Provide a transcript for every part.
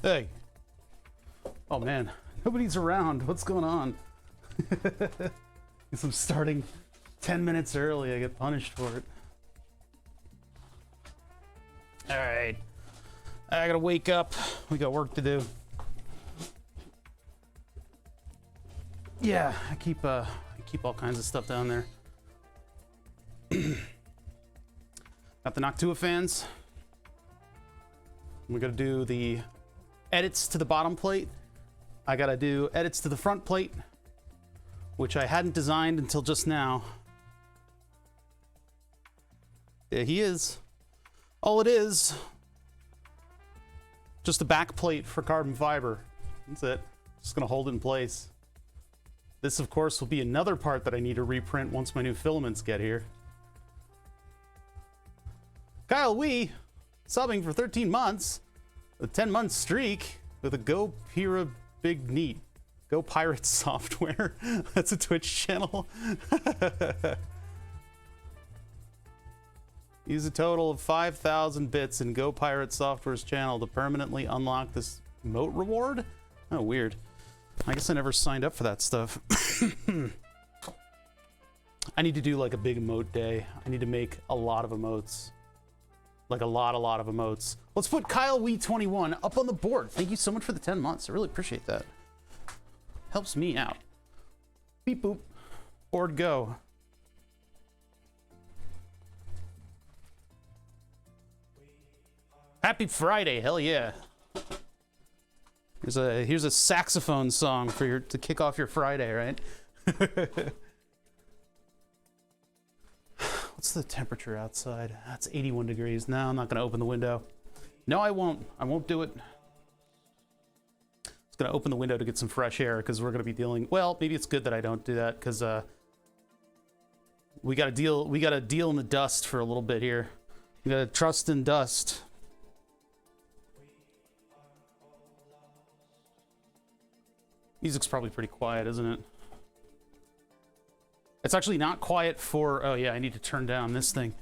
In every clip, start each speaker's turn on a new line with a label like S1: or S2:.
S1: Hey. Oh man, nobody's around. What's going on? I'm starting 10 minutes early. I get punished for it. All right. I gotta wake up. We got work to do. Yeah, I keep all kinds of stuff down there. Got the Noctua fans. We gotta do the edits to the bottom plate. I gotta do edits to the front plate, which I hadn't designed until just now. There he is. All it is, just a back plate for carbon fiber. That's it. Just gonna hold it in place. This, of course, will be another part that I need to reprint once my new filaments get here. Kyle Wee, subbing for 13 months, a 10-month streak with a Go Pira Big Neat. Go Pirate Software. That's a Twitch channel. Use a total of 5,000 bits in Go Pirate Software's channel to permanently unlock this moat reward? Oh, weird. I guess I never signed up for that stuff. I need to do like a big emote day. I need to make a lot of emotes. Like a lot of emotes. Let's put Kyle Wee 21 up on the board. Thank you so much for the 10 months. I really appreciate that. Helps me out. Beep boop. Board go. Happy Friday, hell yeah. Here's a saxophone song for to kick off your Friday, right? What's the temperature outside? That's 81 degrees. No, I'm not gonna open the window. No, I won't. I won't do it. It's gonna open the window to get some fresh air because we're gonna be dealing. Well, maybe it's good that I don't do that because we gotta deal in the dust for a little bit here. We gotta trust in dust. Music's probably pretty quiet, isn't it? It's actually not quiet for... Oh, yeah, I need to turn down this thing.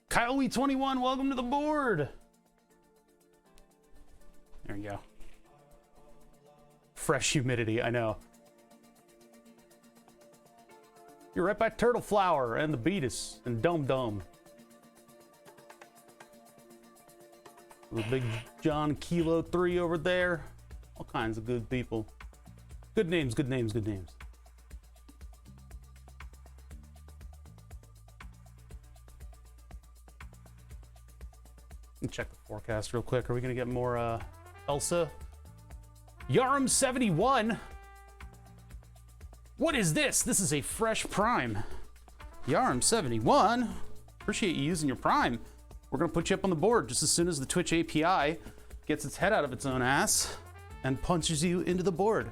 S1: Kyle Wee 21, welcome to the board! There you go. Fresh humidity, I know. You're right by Turtle Flower and the Beatus and Dome Dome. The Big John Kilo 3 over there. All kinds of good people. Good names, good names, good names. Let me check the forecast real quick. Are we gonna get more Elsa? Yarum 71. What is this? This is a fresh Prime. Yarum 71. Appreciate you using your Prime. We're gonna put you up on the board just as soon as the Twitch API gets its head out of its own ass and punches you into the board.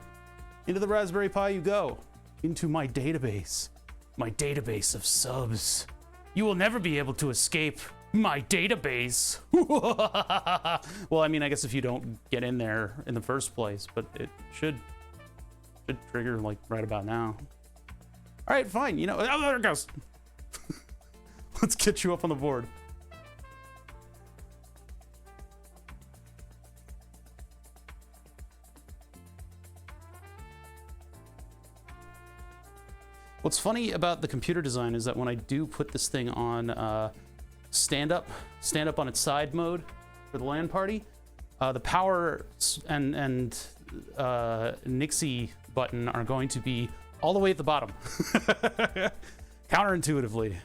S1: Into the Raspberry Pi you go. Into my database of subs. You will never be able to escape my database. Well, I mean, I guess if you don't get in there in the first place, but it should trigger like right about now. All right, fine. You know, oh, there it goes. Let's get you up on the board. What's funny about the computer design is that when I do put this thing on stand up on its side mode for the LAN party, the power and Nixie button are going to be all the way at the bottom. Counterintuitively.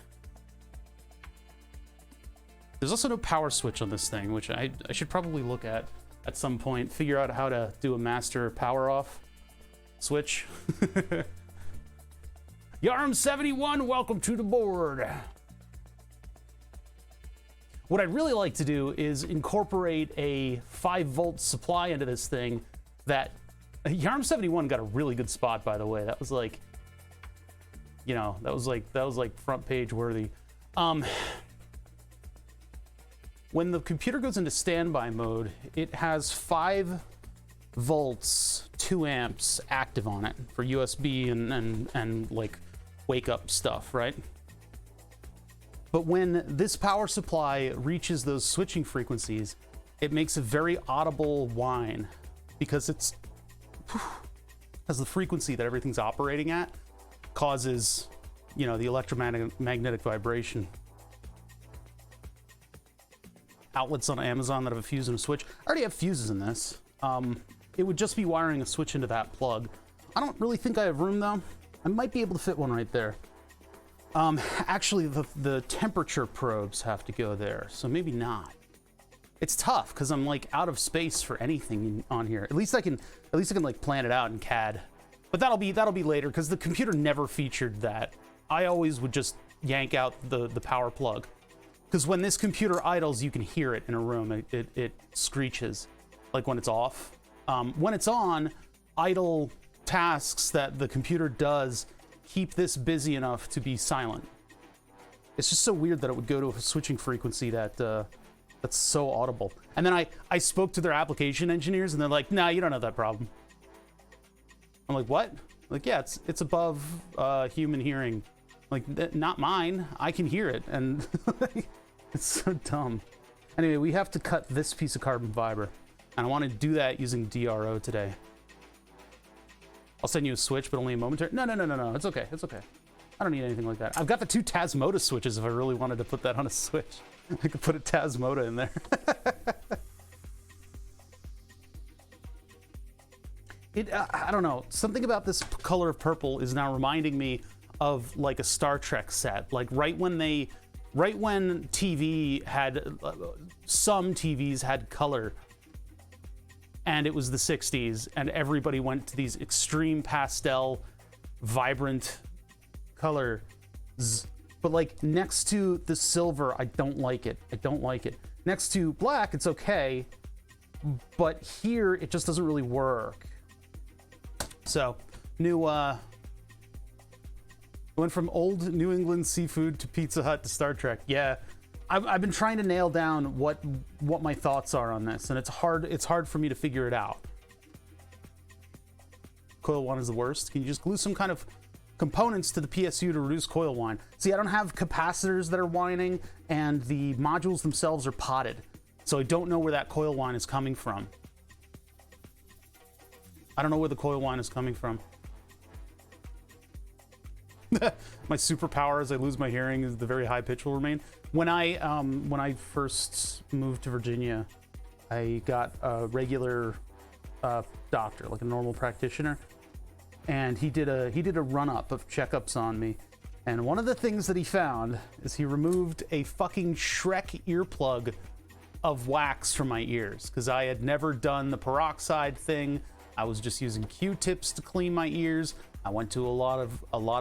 S1: There's also no power switch on this thing, which I should probably look at some point, figure out how to do a master power off switch. Yarm 71, welcome to the board. What I'd really like to do is incorporate a 5-volt supply into this thing. That Yarm 71 got a really good spot, by the way. That was like, you know, that was like front page worthy. When the computer goes into standby mode, it has 5 volts, 2 amps active on it for USB and like wake up stuff, right? But when this power supply reaches those switching frequencies, it makes a very audible whine because it's as the frequency that everything's operating at causes, you know, the electromagnetic vibration. Outlets on Amazon that have a fuse and a switch. I already have fuses in this. It would just be wiring a switch into that plug. I don't really think I have room though. I might be able to fit one right there. Actually, the temperature probes have to go there, so maybe not. It's tough because I'm like out of space for anything on here. At least I can like plan it out in CAD. But that'll be later because the computer never featured that. I always would just yank out the power plug. Because when this computer idles, you can hear it in a room. It screeches, like when it's off. When it's on, idle tasks that the computer does keep this busy enough to be silent. It's just so weird that it would go to a switching frequency that that's so audible. And then I spoke to their application engineers, and they're like, "Nah, you don't have that problem." I'm like, "What?" Like, yeah, it's above human hearing. Like, not mine. I can hear it, and it's so dumb. Anyway, we have to cut this piece of carbon fiber, and I want to do that using DRO today. I'll send you a switch, but only a momentary. No. It's okay. It's okay. I don't need anything like that. I've got the 2 Tasmota switches if I really wanted to put that on a switch. I could put a Tasmota in there. I don't know. Something about this color of purple is now reminding me of like a Star Trek set. Like right when TV had, some TVs had color, and it was the 60s, and everybody went to these extreme pastel, vibrant colors. But like next to the silver, I don't like it. I don't like it. Next to black, it's okay, but here it just doesn't really work. So, went from old New England seafood to Pizza Hut to Star Trek. Yeah, I've been trying to nail down what my thoughts are on this, and it's hard for me to figure it out. Coil whine is the worst. Can you just glue some kind of components to the PSU to reduce coil whine? See, I don't have capacitors that are whining, and the modules themselves are potted, so I don't know where that coil whine is coming from. I don't know where the coil whine is coming from. My superpower as I lose my hearing is the very high pitch will remain. When I first moved to Virginia, I got a regular doctor, like a normal practitioner, and he did a run-up of checkups on me. And one of the things that he found is he removed a fucking Shrek earplug of wax from my ears, because I had never done the peroxide thing. I was just using Q-tips to clean my ears. I went to a lot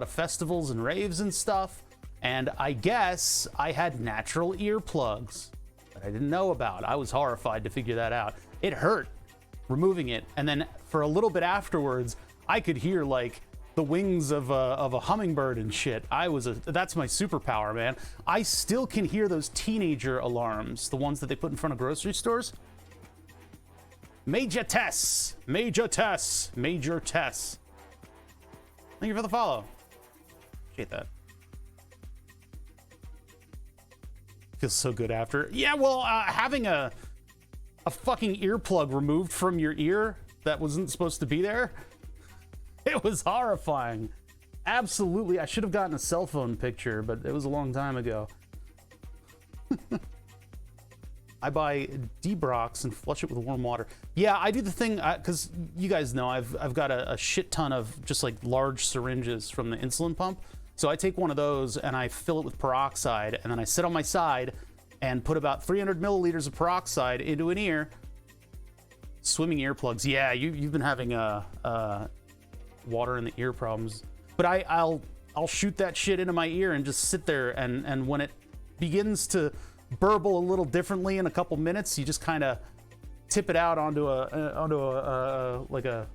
S1: of festivals and raves and stuff, and I guess I had natural earplugs that I didn't know about. I was horrified to figure that out. It hurt removing it, and then for a little bit afterwards, I could hear like the wings of a hummingbird and shit. That's my superpower, man. I still can hear those teenager alarms, the ones that they put in front of grocery stores. Major Tess, Major Tess, Major Tess. Thank you for the follow. Appreciate that. Feels so good after. Yeah, well, having a fucking earplug removed from your ear that wasn't supposed to be there, it was horrifying. Absolutely. I should have gotten a cell phone picture, but it was a long time ago. I buy Debrox and flush it with warm water. Yeah, I do the thing, because you guys know I've got a shit ton of just like large syringes from the insulin pump. So I take one of those and I fill it with peroxide, and then I sit on my side and put about 300 milliliters of peroxide into an ear. Swimming earplugs. Yeah, you've been having water in the ear problems. But I'll shoot that shit into my ear and just sit there, and when it begins to burble a little differently in a couple minutes, you just kind of tip it out onto a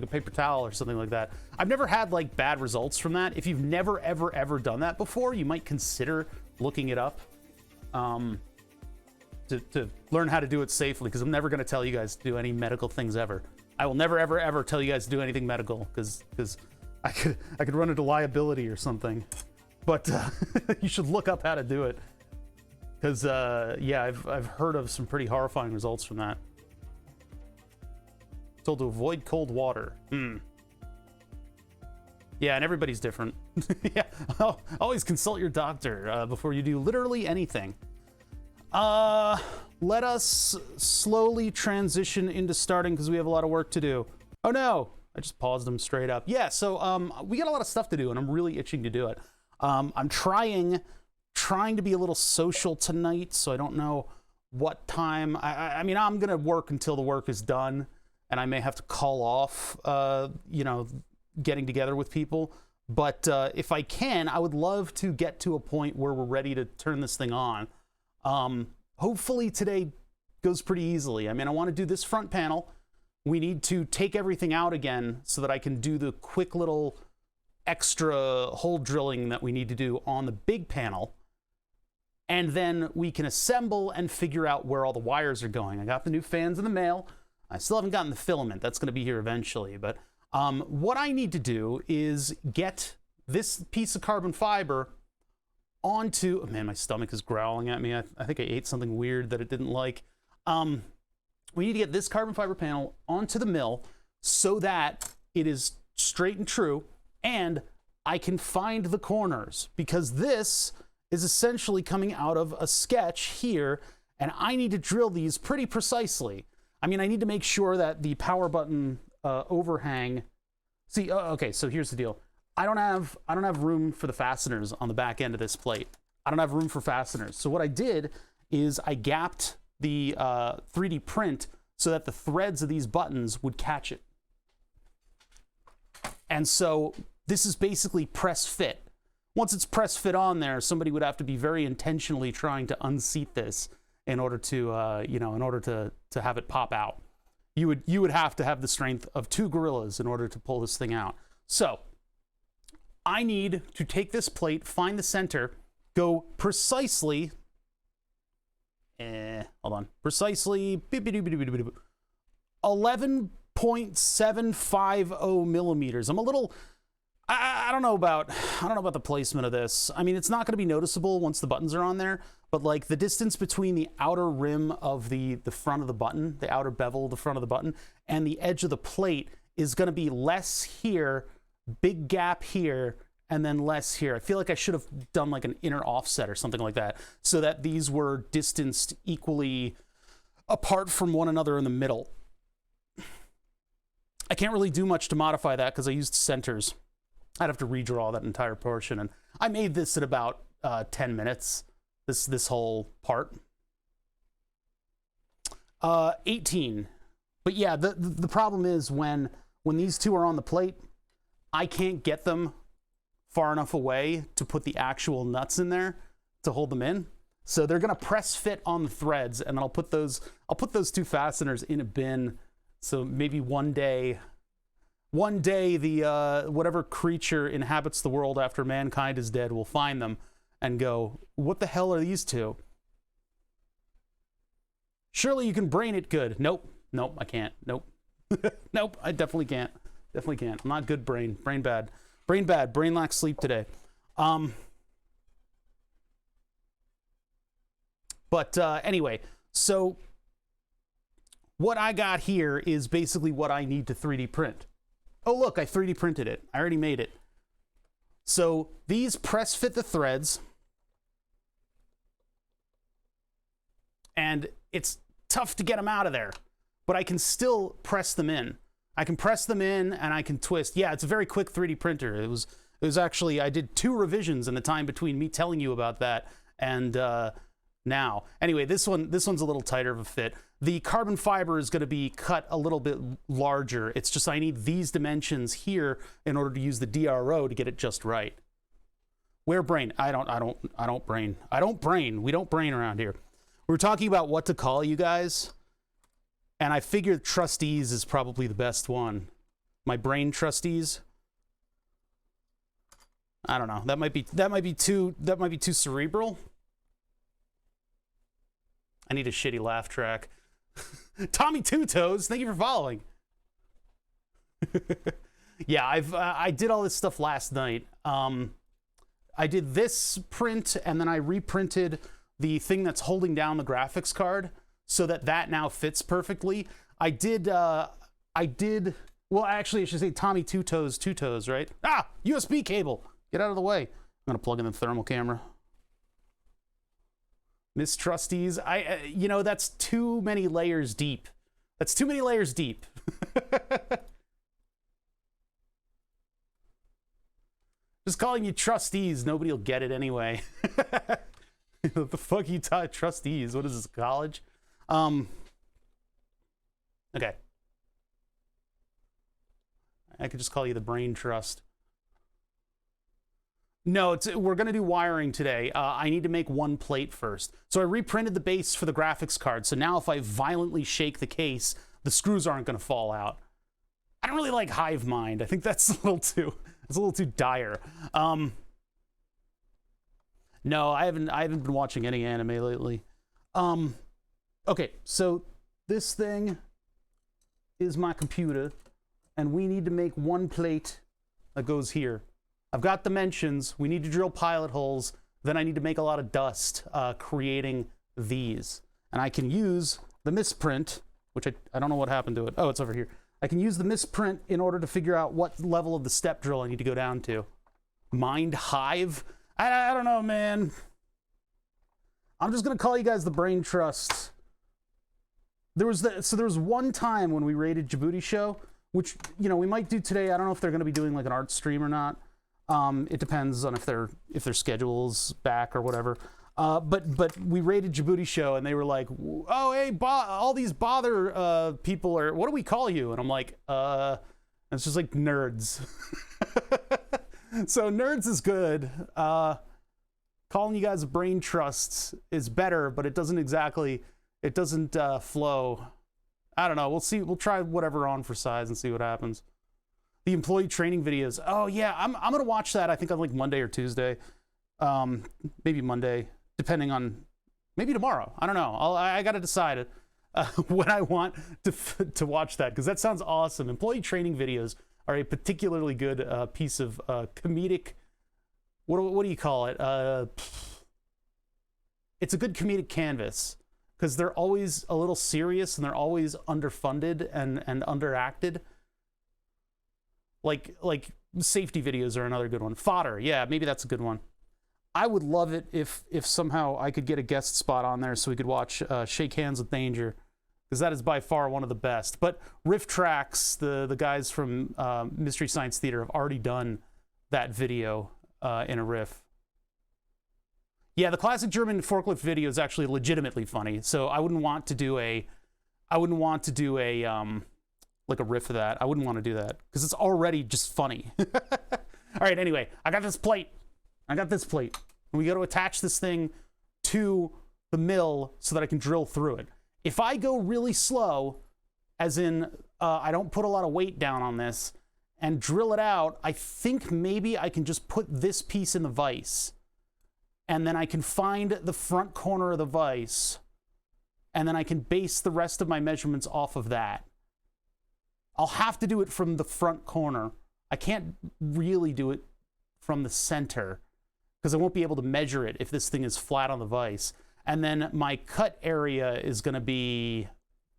S1: paper towel or something like that. I've never had like bad results from that. If you've never ever done that before, you might consider looking it up to learn how to do it safely, because I'm never going to tell you guys to do any medical things ever. I will never ever tell you guys to do anything medical, because I could run into liability or something. But you should look up how to do it. Because, yeah, I've heard of some pretty horrifying results from that. Told to avoid cold water. Yeah, and everybody's different. Yeah, always consult your doctor before you do literally anything. Let us slowly transition into starting because we have a lot of work to do. Oh no, I just paused them straight up. Yeah, so we got a lot of stuff to do and I'm really itching to do it. I'm trying to be a little social tonight, so I don't know what time. I mean, I'm gonna work until the work is done, and I may have to call off, you know, getting together with people. But if I can, I would love to get to a point where we're ready to turn this thing on. Hopefully today goes pretty easily. I mean, I want to do this front panel. We need to take everything out again so that I can do the quick little extra hole drilling that we need to do on the big panel. And then we can assemble and figure out where all the wires are going. I got the new fans in the mail. I still haven't gotten the filament. That's going to be here eventually. But what I need to do is get this piece of carbon fiber onto... Oh man, my stomach is growling at me. I think I ate something weird that it didn't like. We need to get this carbon fiber panel onto the mill so that it is straight and true, and I can find the corners, because this is essentially coming out of a sketch here, and I need to drill these pretty precisely. I mean, I need to make sure that the power button overhang... See, okay, so here's the deal. I don't have room for the fasteners on the back end of this plate. I don't have room for fasteners. So what I did is I gapped the 3D print so that the threads of these buttons would catch it. And so this is basically press fit. Once it's press fit on there, somebody would have to be very intentionally trying to unseat this in order to, you know, in order to have it pop out. You would have to have the strength of 2 gorillas in order to pull this thing out. So I need to take this plate, find the center, go precisely, hold on, precisely 11.750 millimeters. I'm a little, I don't know about the placement of this. I mean, it's not going to be noticeable once the buttons are on there, but like the distance between the outer rim of the front of the button, the outer bevel of the front of the button, and the edge of the plate is going to be less here, big gap here, and then less here. I feel like I should have done like an inner offset or something like that so that these were distanced equally apart from one another in the middle. I can't really do much to modify that because I used centers. I'd have to redraw that entire portion, and I made this in about 10 minutes, this whole part. 18. But yeah, the problem is when these two are on the plate, I can't get them far enough away to put the actual nuts in there to hold them in. So they're gonna press fit on the threads, and then I'll put those 2 fasteners in a bin. So maybe one day the whatever creature inhabits the world after mankind is dead will find them and go, what the hell are these two? Surely you can brain it good. Nope, I can't. Nope. Nope, I definitely can't. I'm not good brain bad. Brain lacks sleep today. But anyway, so what I got here is basically what I need to 3D print. Oh look, I 3D printed it. I already made it. So these press fit the threads, and it's tough to get them out of there, but I can still press them in. I can press them in and I can twist. Yeah, it's a very quick 3D printer. It was actually, I did 2 revisions in the time between me telling you about that and now. Anyway, this one's a little tighter of a fit. The carbon fiber is going to be cut a little bit larger. It's just I need these dimensions here in order to use the DRO to get it just right. Where brain? I don't brain. We don't brain around here. We're talking about what to call you guys, and I figured trustees is probably the best one. My brain trustees. I don't know. That might be too cerebral. I need a shitty laugh track. Tommy Two Toes, thank you for following. Yeah, I did all this stuff last night. I did this print, and then I reprinted the thing that's holding down the graphics card so that that now fits perfectly. I did, well, actually, I should say Tommy Two Toes, right? Ah, USB cable. Get out of the way. I'm going to plug in the thermal camera. Mistrusties. You know, that's too many layers deep. That's too many layers deep. Just calling you trustees, nobody will get it anyway. What the fuck you taught trustees? What is this, college? Okay. I could just call you the brain trust. No, we're going to do wiring today. I need to make one plate first. So I reprinted the base for the graphics card. So now if I violently shake the case, the screws aren't going to fall out. I don't really like hive mind. I think that's a little too dire. No, I haven't been watching any anime lately. Okay, so this thing is my computer, and we need to make one plate that goes here. I've got dimensions. We need to drill pilot holes. Then I need to make a lot of dust creating these. And I can use the misprint, which I don't know what happened to it. Oh, it's over here. I can use the misprint in order to figure out what level of the step drill I need to go down to. Mind hive? I don't know, man. I'm just going to call you guys the brain trust. There was one time when we rated Djibouti Show, which, you know, we might do today. I don't know if they're going to be doing like an art stream or not. It depends on if their schedule's back or whatever. But we rated Djibouti Show, and they were like, "Oh, hey, all these bother people are. What do we call you?" And I'm like, it's just like nerds. So nerds is good. Calling you guys brain trusts is better, but it doesn't flow. I don't know. We'll see. We'll try whatever on for size and see what happens. The employee training videos. Oh yeah, I'm gonna watch that. I think on like Monday or Tuesday. Maybe Monday, depending on, maybe tomorrow. I don't know. I gotta decide when I want to watch that, because that sounds awesome. Employee training videos are a particularly good piece of comedic. What do you call it? It's a good comedic canvas, because they're always a little serious and they're always underfunded and underacted. Like safety videos are another good one. Fodder, yeah, maybe that's a good one. I would love it if somehow I could get a guest spot on there so we could watch Shake Hands with Danger, because that is by far one of the best. But Riff Tracks, the guys from Mystery Science Theater, have already done that video in a riff. Yeah, the classic German forklift video is actually legitimately funny. So I wouldn't want to do a like a riff of that. I wouldn't want to do that because it's already just funny. All right, anyway, I got this plate. And we got to attach this thing to the mill so that I can drill through it. If I go really slow, as in I don't put a lot of weight down on this and drill it out, I think maybe I can just put this piece in the vise, and then I can find the front corner of the vise, and then I can base the rest of my measurements off of that. I'll have to do it from the front corner. I can't really do it from the center, because I won't be able to measure it if this thing is flat on the vise. And then my cut area is going to be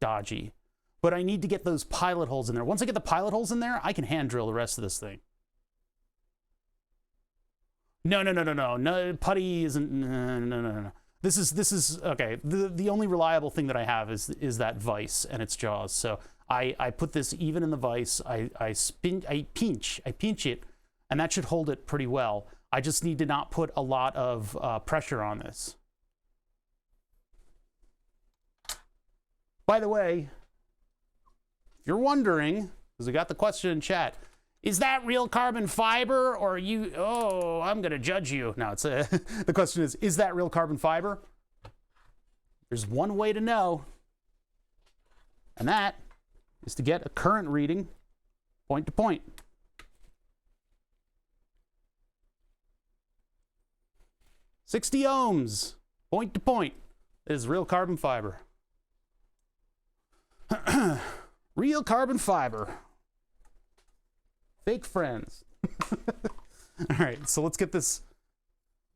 S1: dodgy. But I need to get those pilot holes in there. Once I get the pilot holes in there, I can hand drill the rest of this thing. No, putty isn't, no. This is okay. The only reliable thing that I have is that vise and its jaws. So I put this even in the vise. I pinch it, and that should hold it pretty well. I just need to not put a lot of pressure on this. By the way, if you're wondering, because we got the question in chat, is that real carbon fiber, or are you, oh, I'm going to judge you. No, it's the question is that real carbon fiber? There's one way to know, and that is to get a current reading point to point. $60 ohms, point to point, is real carbon fiber. Real carbon fiber. Fake friends. All right, so let's get this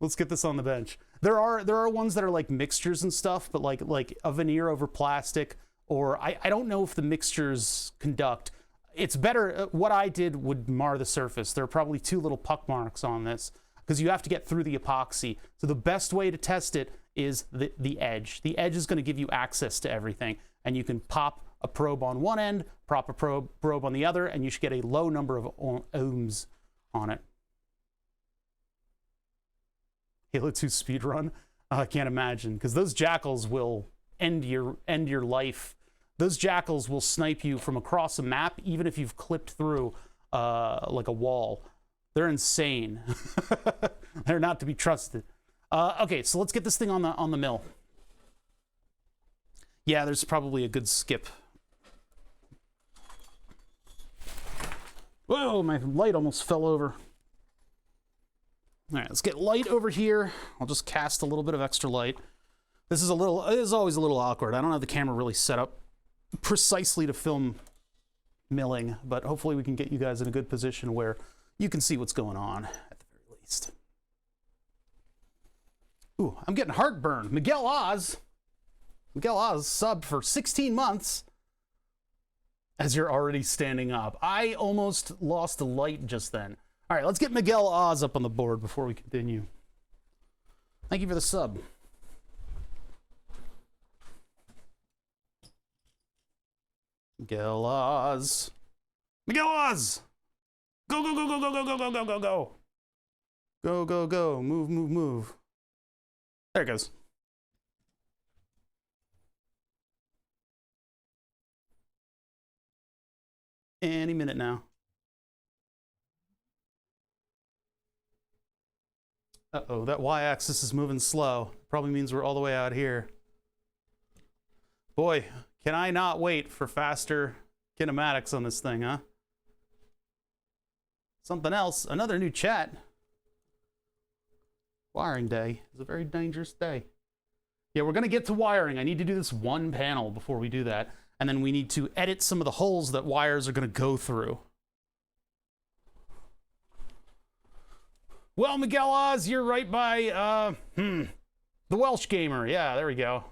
S1: Let's get this on the bench. There are ones that are like mixtures and stuff, but like a veneer over plastic, or I don't know if the mixtures conduct. It's better. What I did would mar the surface. There are probably 2 little puck marks on this because you have to get through the epoxy. So the best way to test it is the edge. The edge is going to give you access to everything, and you can pop a probe on one end, pop a probe on the other, and you should get a low number of ohms on it. Halo 2 speedrun? I can't imagine, because those jackals will end your life. Those jackals will snipe you from across a map, even if you've clipped through like a wall. They're insane. They're not to be trusted. Okay, so let's get this thing on the mill. Yeah, there's probably a good skip. Whoa, my light almost fell over. All right, let's get light over here. I'll just cast a little bit of extra light. This is always a little awkward. I don't have the camera really set up precisely to film milling, but hopefully we can get you guys in a good position where you can see what's going on at the very least. Ooh, I'm getting heartburn. Miguel Oz subbed for 16 months. As you're already standing up. I almost lost a light just then. All right, let's get Miguel Oz up on the board before we continue. Thank you for the sub. Miguel Oz. Miguel Oz! Go, go, go, go, go, go, go, go, go, go, go. Go, go, go. Move, move, move. There it goes. Any minute now. Uh-oh, that y-axis is moving slow. Probably means we're all the way out here. Boy, can I not wait for faster kinematics on this thing, huh? Something else, another new chat. Wiring day is a very dangerous day. Yeah, we're gonna get to wiring. I need to do this one panel before we do that. And then we need to edit some of the holes that wires are going to go through. Well, Miguel Oz, you're right by, the Welsh Gamer. Yeah, there we go.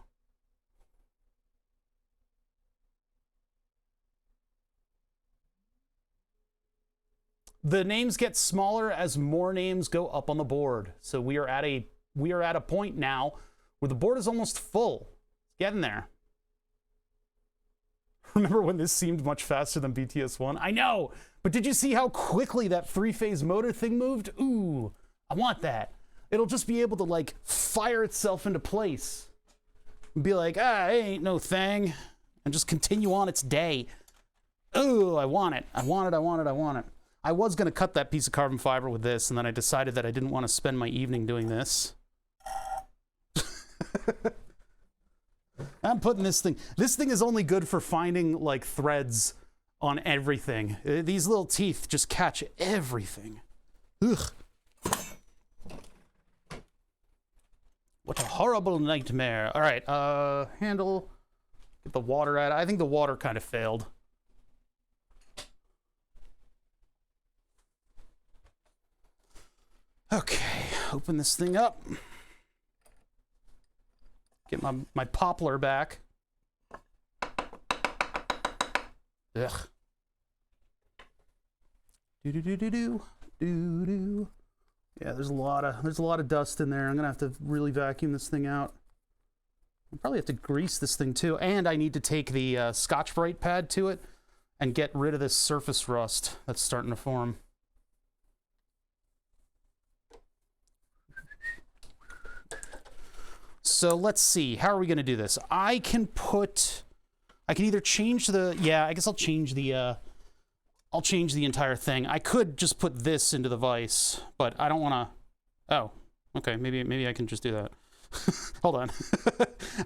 S1: The names get smaller as more names go up on the board. So we are at a point now where the board is almost full. It's getting there. Remember when this seemed much faster than BTS1? I know, but did you see how quickly that 3-phase motor thing moved? Ooh, I want that. It'll just be able to like fire itself into place and be like, ain't no thing, and just continue on its day. Ooh, I want it. I want it. I want it. I want it. I was going to cut that piece of carbon fiber with this, and then I decided that I didn't want to spend my evening doing this. I'm putting this thing is only good for finding like threads on everything. These little teeth just catch everything. Ugh. What a horrible nightmare. All right, handle, get the water out. I think the water kind of failed. Okay, open this thing up. Get my poplar back. Ugh. Do. Yeah, there's a lot of dust in there. I'm gonna have to really vacuum this thing out. I'll probably have to grease this thing too, and I need to take the Scotch-Brite pad to it and get rid of this surface rust that's starting to form. So let's see, how are we gonna do this? I can either change the, yeah, I guess I'll change the entire thing. I could just put this into the vise, but I don't wanna, oh, okay, maybe I can just do that. Hold on.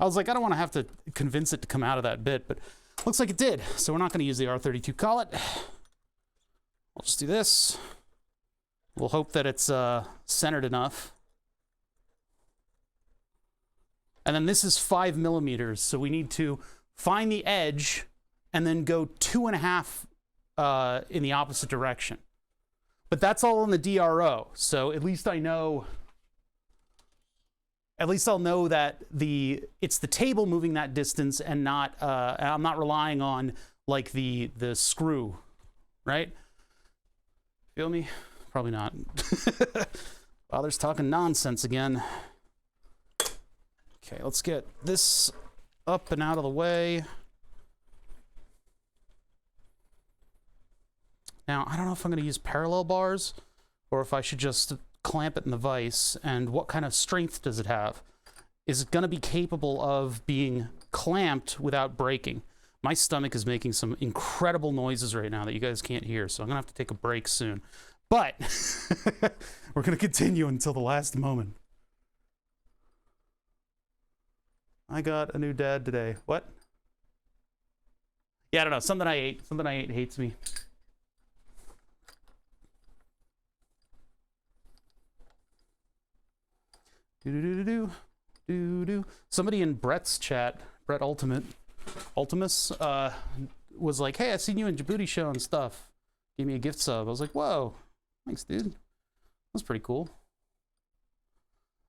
S1: I was like, I don't wanna have to convince it to come out of that bit, but looks like it did. So we're not gonna use the R32 collet. I'll just do this. We'll hope that it's centered enough. And then this is 5 millimeters, so we need to find the edge and then go 2.5 in the opposite direction. But that's all in the DRO, so at least I know at least I'll know that it's the table moving that distance and not, I'm not relying on like the screw, right? Feel me? Probably not. Father's talking nonsense again. Okay, let's get this up and out of the way. Now, I don't know if I'm going to use parallel bars or if I should just clamp it in the vise, and what kind of strength does it have? Is it going to be capable of being clamped without breaking? My stomach is making some incredible noises right now that you guys can't hear, so I'm going to have to take a break soon. But we're going to continue until the last moment. I got a new dad today. What? Yeah, I don't know. Something I ate hates me. Somebody in Brett's chat, Brett Ultimus, was like, hey, I seen you in Djibouti show and stuff. Gave me a gift sub. I was like, whoa, thanks, dude. That's pretty cool.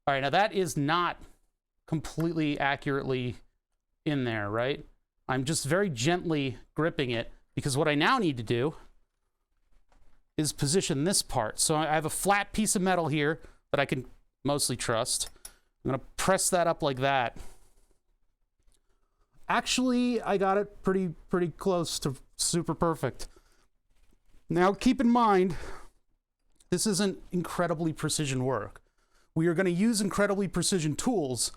S1: All right, now that is not completely accurately in there, right? I'm just very gently gripping it, because what I now need to do is position this part. So I have a flat piece of metal here that I can mostly trust. I'm gonna press that up like that. Actually, I got it pretty close to super perfect. Now, keep in mind, this isn't incredibly precision work. We are gonna use incredibly precision tools,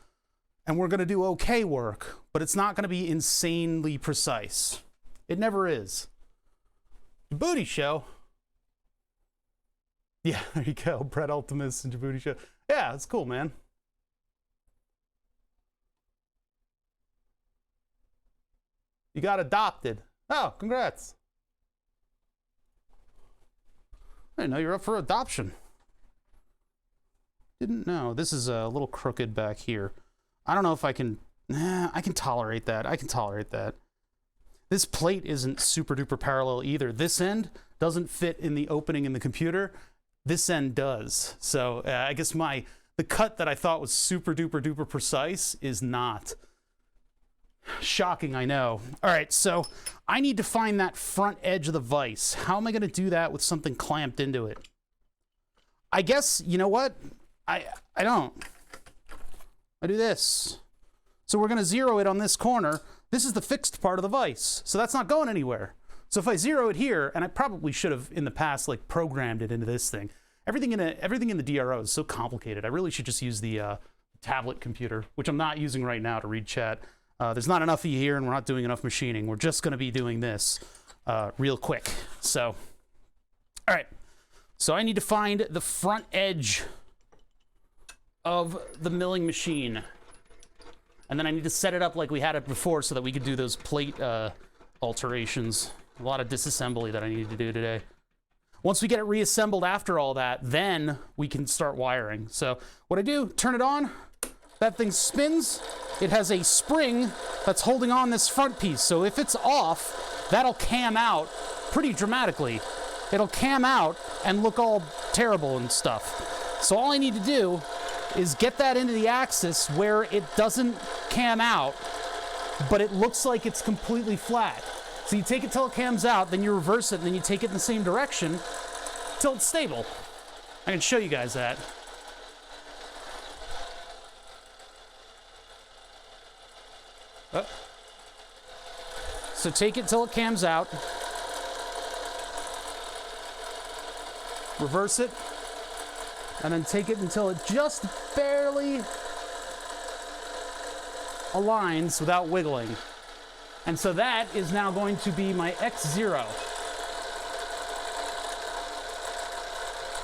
S1: and we're gonna do okay work, but it's not gonna be insanely precise. It never is. Djibouti show. Yeah, there you go, Brett Ultimus and Djibouti show. Yeah, it's cool, man. You got adopted. Oh, congrats. I didn't know you're up for adoption. Didn't know. This is a little crooked back here. I don't know if I can... I can tolerate that. I can tolerate that. This plate isn't super duper parallel either. This end doesn't fit in the opening in the computer. This end does. So I guess the cut that I thought was super duper precise is not. Shocking, I know. All right, so I need to find that front edge of the vise. How am I going to do that with something clamped into it? I guess, you know what? I don't. I do this. So we're going to zero it on this corner. This is the fixed part of the vise, so that's not going anywhere. So if I zero it here, and I probably should have in the past like programmed it into this thing. Everything in the DRO is so complicated. I really should just use the tablet computer, which I'm not using right now to read chat. There's not enough of you here, and we're not doing enough machining. We're just going to be doing this real quick. So, all right. So I need to find the front edge of the milling machine. And then I need to set it up like we had it before so that we could do those plate alterations. A lot of disassembly that I need to do today. Once we get it reassembled after all that, then we can start wiring. So what I do, turn it on. That thing spins. It has a spring that's holding on this front piece. So if it's off, that'll cam out pretty dramatically. It'll cam out and look all terrible and stuff. So all I need to do is get that into the axis where it doesn't cam out, but it looks like it's completely flat. So you take it till it cams out, then you reverse it, and then you take it in the same direction till it's stable. I can show you guys that. Oh. So take it till it cams out. Reverse it. And then take it until it just barely aligns without wiggling. And so that is now going to be my X0.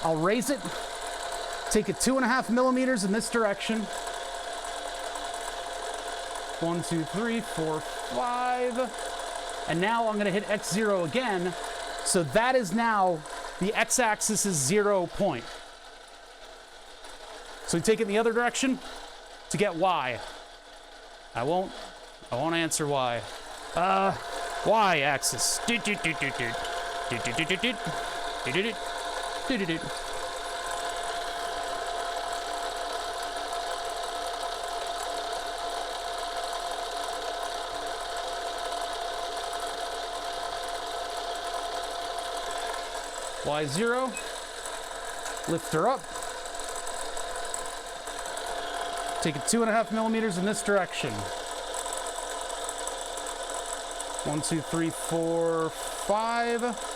S1: I'll raise it, take it 2.5 millimeters in this direction. 1, 2, 3, 4, 5. And now I'm going to hit X0 again. So that is now the X-axis is 0 point. So we take it in the other direction to get Y. I won't answer Y. Y-axis. Y0. Lift her up. Take it 2.5 millimeters in this direction. 1, 2, 3, 4, 5.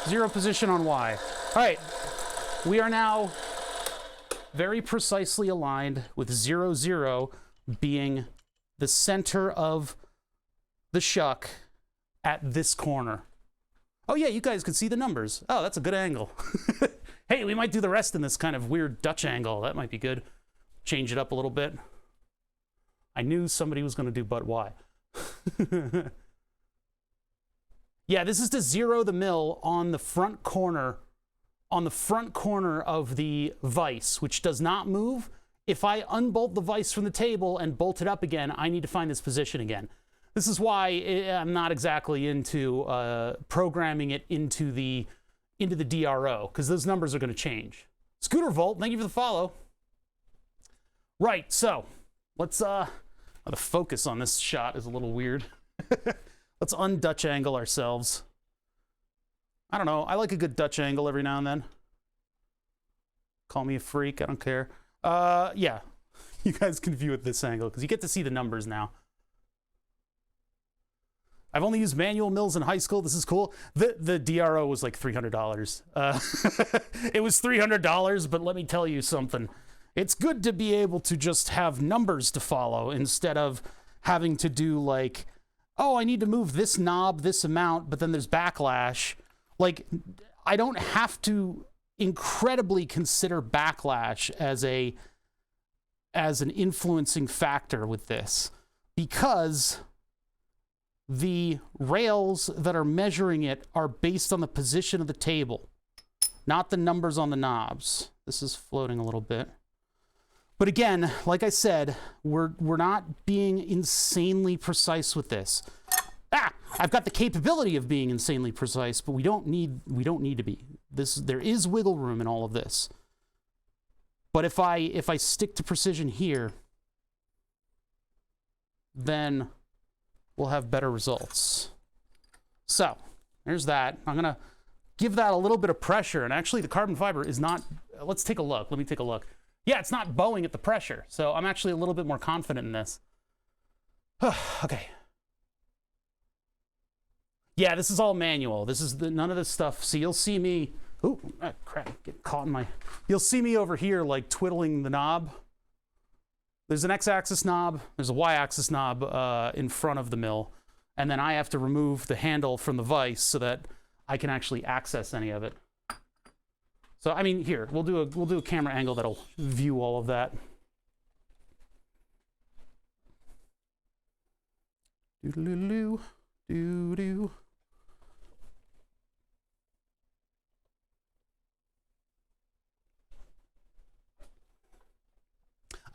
S1: 0 position on Y. All right, we are now very precisely aligned with 0, 0 being the center of the shuck at this corner. Oh yeah, you guys can see the numbers. Oh, that's a good angle. Hey, we might do the rest in this kind of weird Dutch angle. That might be good. Change it up a little bit. I knew somebody was going to do but Y. Yeah, this is to 0 the mill on the front corner, of the vise, which does not move. If I unbolt the vise from the table and bolt it up again, I need to find this position again. This is why I'm not exactly into programming it into the DRO, because those numbers are going to change. Scooter Volt, thank you for the follow. Right, so let's the focus on this shot is a little weird. Let's un-Dutch angle ourselves. I don't know, I like a good Dutch angle every now and then. Call me a freak, I don't care. Yeah, you guys can view it this angle, because you get to see the numbers now. I've only used manual mills in high school. This is cool. The DRO was like $300. It was $300, but let me tell you something. It's good to be able to just have numbers to follow instead of having to do like, oh, I need to move this knob this amount, but then there's backlash. Like, I don't have to incredibly consider backlash as an influencing factor with this, because the rails that are measuring it are based on the position of the table, not the numbers on the knobs. This is floating a little bit. But again, like I said, we're not being insanely precise with this. I've got the capability of being insanely precise, but we don't need to be. There is wiggle room in all of this. But if I stick to precision here, then we'll have better results. So there's that. I'm gonna give that a little bit of pressure, and actually the carbon fiber is not, let's take a look. Let me take a look. Yeah, it's not bowing at the pressure, so I'm actually a little bit more confident in this. Okay. Yeah, this is all manual. This is none of this stuff. See, you'll see me, ooh, crap, get caught in my, you'll see me over here like twiddling the knob. There's an X-axis knob, there's a Y-axis knob in front of the mill, and then I have to remove the handle from the vise so that I can actually access any of it. So, I mean, here, we'll do a camera angle that'll view all of that. Doo-doo-doo-doo, doo-doo.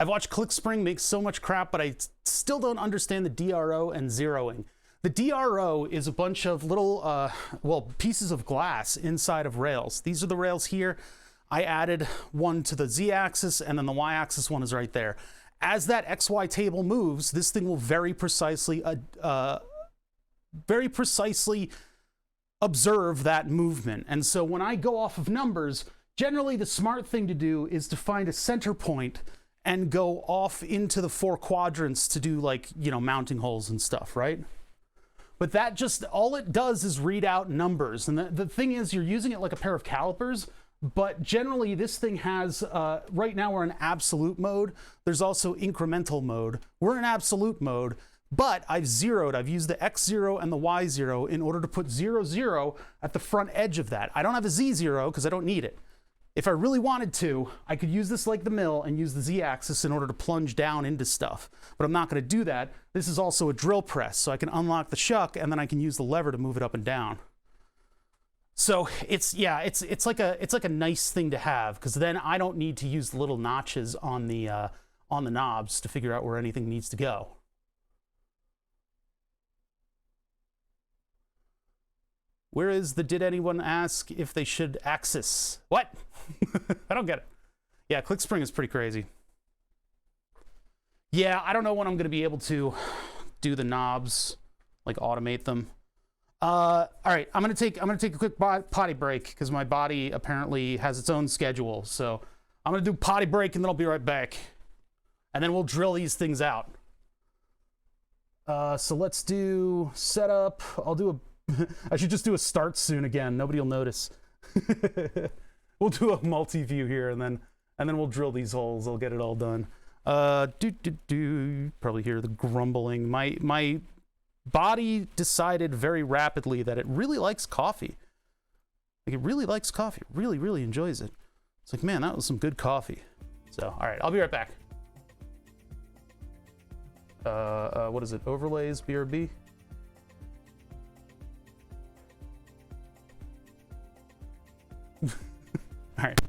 S1: I've watched ClickSpring make so much crap, but I still don't understand the DRO and zeroing. The DRO is a bunch of little, pieces of glass inside of rails. These are the rails here. I added one to the Z-axis, and then the Y-axis one is right there. As that XY table moves, this thing will very precisely observe that movement. And so when I go off of numbers, generally the smart thing to do is to find a center point and go off into the 4 quadrants to do, like, you know, mounting holes and stuff, right? But that just, all it does is read out numbers. And the thing is, you're using it like a pair of calipers, but generally this thing has, right now we're in absolute mode. There's also incremental mode. We're in absolute mode, but I've used the X0 and the Y0 in order to put 0, 0 at the front edge of that. I don't have a Z0 because I don't need it. If I really wanted to, I could use this like the mill and use the Z-axis in order to plunge down into stuff. But I'm not going to do that. This is also a drill press, so I can unlock the shuck and then I can use the lever to move it up and down. So it's like a nice thing to have, because then I don't need to use the little notches on the knobs to figure out where anything needs to go. Where is the did anyone ask if they should axis? What? I don't get it. Yeah, ClickSpring is pretty crazy. Yeah, I don't know when I'm going to be able to do the knobs, like automate them. All right, I'm gonna take a quick potty break because my body apparently has its own schedule. So I'm gonna do potty break and then I'll be right back, and then we'll drill these things out. So let's do setup. I'll do a. I should just do a start soon again. Nobody will notice. We'll do a multi-view here, and then we'll drill these holes. I'll get it all done. Probably hear the grumbling. My body decided very rapidly that it really likes coffee. Like, it really likes coffee. It really, really enjoys it. It's like, man, that was some good coffee. So, all right, I'll be right back. What is it? Overlays, BRB? All right.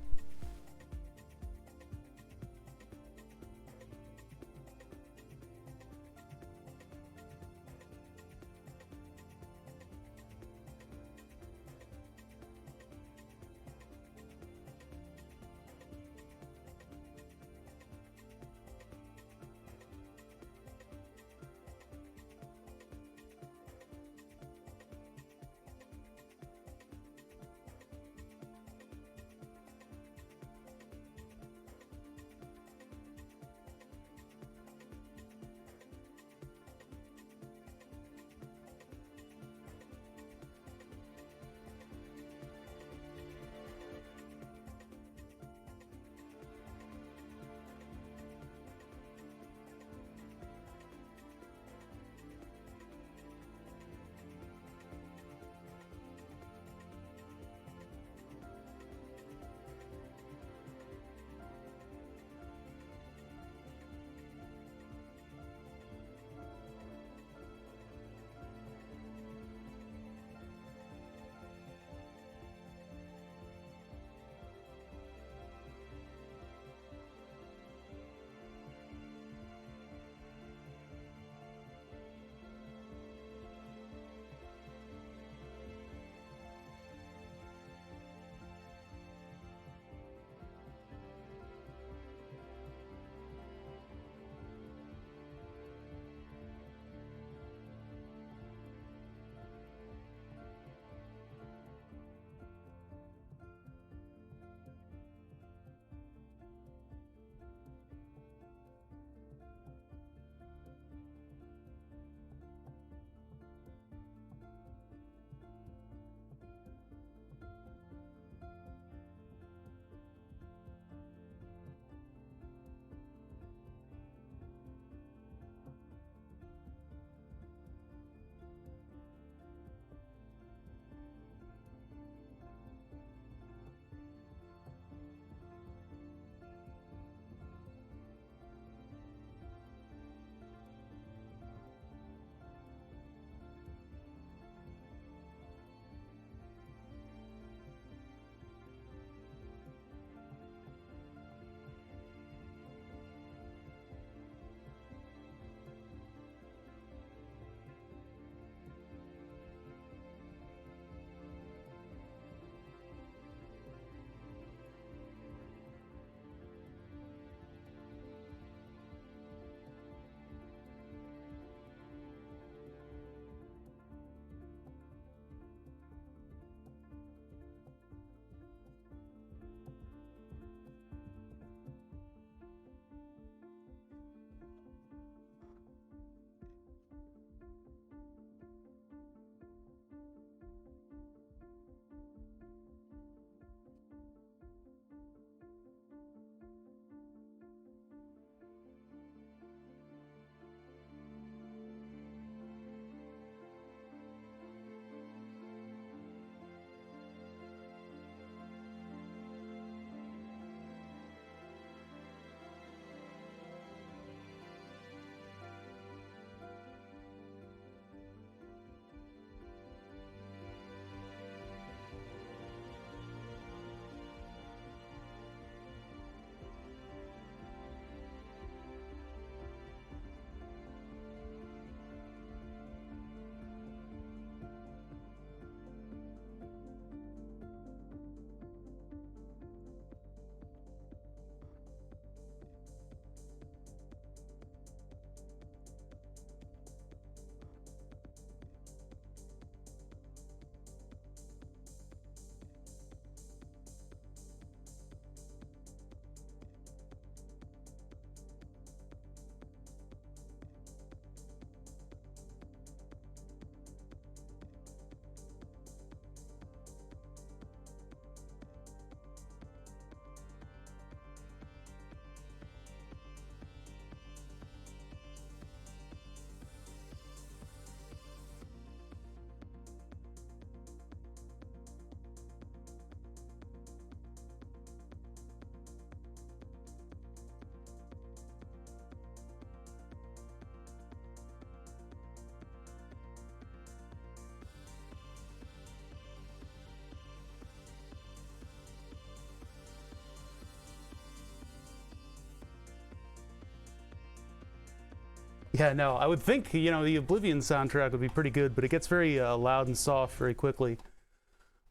S1: Yeah, no, I would think, you know, the Oblivion soundtrack would be pretty good, but it gets very loud and soft very quickly.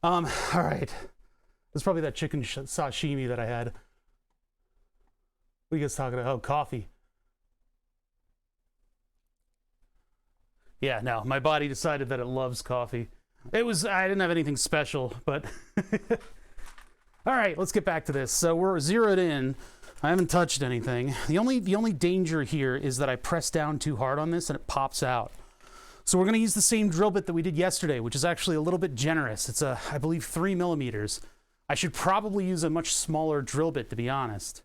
S1: All right. This is probably that chicken sashimi that I had. What are you guys talking about? Oh, coffee. Yeah, no, my body decided that it loves coffee. I didn't have anything special, but... All right, let's get back to this. So we're zeroed in. I haven't touched anything. The only danger here is that I press down too hard on this and it pops out. So we're gonna use the same drill bit that we did yesterday, which is actually a little bit generous. It's I believe 3 millimeters. I should probably use a much smaller drill bit, to be honest.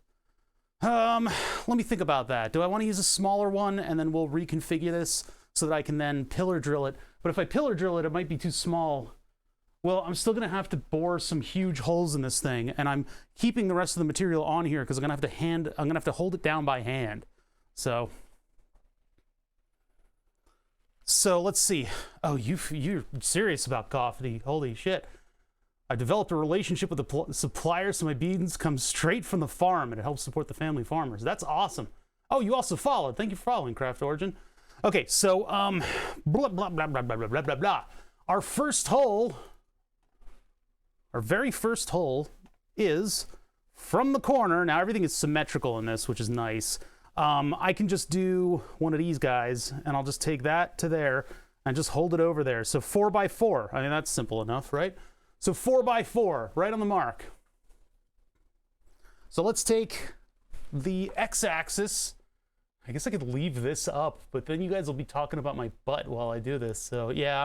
S1: Let me think about that. Do I want to use a smaller one and then we'll reconfigure this so that I can then pillar drill it? But if I pillar drill it, it might be too small. Well, I'm still going to have to bore some huge holes in this thing, and I'm keeping the rest of the material on here because I'm going to have to hold it down by hand. So let's see. Oh, you're serious about coffee. Holy shit. I developed a relationship with the supplier, so my beans come straight from the farm, and it helps support the family farmers. That's awesome. Oh, you also followed. Thank you for following, Craft Origin. Okay, so, blah, blah, blah, blah, blah, blah, blah, blah. Our very first hole is from the corner. Now, everything is symmetrical in this, which is nice. I can just do one of these guys, and I'll just take that to there and just hold it over there. So 4x4. I mean, that's simple enough, right? So 4x4, right on the mark. So let's take the x-axis. I guess I could leave this up, but then you guys will be talking about my butt while I do this. So yeah,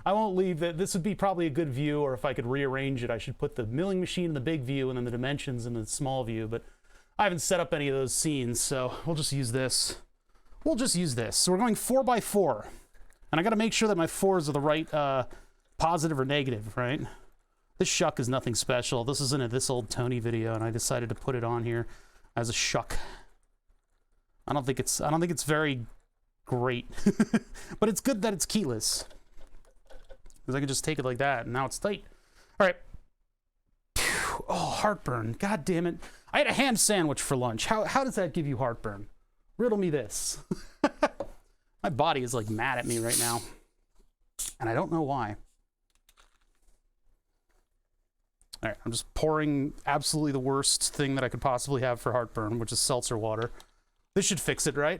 S1: I won't leave it. This would be probably a good view, or if I could rearrange it, I should put the milling machine in the big view and then the dimensions in the small view, but I haven't set up any of those scenes, so we'll just use this. So we're going 4x4, and I gotta make sure that my 4s are the right positive or negative, right? This shuck is nothing special. This is in a This Old Tony video, and I decided to put it on here as a shuck. I don't think it's very great, but it's good that it's keyless, because I can just take it like that, and now it's tight. All right. Oh, heartburn. God damn it. I had a ham sandwich for lunch. How does that give you heartburn? Riddle me this. My body is like mad at me right now, and I don't know why. All right, I'm just pouring absolutely the worst thing that I could possibly have for heartburn, which is seltzer water. This should fix it, right?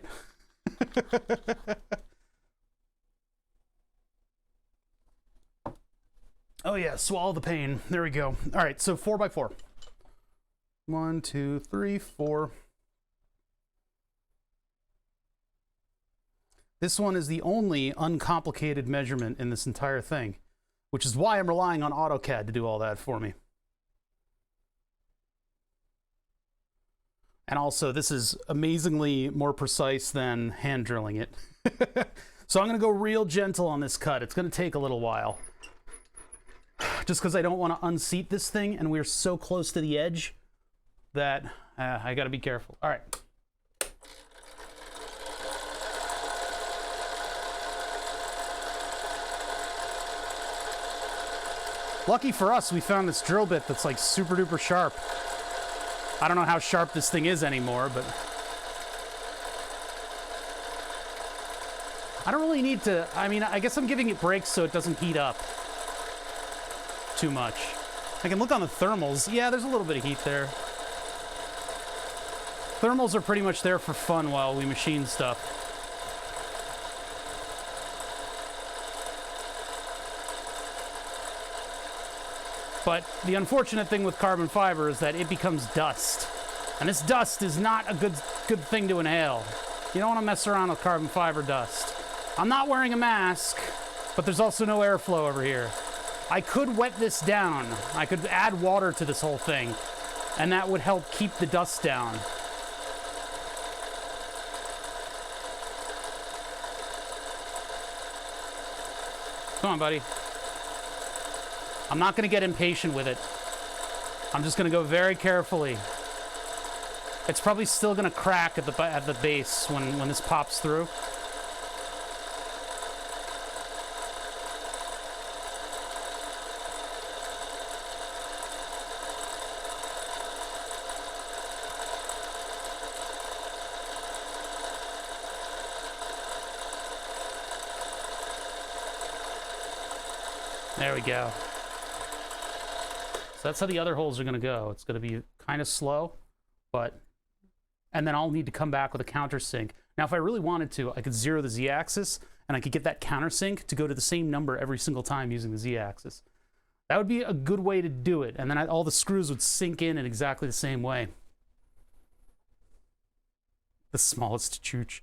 S1: Oh yeah, swallow the pain. There we go. All right, so 4x4. 1, 2, 3, 4. This one is the only uncomplicated measurement in this entire thing, which is why I'm relying on AutoCAD to do all that for me. And also, this is amazingly more precise than hand drilling it. So I'm going to go real gentle on this cut. It's going to take a little while. Just because I don't want to unseat this thing, and we're so close to the edge that I got to be careful. All right. Lucky for us, we found this drill bit that's like super duper sharp. I don't know how sharp this thing is anymore, but I don't really need to. I mean, I guess I'm giving it breaks so it doesn't heat up too much. I can look on the thermals. Yeah, there's a little bit of heat there. Thermals are pretty much there for fun while we machine stuff. But the unfortunate thing with carbon fiber is that it becomes dust. And this dust is not a good thing to inhale. You don't want to mess around with carbon fiber dust. I'm not wearing a mask, but there's also no airflow over here. I could wet this down. I could add water to this whole thing, and that would help keep the dust down. Come on, buddy. I'm not going to get impatient with it. I'm just going to go very carefully. It's probably still going to crack at the base when this pops through. There we go. So that's how the other holes are going to go. It's going to be kind of slow, but... And then I'll need to come back with a countersink. Now, if I really wanted to, I could zero the z-axis, and I could get that countersink to go to the same number every single time using the z-axis. That would be a good way to do it, and then all the screws would sink in exactly the same way. The smallest chooch.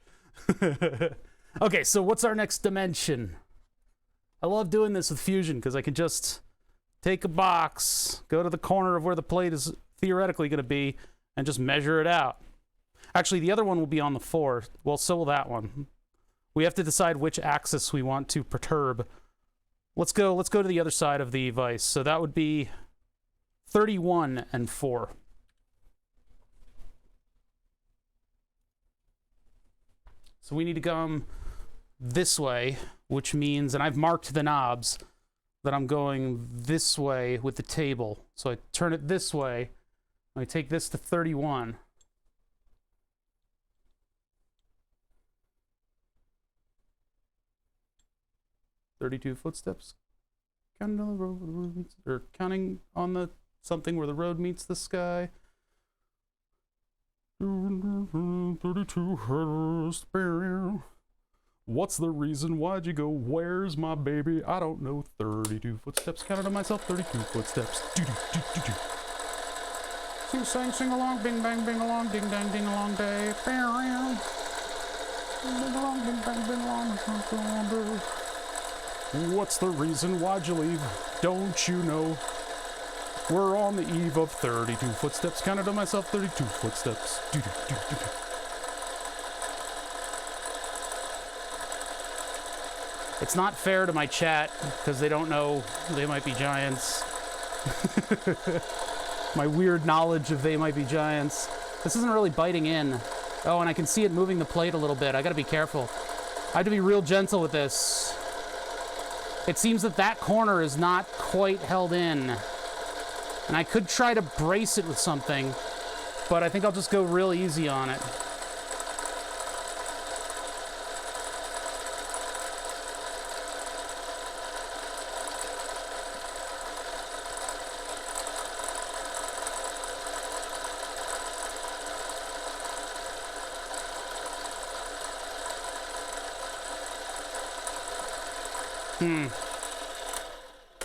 S1: Okay, so what's our next dimension? I love doing this with Fusion, because I can just take a box, go to the corner of where the plate is theoretically going to be, and just measure it out. Actually, the other one will be on the 4. Well, so will that one. We have to decide which axis we want to perturb. Let's go to the other side of the vise. So that would be 31 and 4. So we need to come this way, which means, and I've marked the knobs, that I'm going this way with the table. So I turn it this way, and I take this to 31. "32 footsteps. Counting on the road meets, or counting on the something where the road meets the sky. 32 hertz. What's the reason? Why'd you go? Where's my baby? I don't know. 32 footsteps. Counted on myself. 32 footsteps. Sing, sang, sing along, bing, bang, bing along, ding, dang, ding along day. Bing along, ding, bang, bing along. What's the reason? Why'd you leave? Don't you know? We're on the eve of 32 footsteps. Counted on myself, 32 footsteps. It's not fair to my chat, because they don't know they might be giants. My weird knowledge of they might be giants. This isn't really biting in. Oh, and I can see it moving the plate a little bit. I gotta be careful. I have to be real gentle with this. It seems that that corner is not quite held in. And I could try to brace it with something, but I think I'll just go real easy on it.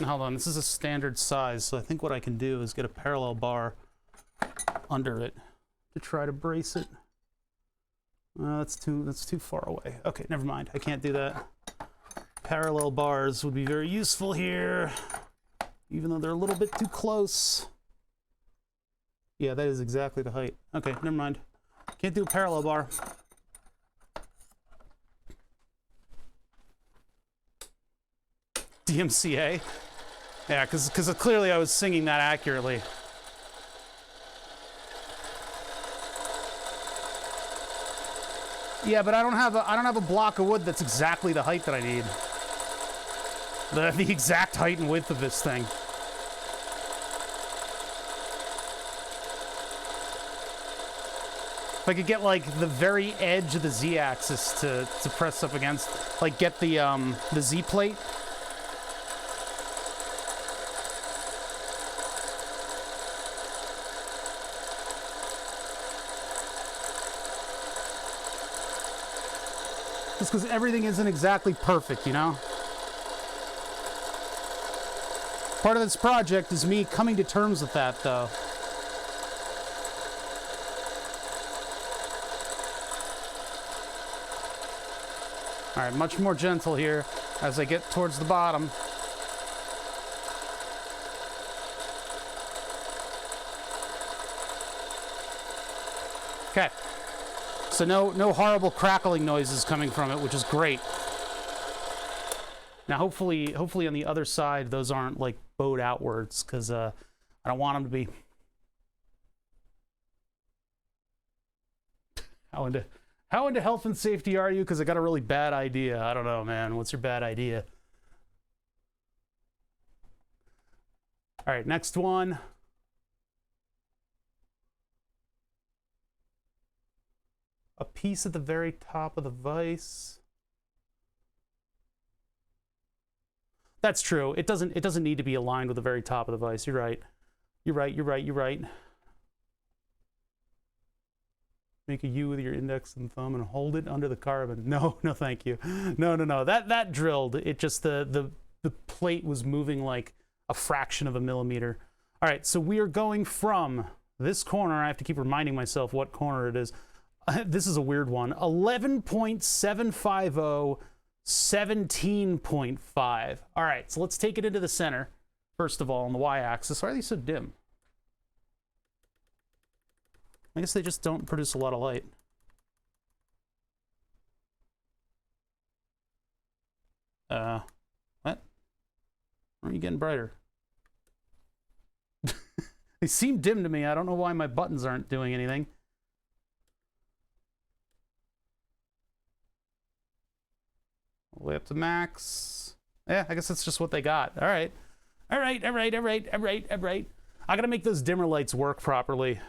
S1: Hold on, this is a standard size, so I think what I can do is get a parallel bar under it to try to brace it. That's too far away. Okay, never mind. I can't do that. Parallel bars would be very useful here, even though they're a little bit too close. Yeah, that is exactly the height. Okay, never mind. Can't do a parallel bar. DMCA? Yeah, because clearly I was singing that accurately. Yeah, but I don't have a block of wood that's exactly the height that I need. The exact height and width of this thing. If I could get like the very edge of the Z-axis to press up against, like get the Z plate. Just because everything isn't exactly perfect, you know? Part of this project is me coming to terms with that, though. All right, much more gentle here as I get towards the bottom. Okay. So no horrible crackling noises coming from it, which is great. Now, hopefully on the other side, those aren't like bowed outwards, because I don't want them to be. How into health and safety are you? Because I got a really bad idea. I don't know, man. What's your bad idea? All right, next one. A piece at the very top of the vise. That's true. It doesn't need to be aligned with the very top of the vise. You're right. You're right. Make a U with your index and thumb and hold it under the carbon. No, thank you. No. That drilled. It just the plate was moving like a fraction of a millimeter. All right, so we are going from this corner. I have to keep reminding myself what corner it is. This is a weird one. 11.750, 17.5. All right, so let's take it into the center. First of all, on the y-axis. Why are these so dim? I guess they just don't produce a lot of light. What? Why are you getting brighter? They seem dim to me. I don't know why my buttons aren't doing anything. All the way up to max. Yeah, I guess that's just what they got. All right. I gotta make those dimmer lights work properly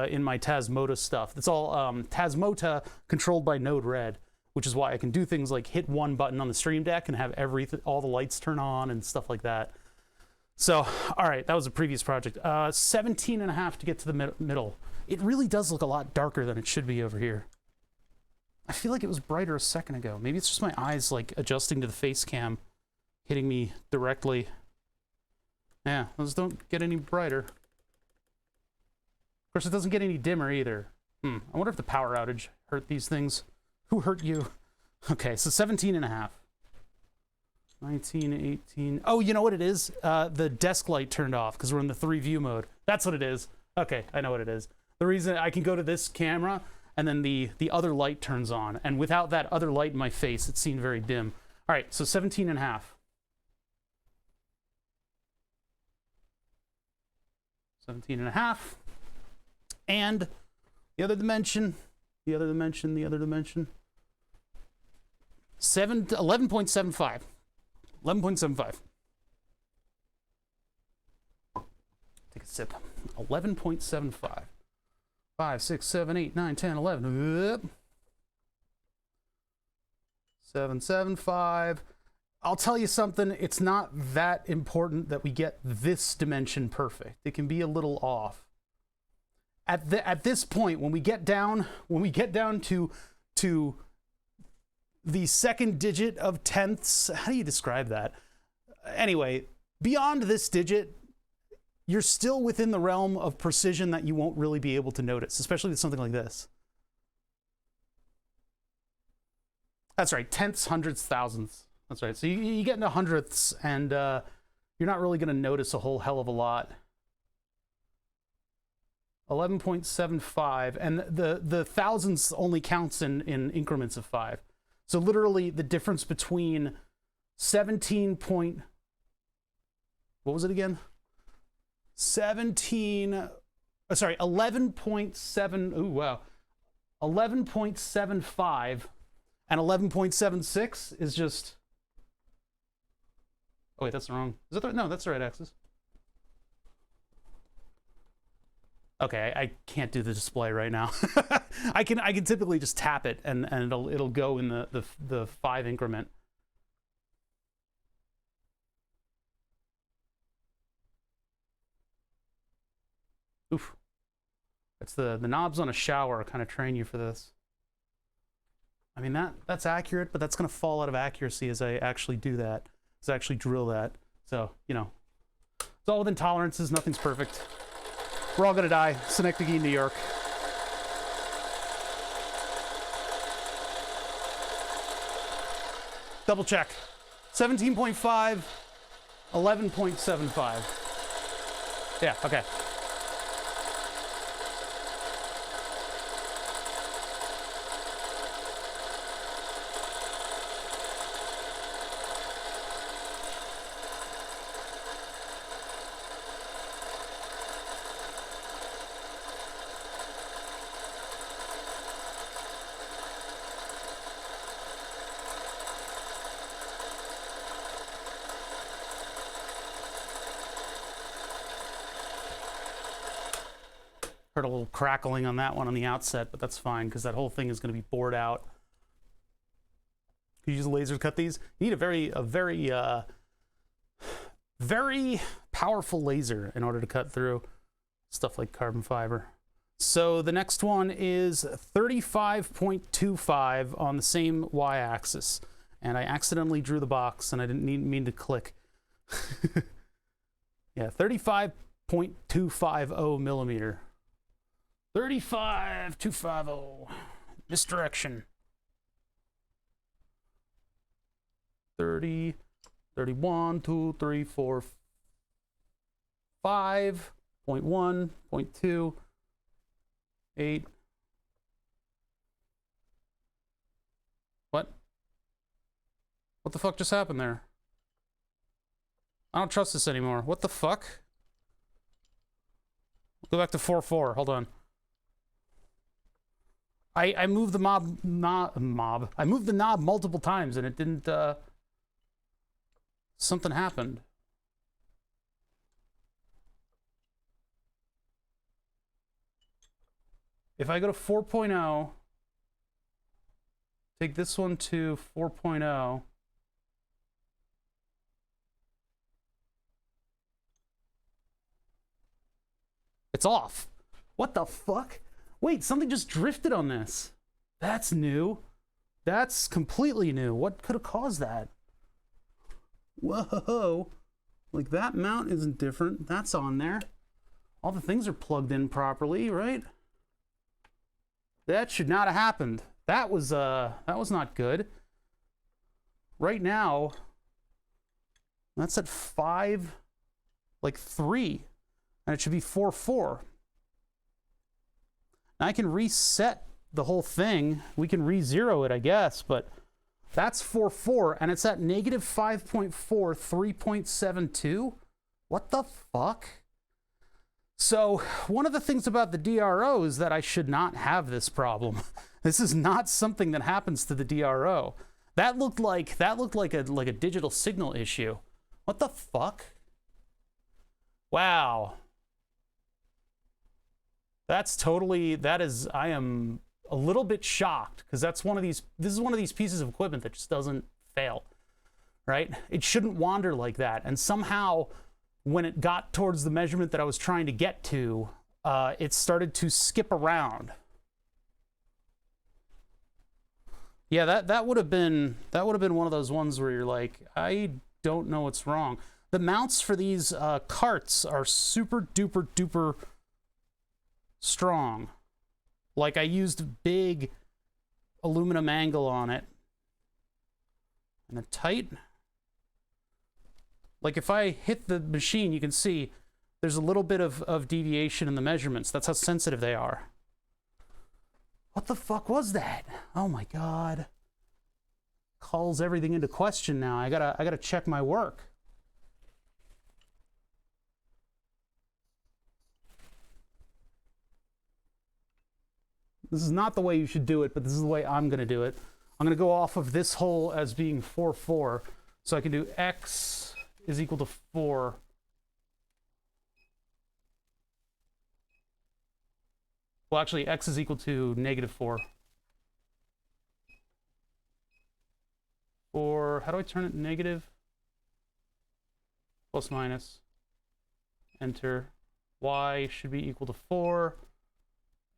S1: in my Tasmota stuff. It's all Tasmota controlled by Node Red, which is why I can do things like hit one button on the Stream Deck and have all the lights turn on and stuff like that. So, all right, that was a previous project. 17.5 to get to the middle. It really does look a lot darker than it should be over here. I feel like it was brighter a second ago. Maybe it's just my eyes like adjusting to the face cam, hitting me directly. Yeah, those don't get any brighter. Of course, it doesn't get any dimmer either. I wonder if the power outage hurt these things. Who hurt you? Okay, so 17.5. 19, 18. Oh, you know what it is? The desk light turned off because we're in the 3-view mode. That's what it is. Okay, I know what it is. The reason I can go to this camera and then the other light turns on. And without that other light in my face, it seemed very dim. All right, so 17.5. 17.5. And the other dimension. 11.75. 11.75. Take a sip. 11.75. 5, 6, 7, 8, 9, 10, 11. 7.75. I'll tell you something, it's not that important that we get this dimension perfect. It can be a little off. At this point, when we get down to the second digit of tenths, how do you describe that? Anyway, beyond this digit, you're still within the realm of precision that you won't really be able to notice, especially with something like this. That's right, tenths, hundredths, thousandths. That's right. So you get into hundredths, and you're not really going to notice a whole hell of a lot. 11.75, and the thousandths only counts in increments of 5. So literally, the difference between 11.7. Ooh, wow. 11.75 and 11.76 is just. Oh wait, that's wrong. Is that the, no, that's the right axis. Okay, I can't do the display right now. I can typically just tap it and it'll go in the 5 increment. Oof. That's the knobs on a shower kind of train you for this. I mean that's accurate, but that's gonna fall out of accuracy as I actually do that. As I actually drill that. So, you know. It's all within tolerances, nothing's perfect. We're all gonna die. Synecdoche, New York. Double check. 17.5, 11.75. Yeah, okay. Heard a little crackling on that one on the outset, but that's fine because that whole thing is going to be bored out. You use a laser to cut these. You need a very very powerful laser in order to cut through stuff like carbon fiber. So the next one is 35.25 on the same y-axis. And I accidentally drew the box and I didn't mean to click. Yeah, 35.250 millimeter. 35.250. Misdirection. 30, 31, 2, 3, 4, 5.1, 0.2, 8. What? What the fuck just happened there? I don't trust this anymore. What the fuck? Go back to 4.4. Hold on. I moved the I moved the knob multiple times and it didn't, something happened. If I go to 4.0, take this one to 4.0, it's off. What the fuck? Wait, something just drifted on this. That's new. That's completely new. What could have caused that? Whoa. Like, that mount isn't different. That's on there. All the things are plugged in properly, right? That should not have happened. That was not good. Right now, that's at 5, like 3, and it should be 4.4. Now I can reset the whole thing. We can re-zero it, I guess, but that's 4.4, and it's at negative 5.4, 3.72. What the fuck? So one of the things about the DRO is that I should not have this problem. This is not something that happens to the DRO. That looked like a digital signal issue. What the fuck? Wow. I am a little bit shocked because this is one of these pieces of equipment that just doesn't fail, right? It shouldn't wander like that. And somehow when it got towards the measurement that I was trying to get to, it started to skip around. Yeah, that would have been one of those ones where you're like, I don't know what's wrong. The mounts for these carts are super duper duper strong. Like, I used big aluminum angle on it. And they're tight. Like, if I hit the machine, you can see there's a little bit of deviation in the measurements. That's how sensitive they are. What the fuck was that? Oh my god. Calls everything into question now. I gotta check my work. This is not the way you should do it, but this is the way I'm going to do it. I'm going to go off of this hole as being 4.4. So I can do x is equal to 4. Well, actually, x is equal to negative 4. Or, how do I turn it negative? Plus minus. Enter. Y should be equal to 4.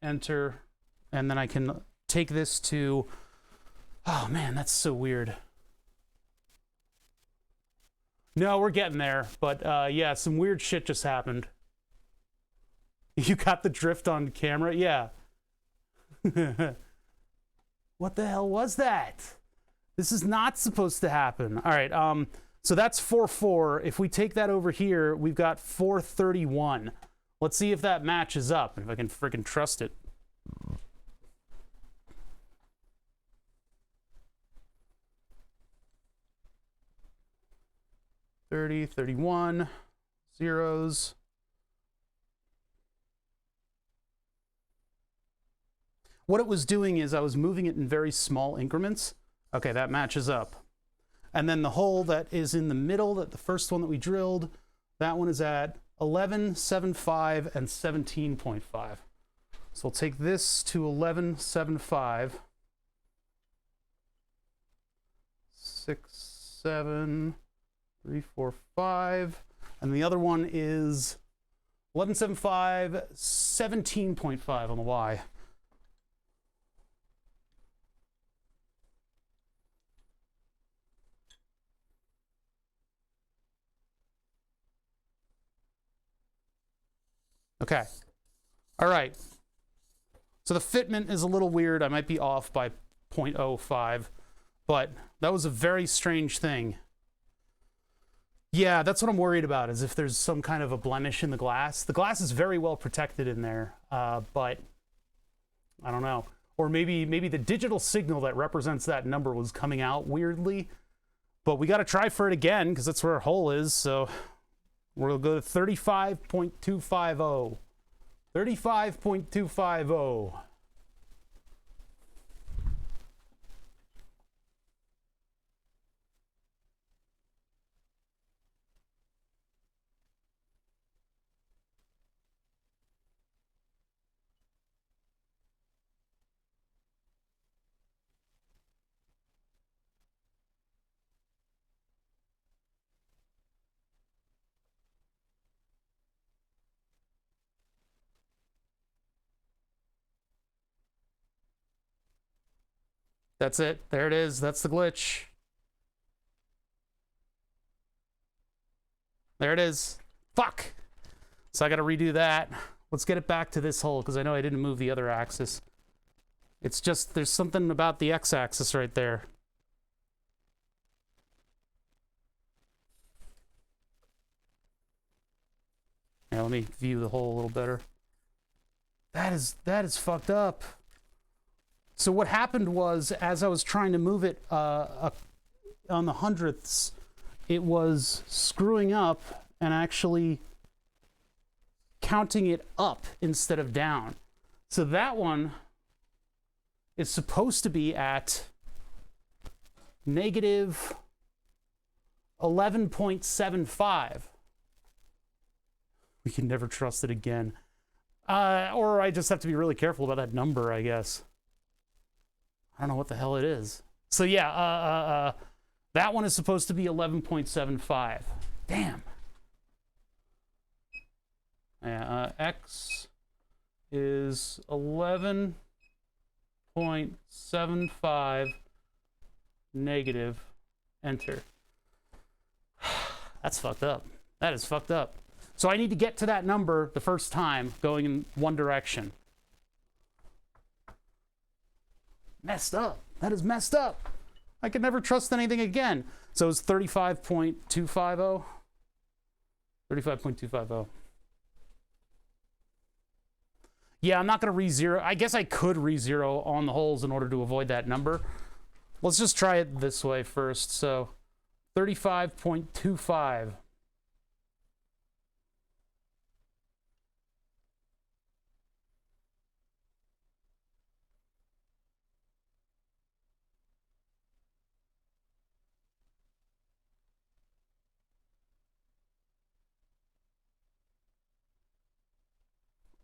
S1: Enter. And then I can take this to, oh man, that's so weird. No, we're getting there, but yeah, some weird shit just happened. You got the drift on camera? Yeah. What the hell was that? This is not supposed to happen. All right, so that's 4.4. If we take that over here, we've got 4.31. Let's see if that matches up, and if I can freaking trust it. 30, 31, zeros. What it was doing is I was moving it in very small increments. Okay, that matches up. And then the hole that is in the middle, that the first one that we drilled, that one is at 11.75 and 17.5. So we'll take this to 11.75. 6, 7, 3, 4, 5. And the other one is 11.75, 17.5 on the Y. Okay. All right. So the fitment is a little weird. I might be off by 0.05, but that was a very strange thing. Yeah, that's what I'm worried about, is if there's some kind of a blemish in the glass. The glass is very well protected in there, but I don't know. Or maybe the digital signal that represents that number was coming out weirdly. But we got to try for it again, because that's where our hole is. So we'll go to 35.250. 35.250. That's it. There it is. That's the glitch. There it is. Fuck. So I got to redo that. Let's get it back to this hole, because I know I didn't move the other axis. It's just, there's something about the x-axis right there. Yeah, let me view the hole a little better. That is fucked up. So what happened was, as I was trying to move it on the hundredths, it was screwing up and actually counting it up instead of down. So that one is supposed to be at negative 11.75. We can never trust it again. Or I just have to be really careful about that number, I guess. I don't know what the hell it is. So yeah, that one is supposed to be 11.75. Damn. Yeah, X is 11.75 negative. Enter. That's fucked up. That is fucked up. So I need to get to that number the first time going in one direction. Messed up. That is messed up. I can never trust anything again. So it's 35.250. 35.250. Yeah, I'm not going to re-zero. I guess I could re-zero on the holes in order to avoid that number. Let's just try it this way first. So 35.25.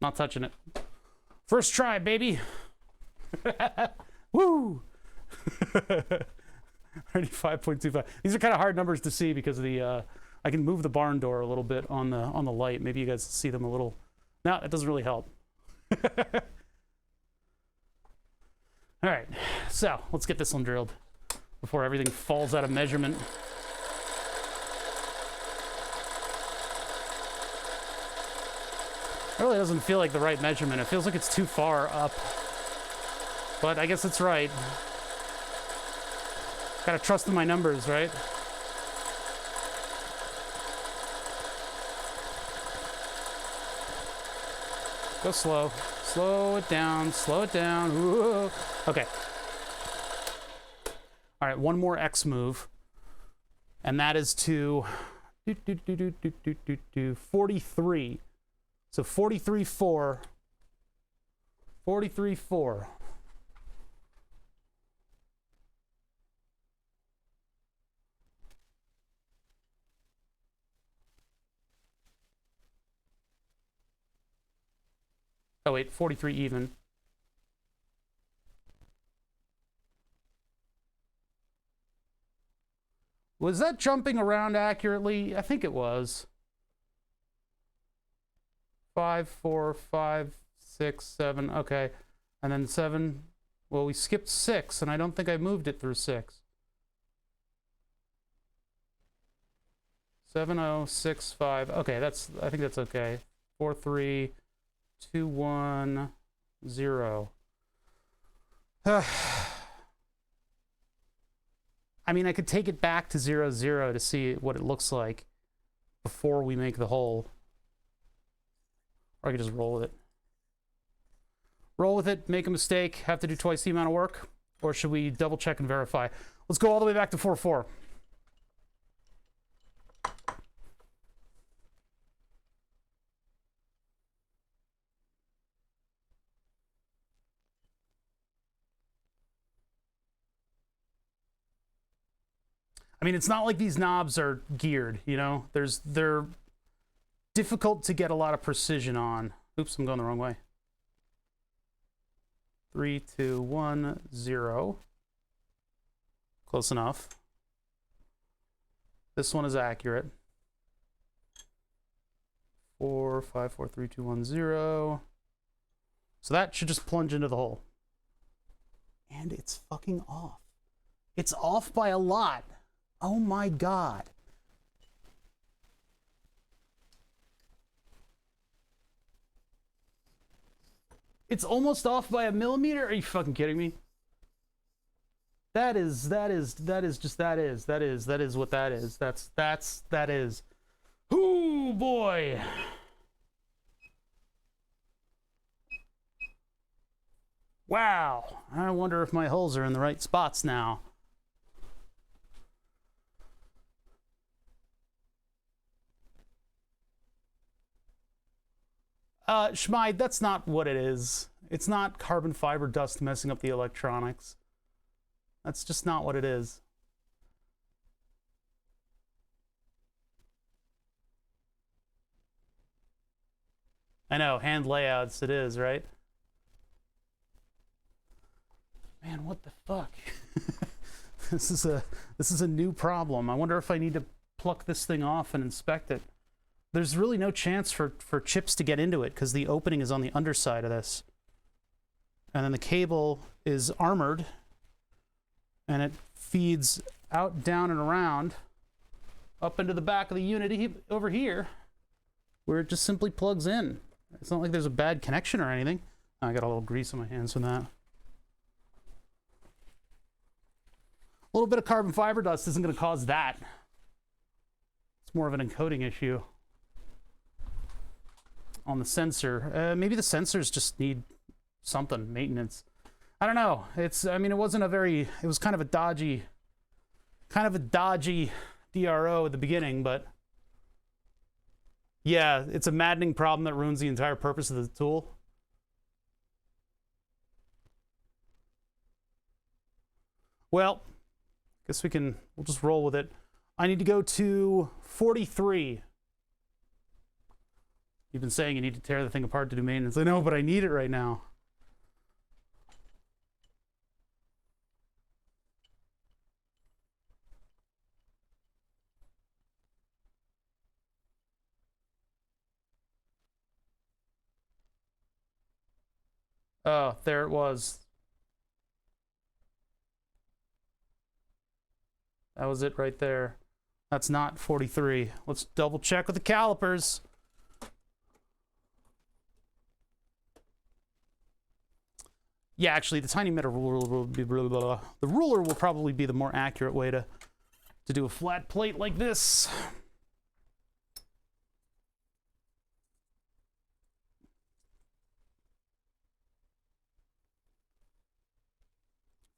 S1: Not touching it. First try, baby. Woo! 35.25. These are kind of hard numbers to see because of the I can move the barn door a little bit on the light. Maybe you guys see them a little. No, it doesn't really help. All right, so let's get this one drilled before everything falls out of measurement. It really doesn't feel like the right measurement. It feels like it's too far up. But I guess it's right. Gotta trust in my numbers, right? Go slow. Slow it down. Slow it down. Ooh. Okay. All right, one more X move. And that is to 43. So 43.4. 43.4. Oh wait, 43 even. Was that jumping around accurately? I think it was. 5, 4, 5, 6, 7. Okay. And then 7. Well, we skipped 6, and I don't think I moved it through 6. 7, 0, 6, 5. Okay, I think that's okay. 4, 3, 2, 1, 0. I mean, I could take it back to 0, 0 to see what it looks like before we make the hole. Or I could just roll with it. Roll with it, make a mistake, have to do twice the amount of work? Or should we double check and verify? Let's go all the way back to 4, 4. I mean, it's not like these knobs are geared, you know? They're difficult to get a lot of precision on. Oops, I'm going the wrong way. 3, 2, 1, 0. Close enough. This one is accurate. 4, 5, 4, 3, 2, 1, 0. So that should just plunge into the hole. And it's fucking off. It's off by a lot. Oh my God. It's almost off by a millimeter? Are you fucking kidding me? That is what that is. That is. Ooh, boy. Wow. I wonder if my holes are in the right spots now. Schmide, that's not what it is. It's not carbon fiber dust messing up the electronics. That's just not what it is. I know, hand layouts it is, right? Man, what the fuck? This is a new problem. I wonder if I need to pluck this thing off and inspect it. There's really no chance for chips to get into it because the opening is on the underside of this. And then the cable is armored and it feeds out, down, and around up into the back of the unit over here where it just simply plugs in. It's not like there's a bad connection or anything. I got a little grease on my hands from that. A little bit of carbon fiber dust isn't going to cause that. It's more of an encoding issue on the sensor. Maybe the sensors just need something, maintenance. I don't know. I mean, it was kind of a dodgy DRO at the beginning, but yeah, it's a maddening problem that ruins the entire purpose of the tool. Well, guess we'll just roll with it. I need to go to 43. You've been saying you need to tear the thing apart to do maintenance. I know, but I need it right now. Oh, there it was. That was it right there. That's not 43. Let's double check with the calipers. Yeah, actually, the tiny metal ruler will be the ruler will probably be the more accurate way to do a flat plate like this.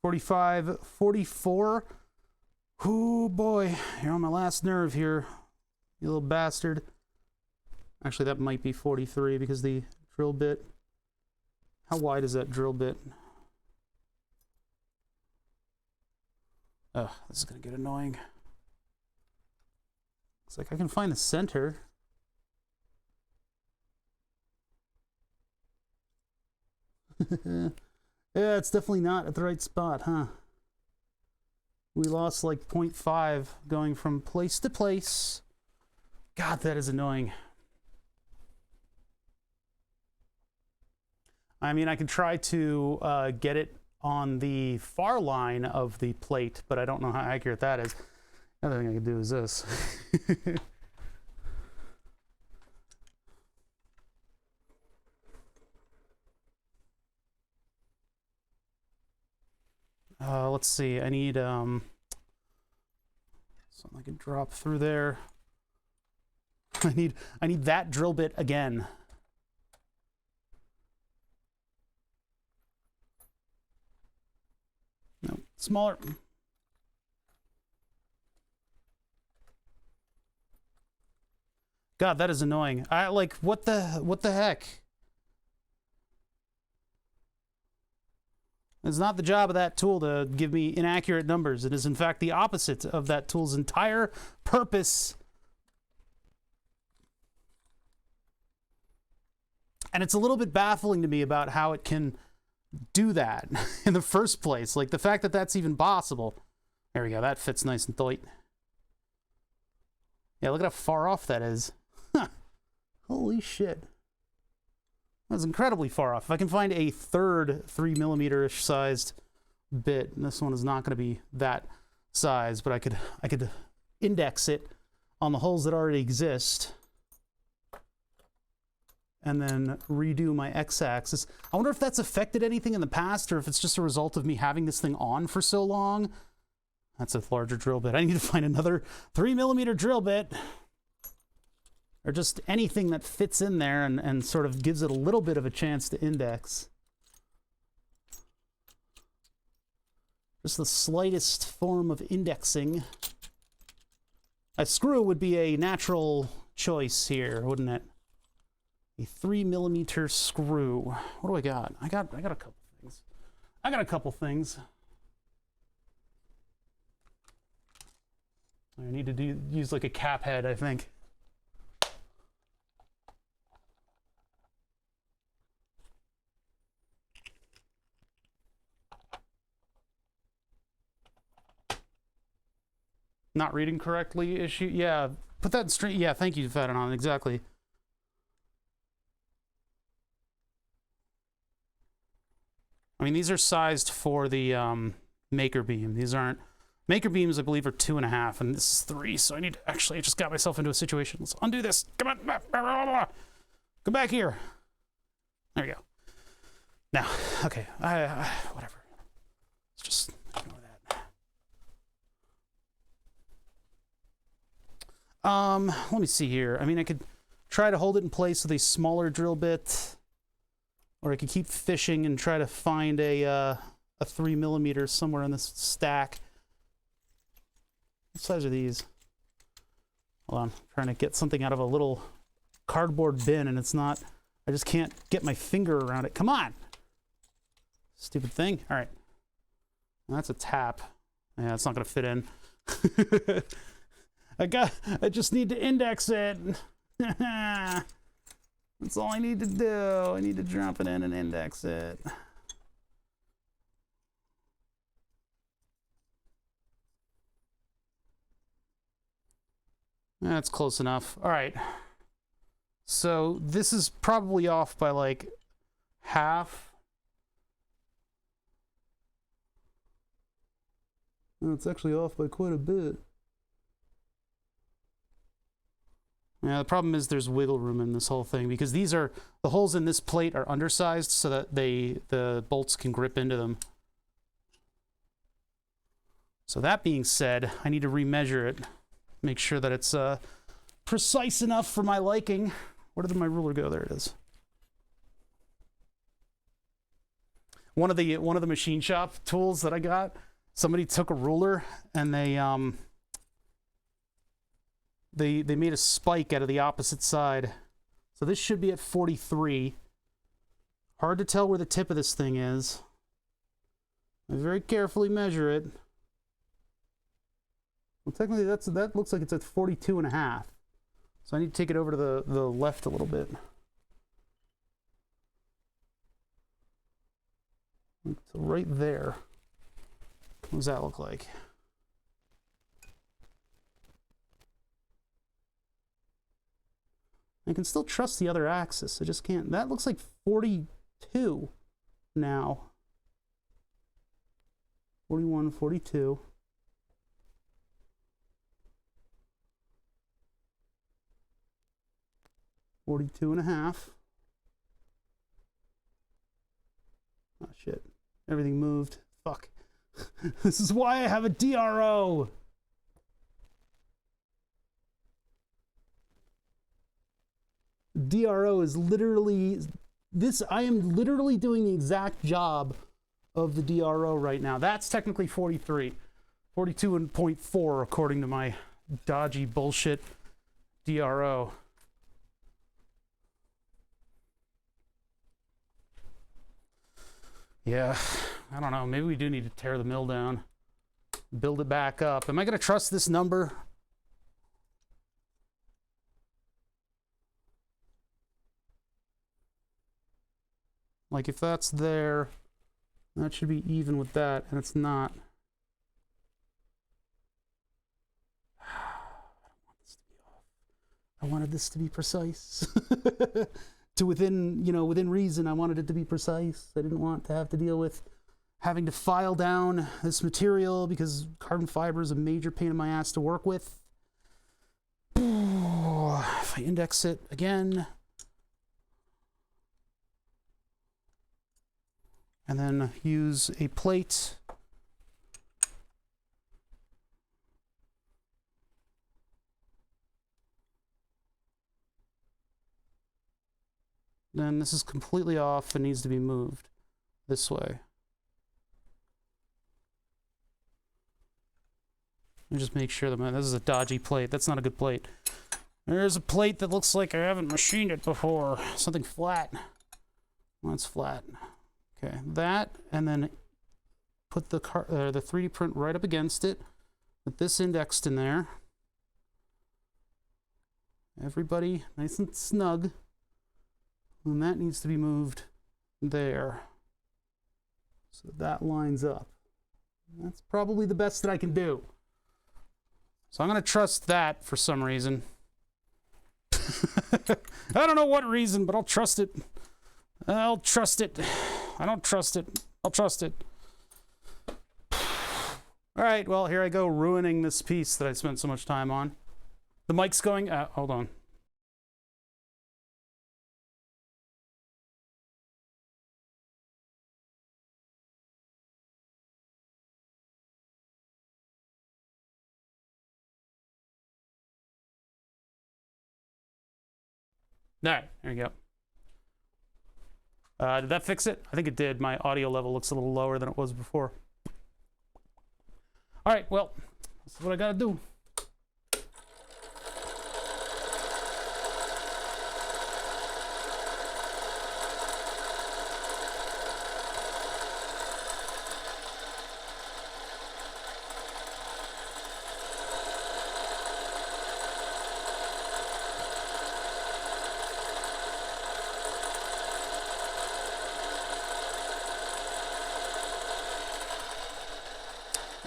S1: $45, $44. Oh boy, you're on my last nerve here, you little bastard. Actually, that might be 43 because the drill bit. How wide is that drill bit? Oh, this is gonna get annoying. Looks like I can find the center. Yeah, it's definitely not at the right spot, huh? We lost like 0.5 going from place to place. God, that is annoying. I mean, I could try to get it on the far line of the plate, but I don't know how accurate that is. The other thing I could do is this. Let's see, I need something I can drop through there. I need that drill bit again. No, smaller. God, that is annoying. I like what the heck? It's not the job of that tool to give me inaccurate numbers. It is, in fact, the opposite of that tool's entire purpose. And it's a little bit baffling to me about how it can do that in the first place. Like, the fact that that's even possible. There we go. That fits nice and tight. Yeah, look at how far off that is. Holy shit. That's incredibly far off. If I can find a third 3mm-ish sized bit, and this one is not going to be that size, but I could index it on the holes that already exist, and then redo my x-axis. I wonder if that's affected anything in the past, or if it's just a result of me having this thing on for so long. That's a larger drill bit. I need to find another 3mm drill bit, or just anything that fits in there and sort of gives it a little bit of a chance to index. Just the slightest form of indexing. A screw would be a natural choice here, wouldn't it? A 3mm screw. What do I got? I got a couple things. I got a couple things. I need to use like a cap head, I think. Not reading correctly issue. Yeah, put that straight. Yeah, thank you, Fadanon. Exactly. I mean, these are sized for the Makerbeam. These aren't. Makerbeams, I believe, are 2.5, and this is 3. So I need to actually. I just got myself into a situation. Let's undo this. Come on, come back here. There we go. Now, okay. Whatever. Let's just ignore that. Let me see here. I mean, I could try to hold it in place with a smaller drill bit, or I could keep fishing and try to find a 3mm somewhere in this stack. What size are these? Hold on, I'm trying to get something out of a little cardboard bin, and it's not. I just can't get my finger around it. Come on, stupid thing. All right, well, that's a tap. Yeah, it's not gonna fit in. I just need to index it. That's all I need to do. I need to drop it in and index it. That's close enough. All right. So this is probably off by like half. Oh, it's actually off by quite a bit. Yeah, the problem is there's wiggle room in this whole thing because these are the holes in this plate are undersized so that the bolts can grip into them. So that being said, I need to remeasure it, make sure that it's precise enough for my liking. Where did my ruler go? There it is. One of the machine shop tools that I got, somebody took a ruler and they made a spike out of the opposite side. So this should be at 43. Hard to tell where the tip of this thing is. I very carefully measure it. Well, technically that looks like it's at 42.5. So I need to take it over to the left a little bit. So right there. What does that look like? I can still trust the other axis. I just can't. That looks like 42. now. 41, 42. $42.5. Oh shit. Everything moved. Fuck. This is why I have a DRO. DRO is literally this. I am literally doing the exact job of the DRO right now. That's technically 43. 42.4 according to my dodgy bullshit DRO. Yeah, I don't know. Maybe we do need to tear the mill down, build it back up. Am I going to trust this number? Like, if that's there, that should be even with that, and it's not. I wanted this to be precise. To within, you know, within reason, I wanted it to be precise. I didn't want to have to deal with having to file down this material because carbon fiber is a major pain in my ass to work with. If I index it again, and then use a plate. Then this is completely off and needs to be moved this way. Let me just make sure that this is a dodgy plate. That's not a good plate. There's a plate that looks like I haven't machined it before. Something flat. Well, it's flat. Okay, that, and then put the 3D print right up against it with this indexed in there. Everybody nice and snug. And that needs to be moved there. So that lines up. That's probably the best that I can do. So I'm going to trust that for some reason. I don't know what reason, but I'll trust it. I'll trust it. I don't trust it. I'll trust it. All right, well, here I go ruining this piece that I spent so much time on. The mic's going, hold on. All right, there you go. Did that fix it? I think it did. My audio level looks a little lower than it was before. All right, well, that's what I gotta do.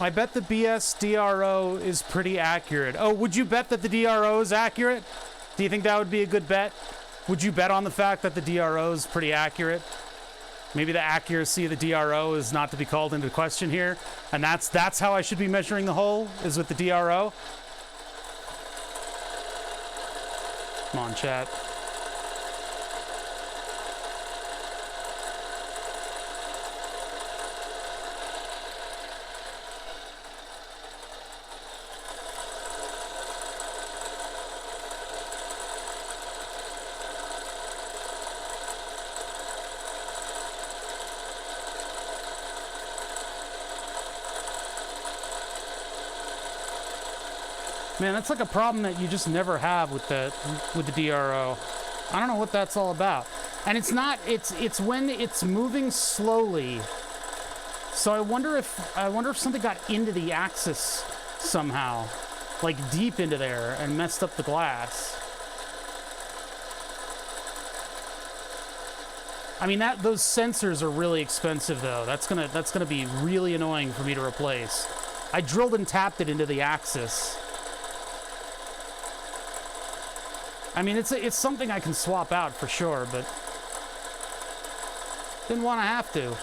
S1: I bet the BS DRO is pretty accurate. Oh, would you bet that the DRO is accurate? Do you think that would be a good bet? Would you bet on the fact that the DRO is pretty accurate? Maybe the accuracy of the DRO is not to be called into question here, and that's how I should be measuring the hole, is with the DRO. Come on, chat. Man, that's like a problem that you just never have with the DRO. I don't know what that's all about. And it's not, it's when it's moving slowly. So I wonder if something got into the axis somehow, like deep into there, and messed up the glass. I mean, those sensors are really expensive though. That's gonna be really annoying for me to replace. I drilled and tapped it into the axis. I mean, it's something I can swap out for sure, but Didn't want to have to.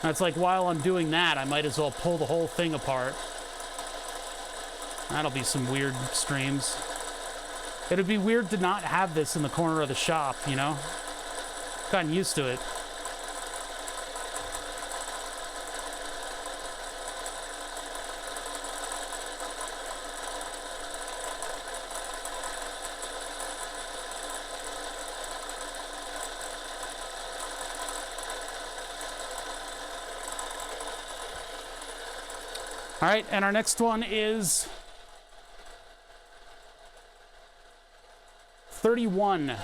S1: That's like, while I'm doing that, I might as well pull the whole thing apart. That'll be some weird streams. It'd be weird to not have this in the corner of the shop, you know? Gotten used to it. All right, and our next one is 31.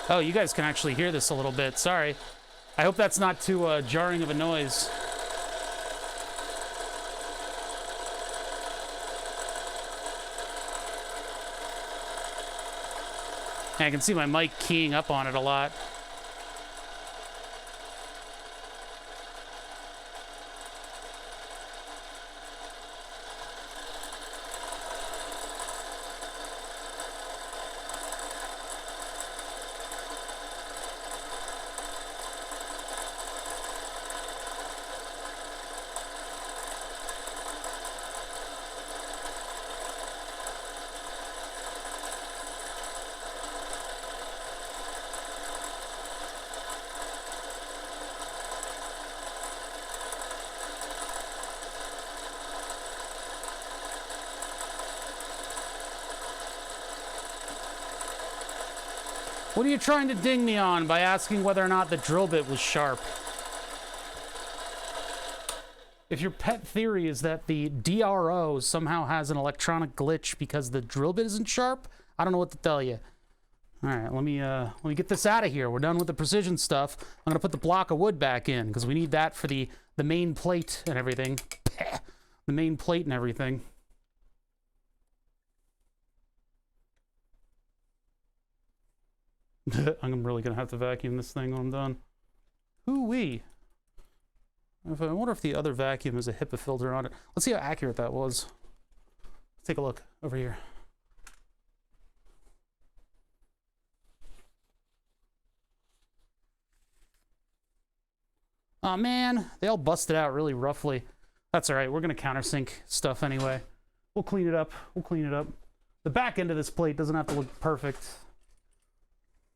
S1: Oh, you guys can actually hear this a little bit. Sorry. I hope that's not too jarring of a noise. I can see my mic keying up on it a lot. What are you trying to ding me on by asking whether or not the drill bit was sharp? If your pet theory is that the DRO somehow has an electronic glitch because the drill bit isn't sharp, I don't know what to tell you. All right, let me get this out of here. We're done with the precision stuff. I'm gonna put the block of wood back in because we need that for the main plate and everything. The main plate and everything. I'm really gonna have to vacuum this thing when I'm done. Hoo-wee. I wonder if the other vacuum has a HIPAA filter on it. Let's see how accurate that was. Let's take a look over here. Oh man, they all busted out really roughly. That's all right, we're gonna countersink stuff anyway. We'll clean it up, we'll clean it up. The back end of this plate doesn't have to look perfect,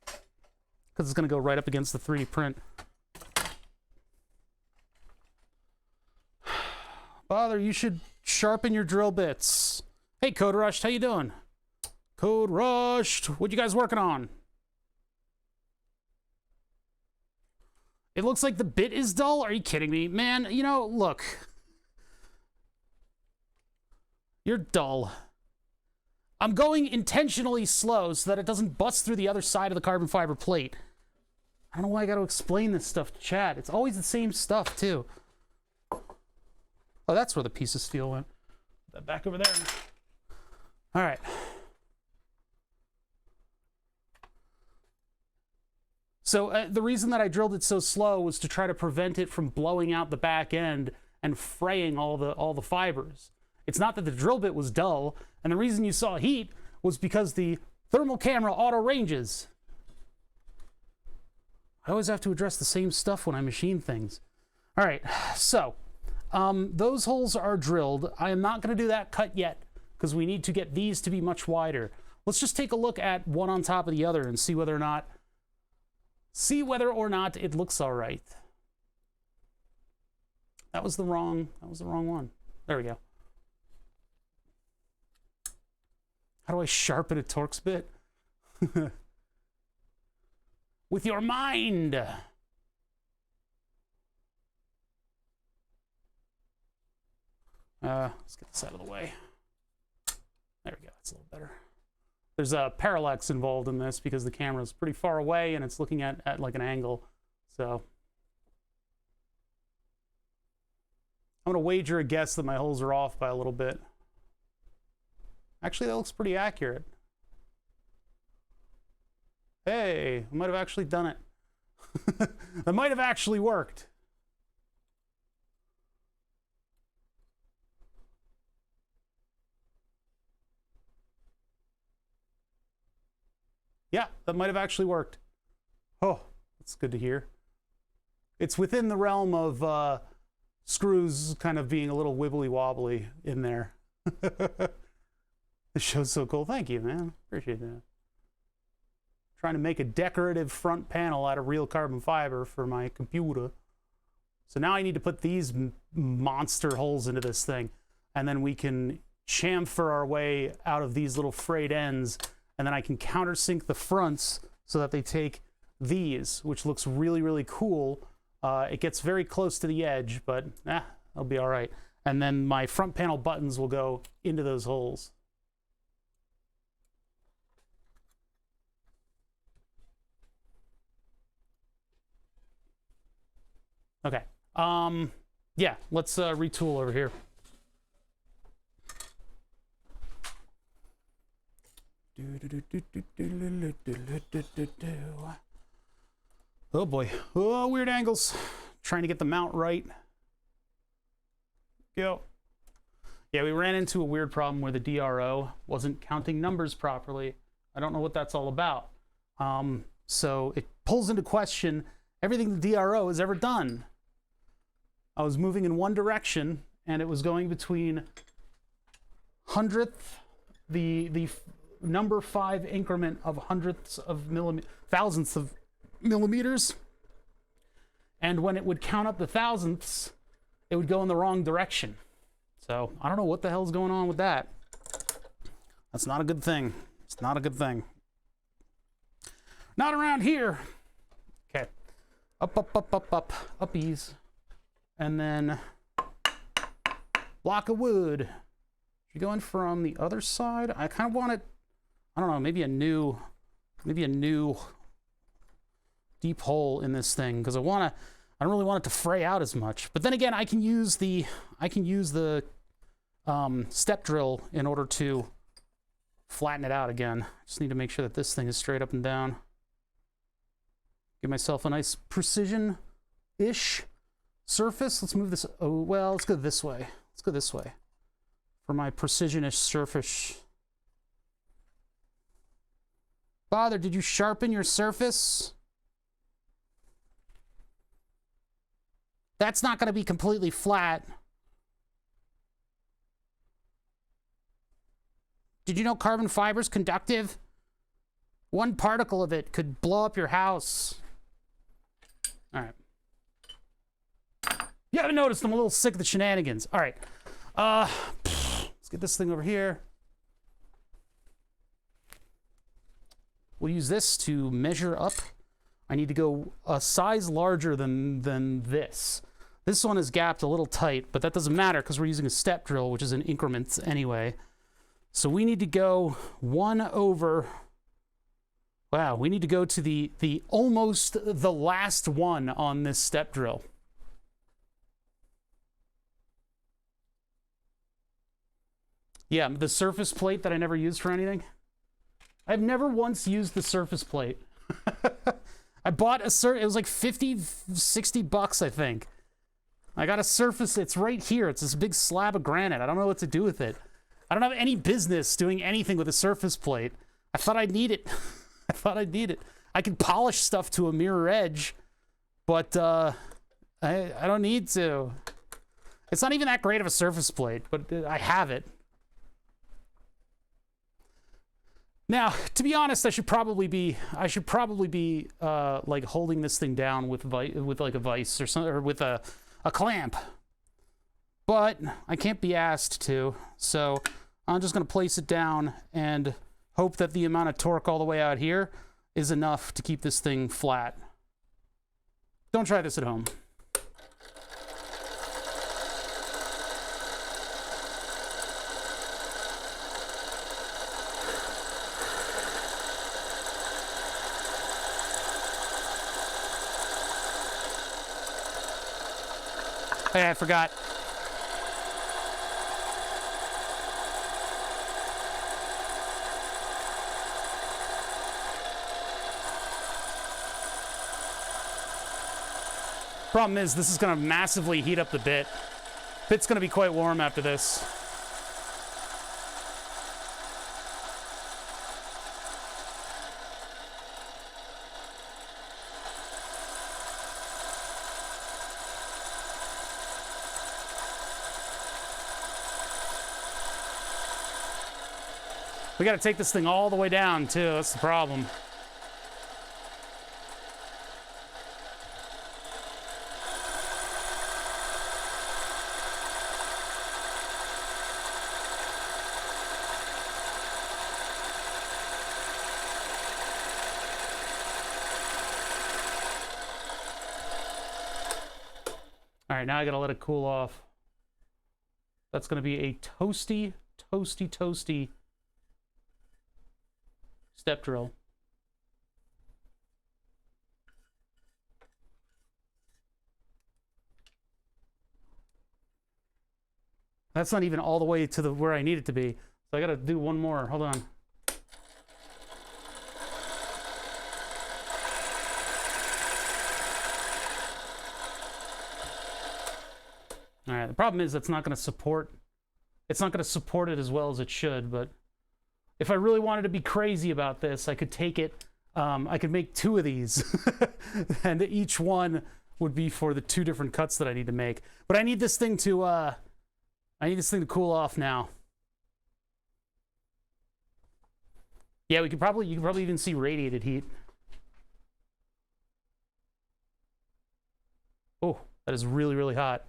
S1: because it's gonna go right up against the 3D print. Father, you should sharpen your drill bits. Hey, Code Rushed, how you doing? Code Rushed, what you guys working on? It looks like the bit is dull? Are you kidding me? Man, you know, look. You're dull. I'm going intentionally slow so that it doesn't bust through the other side of the carbon fiber plate. I don't know why I gotta explain this stuff to chat. It's always the same stuff, too. Oh, that's where the piece of steel went. Put that back over there. All right. So the reason that I drilled it so slow was to try to prevent it from blowing out the back end and fraying all the fibers. It's not that the drill bit was dull, and the reason you saw heat was because the thermal camera auto ranges. I always have to address the same stuff when I machine things. All right, so those holes are drilled. I am not going to do that cut yet because we need to get these to be much wider. Let's just take a look at one on top of the other and see whether or not it looks all right. That was the wrong one. There we go. How do I sharpen a Torx bit? With your mind. Let's get this out of the way. There we go, that's a little better. There's a parallax involved in this because the camera's pretty far away and it's looking at like an angle. So I'm gonna wager a guess that my holes are off by a little bit. Actually, that looks pretty accurate. Hey, I might have actually done it. That might have actually worked. Yeah, that might have actually worked. Oh, that's good to hear. It's within the realm of screws kind of being a little wibbly wobbly in there. This show's so cool. Thank you, man. Appreciate that. Trying to make a decorative front panel out of real carbon fiber for my computer. So now I need to put these monster holes into this thing, and then we can chamfer our way out of these little frayed ends, and then I can countersink the fronts so that they take these, which looks really, really cool. It gets very close to the edge, but it'll be all right. And then my front panel buttons will go into those holes. Okay. Yeah, let's retool over here. Oh boy. Oh, weird angles. Trying to get the mount right. Go. Yeah, we ran into a weird problem where the DRO wasn't counting numbers properly. I don't know what that's all about. So it pulls into question everything the DRO has ever done. I was moving in one direction, and it was going between hundredth, the number 5 increment of hundredths of thousandths of millimeters, and when it would count up the thousandths, it would go in the wrong direction. So I don't know what the hell's going on with that. That's not a good thing. It's not a good thing. Not around here. Okay. Up, up, up, up, up. Uppies. And then block of wood. You're going from the other side. I kind of want it, I don't know, maybe a new deep hole in this thing, because I don't really want it to fray out as much. But then again, I can use the step drill in order to flatten it out again. Just need to make sure that this thing is straight up and down. Give myself a nice precision-ish surface. Let's move this. Oh, well, let's go this way. Let's go this way for my precision-ish surface. Father, did you sharpen your surface? That's not going to be completely flat. Did you know carbon fiber's conductive? One particle of it could blow up your house. All right. You haven't noticed I'm a little sick of the shenanigans. All right. Let's get this thing over here. We'll use this to measure up. I need to go a size larger than this. This one is gapped a little tight, but that doesn't matter because we're using a step drill, which is in increments anyway. So we need to go 1 over... Wow, we need to go to the almost the last one on this step drill. Yeah, the surface plate that I never used for anything. I've never once used the surface plate. I bought it was like 50, 60 bucks, I think. I got a surface, it's right here. It's this big slab of granite. I don't know what to do with it. I don't have any business doing anything with a surface plate. I thought I'd need it. I thought I'd need it. I can polish stuff to a mirror edge, but I don't need to. It's not even that great of a surface plate, but I have it. Now, to be honest, I should probably be like holding this thing down with like a vise or something, or with a clamp. But I can't be asked to, so I'm just going to place it down and hope that the amount of torque all the way out here is enough to keep this thing flat. Don't try this at home. Hey, I forgot. Problem is, this is going to massively heat up the bit. Bit's going to be quite warm after this. We got to take this thing all the way down, too. That's the problem. All right, now I got to let it cool off. That's going to be a toasty, toasty, toasty step drill. That's not even all the way to where I need it to be. So I gotta do one more. Hold on. All right, the problem is that's not gonna support, it's not gonna support it as well as it should, but if I really wanted to be crazy about this, I could take it, I could make 2 of these, and each one would be for the 2 different cuts that I need to make. But I need this thing to, cool off now. Yeah, you could probably even see radiated heat. Oh, that is really, really hot.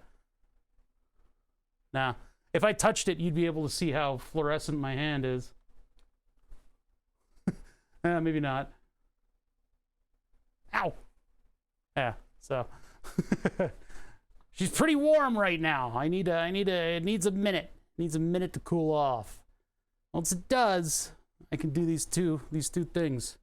S1: Now, if I touched it, you'd be able to see how fluorescent my hand is. Maybe not. Ow. Yeah, so. She's pretty warm right now. it needs a minute. It needs a minute to cool off. Once it does, I can do these two things.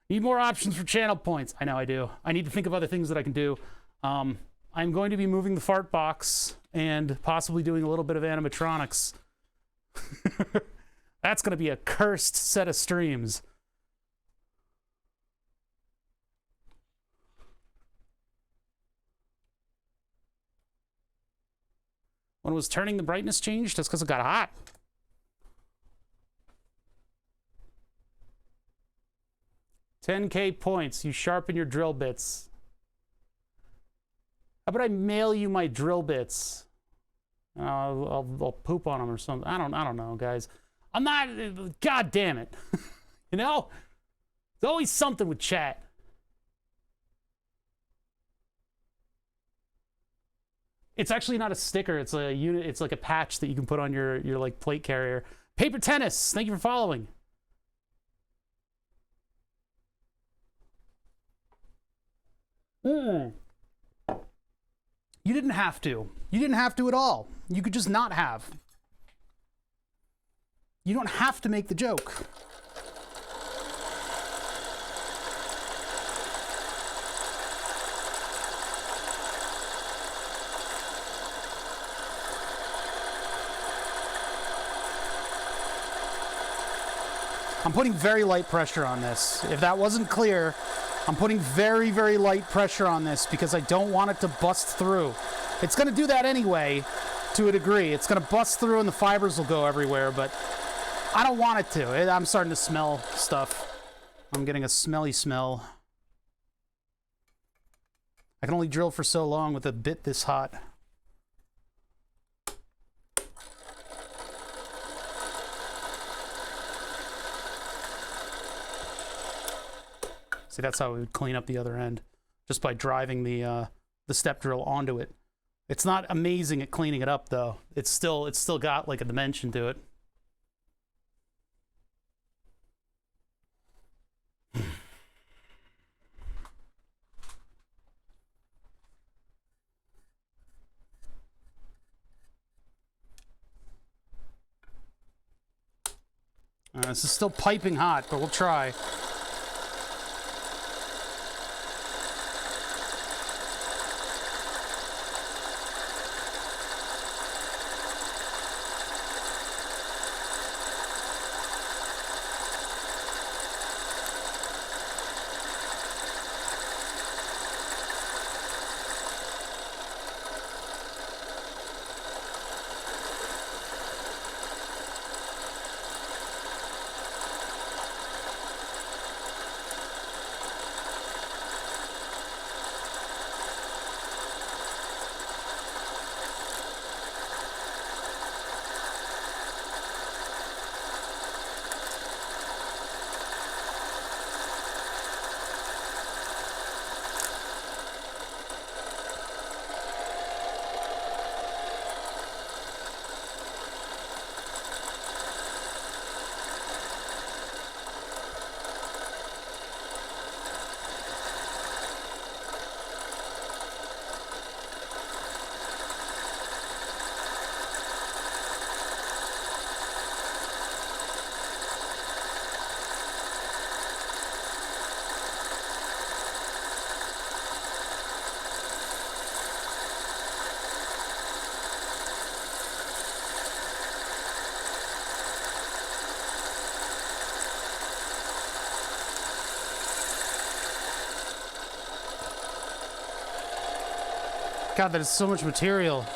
S1: Need more options for channel points. I know I do. I need to think of other things that I can do. I'm going to be moving the fart box and possibly doing a little bit of animatronics. That's going to be a cursed set of streams. When it was turning, the brightness changed? That's because it got hot. $10K points. You sharpen your drill bits. How about I mail you my drill bits? I'll poop on them or something. I don't know, guys. I'm not. God damn it. You know, there's always something with chat. It's actually not a sticker. It's a unit. It's like a patch that you can put on your like plate carrier. Paper Tennis. Thank you for following. You didn't have to. You didn't have to at all. You could just not have. You don't have to make the joke. I'm putting very light pressure on this. If that wasn't clear, I'm putting very, very light pressure on this because I don't want it to bust through. It's going to do that anyway, to a degree. It's going to bust through and the fibers will go everywhere, but I don't want it to. I'm starting to smell stuff. I'm getting a smelly smell. I can only drill for so long with a bit this hot. See, that's how we would clean up the other end, just by driving the step drill onto it. It's not amazing at cleaning it up, though. It's still got like a dimension to it. This is still piping hot, but we'll try. God, that is so much material.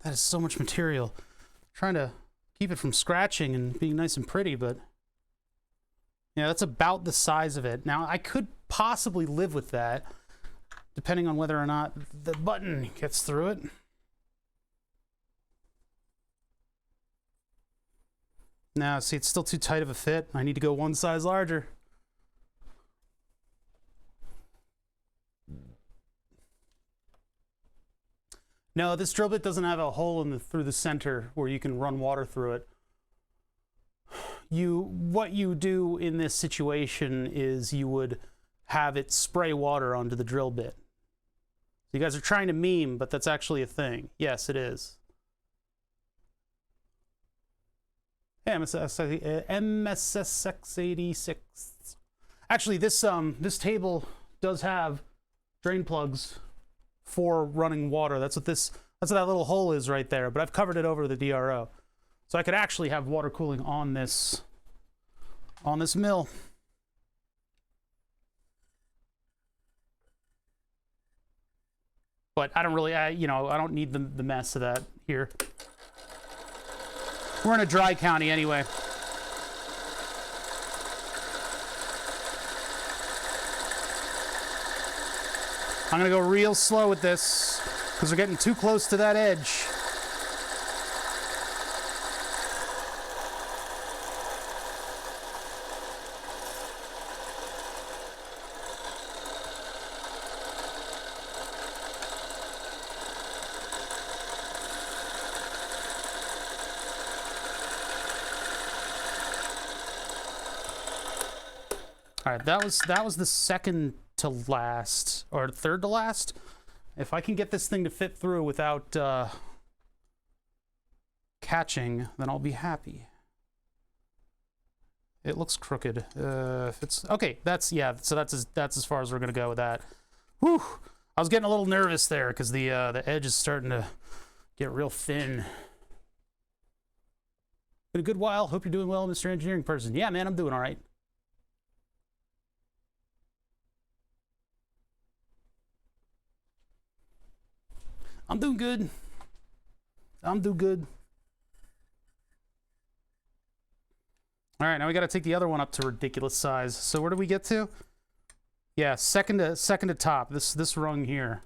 S1: That is so much material. Trying to keep it from scratching and being nice and pretty, but yeah, that's about the size of it. Now, I could possibly live with that, depending on whether or not the button gets through it. Now, see, it's still too tight of a fit. I need to go one size larger. No, this drill bit doesn't have a hole through the center where you can run water through it. What you do in this situation is you would have it spray water onto the drill bit. You guys are trying to meme, but that's actually a thing. Yes, it is. MSSX86. Actually, this table does have drain plugs for running water. That's what that little hole is right there, but I've covered it over the DRO. So I could actually have water cooling on this mill. But I don't really, I don't need the mess of that here. We're in a dry county anyway. I'm gonna go real slow with this because we're getting too close to that edge. All right, that was the second to last, or third to last. If I can get this thing to fit through without catching, then I'll be happy. It looks crooked. If it's okay, that's as far as we're gonna go with that. Whew! I was getting a little nervous there because the edge is starting to get real thin. Been a good while. Hope you're doing well, Mr. Engineering Person. Yeah, man, I'm doing all right. I'm doing good. I'm doing good. All right, now we got to take the other one up to ridiculous size. So where do we get to? Yeah, second to top. This rung here.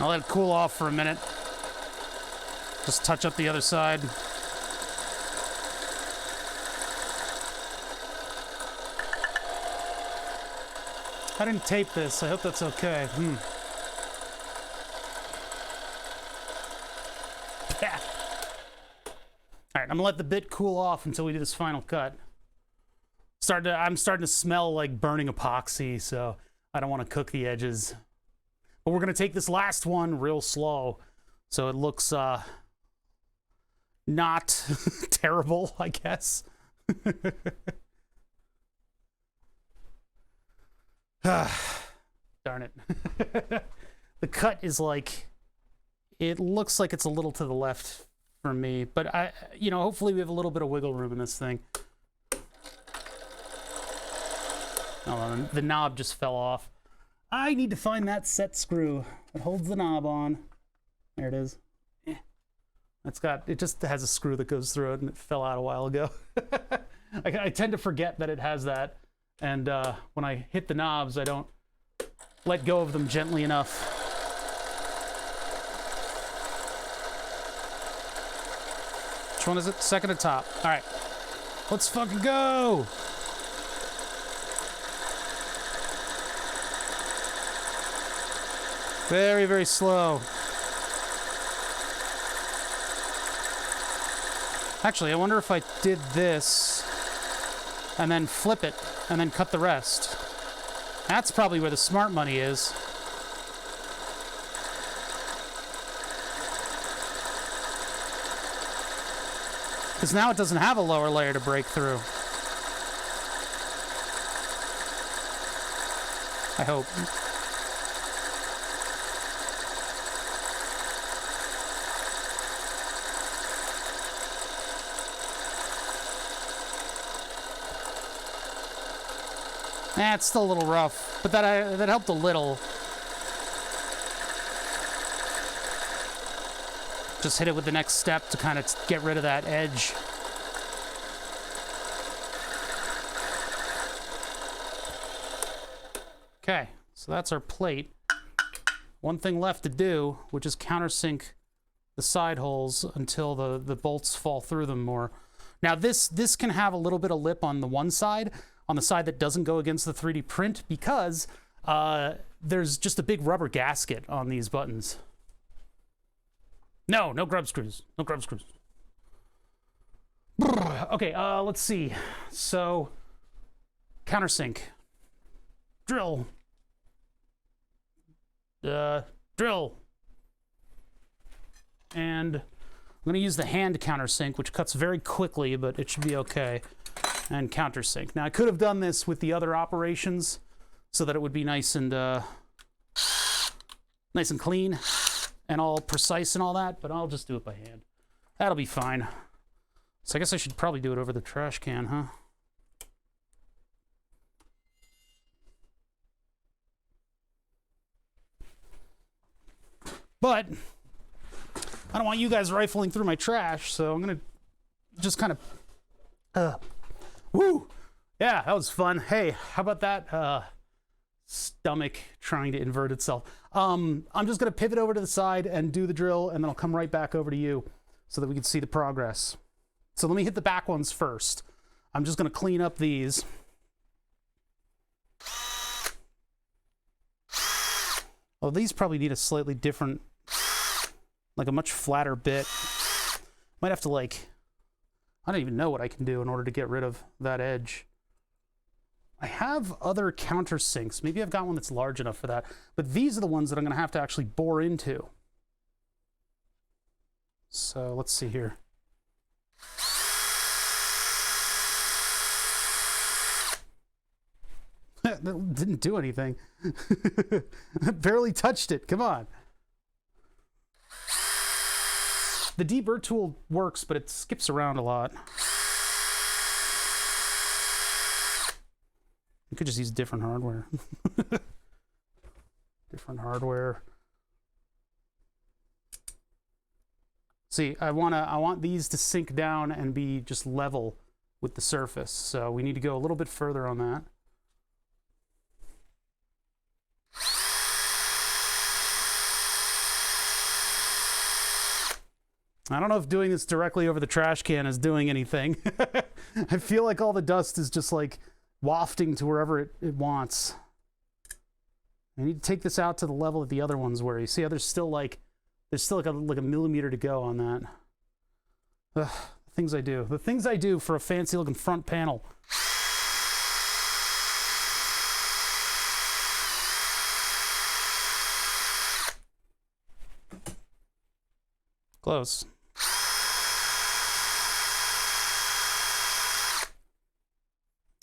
S1: I'll let it cool off for a minute. Just touch up the other side. I didn't tape this. I hope that's okay. Yeah. All right, I'm gonna let the bit cool off until we do this final cut. I'm starting to smell like burning epoxy, so I don't want to cook the edges. But we're gonna take this last one real slow, so it looks not terrible, I guess. Darn it. The cut is like, it looks like it's a little to the left for me, but hopefully we have a little bit of wiggle room in this thing. Oh, the knob just fell off. I need to find that set screw that holds the knob on. There it is. It just has a screw that goes through it, and it fell out a while ago. I tend to forget that it has that, and when I hit the knobs, I don't let go of them gently enough. Which one is it? Second to top. All right, let's fucking go. Very, very slow. Actually, I wonder if I did this and then flip it and then cut the rest. That's probably where the smart money is. Because now it doesn't have a lower layer to break through. I hope. It's still a little rough, but that helped a little. Just hit it with the next step to kind of get rid of that edge. Okay, so that's our plate. One thing left to do, which is countersink the side holes until the bolts fall through them more. Now this can have a little bit of lip on the one side, on the side that doesn't go against the 3D print, because there's just a big rubber gasket on these buttons. No grub screws. No grub screws. Okay, let's see. So, countersink. Drill. Drill. And I'm going to use the hand countersink, which cuts very quickly, but it should be okay. And countersink. Now, I could have done this with the other operations so that it would be nice and clean and all precise and all that, but I'll just do it by hand. That'll be fine. So I guess I should probably do it over the trash can, huh? But I don't want you guys rifling through my trash, so I'm gonna just kind of, woo! Yeah, that was fun. Hey, how about that? Stomach trying to invert itself. I'm just gonna pivot over to the side and do the drill, and then I'll come right back over to you so that we can see the progress. So let me hit the back ones first. I'm just gonna clean up these. Oh, these probably need a slightly different, like a much flatter bit. Might have to I don't even know what I can do in order to get rid of that edge. I have other countersinks. Maybe I've got one that's large enough for that. But these are the ones that I'm going to have to actually bore into. So let's see here. That didn't do anything. Barely touched it. Come on. The deburr tool works, but it skips around a lot. You could just use different hardware. Different hardware. See, I want these to sink down and be just level with the surface. So we need to go a little bit further on that. I don't know if doing this directly over the trash can is doing anything. I feel like all the dust is just like wafting to wherever it wants. I need to take this out to the level that the other ones were. You see how there's still like a millimeter to go on that. Ugh, the things I do. The things I do for a fancy looking front panel. Close.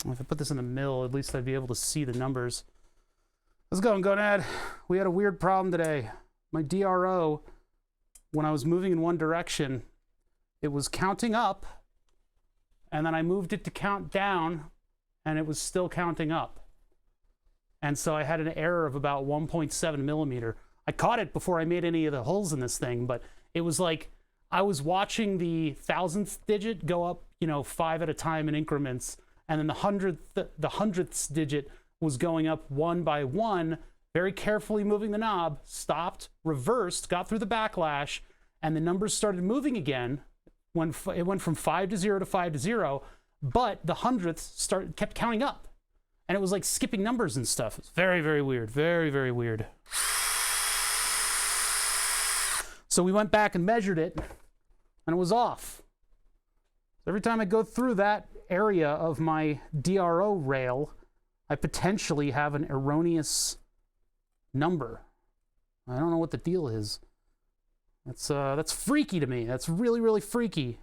S1: If I put this in the mill, at least I'd be able to see the numbers. How's it going, Gonad? We had a weird problem today. My DRO, when I was moving in one direction, it was counting up, and then I moved it to count down, and it was still counting up. And so I had an error of about 1.7 millimeter. I caught it before I made any of the holes in this thing, but it was like I was watching the thousandth digit go up, 5 at a time in increments, and then the hundredths digit was going up one by one, very carefully moving the knob, stopped, reversed, got through the backlash, and the numbers started moving again. When it went from 5 to 0 to 5 to 0, but the hundredths kept counting up, and it was like skipping numbers and stuff. It's very, very weird. Very, very weird. So we went back and measured it, and it was off. Every time I go through that area of my DRO rail, I potentially have an erroneous number. I don't know what the deal is. That's freaky to me. That's really, really freaky.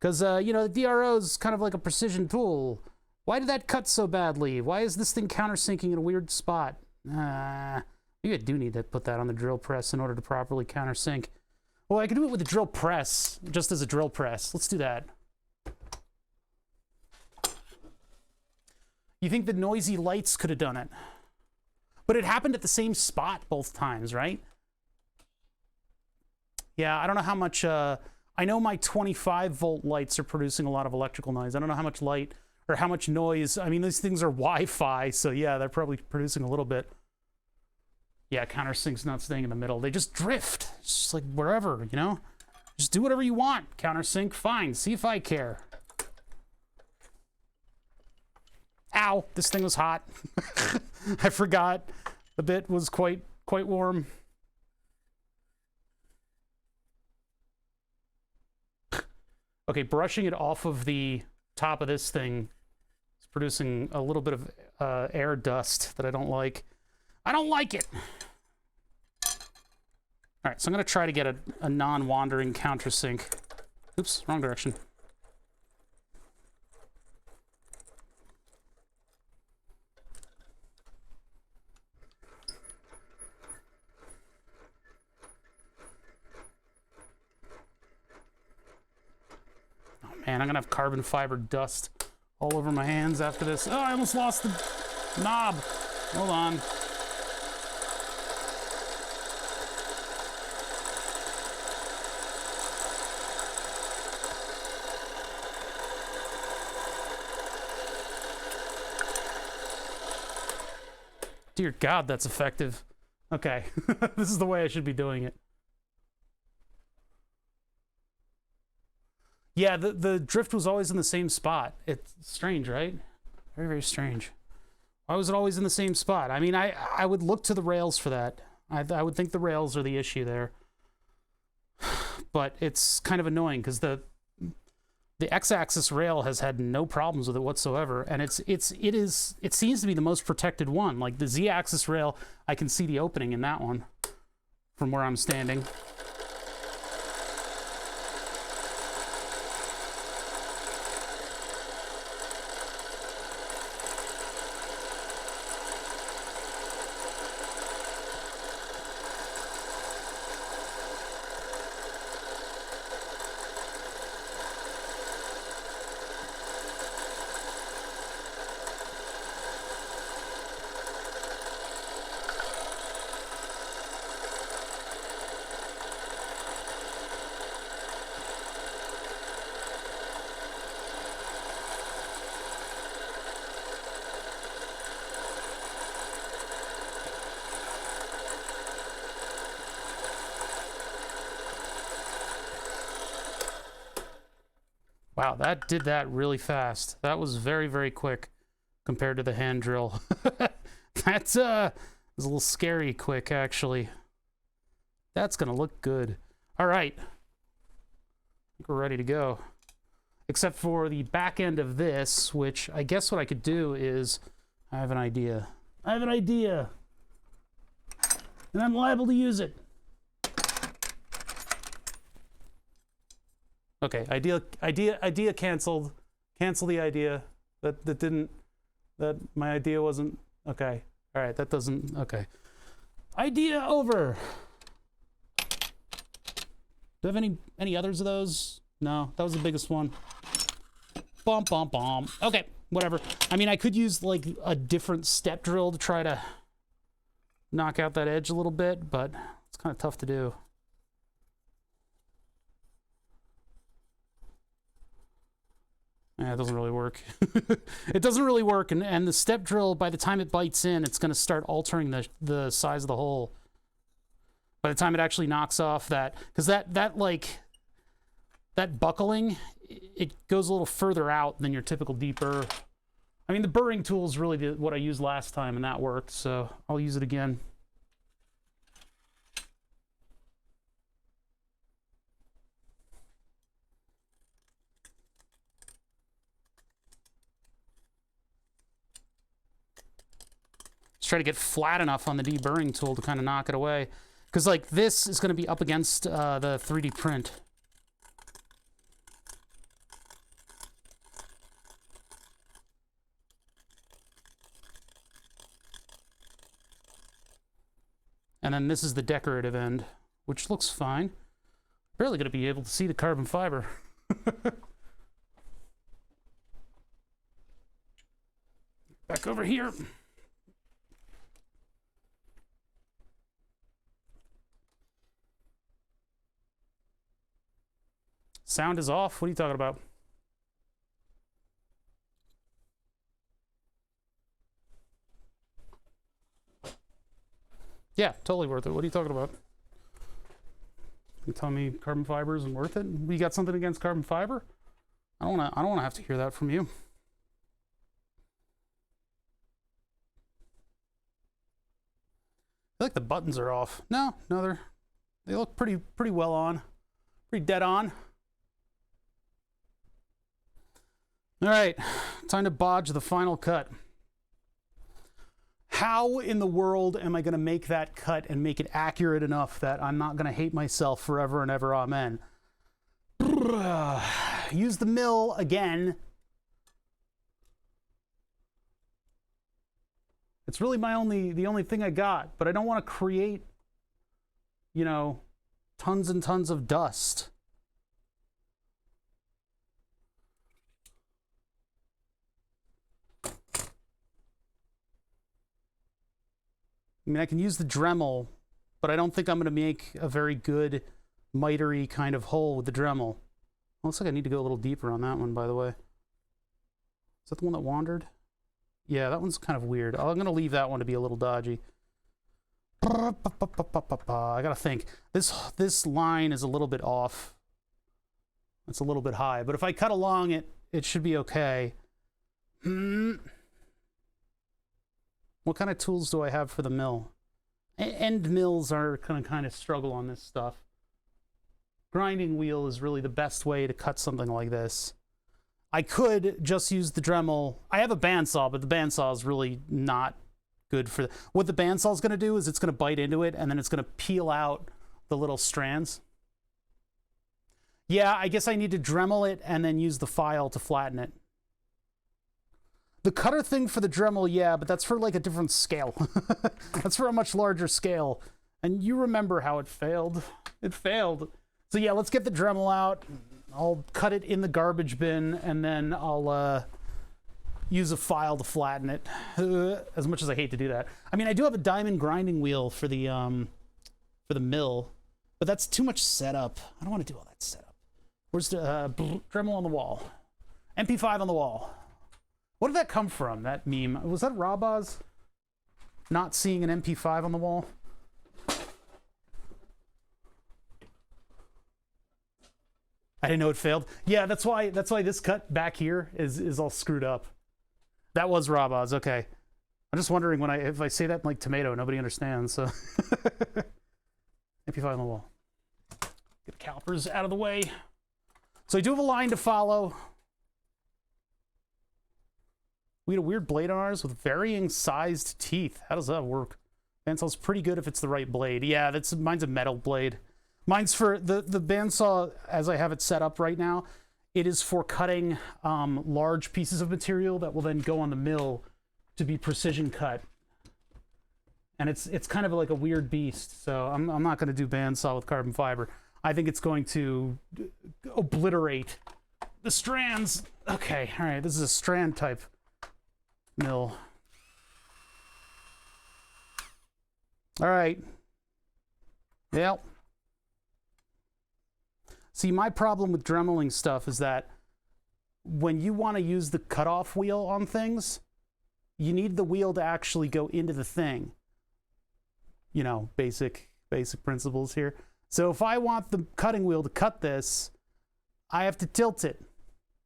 S1: Because, you know, the DRO is kind of like a precision tool. Why did that cut so badly? Why is this thing countersinking in a weird spot? Maybe I do need to put that on the drill press in order to properly countersync. Well, I could do it with the drill press, just as a drill press. Let's do that. You think the noisy lights could have done it? But it happened at the same spot both times, right? Yeah, I don't know how much... I know my 25-volt lights are producing a lot of electrical noise. I don't know how much light or how much noise. I mean, these things are Wi-Fi, so yeah, they're probably producing a little bit. Yeah, countersync's not staying in the middle. They just drift. It's just like wherever, you know? Just do whatever you want. Countersync, fine. See if I care. Ow, this thing was hot. I forgot. The bit was quite warm. Okay, brushing it off of the top of this thing is producing a little bit of air dust that I don't like. I don't like it. All right, so I'm going to try to get a non-wandering countersync. Oops, wrong direction. Oh man, I'm going to have carbon fiber dust all over my hands after this. Oh, I almost lost the knob. Hold on. Dear God, that's effective. Okay, this is the way I should be doing it. Yeah, the drift was always in the same spot. It's strange, right? Very, very strange. Why was it always in the same spot? I mean, I would look to the rails for that. I would think the rails are the issue there. But it's kind of annoying because the X-axis rail has had no problems with it whatsoever, and it seems to be the most protected one. Like the Z-axis rail, I can see the opening in that one from where I'm standing. Wow, that did that really fast. That was very, very quick compared to the hand drill. That's was a little scary quick, actually. That's gonna look good. All right, I think we're ready to go. Except for the back end of this, which I guess what I could do is, I have an idea. I have an idea, and I'm liable to use it. Okay, idea canceled. Cancel the idea. That my idea wasn't, okay. All right, that doesn't, okay. Idea over. Do I have any others of those? No, that was the biggest one. Bum, bum, bum. Okay, whatever. I mean, I could use like a different step drill to try to knock out that edge a little bit, but it's kind of tough to do. Yeah, it doesn't really work. It doesn't really work, and the step drill, by the time it bites in, it's going to start altering the size of the hole. By the time it actually knocks off that, because that buckling, it goes a little further out than your typical deep burr. I mean, the burring tool is really what I used last time, and that worked, so I'll use it again. Let's try to get flat enough on the deburring tool to kind of knock it away. Because, like, this is going to be up against the 3D print. And then this is the decorative end, which looks fine. Barely going to be able to see the carbon fiber. Back over here. Sound is off. What are you talking about? Yeah, totally worth it. What are you talking about? You tell me carbon fiber isn't worth it? You got something against carbon fiber? I don't wanna have to hear that from you. I feel like the buttons are off. No, they look pretty well on. Pretty dead on. All right, time to bodge the final cut. How in the world am I going to make that cut and make it accurate enough that I'm not going to hate myself forever and ever? Amen. Use the mill again. It's really the only thing I got, but I don't want to create, you know, tons and tons of dust. I mean, I can use the Dremel, but I don't think I'm going to make a very good mitery kind of hole with the Dremel. Looks like I need to go a little deeper on that one, by the way. Is that the one that wandered? Yeah, that one's kind of weird. I'm going to leave that one to be a little dodgy. I got to think. This line is a little bit off. It's a little bit high, but if I cut along it, it should be okay. What kind of tools do I have for the mill? End mills are going to kind of struggle on this stuff. Grinding wheel is really the best way to cut something like this. I could just use the Dremel. I have a bandsaw, but the bandsaw is really not good for what the bandsaw is going to do is it's going to bite into it and then it's going to peel out the little strands. Yeah, I guess I need to Dremel it and then use the file to flatten it. The cutter thing for the Dremel, yeah, but that's for like a different scale. That's for a much larger scale. And you remember how it failed. It failed. So yeah, let's get the Dremel out. I'll cut it in the garbage bin and then I'll use a file to flatten it. As much as I hate to do that. I mean, I do have a diamond grinding wheel for the mill, but that's too much setup. I don't want to do all that setup. Where's the Dremel on the wall? MP5 on the wall. What did that come from, that meme? Was that Rabaz not seeing an MP5 on the wall? I didn't know it failed. Yeah, that's why this cut back here is all screwed up. That was Rabaz, okay. I'm just wondering if I say that like tomato, nobody understands, so. MP5 on the wall. Get the calipers out of the way. So I do have a line to follow. We had a weird blade on ours with varying sized teeth. How does that work? Bandsaw's pretty good if it's the right blade. Yeah, mine's a metal blade. Mine's for the bandsaw, as I have it set up right now, it is for cutting large pieces of material that will then go on the mill to be precision cut. And it's kind of like a weird beast. So I'm not going to do bandsaw with carbon fiber. I think it's going to obliterate the strands. Okay, all right, this is a strand type mill. All right. Yep. See, my problem with Dremeling stuff is that when you want to use the cutoff wheel on things, you need the wheel to actually go into the thing. You know, basic principles here. So if I want the cutting wheel to cut this, I have to tilt it.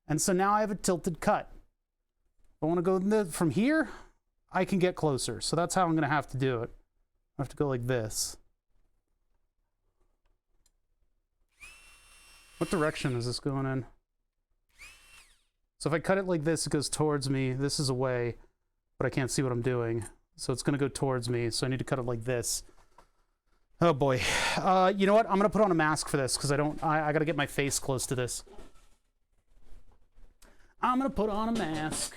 S1: And so now I have a tilted cut. If I want to go from here, I can get closer. So that's how I'm going to have to do it. I have to go like this. What direction is this going in? So if I cut it like this, it goes towards me. This is away, but I can't see what I'm doing. So it's going to go towards me. So I need to cut it like this. Oh boy. You know what? I'm going to put on a mask for this because I got to get my face close to this. I'm going to put on a mask.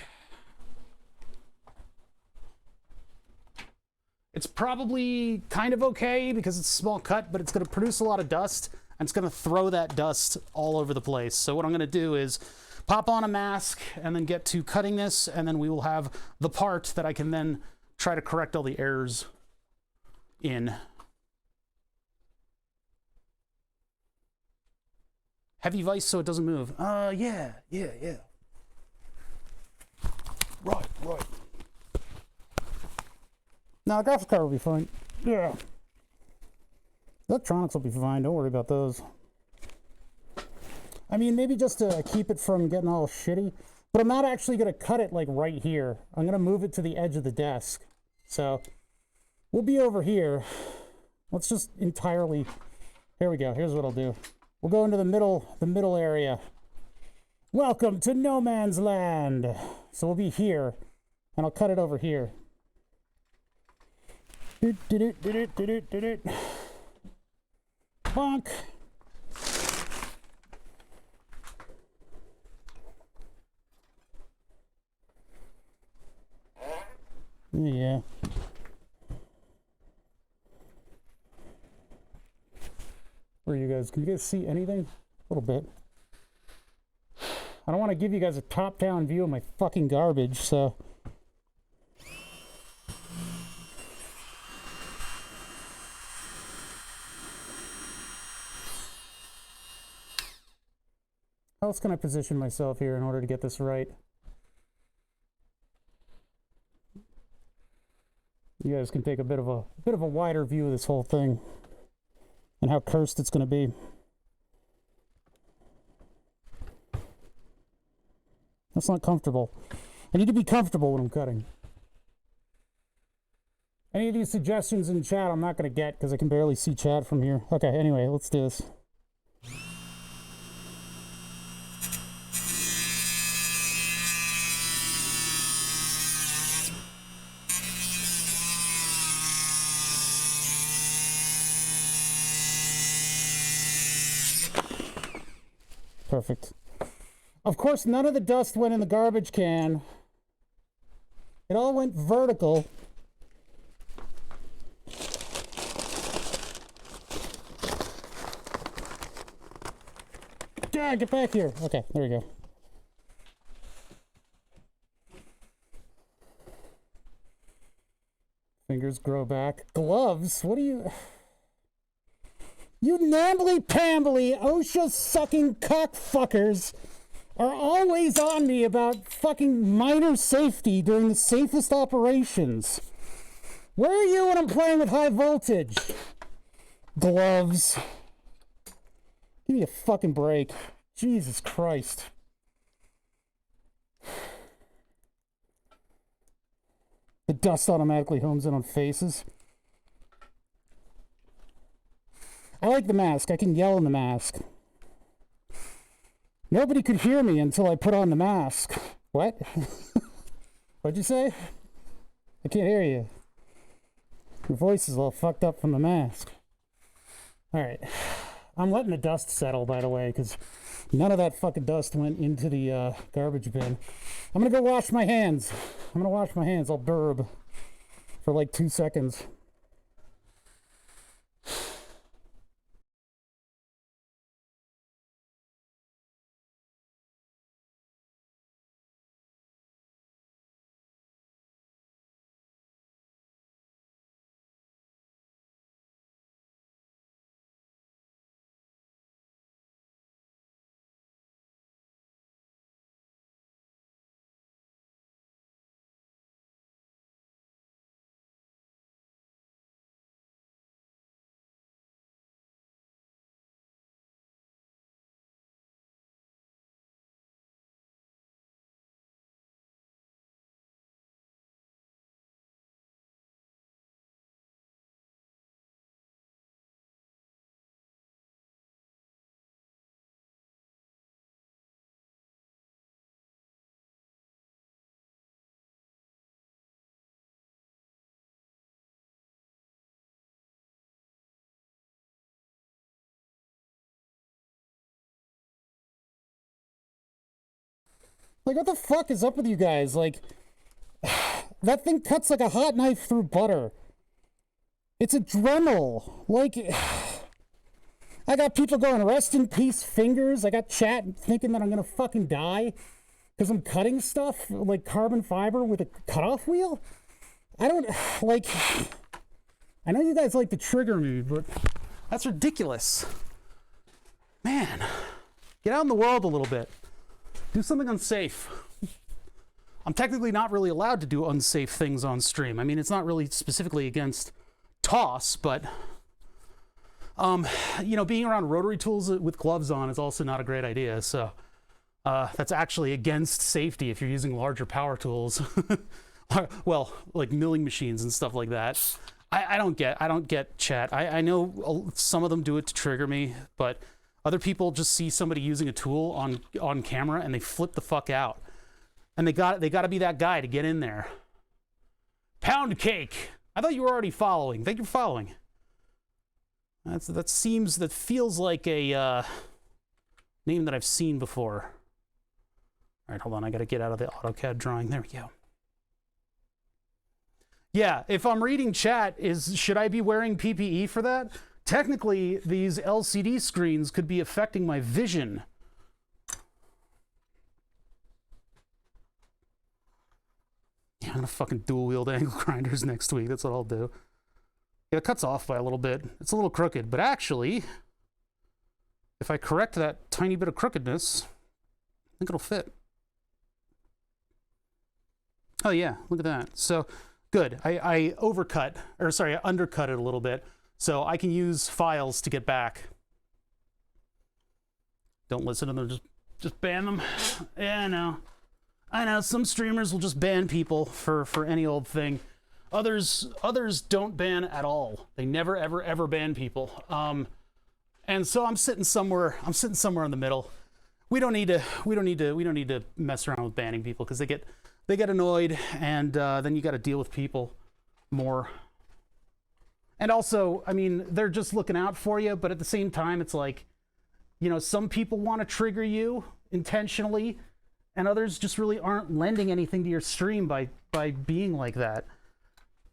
S1: It's probably kind of okay because it's a small cut, but it's going to produce a lot of dust, and it's going to throw that dust all over the place. So what I'm going to do is pop on a mask and then get to cutting this, and then we will have the part that I can then try to correct all the errors in. Heavy vise so it doesn't move. Yeah. Right. No, the graphics card will be fine. Yeah. Electronics will be fine. Don't worry about those. I mean, maybe just to keep it from getting all shitty. But I'm not actually going to cut it like right here. I'm going to move it to the edge of the desk. So we'll be over here. Let's just entirely... Here we go. Here's what I'll do. We'll go into the middle area. Welcome to no man's land. So we'll be here. And I'll cut it over here. Bonk. Yeah. Where are you guys? Can you guys see anything? A little bit. I don't want to give you guys a top-down view of my fucking garbage, so... How else can I position myself here in order to get this right? You guys can take a bit of a wider view of this whole thing and how cursed it's going to be. That's not comfortable. I need to be comfortable when I'm cutting. Any of these suggestions in chat I'm not going to get because I can barely see chat from here. Okay, anyway, let's do this. Perfect. Of course, none of the dust went in the garbage can. It all went vertical. Dad, get back here. Okay, there we go. Fingers grow back. Gloves? What do you... You nambly-pambly, OSHA-sucking cockfuckers are always on me about fucking minor safety during the safest operations. Where are you when I'm playing with high voltage? Gloves. Give me a fucking break. Jesus Christ. The dust automatically homes in on faces. I like the mask. I can yell in the mask. Nobody could hear me until I put on the mask. What? What'd you say? I can't hear you. Your voice is all fucked up from the mask. Alright. I'm letting the dust settle, by the way, because none of that fucking dust went into the garbage bin. I'm gonna go wash my hands. I'll burb for like 2 seconds.
S2: Like, what the fuck is up with you guys? Like, that thing cuts like a hot knife through butter. It's a Dremel. Like, I got people going, rest in peace, fingers. I got chat thinking that I'm gonna fucking die because I'm cutting stuff like carbon fiber with a cutoff wheel. I don't, like, I know you guys like to trigger me, but that's ridiculous. Man, get out in the world a little bit. Do something unsafe. I'm technically not really allowed to do unsafe things on stream. I mean, it's not really specifically against toss, but you know, being around rotary tools with gloves on is also not a great idea. So that's actually against safety if you're using larger power tools. Well, like milling machines and stuff like that. I don't get chat. I know some of them do it to trigger me, but other people just see somebody using a tool on camera and they flip the fuck out. And they got to be that guy to get in there. Pound cake. I thought you were already following. Thank you for following. That feels like a name that I've seen before. All right, hold on. I got to get out of the AutoCAD drawing. There we go. Yeah, if I'm reading chat, should I be wearing PPE for that? Technically, these LCD screens could be affecting my vision. Yeah, I'm gonna fucking dual-wield angle grinders next week. That's what I'll do. Yeah, it cuts off by a little bit. It's a little crooked, but actually, if I correct that tiny bit of crookedness, I think it'll fit. Oh yeah, look at that. So, good. I undercut it a little bit, so I can use files to get back. Don't listen to them, just ban them. Yeah, I know, some streamers will just ban people for any old thing. Others don't ban at all. They never ever ban people. And so I'm sitting somewhere in the middle. We don't need to mess around with banning people because they get annoyed, and then you got to deal with people more. And also, I mean, they're just looking out for you, but at the same time, it's like, you know, some people want to trigger you intentionally, and others just really aren't lending anything to your stream by being like that.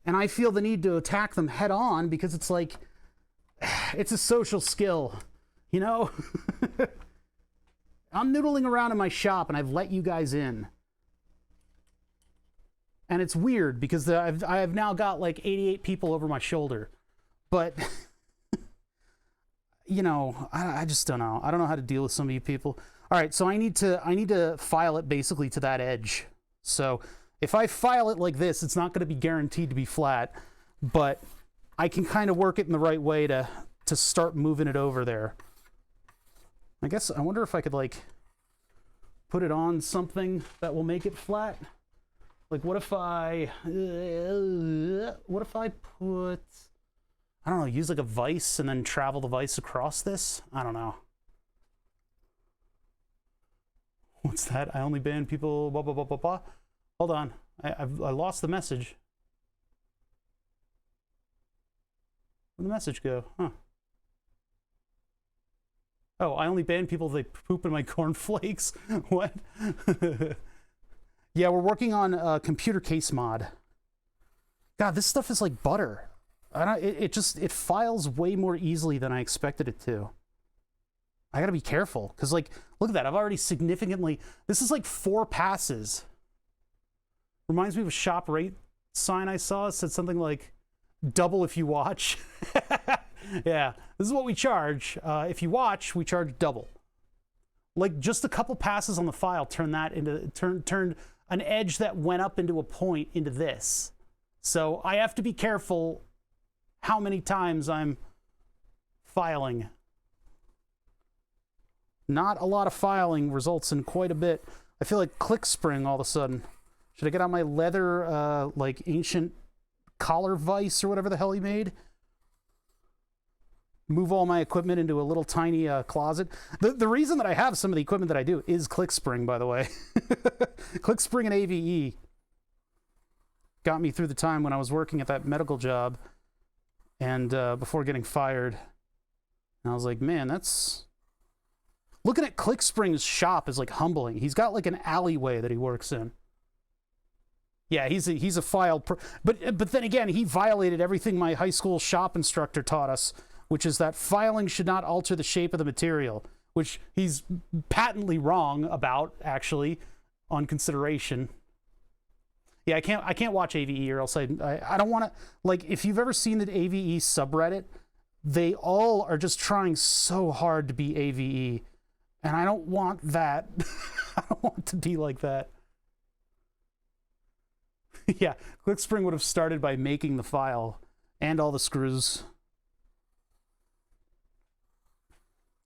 S2: And I feel the need to attack them head on because it's like, it's a social skill, you know? I'm noodling around in my shop and I've let you guys in. And it's weird because I've now got like 88 people over my shoulder. But, you know, I just don't know. I don't know how to deal with some of you people. All right, so I need to file it basically to that edge. So if I file it like this, it's not going to be guaranteed to be flat, but I can kind of work it in the right way to start moving it over there. I guess I wonder if I could like put it on something that will make it flat. Like what if I put, I don't know, use like a vise and then travel the vise across this? I don't know. What's that? I only ban people, blah, blah, blah, blah, blah. Hold on. I lost the message. Where'd the message go? Huh. Oh, I only ban people if they poop in my cornflakes? What? Yeah, we're working on a computer case mod. God, this stuff is like butter. It files way more easily than I expected it to. I gotta be careful, because like, look at that, I've already significantly, this is like 4 passes. Reminds me of a shop rate sign I saw. It said something like, double if you watch. Yeah, this is what we charge. If you watch, we charge double. Like just a couple passes on the file turned an edge that went up into a point into this. So I have to be careful how many times I'm filing. Not a lot of filing results in quite a bit. I feel like click spring all of a sudden. Should I get out my leather, like ancient collar vise or whatever the hell he made? Move all my equipment into a little tiny closet. The reason that I have some of the equipment that I do is click spring, by the way. Click spring and AVE got me through the time when I was working at that medical job and before getting fired. And I was like, man, that's Looking at ClickSpring's shop is like humbling. He's got like an alleyway that he works in. Yeah, he's a file, but then again, he violated everything my high school shop instructor taught us, which is that filing should not alter the shape of the material, which he's patently wrong about, actually, on consideration. Yeah, I can't watch AVE, or else I don't want to, like, if you've ever seen the AVE subreddit, they all are just trying so hard to be AVE, and I don't want that. I don't want to be like that. Yeah, ClickSpring would have started by making the file and all the screws.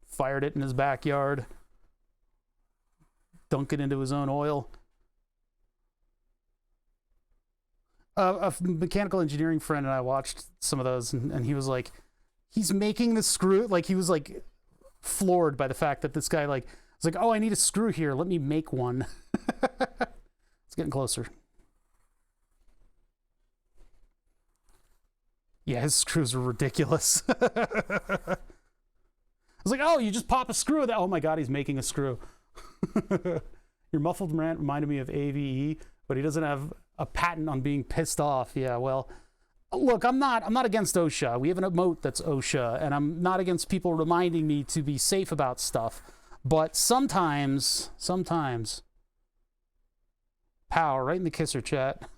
S2: Fired it in his backyard. Dunk it into his own oil. A mechanical engineering friend and I watched some of those, and he was like, he's making the screw, like he was like floored by the fact that this guy like was like, oh, I need a screw here, let me make one. It's getting closer. Yeah, his screws are ridiculous. I was like, oh, you just pop a screw with that. Oh my God, he's making a screw. Your muffled rant reminded me of AVE, but he doesn't have a patent on being pissed off. Yeah, well, look, I'm not against OSHA. We have an emote that's OSHA, and I'm not against people reminding me to be safe about stuff. But sometimes, pow, right in the kisser chat.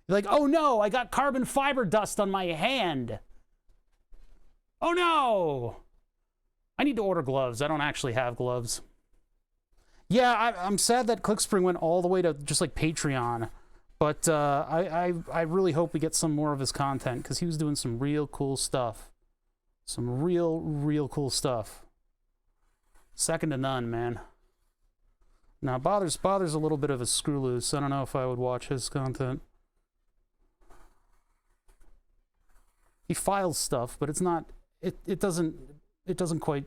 S2: You're like, oh no, I got carbon fiber dust on my hand. Oh no! I need to order gloves. I don't actually have gloves. Yeah, I'm sad that ClickSpring went all the way to just like Patreon. But I really hope we get some more of his content, because he was doing some real cool stuff. Some real cool stuff. Second to none, man. Now, Bothers a little bit of a screw loose. I don't know if I would watch his content. He files stuff, but it's not. It doesn't quite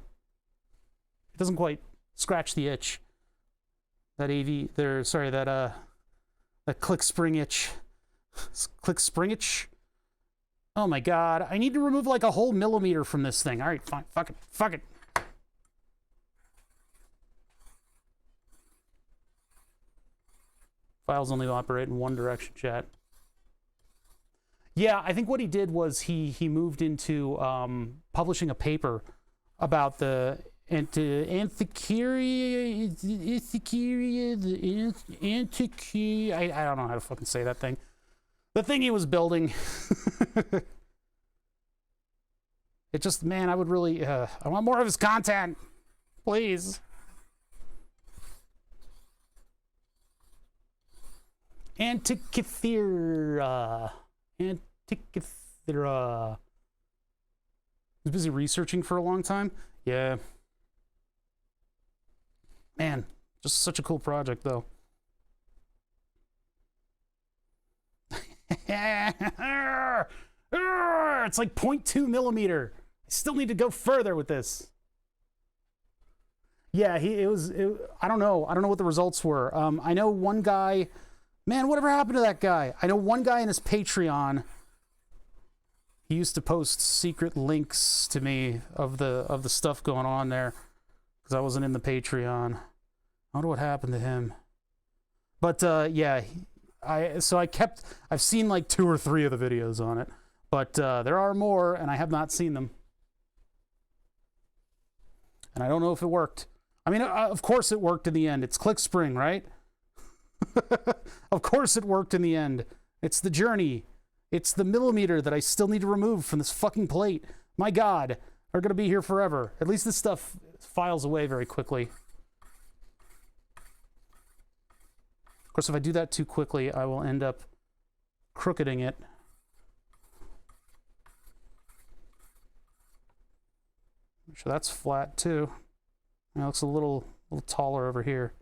S2: scratch the itch. That AV there. Sorry, that ClickSpring itch. ClickSpring itch. Oh my God! I need to remove like a whole millimeter from this thing. All right, fine. Fuck it. Files only operate in one direction, chat. Yeah, I think what he did was he moved into publishing a paper about the antikyria, I don't know how to fucking say that thing. The thing he was building. It just, man, I would really, I want more of his content, please. Antikythera. Antikythera. I was busy researching for a long time. Yeah. Man, just such a cool project, though. It's like 0.2 millimeter. I still need to go further with this. Yeah, I don't know. I don't know what the results were. I know one guy. Man, whatever happened to that guy? I know one guy in his Patreon. He used to post secret links to me of the stuff going on there, because I wasn't in the Patreon. I wonder what happened to him. But yeah, I've seen like 2 or 3 of the videos on it, but there are more, and I have not seen them, and I don't know if it worked. I mean, of course it worked in the end. It's ClickSpring, right? Of course it worked in the end. It's the journey. It's the millimeter that I still need to remove from this fucking plate. My God, are going to be here forever. At least this stuff files away very quickly. Of course, if I do that too quickly, I will end up crookeding it. Make sure that's flat too. It looks a little taller over here.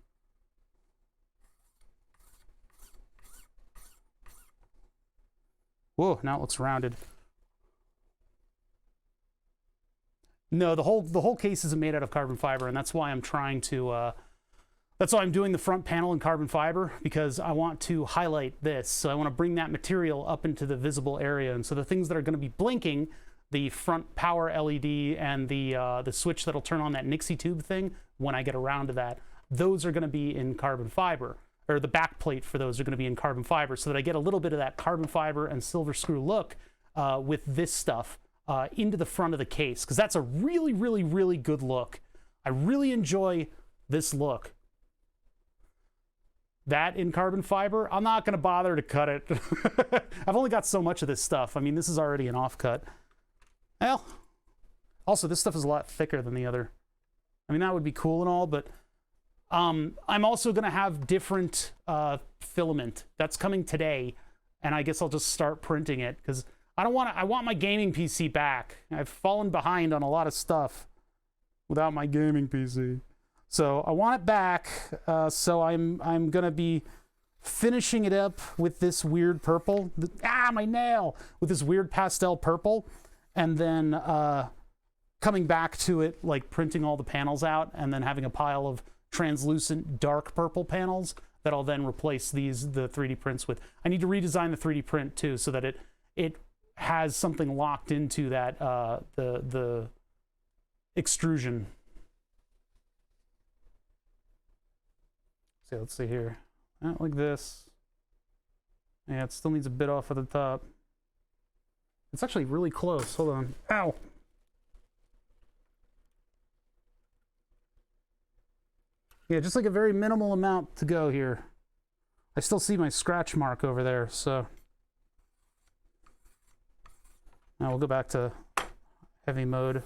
S2: Whoa, now it looks rounded. No, the whole case isn't made out of carbon fiber, and that's why I'm trying to That's why I'm doing the front panel in carbon fiber, because I want to highlight this. So I want to bring that material up into the visible area. And so the things that are going to be blinking, the front power LED and the switch that'll turn on that Nixie tube thing when I get around to that, those are going to be in carbon fiber, or the back plate for those are going to be in carbon fiber, so that I get a little bit of that carbon fiber and silver screw look with this stuff into the front of the case, because that's a really, really, really good look. I really enjoy this look. That in carbon fiber, I'm not going to bother to cut it. I've only got so much of this stuff. I mean, this is already an offcut. Well, also, this stuff is a lot thicker than the other. I mean, that would be cool and all, but I'm also going to have different filament. That's coming today, and I guess I'll just start printing it, because I want my gaming PC back. I've fallen behind on a lot of stuff without my gaming PC. So I want it back, so I'm gonna be finishing it up with this weird purple. My nail! With this weird pastel purple, and then coming back to it, like printing all the panels out, and then having a pile of translucent dark purple panels that I'll then replace the 3D prints with. I need to redesign the 3D print too, so that it has something locked into that the extrusion. So let's see here. Not like this. Yeah, it still needs a bit off of the top. It's actually really close. Hold on. Ow! Yeah, just like a very minimal amount to go here. I still see my scratch mark over there, so. Now we'll go back to heavy mode.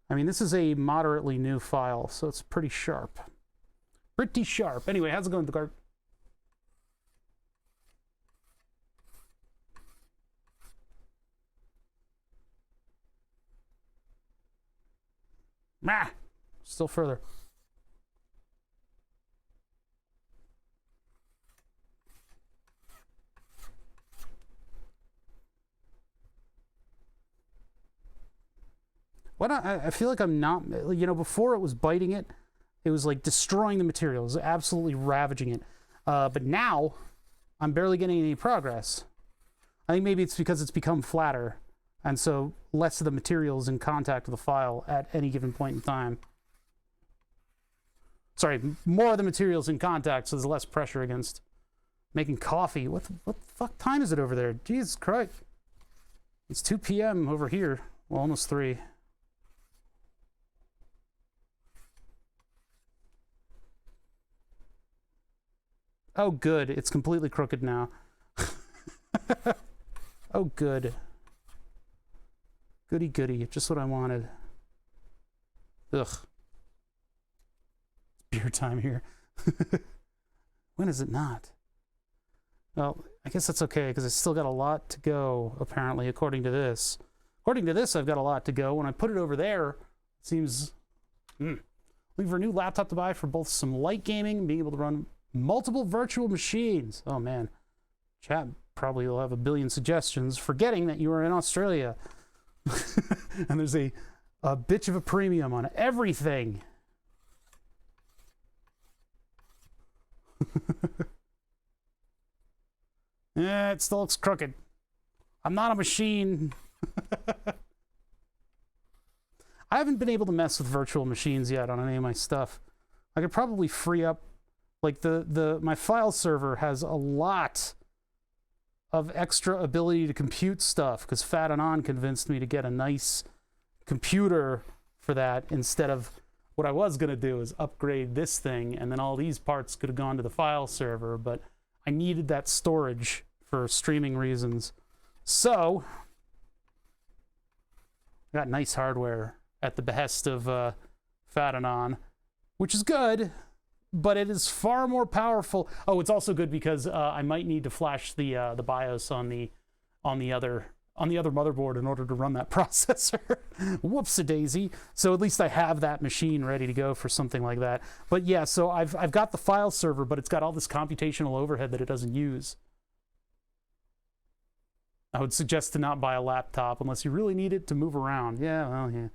S2: I mean, this is a moderately new file, so it's pretty sharp. Pretty sharp. Anyway, how's it going, the guard? Still further. I feel like I'm not, you know, before it was biting it, it was like destroying the material. It was absolutely ravaging it. But now, I'm barely getting any progress. I think maybe it's because it's become flatter, and so less of the material is in contact with the file at any given point in time. Sorry, more of the material is in contact, so there's less pressure against making coffee. What the fuck time is it over there? Jesus Christ. It's 2 p.m. over here. Well, almost 3. Oh, good. It's completely crooked now. Oh, good. Goody, goody. Just what I wanted. Ugh. Beer time here. When is it not? Well, I guess that's okay, because I still got a lot to go, apparently, according to this. According to this, I've got a lot to go. When I put it over there, it seems... Looking for a new laptop to buy for both some light gaming and being able to run multiple virtual machines. Oh man, chat probably will have a billion suggestions, forgetting that you are in Australia. And there's a bitch of a premium on everything. Yeah, it still looks crooked. I'm not a machine. I haven't been able to mess with virtual machines yet on any of my stuff. I could probably free up, like my file server has a lot of extra ability to compute stuff, because Fat and On convinced me to get a nice computer for that, instead of what I was going to do is upgrade this thing, and then all these parts could have gone to the file server, but I needed that storage for streaming reasons. So, I got nice hardware at the behest of Fat and On, which is good, but it is far more powerful. Oh, it's also good because I might need to flash the BIOS on the other motherboard in order to run that processor. Whoops-a-daisy. So at least I have that machine ready to go for something like that. But yeah, so I've got the file server, but it's got all this computational overhead that it doesn't use. I would suggest to not buy a laptop unless you really need it to move around. Yeah, well, yeah.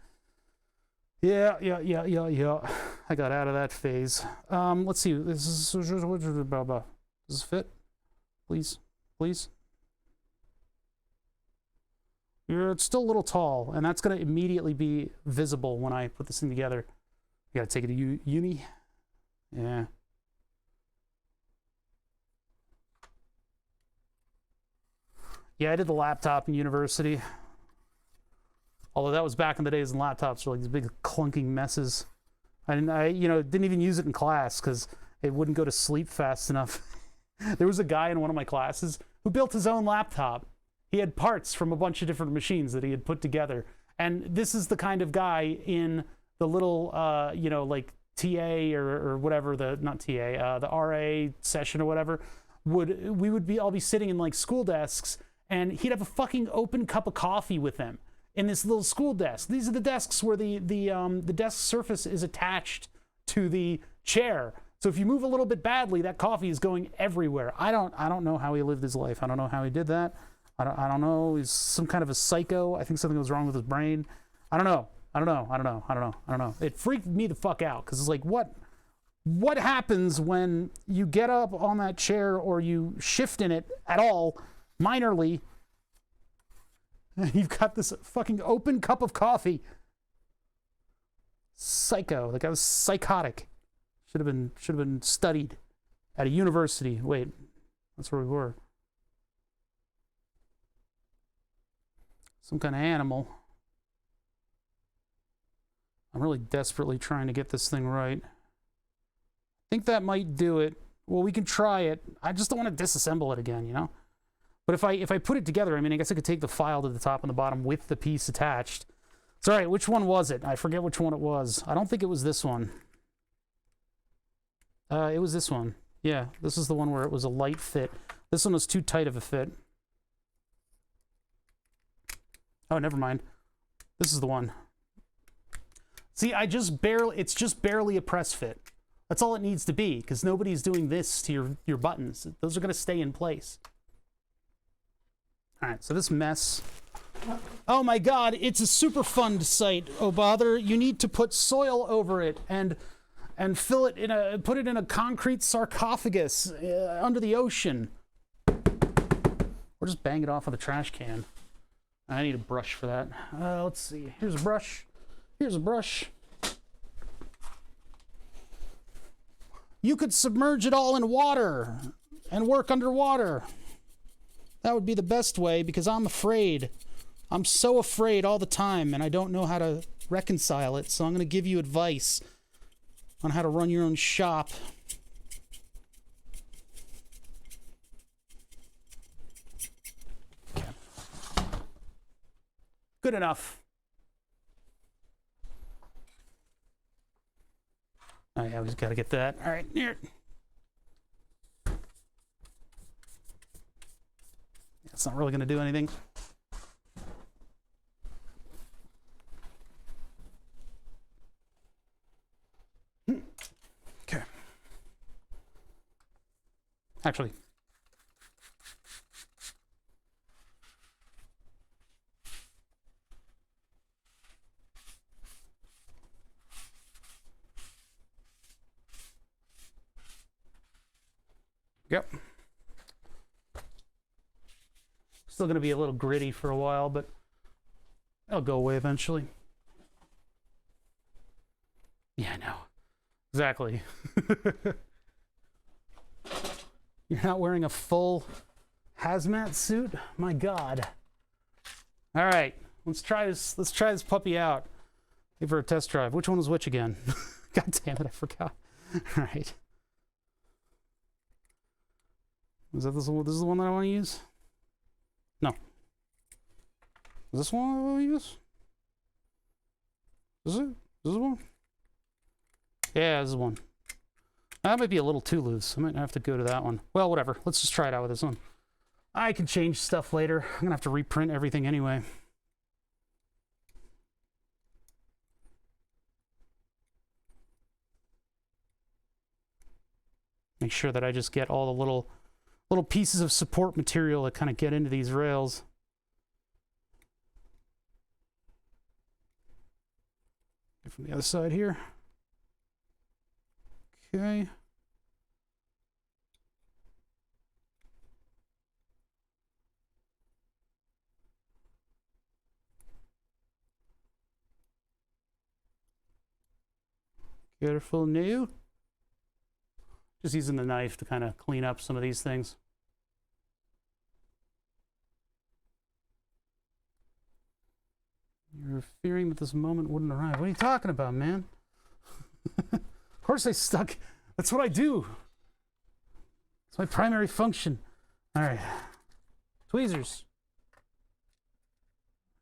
S2: Yeah. I got out of that phase. Let's see. Does this fit? Please. It's still a little tall, and that's going to immediately be visible when I put this thing together. You got to take it to uni. Yeah. Yeah, I did the laptop in university. Although that was back in the days when laptops were like these big clunking messes. I didn't even use it in class because it wouldn't go to sleep fast enough. There was a guy in one of my classes who built his own laptop. He had parts from a bunch of different machines that he had put together. And this is the kind of guy in the little, like TA or whatever, the RA session or whatever, I'll be sitting in like school desks, and he'd have a fucking open cup of coffee with him in this little school desk. These are the desks where the desk surface is attached to the chair. So if you move a little bit badly, that coffee is going everywhere. I don't know how he lived his life. I don't know how he did that. I don't know. He's some kind of a psycho. I think something was wrong with his brain. I don't know. It freaked me the fuck out because it's like, what happens when you get up on that chair or you shift in it at all, minorly, and you've got this fucking open cup of coffee? Psycho. The guy was psychotic. Should have been studied at a university. Wait, that's where we were. Some kind of animal. I'm really desperately trying to get this thing right. I think that might do it. Well, we can try it. I just don't want to disassemble it again, you know? But if I put it together, I mean, I guess I could take the file to the top and the bottom with the piece attached. It's all right. Which one was it? I forget which one it was. I don't think it was this one. It was this one. Yeah, this is the one where it was a light fit. This one was too tight of a fit. Oh, never mind. This is the one. See, it's just barely a press fit. That's all it needs to be, because nobody's doing this to your buttons. Those are going to stay in place. All right, so this mess. Oh my God, it's a Superfund site. Oh bother, you need to put soil over it and fill it put it in a concrete sarcophagus under the ocean. Or just bang it off with a trash can. I need a brush for that. Let's see. Here's a brush. You could submerge it all in water and work underwater. That would be the best way, because I'm afraid. I'm so afraid all the time, and I don't know how to reconcile it. So I'm going to give you advice on how to run your own shop. Okay. Good enough. Oh yeah, we just got to get that. All right, here. It's not really going to do anything. Okay. Actually. Yep. Still going to be a little gritty for a while, but it'll go away eventually. Yeah, I know. Exactly. You're not wearing a full hazmat suit? My God. All right, let's try this puppy out. Give her a test drive. Which one was which again? God damn it, I forgot. All right. Is that this is the one that I want to use? No. Is this one I want to use? Is it? Is this one? Yeah, this is one. That might be a little too loose. I might have to go to that one. Well, whatever. Let's just try it out with this one. I can change stuff later. I'm going to have to reprint everything anyway. Make sure that I just get all the little pieces of support material that kind of get into these rails. Get from the other side here. Okay. Careful now. Just using the knife to kind of clean up some of these things. You're fearing that this moment wouldn't arrive. What are you talking about, man? Of course I stuck. That's what I do. It's my primary function. All right. Tweezers.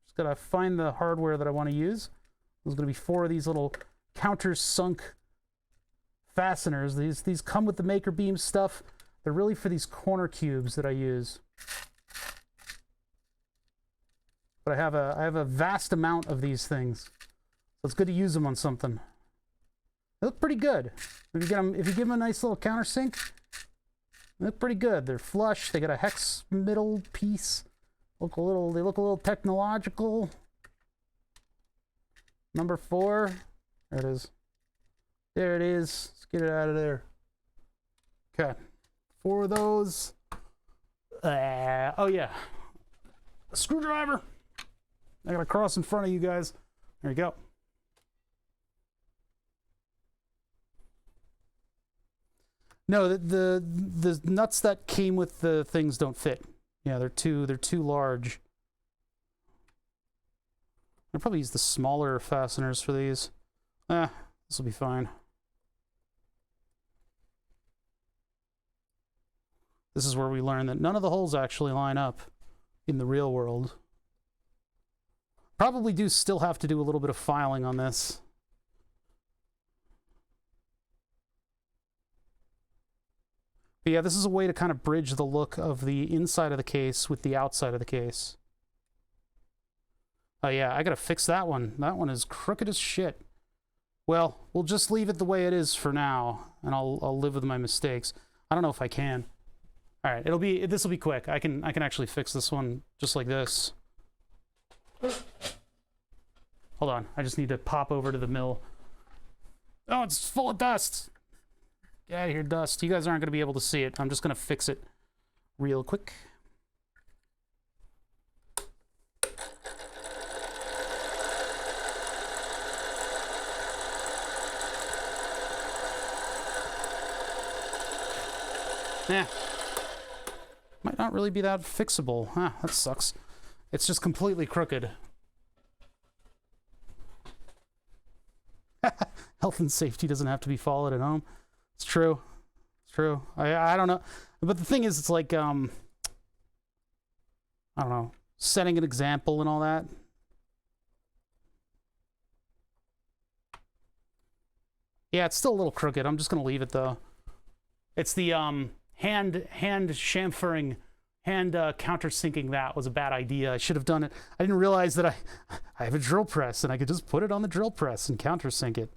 S2: Just gotta find the hardware that I want to use. There's gonna be 4 of these little countersunk fasteners. These come with the Makerbeam stuff. They're really for these corner cubes that I use. But I have a vast amount of these things, so it's good to use them on something. They look pretty good. If you give them a nice little countersink, they look pretty good. They're flush. They got a hex middle piece. They look a little technological. Number 4. There it is. There it is. Let's get it out of there. Okay. 4 of those. Oh yeah. A screwdriver. I gotta cross in front of you guys. There you go. No, the nuts that came with the things don't fit. Yeah, they're too large. I'll probably use the smaller fasteners for these. This will be fine. This is where we learn that none of the holes actually line up in the real world. Probably do still have to do a little bit of filing on this. But yeah, this is a way to kind of bridge the look of the inside of the case with the outside of the case. Oh yeah, I gotta fix that one. That one is crooked as shit. Well, we'll just leave it the way it is for now, and I'll live with my mistakes. I don't know if I can. All right, this will be quick. I can actually fix this one just like this. Hold on, I just need to pop over to the mill. Oh, it's full of dust. Get out of here, dust. You guys aren't going to be able to see it. I'm just going to fix it real quick. Yeah. Might not really be that fixable. Huh, that sucks. It's just completely crooked. Health and safety doesn't have to be followed at home. It's true. It's true. I don't know. But the thing is, it's like, I don't know, setting an example and all that. Yeah, it's still a little crooked. I'm just going to leave it, though. It's the hand chamfering, countersinking that was a bad idea. I should have done it. I didn't realize that I have a drill press, and I could just put it on the drill press and countersink it.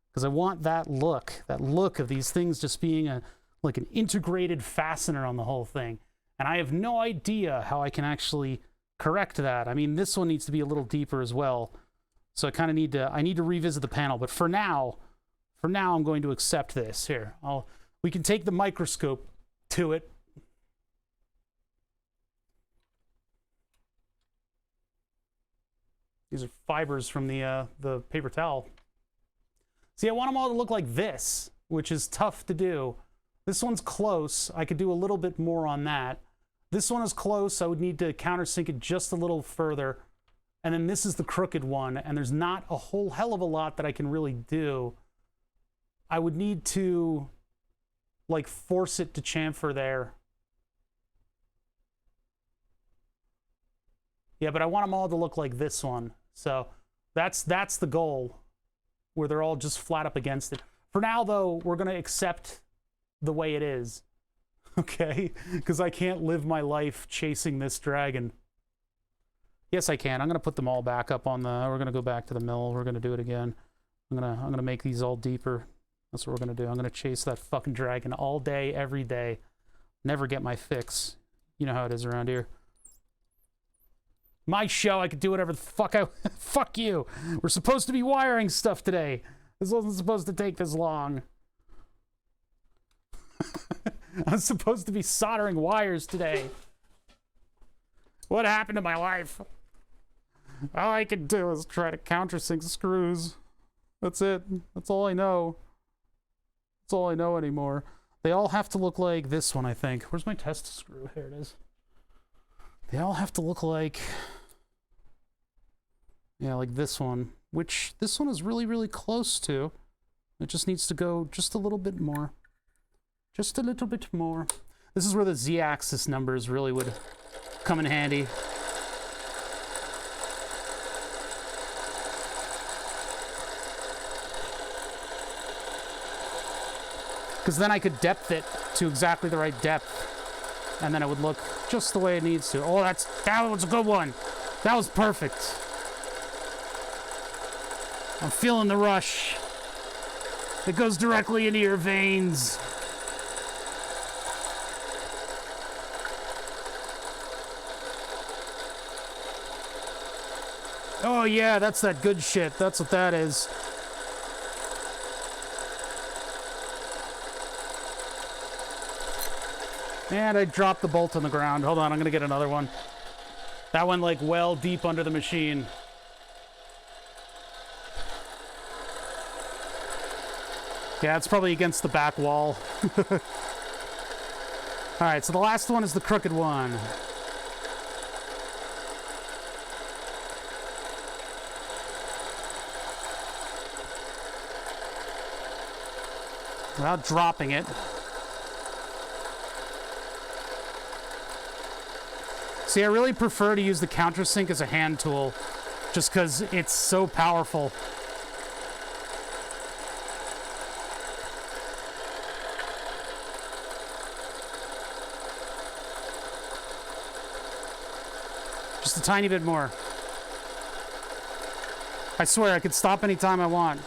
S2: Because I want that look of these things just being like an integrated fastener on the whole thing. And I have no idea how I can actually correct that. I mean, this one needs to be a little deeper as well. So I need to revisit the panel. But for now I'm going to accept this. Here, we can take the microscope to it. These are fibers from the paper towel. See, I want them all to look like this, which is tough to do. This one's close. I could do a little bit more on that. This one is close. I would need to countersink it just a little further. And then this is the crooked one, and there's not a whole hell of a lot that I can really do. I would need to, like, force it to chamfer there. Yeah, but I want them all to look like this one. So that's the goal, where they're all just flat up against it. For now, though, we're going to accept the way it is, okay? Because I can't live my life chasing this dragon. Yes, I can. I'm going to put them all back up on the... We're going to go back to the mill. We're going to do it again. I'm gonna make these all deeper. That's what we're going to do. I'm going to chase that fucking dragon all day, every day. Never get my fix. You know how it is around here. My show, I could do whatever the fuck I... Fuck you. We're supposed to be wiring stuff today. This wasn't supposed to take this long. I was supposed to be soldering wires today. What happened to my life? All I can do is try to countersink screws. That's it. That's all I know. That's all I know anymore. They all have to look like this one, I think. Where's my test screw? Here it is. They all have to look like... Yeah, like this one. Which, this one is really, really close to. It just needs to go just a little bit more. Just a little bit more. This is where the Z-axis numbers really would come in handy. Because then I could depth it to exactly the right depth. And then it would look just the way it needs to. Oh, that was a good one. That was perfect. I'm feeling the rush. It goes directly into your veins. Oh yeah, that's that good shit. That's what that is. And I dropped the bolt on the ground. Hold on, I'm gonna get another one. That went like well deep under the machine. Yeah, it's probably against the back wall. Alright, so the last one is the crooked one. Without dropping it. See, I really prefer to use the countersink as a hand tool, just because it's so powerful. Just a tiny bit more. I swear, I could stop anytime I want.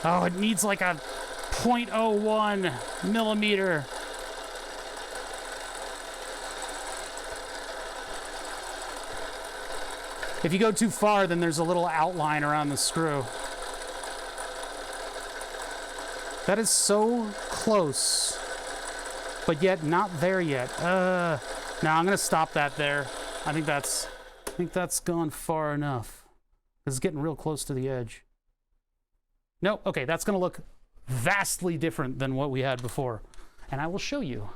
S2: Oh, it needs like a 0.01 millimeter. If you go too far, then there's a little outline around the screw. That is so close, but yet not there yet. No, I'm gonna stop that there. I think that's gone far enough. This is getting real close to the edge. No, okay, that's gonna look vastly different than what we had before. And I will show you.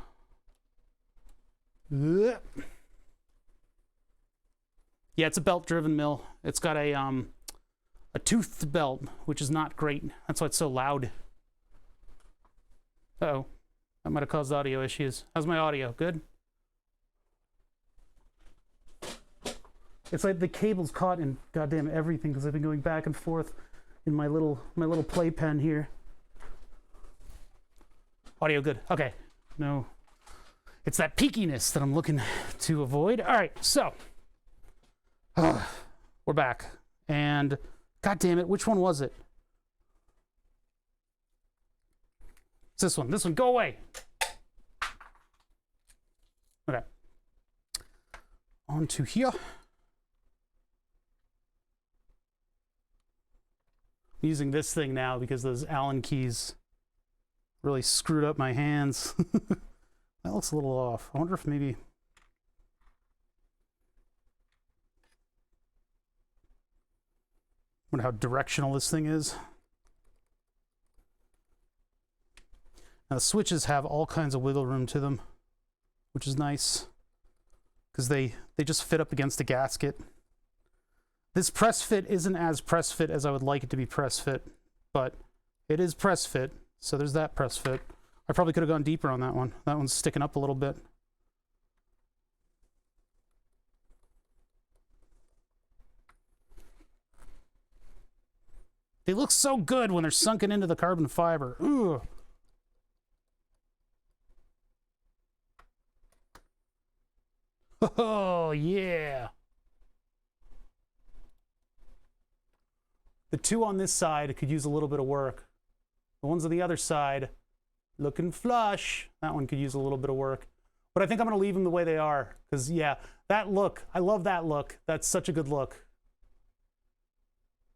S2: Yeah, it's a belt-driven mill. It's got a toothed belt, which is not great. That's why it's so loud. Uh-oh, that might have caused audio issues. How's my audio? Good? It's like the cable's caught in goddamn everything because I've been going back and forth in my little playpen here. Audio good. Okay. No. It's that peakiness that I'm looking to avoid. All right, so we're back. And god damn it, which one was it? It's this one. This one, go away. Okay. On to here. I'm using this thing now because those Allen keys really screwed up my hands. That looks a little off. I wonder if maybe... wonder how directional this thing is. Now the switches have all kinds of wiggle room to them, which is nice because they just fit up against the gasket. This press fit isn't as press fit as I would like it to be press fit, but it is press fit, so there's that press fit. I probably could have gone deeper on that one. That one's sticking up a little bit. They look so good when they're sunken into the carbon fiber. Ooh. Oh, yeah. The two on this side could use a little bit of work. The ones on the other side, looking flush. That one could use a little bit of work. But I think I'm going to leave them the way they are. Because, yeah, that look, I love that look. That's such a good look.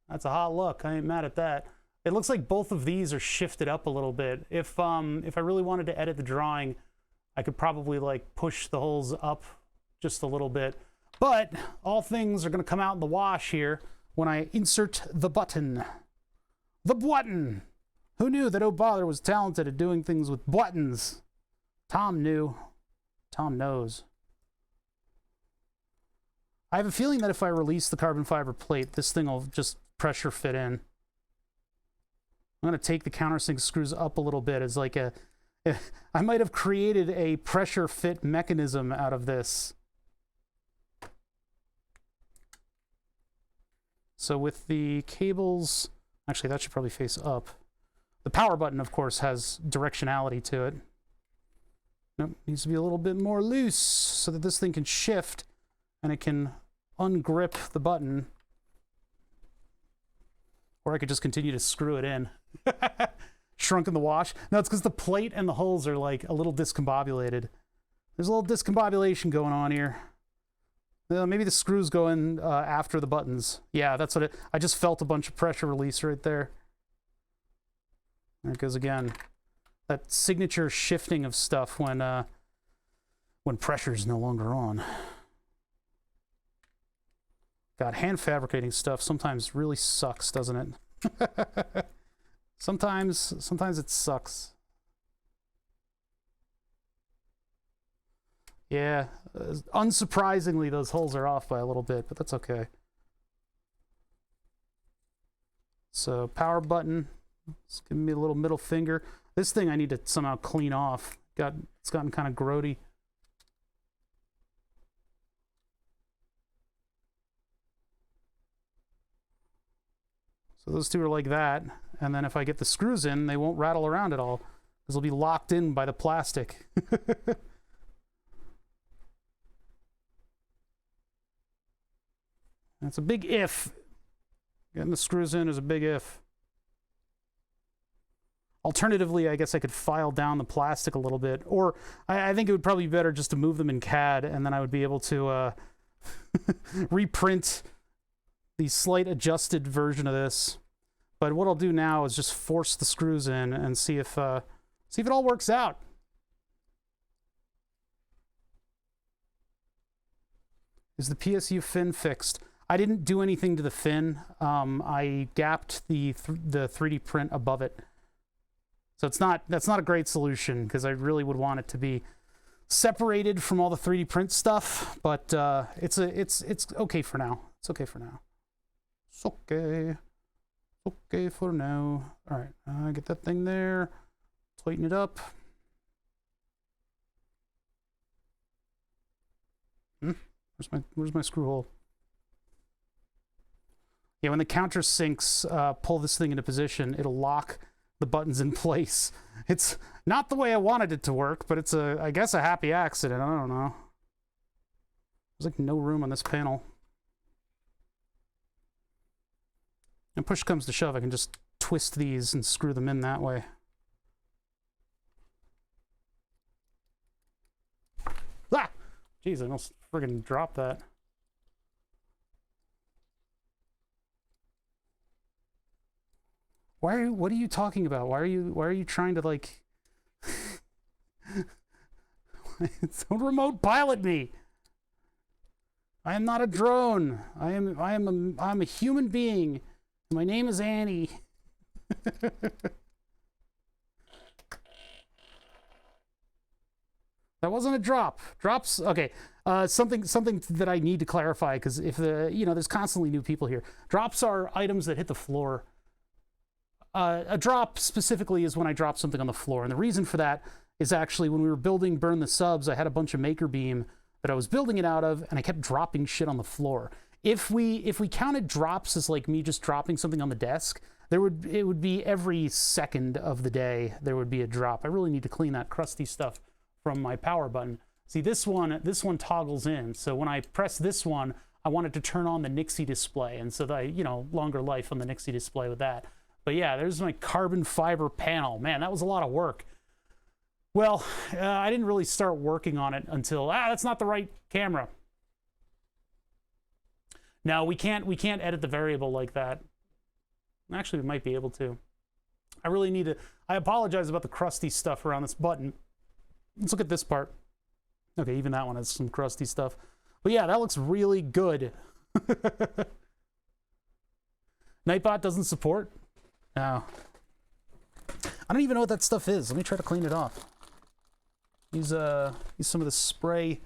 S2: That's a hot look. I ain't mad at that. It looks like both of these are shifted up a little bit. If I really wanted to edit the drawing, I could probably like push the holes up just a little bit. But all things are going to come out in the wash here when I insert the button. The button! Who knew that O'Bother was talented at doing things with buttons? Tom knew. Tom knows. I have a feeling that if I release the carbon fiber plate, this thing will just pressure fit in. I'm going to take the countersink screws up a little bit as like a... I might have created a pressure fit mechanism out of this. So with the cables... Actually, that should probably face up. The power button, of course, has directionality to it. Nope, needs to be a little bit more loose so that this thing can shift and it can ungrip the button. Or I could just continue to screw it in. Shrunk in the wash. No, it's because the plate and the holes are like a little discombobulated. There's a little discombobulation going on here. Maybe the screws go in after the buttons. Yeah, that's what it... I just felt a bunch of pressure release right there. There it goes again. That signature shifting of stuff when pressure's no longer on. God, hand fabricating stuff sometimes really sucks, doesn't it? Sometimes it sucks. Yeah, unsurprisingly, those holes are off by a little bit, but that's okay. So, power button. It's giving me a little middle finger. This thing I need to somehow clean off. It's gotten kind of grody. So those two are like that. And then if I get the screws in, they won't rattle around at all, because they'll be locked in by the plastic. That's a big if. Getting the screws in is a big if. Alternatively, I guess I could file down the plastic a little bit. Or I think it would probably be better just to move them in CAD, and then I would be able to reprint the slight adjusted version of this. But what I'll do now is just force the screws in and see if it all works out. Is the PSU fin fixed? I didn't do anything to the fin. I gapped the 3D print above it. So that's not a great solution, because I really would want it to be separated from all the 3D print stuff, but it's okay for now. It's okay for now. It's okay. Okay for now. All right, get that thing there. Tighten it up. Where's my screw hole? Yeah, when the countersinks pull this thing into position, it'll lock the buttons in place. It's not the way I wanted it to work, but it's I guess a happy accident. I don't know. There's like no room on this panel. And push comes to shove, I can just twist these and screw them in that way. Ah! Jeez, I almost friggin' dropped that. What are you talking about? Why are you trying to like don't remote pilot me? I am not a drone. I'm a human being. My name is Annie. That wasn't a drop. Drops, okay. Something that I need to clarify, because if there's constantly new people here. Drops are items that hit the floor. A drop specifically is when I drop something on the floor, and the reason for that is actually when we were building Burn the Subs, I had a bunch of Makerbeam that I was building it out of, and I kept dropping shit on the floor. If we counted drops as like me just dropping something on the desk, it would be every second of the day there would be a drop. I really need to clean that crusty stuff from my power button. See, this one toggles in, so when I press this one, I wanted to turn on the Nixie display, and so that, you know, longer life on the Nixie display with that. But yeah, there's my carbon fiber panel. Man, that was a lot of work. Well, I didn't really start working on it until, that's not the right camera. No, we can't edit the variable like that. Actually, we might be able to. I really need to, I apologize about the crusty stuff around this button. Let's look at this part. Okay, even that one has some crusty stuff. But yeah, that looks really good. Nightbot doesn't support? No. I don't even know what that stuff is. Let me try to clean it off. Use some of the spray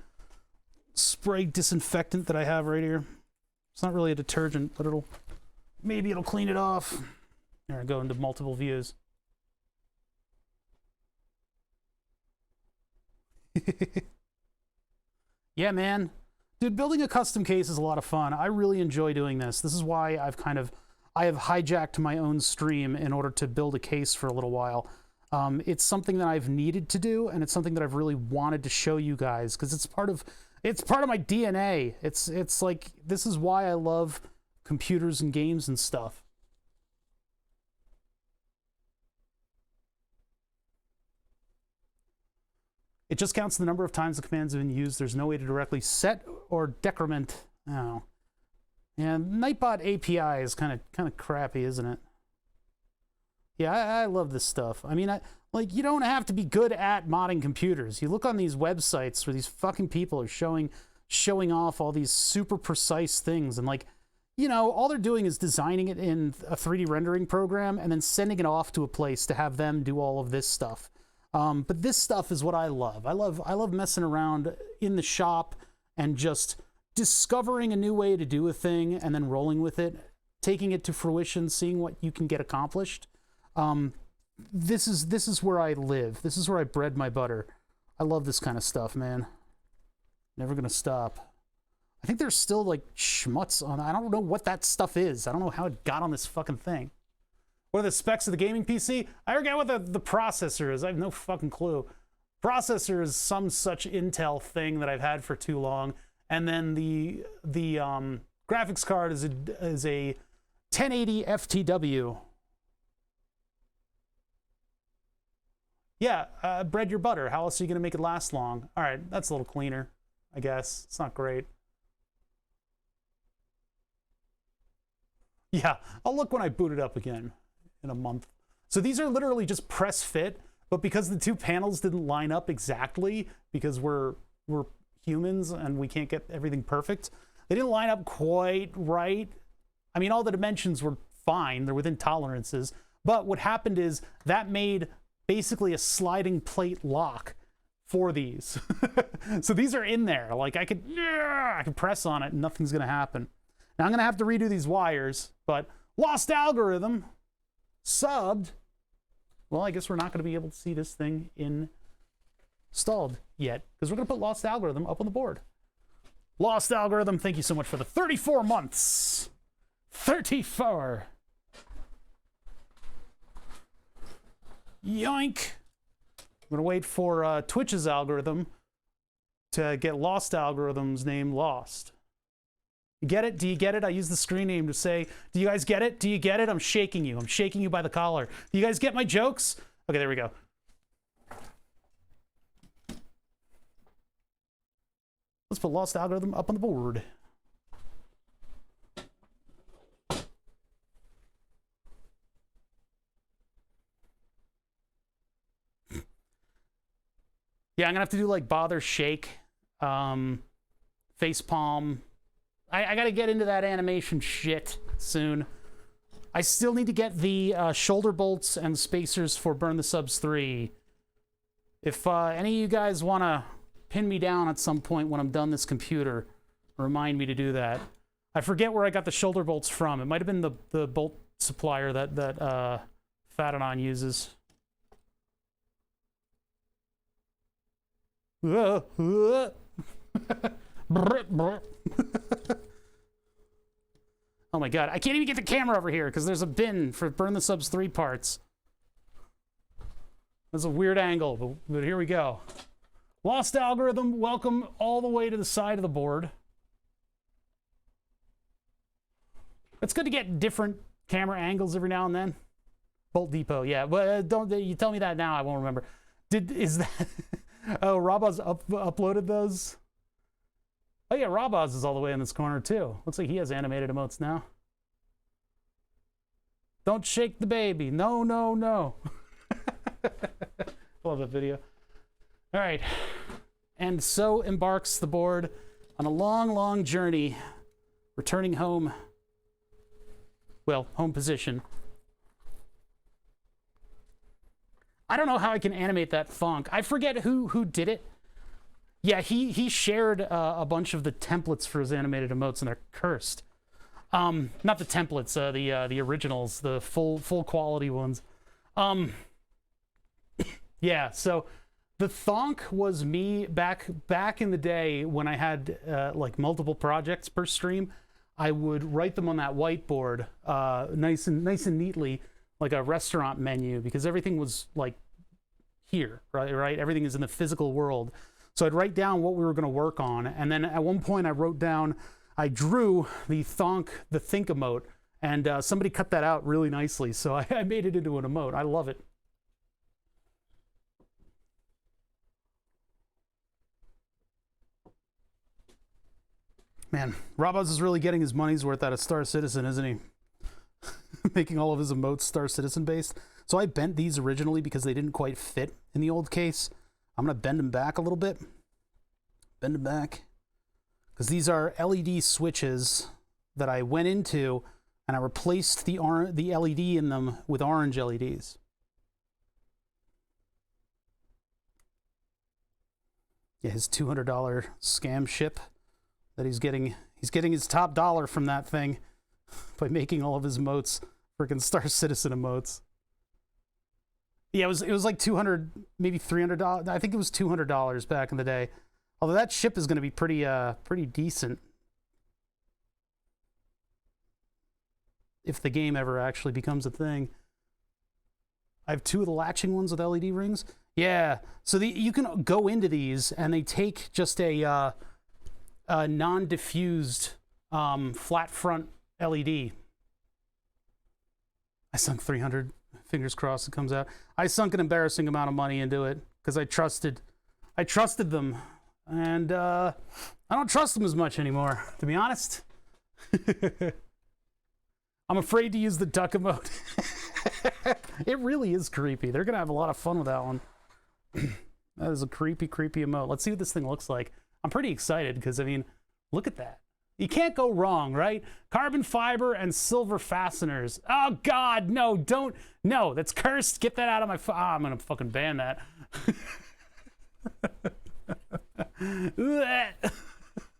S2: disinfectant that I have right here. It's not really a detergent, but maybe it'll clean it off. There, I go into multiple views. Yeah, man. Dude, building a custom case is a lot of fun. I really enjoy doing this. This is why I have hijacked my own stream in order to build a case for a little while. It's something that I've needed to do, and it's something that I've really wanted to show you guys, because it's part of my DNA. It's like, this is why I love computers and games and stuff. It just counts the number of times the commands have been used. There's no way to directly set or decrement. Oh. And Nightbot API is kind of crappy, isn't it? Yeah, I love this stuff. I mean, like, you don't have to be good at modding computers. You look on these websites where these fucking people are showing off all these super precise things, and, like, you know, all they're doing is designing it in a 3D rendering program and then sending it off to a place to have them do all of this stuff. But this stuff is what I love. I love messing around in the shop and just discovering a new way to do a thing and then rolling with it, taking it to fruition, seeing what you can get accomplished. This is where I live. This is where I bred my butter. I love this kind of stuff, man. Never gonna stop. I think there's still, like, schmutz on. I don't know what that stuff is. I don't know how it got on this fucking thing. What are the specs of the gaming PC? I forget what the processor is. I have no fucking clue. Processor is some such Intel thing that I've had for too long. And then the graphics card is a 1080 FTW. Yeah, bread your butter. How else are you going to make it last long? All right, that's a little cleaner, I guess. It's not great. Yeah, I'll look when I boot it up again in a month. So these are literally just press fit, but because the two panels didn't line up exactly, because we're humans and we can't get everything perfect, they didn't line up quite right. I mean, all the dimensions were fine. They're within tolerances. But what happened is that made basically a sliding plate lock for these. So these are in there. Like, I could press on it and nothing's going to happen. Now I'm going to have to redo these wires, but lost algorithm subbed. Well, I guess we're not going to be able to see this thing installed yet, because we're going to put lost algorithm up on the board. Lost algorithm, thank you so much for the 34 months. 34. Yoink. I'm going to wait for Twitch's algorithm to get lost algorithm's name lost. You get it? Do you get it? I use the screen name to say, do you guys get it? Do you get it? I'm shaking you. I'm shaking you by the collar. Do you guys get my jokes? Okay, there we go. Let's put lost algorithm up on the board. Yeah, I'm gonna have to do like bother shake, face palm. I gotta get into that animation shit soon. I still need to get the shoulder bolts and spacers for Burn the Subs 3. If any of you guys wanna pin me down at some point when I'm done this computer, remind me to do that. I forget where I got the shoulder bolts from. It might have been the bolt supplier that Fatanon uses. Oh my god, I can't even get the camera over here because there's a bin for Burn the Subs 3 parts. That's a weird angle, but here we go. Lost algorithm, welcome all the way to the side of the board. It's good to get different camera angles every now and then. Bolt Depot, yeah. But don't you tell me that now, I won't remember. Is that... Oh, Rabaz uploaded those? Oh yeah, Rabaz is all the way in this corner too. Looks like he has animated emotes now. Don't shake the baby. No, no, no. Love that video. All right. And so embarks the board on a long, long journey, returning home. Well, home position. I don't know how I can animate that thonk. I forget who did it. Yeah, he shared a bunch of the templates for his animated emotes, and they're cursed. Not the templates, the originals, the full quality ones. Yeah, so the thonk was me back in the day when I had like multiple projects per stream. I would write them on that whiteboard, nice and neatly, like a restaurant menu, because everything was like here, right? Everything is in the physical world. So I'd write down what we were going to work on, and then at one point I drew the thonk, the think emote, and somebody cut that out really nicely, so I made it into an emote. I love it. Man, Rabaz is really getting his money's worth out of Star Citizen, isn't he? Making all of his emotes Star Citizen based. So I bent these originally because they didn't quite fit in the old case. I'm going to bend them back a little bit. Bend them back. Because these are LED switches that I went into, and I replaced the LED in them with orange LEDs. Yeah, his $200 scam ship that he's getting his top dollar from that thing by making all of his emotes freaking Star Citizen emotes. Yeah, it was like $200, maybe $300. I think it was $200 back in the day. Although that ship is going to be pretty decent if the game ever actually becomes a thing. I have two of the latching ones with LED rings. Yeah, so you can go into these and they take just a non-diffused flat front LED. I sunk 300. Fingers crossed it comes out. I sunk an embarrassing amount of money into it because I trusted them, and I don't trust them as much anymore, to be honest. I'm afraid to use the duck emote. It really is creepy. They're gonna have a lot of fun with that one. That is a creepy emote. Let's see what this thing looks like. I'm pretty excited because, I mean, look at that. You can't go wrong, right? Carbon fiber and silver fasteners. Oh, God, no, don't. No, that's cursed. Get that out of my I'm going to fucking ban that.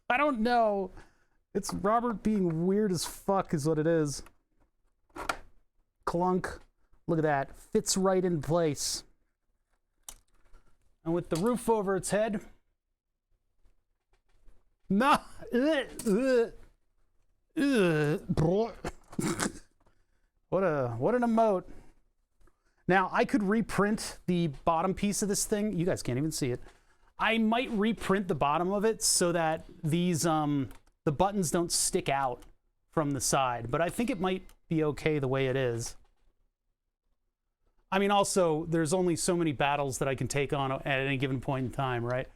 S2: I don't know. It's Robert being weird as fuck is what it is. Clunk. Look at that. Fits right in place. And with the roof over its head. No. What an emote. Now I could reprint the bottom piece of this thing. You guys can't even see it. I might reprint the bottom of it so that these the buttons don't stick out from the side, but I think it might be okay the way it is. I mean, also there's only so many battles that I can take on at any given point in time, right?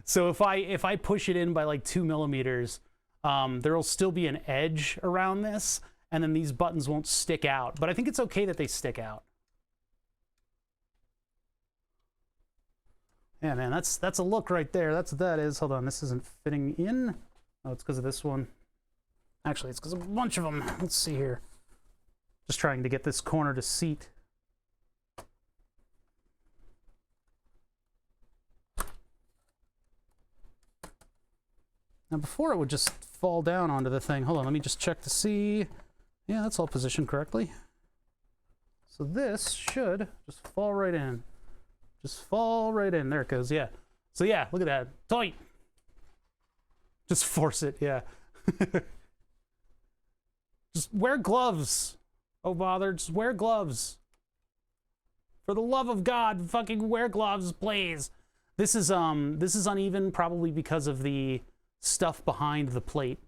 S2: So if I push it in by like 2 millimeters, there'll still be an edge around this, and then these buttons won't stick out. But I think it's okay that they stick out. Yeah, man, that's a look right there. That's what that is. Hold on, this isn't fitting in. Oh, it's because of this one. Actually, it's because of a bunch of them. Let's see here. Just trying to get this corner to seat. Now before it would just fall down onto the thing. Hold on, let me just check to see. Yeah, that's all positioned correctly. So this should just fall right in. Just fall right in. There it goes, yeah. So yeah, look at that. Tight. Just force it, yeah. Just wear gloves. Oh bother, just wear gloves. For the love of God, fucking wear gloves, please. This is uneven, probably because of the stuff behind the plate.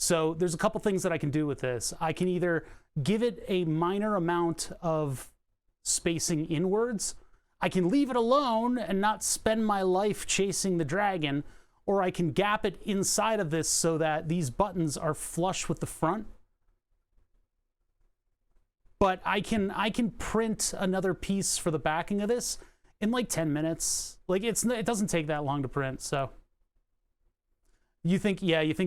S2: So there's a couple things that I can do with this. I can either give it a minor amount of spacing inwards, I can leave it alone and not spend my life chasing the dragon, or I can gap it inside of this so that these buttons are flush with the front. But I can print another piece for the backing of this in like 10 minutes. Like it doesn't take that long to print, so. You think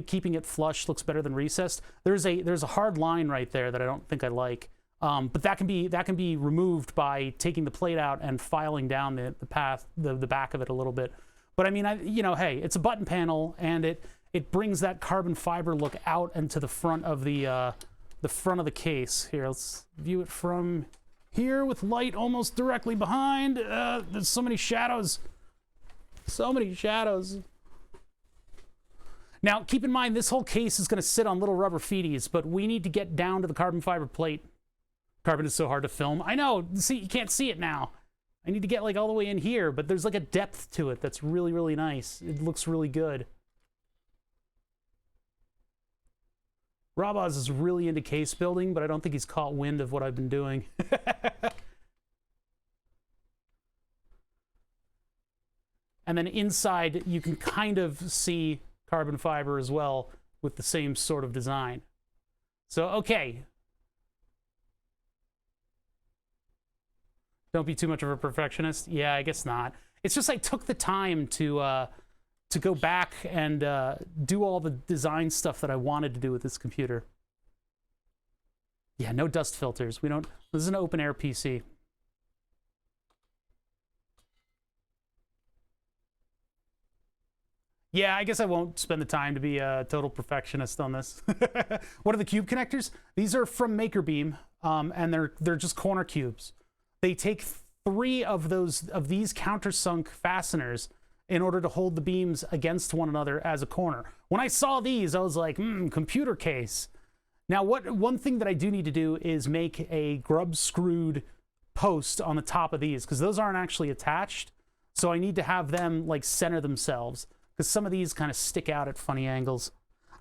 S2: keeping it flush looks better than recessed? There's a hard line right there that I don't think I like. But that can be removed by taking the plate out and filing down the back of it a little bit. But I mean, hey, it's a button panel, and it brings that carbon fiber look out into the front of the front of the case. Here, let's view it from here with light almost directly behind. There's so many shadows. So many shadows. Now, keep in mind, this whole case is going to sit on little rubber feeties, but we need to get down to the carbon fiber plate. Carbon is so hard to film. I know, see, you can't see it now. I need to get like all the way in here, but there's like a depth to it that's really, really nice. It looks really good. Rabaz is really into case building, but I don't think he's caught wind of what I've been doing. And then inside, you can kind of see carbon fiber as well with the same sort of design. So, okay. Don't be too much of a perfectionist. Yeah, I guess not. It's just I took the time to go back and do all the design stuff that I wanted to do with this computer. Yeah, no dust filters. This is an open air PC. Yeah, I guess I won't spend the time to be a total perfectionist on this. What are the cube connectors? These are from Makerbeam, and they're just corner cubes. They take 3 of these countersunk fasteners in order to hold the beams against one another as a corner. When I saw these, I was like, computer case. Now, one thing that I do need to do is make a grub screwed post on the top of these, because those aren't actually attached. So I need to have them like center themselves, because some of these kind of stick out at funny angles.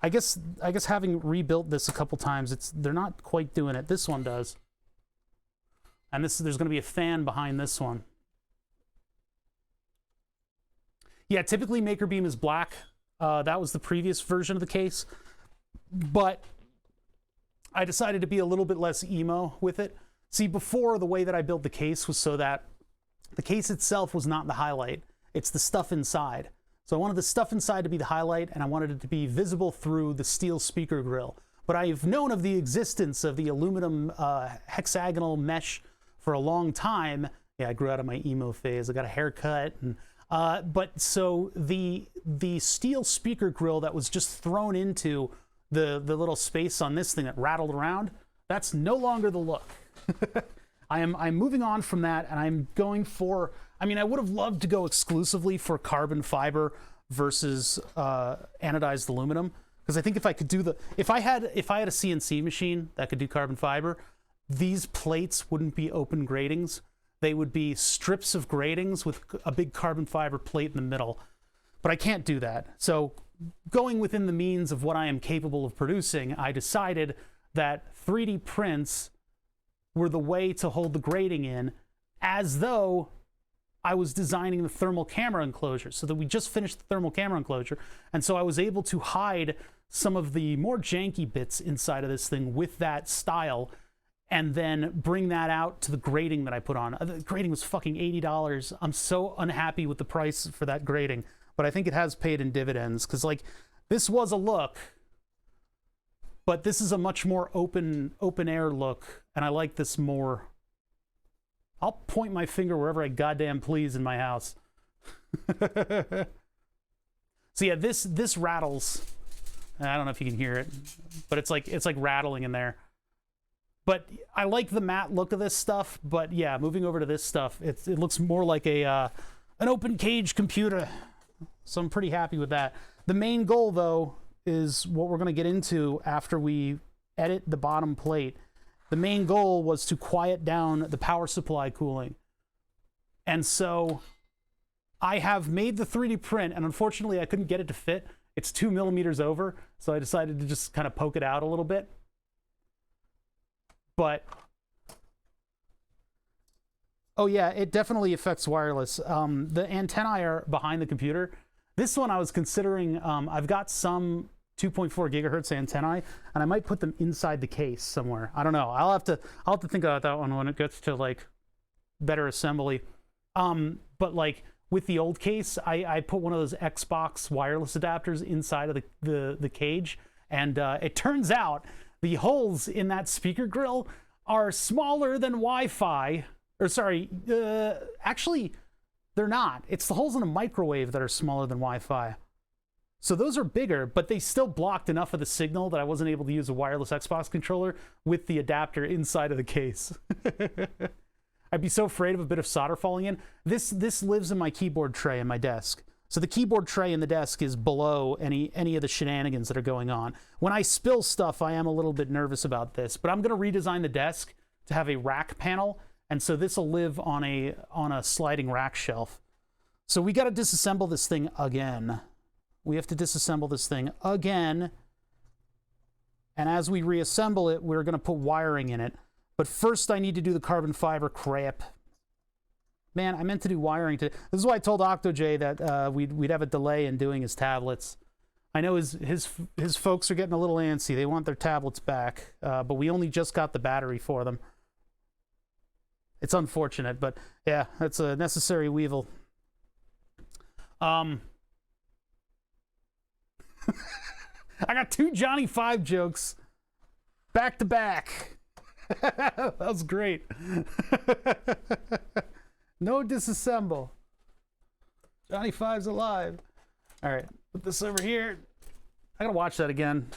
S2: I guess having rebuilt this a couple times, they're not quite doing it. This one does. And there's going to be a fan behind this one. Yeah, typically Makerbeam is black. That was the previous version of the case. But I decided to be a little bit less emo with it. See, before, the way that I built the case was so that the case itself was not the highlight. It's the stuff inside. So I wanted the stuff inside to be the highlight, and I wanted it to be visible through the steel speaker grill. But I've known of the existence of the aluminum hexagonal mesh for a long time. Yeah, I grew out of my emo phase. I got a haircut. And, but so the steel speaker grill that was just thrown into the little space on this thing that rattled around, that's no longer the look. I'm moving on from that, and I'm going for, I mean, I would have loved to go exclusively for carbon fiber versus anodized aluminum, because I think if I could do if I had a CNC machine that could do carbon fiber, these plates wouldn't be open gratings. They would be strips of gratings with a big carbon fiber plate in the middle. But I can't do that. So going within the means of what I am capable of producing, I decided that 3D prints were the way to hold the grating in, as though I was designing the thermal camera enclosure. So that we just finished the thermal camera enclosure, and so I was able to hide some of the more janky bits inside of this thing with that style, and then bring that out to the grating that I put on. The grating was fucking $80. I'm so unhappy with the price for that grating, but I think it has paid in dividends, because like, this was a look, but this is a much more open air look, and I like this more. I'll point my finger wherever I goddamn please in my house. So yeah, this rattles. I don't know if you can hear it, but it's like rattling in there. But I like the matte look of this stuff. But yeah, moving over to this stuff, it looks more like an open cage computer. So I'm pretty happy with that. The main goal, though, is what we're going to get into after we edit the bottom plate. The main goal was to quiet down the power supply cooling. And so I have made the 3D print, and unfortunately I couldn't get it to fit. It's 2 millimeters over, so I decided to just kind of poke it out a little bit. But oh yeah, it definitely affects wireless. The antennae are behind the computer. This one I was considering, I've got some 2.4 gigahertz antennae, and I might put them inside the case somewhere. I don't know. I'll have to think about that one when it gets to like better assembly. But like with the old case, I put one of those Xbox wireless adapters inside of the cage, and it turns out the holes in that speaker grill are smaller than Wi-Fi. Or sorry, actually, they're not. It's the holes in a microwave that are smaller than Wi-Fi. So those are bigger, but they still blocked enough of the signal that I wasn't able to use a wireless Xbox controller with the adapter inside of the case. I'd be so afraid of a bit of solder falling in. This lives in my keyboard tray in my desk. So the keyboard tray in the desk is below any of the shenanigans that are going on. When I spill stuff, I am a little bit nervous about this, but I'm going to redesign the desk to have a rack panel, and so this will live on a sliding rack shelf. So we got to disassemble this thing again. We have to disassemble this thing again. And as we reassemble it, we're going to put wiring in it. But first I need to do the carbon fiber crap. Man, I meant to do wiring today. This is why I told OctoJ that we'd have a delay in doing his tablets. I know his folks are getting a little antsy. They want their tablets back, but we only just got the battery for them. It's unfortunate, but yeah, that's a necessary weevil. I got 2 Johnny 5 jokes back to back. That was great. No disassemble. Johnny 5's alive. All right, put this over here. I gotta watch that again.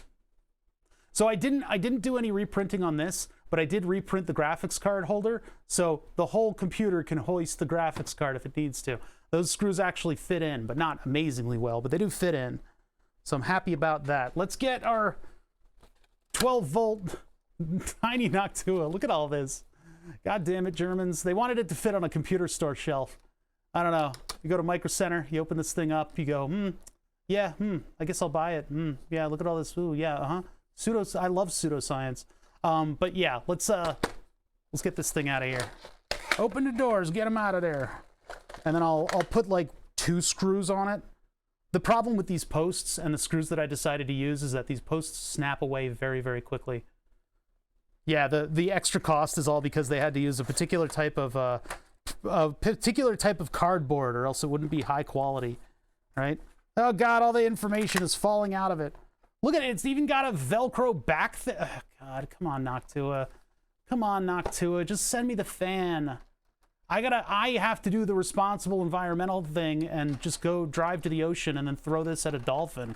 S2: So I didn't do any reprinting on this, but I did reprint the graphics card holder, so the whole computer can hoist the graphics card if it needs to. Those screws actually fit in, but not amazingly well, but they do fit in. So I'm happy about that. Let's get our 12-volt tiny Noctua. Look at all this. God damn it, Germans. They wanted it to fit on a computer store shelf. I don't know. You go to Micro Center, you open this thing up, you go, yeah, I guess I'll buy it. Yeah, look at all this. Ooh, yeah, I love pseudoscience. But yeah, let's get this thing out of here. Open the doors, get them out of there. And then I'll put like 2 screws on it. The problem with these posts and the screws that I decided to use is that these posts snap away very, very quickly. Yeah, the extra cost is all because they had to use a particular type of cardboard, or else it wouldn't be high quality, right? Oh God, all the information is falling out of it. Look at it, it's even got a Velcro back thing. Oh, God, come on, Noctua. Come on, Noctua, just send me the fan. I have to do the responsible environmental thing and just go drive to the ocean and then throw this at a dolphin.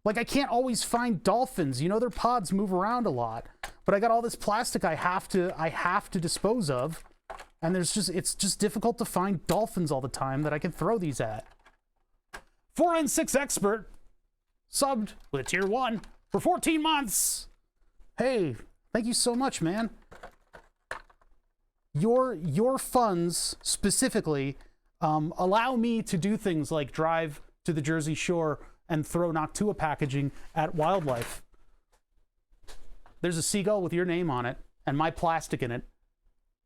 S2: Like, I can't always find dolphins. You know, their pods move around a lot. But I got all this plastic I have to dispose of. And it's just difficult to find dolphins all the time that I can throw these at. 4N6 Expert subbed with a tier 1 for 14 months. Hey, thank you so much, man. Your funds specifically allow me to do things like drive to the Jersey Shore and throw Noctua packaging at wildlife. There's a seagull with your name on it and my plastic in it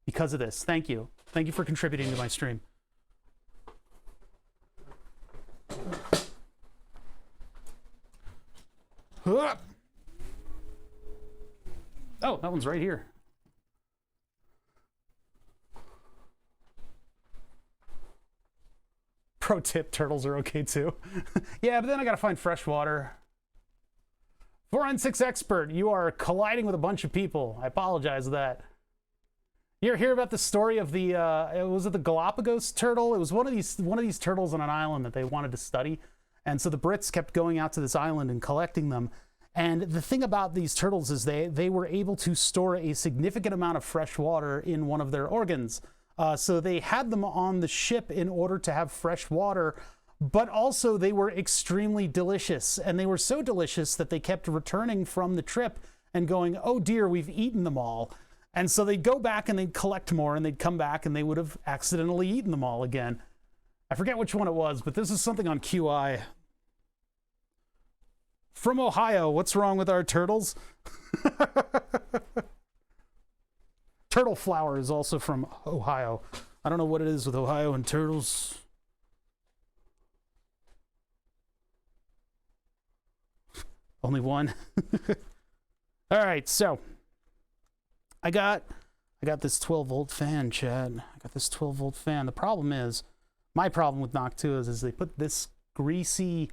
S2: because of this. Thank you. Thank you for contributing to my stream. Oh, that one's right here. Pro tip, turtles are okay too. Yeah, but then I gotta find fresh water. 4N6 Expert, you are colliding with a bunch of people. I apologize for that. You ever hear about the story of the, was it the Galapagos turtle? It was one of these turtles on an island that they wanted to study. And so the Brits kept going out to this island and collecting them. And the thing about these turtles is they were able to store a significant amount of fresh water in one of their organs. So they had them on the ship in order to have fresh water, but also they were extremely delicious. And they were so delicious that they kept returning from the trip and going, oh dear, we've eaten them all. And so they'd go back and they'd collect more, and they'd come back and they would have accidentally eaten them all again. I forget which one it was, but this is something on QI.
S1: From Ohio, what's wrong with our turtles? Turtle flour is also from Ohio. I don't know what it is with Ohio and turtles. Only one. All right, so I got this 12-volt fan, Chad. I got this 12-volt fan. The problem is, my problem with Noctuas is they put this greasy,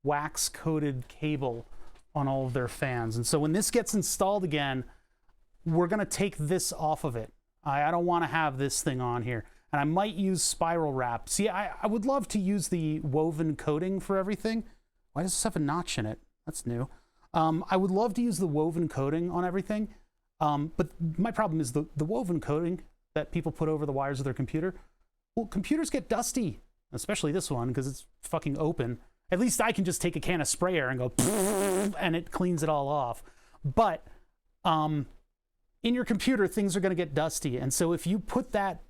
S1: wax-coated cable on all of their fans. And so when this gets installed again, we're going to take this off of it. I don't want to have this thing on here. And I might use spiral wrap. See, I would love to use the woven coating for everything. Why does this have a notch in it? That's new. I would love to use the woven coating on everything. But my problem is the woven coating that people put over the wires of their computer. Well, computers get dusty, especially this one, because it's fucking open. At least I can just take a can of sprayer and go, and it cleans it all off. But in your computer, things are going to get dusty. And so if you put that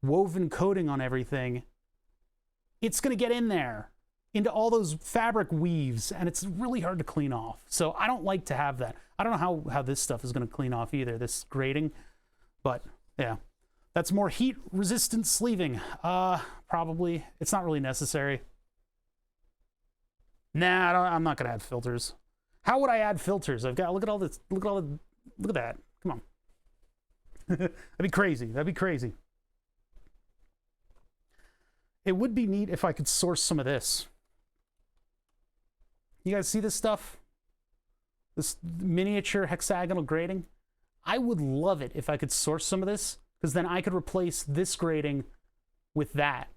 S1: woven coating on everything, it's going to get in there into all those fabric weaves, and it's really hard to clean off. So I don't like to have that. I don't know how this stuff is going to clean off either, this grating. But yeah, that's more heat resistant sleeving. Probably. It's not really necessary. Nah, I'm not going to add filters. How would I add filters? I've got, look at all this, look at that. Come on. That'd be crazy. That'd be crazy. It would be neat if I could source some of this. You guys see this stuff? This miniature hexagonal grating? I would love it if I could source some of this, because then I could replace this grating with that.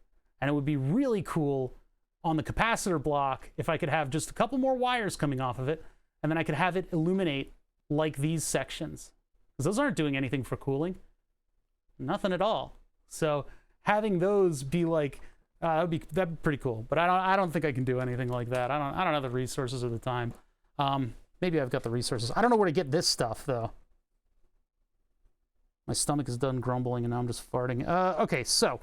S1: And it would be really cool on the capacitor block if I could have just a couple more wires coming off of it, and then I could have it illuminate like these sections. Because those aren't doing anything for cooling. Nothing at all. So having those be like, that'd be pretty cool. But I don't think I can do anything like that. I don't have the resources or the time. Maybe I've got the resources. I don't know where to get this stuff though. My stomach is done grumbling and now I'm just farting. Okay, so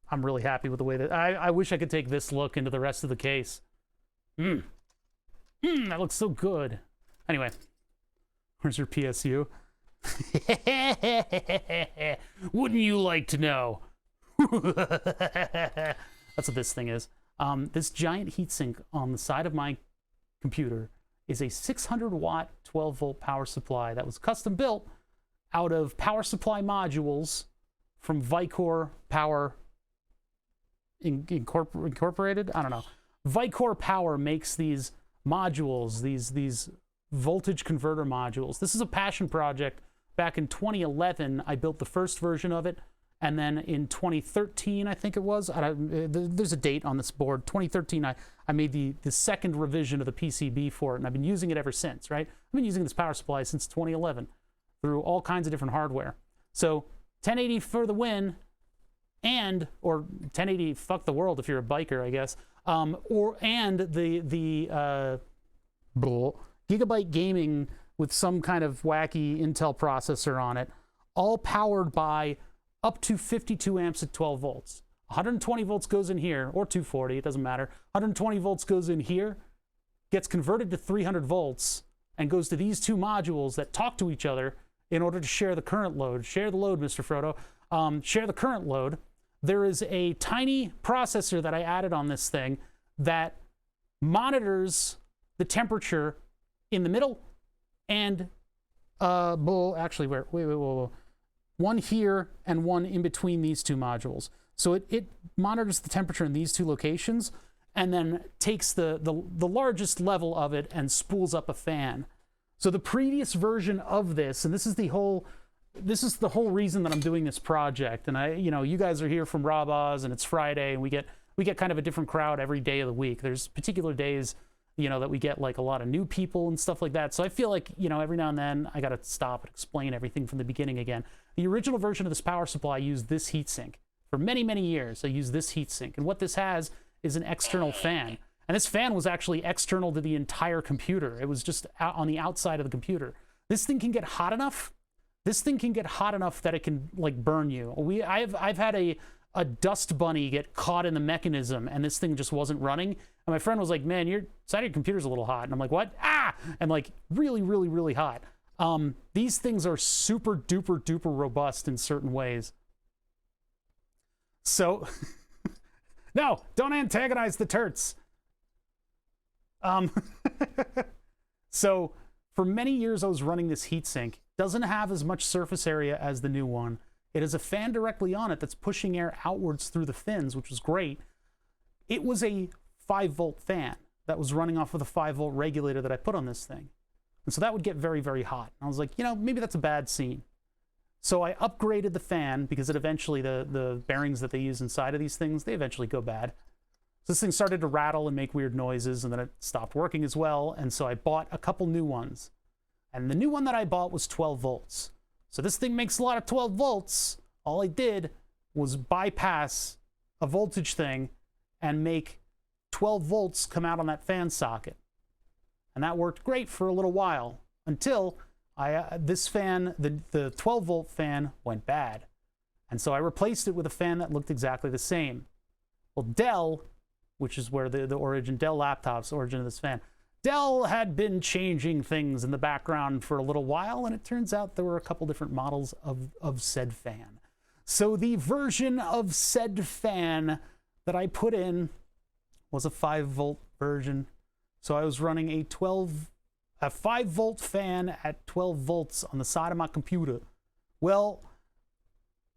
S1: I'm really happy with the way that I wish I could take this look into the rest of the case. That looks so good. Anyway, where's your PSU? Wouldn't you like to know? That's what this thing is. This giant heatsink on the side of my computer is a 600 watt 12 volt power supply that was custom built out of power supply modules from Vicor Power Incorporated. I don't know. Vicor Power makes these modules, these voltage converter modules. This is a passion project. Back in 2011, I built the first version of it. And then in 2013, I think it was, there's a date on this board, 2013, I made the second revision of the PCB for it, and I've been using it ever since, right? I've been using this power supply since 2011 through all kinds of different hardware. So 1080 for the win, or 1080 fuck the world if you're a biker, I guess, and the Gigabyte Gaming with some kind of wacky Intel processor on it, all powered by up to 52 amps at 12 volts. 120 volts goes in here, or 240, it doesn't matter. 120 volts goes in here, gets converted to 300 volts, and goes to these two modules that talk to each other in order to share the current load. Share the load, Mr. Frodo. Share the current load. There is a tiny processor that I added on this thing that monitors the temperature in the middle and, actually, wait. One here and one in between these two modules. So it monitors the temperature in these two locations and then takes the largest level of it and spools up a fan. So the previous version of this, and this is the whole reason that I'm doing this project. And you guys are here from Rob Oz and it's Friday and we get kind of a different crowd every day of the week. There's particular days that we get like a lot of new people and stuff like that. So I feel like, every now and then I got to stop and explain everything from the beginning again. The original version of this power supply used this heatsink. For many, many years, I used this heatsink. And what this has is an external fan. And this fan was actually external to the entire computer. It was just out on the outside of the computer. This thing can get hot enough. This thing can get hot enough that it can like burn you. I've had a
S2: a dust bunny get caught in the mechanism and this thing just wasn't running. And my friend was like, man, your side of your computer's a little hot. And I'm like, what? Ah! And like really, really, really hot. These things are super duper duper robust in certain ways. So, no, don't antagonize the turts. So for many years I was running this heatsink. Doesn't have as much surface area as the new one. It has a fan directly on it that's pushing air outwards through the fins, which was great. It was a 5-volt fan that was running off of the 5-volt regulator that I put on this thing. And so that would get very, very hot. And I was like, you know, maybe that's a bad scene. So I upgraded the fan because it eventually, the bearings that they use inside of these things, they eventually go bad. So this thing started to rattle and make weird noises, and then it stopped working as well. And so I bought a couple new ones. And the new one that I bought was 12 volts. So this thing makes a lot of 12 volts. All I did was bypass a voltage thing and make 12 volts come out on that fan socket. And that worked great for a little while until this fan, the 12 volt fan, went bad. And so I replaced it with a fan that looked exactly the same. Well, Dell, which is where the origin, Dell laptops, origin of this fan, Dell had been changing things in the background for a little while, and it turns out there were a couple different models of said fan. So the version of said fan that I put in was a 5-volt version. So I was running a 5-volt fan at 12 volts on the side of my computer. Well,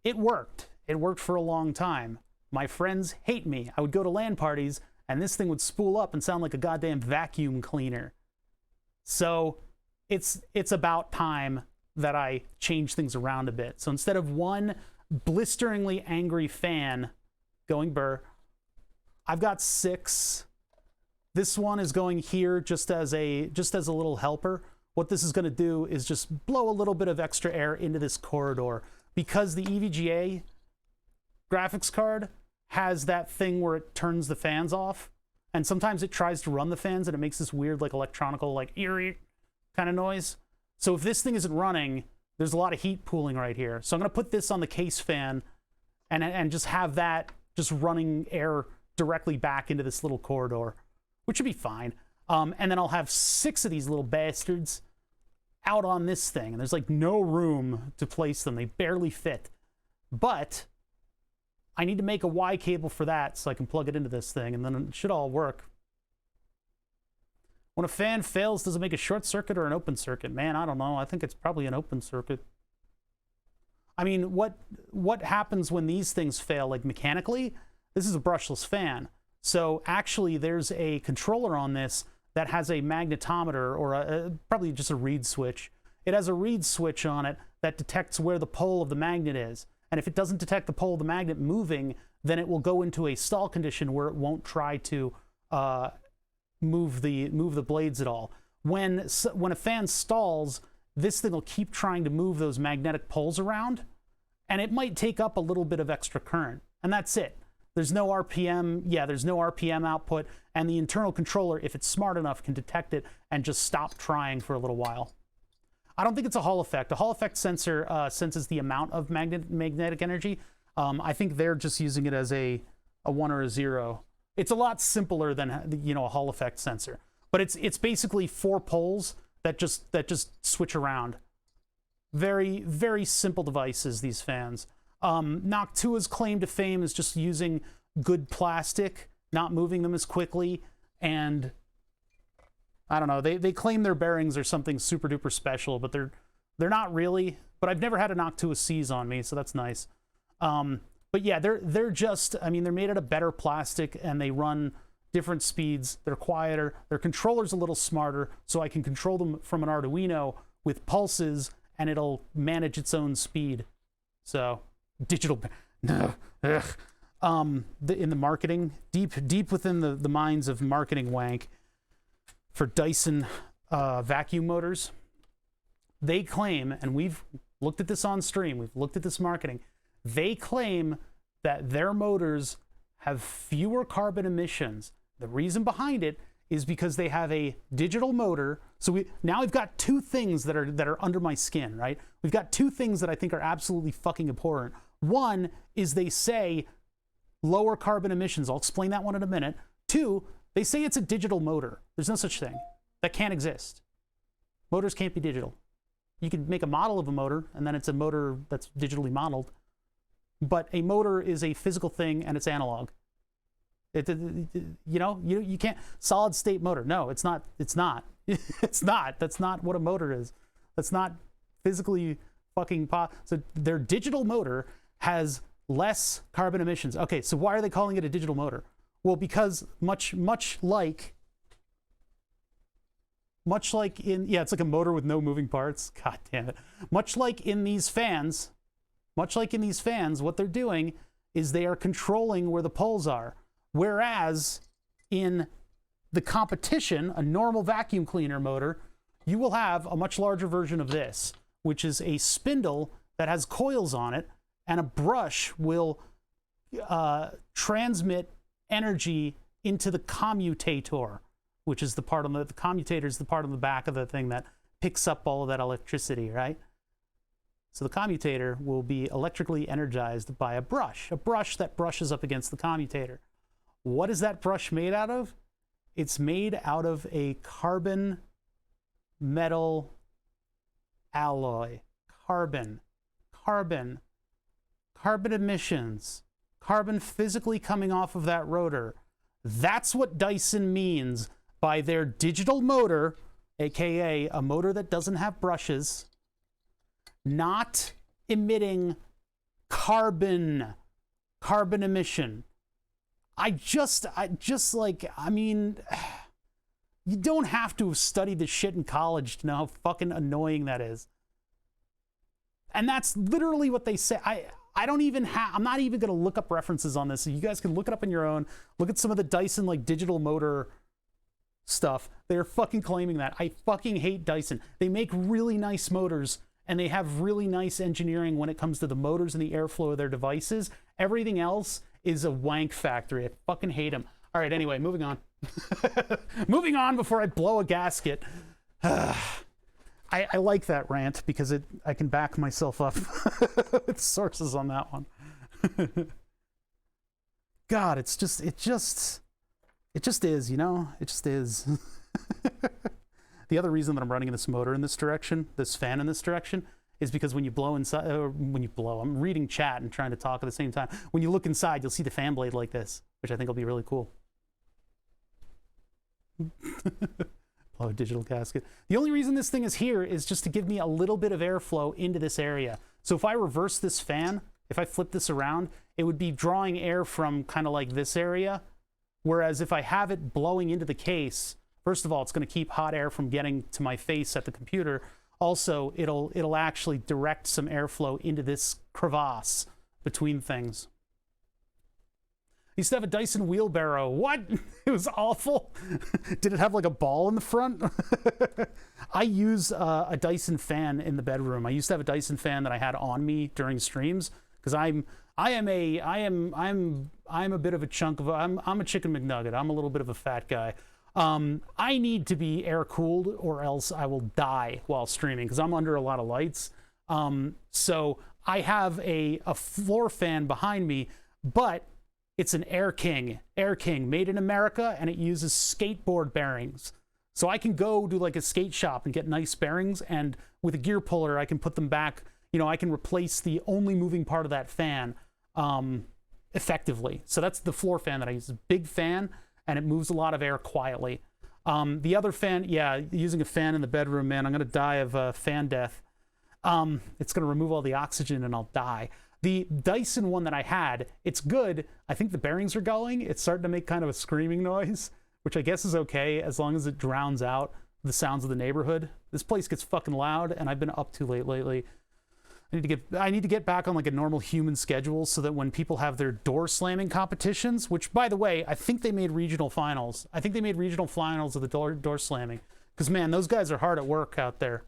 S2: it worked. It worked for a long time. My friends hate me. I would go to LAN parties, and this thing would spool up and sound like a goddamn vacuum cleaner. So it's about time that I change things around a bit. So instead of one blisteringly angry fan going burr, I've got 6. This one is going here just as a little helper. What this is going to do is just blow a little bit of extra air into this corridor, because the EVGA graphics card has that thing where it turns the fans off, and sometimes it tries to run the fans and it makes this weird like electronical like eerie kind of noise. So if this thing isn't running, there's a lot of heat pooling right here. So I'm going to put this on the case fan and just have that just running air directly back into this little corridor, which should be fine. And then I'll have 6 of these little bastards out on this thing, and there's like no room to place them. They barely fit. But I need to make a Y cable for that so I can plug it into this thing, and then it should all work. When a fan fails, does it make a short circuit or an open circuit? Man, I don't know. I think it's probably an open circuit. I mean, what happens when these things fail, like mechanically? This is a brushless fan. So actually there's a controller on this that has a magnetometer, or probably just a reed switch. It has a reed switch on it that detects where the pole of the magnet is. And if it doesn't detect the pole of the magnet moving, then it will go into a stall condition where it won't try to move the blades at all. When a fan stalls, this thing will keep trying to move those magnetic poles around, and it might take up a little bit of extra current, and that's it. There's no RPM, there's no RPM output, and the internal controller, if it's smart enough, can detect it and just stop trying for a little while. I don't think it's a Hall effect. A Hall effect sensor senses the amount of magnetic energy. I think they're just using it as a 1 or a 0. It's a lot simpler than a Hall effect sensor, but it's basically 4 poles that just switch around. Very, very simple devices, these fans. Noctua's claim to fame is just using good plastic, not moving them as quickly, and I don't know, they claim their bearings are something super duper special, but they're not really. But I've never had a Noctua seize on me, so that's nice. But yeah, they're just, I mean, they're made out of better plastic, and they run different speeds. They're quieter. Their controller's a little smarter, so I can control them from an Arduino with pulses, and it'll manage its own speed. So digital, in the marketing, deep within the minds of marketing wank for Dyson vacuum motors, they claim, and we've looked at this on stream, we've looked at this marketing, they claim that their motors have fewer carbon emissions. The reason behind it is because they have a digital motor. So we've got 2 things that are under my skin, right? We've got 2 things that I think are absolutely fucking important. One is they say lower carbon emissions. I'll explain that one in a minute. 2, they say it's a digital motor. There's no such thing. That can't exist. Motors can't be digital. You can make a model of a motor, and then it's a motor that's digitally modeled. But a motor is a physical thing, and it's analog. You can't solid state motor. No, it's not. It's not. It's not. That's not what a motor is. That's not physically fucking so their digital motor has less carbon emissions. Okay, so why are they calling it a digital motor? Well, because much like in, yeah, it's like a motor with no moving parts. God damn it. Much like in these fans, what they're doing is they are controlling where the poles are. Whereas in the competition, a normal vacuum cleaner motor, you will have a much larger version of this, which is a spindle that has coils on it, and a brush will transmit energy into the commutator, which is the part on the commutator is the part on the back of the thing that picks up all of that electricity, right? So the commutator will be electrically energized by a brush that brushes up against the commutator. What is that brush made out of? It's made out of a carbon metal alloy. Carbon emissions, carbon physically coming off of that rotor. That's what Dyson means by their digital motor, aka a motor that doesn't have brushes, not emitting carbon emission. I mean, you don't have to have studied this shit in college to know how fucking annoying that is. And that's literally what they say. I'm not even going to look up references on this. So you guys can look it up on your own. Look at some of the Dyson like digital motor stuff. They're fucking claiming that. I fucking hate Dyson. They make really nice motors, and they have really nice engineering when it comes to the motors and the airflow of their devices. Everything else is a wank factory. I fucking hate them. All right, anyway, moving on. Moving on before I blow a gasket. I like that rant because I can back myself up with sources on that one. God, it just is, you know? It just is. The other reason that I'm running this motor in this direction, this fan in this direction, is because when you blow inside, I'm reading chat and trying to talk at the same time. When you look inside, you'll see the fan blade like this, which I think will be really cool. Blow a digital gasket. The only reason this thing is here is just to give me a little bit of airflow into this area. So if I reverse this fan, if I flip this around, it would be drawing air from kind of like this area. Whereas if I have it blowing into the case, first of all, it's going to keep hot air from getting to my face at the computer. Also, it'll actually direct some airflow into this crevasse between things. I used to have a Dyson wheelbarrow. What? It was awful. Did it have like a ball in the front? I use a Dyson fan in the bedroom. I used to have a Dyson fan that I had on me during streams because I'm a bit of a chunk of I'm a chicken McNugget. I'm a little bit of a fat guy. I need to be air cooled or else I will die while streaming because I'm under a lot of lights. So I have a floor fan behind me, but it's an Air King made in America, and it uses skateboard bearings. So I can go to like a skate shop and get nice bearings, and with a gear puller, I can put them back. You know, I can replace the only moving part of that fan effectively. So that's the floor fan that I use. It's a big fan, and it moves a lot of air quietly. The other fan, yeah, using a fan in the bedroom, man, I'm going to die of fan death. It's going to remove all the oxygen, and I'll die. The Dyson one that I had, it's good. I think the bearings are going. It's starting to make kind of a screaming noise, which I guess is okay as long as it drowns out the sounds of the neighborhood. This place gets fucking loud, and I've been up too late lately. I need to get back on like a normal human schedule so that when people have their door slamming competitions, which by the way, I think they made regional finals. I think they made regional finals of the door slamming. Because man, those guys are hard at work out there.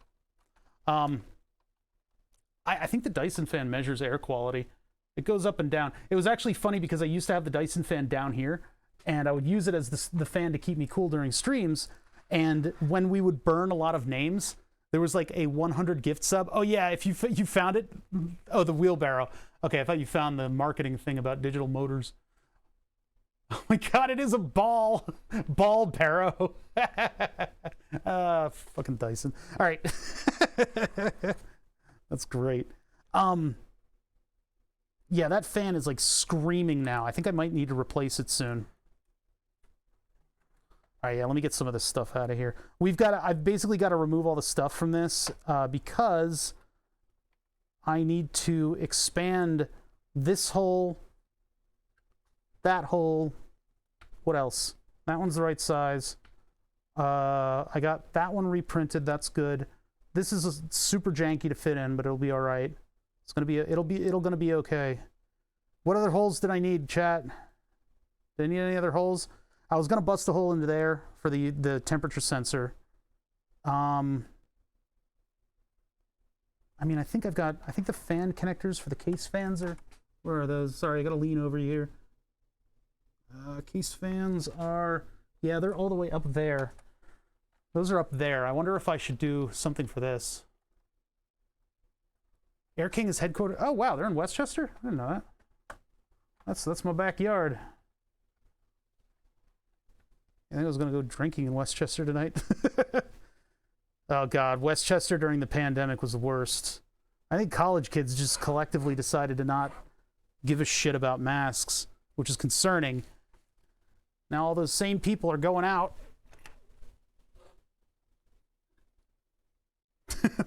S2: I think the Dyson fan measures air quality. It goes up and down. It was actually funny because I used to have the Dyson fan down here, and I would use it as the fan to keep me cool during streams. And when we would burn a lot of names, there was like a 100 gift sub. Oh yeah, if you found it. Oh, the wheelbarrow. Okay, I thought you found the marketing thing about digital motors.
S1: Oh my God, it is a ball barrow. Fucking Dyson. All right. That's great. Yeah, that fan is like screaming now. I think I might need to replace it soon. All right, yeah, let me get some of this stuff out of here. I've basically got to remove all the stuff from this because I need to expand this hole, that hole. What else? That one's the right size. I got that one reprinted. That's good. This is super janky to fit in, but it'll be all right. It's gonna be gonna be okay. What other holes did I need, chat? Did I need any other holes? I was gonna bust a hole into there for the temperature sensor. I mean, I think the fan connectors for the case fans are, where are those? Sorry, I gotta lean over here. Case fans are, yeah, they're all the way up there. Those are up there. I wonder if I should do something for this. Air King is headquartered. Oh wow, they're in Westchester? I didn't know that. That's my backyard. I think I was gonna go drinking in Westchester tonight. Oh God, Westchester during the pandemic was the worst. I think college kids just collectively decided to not give a shit about masks, which is concerning. Now all those same people are going out.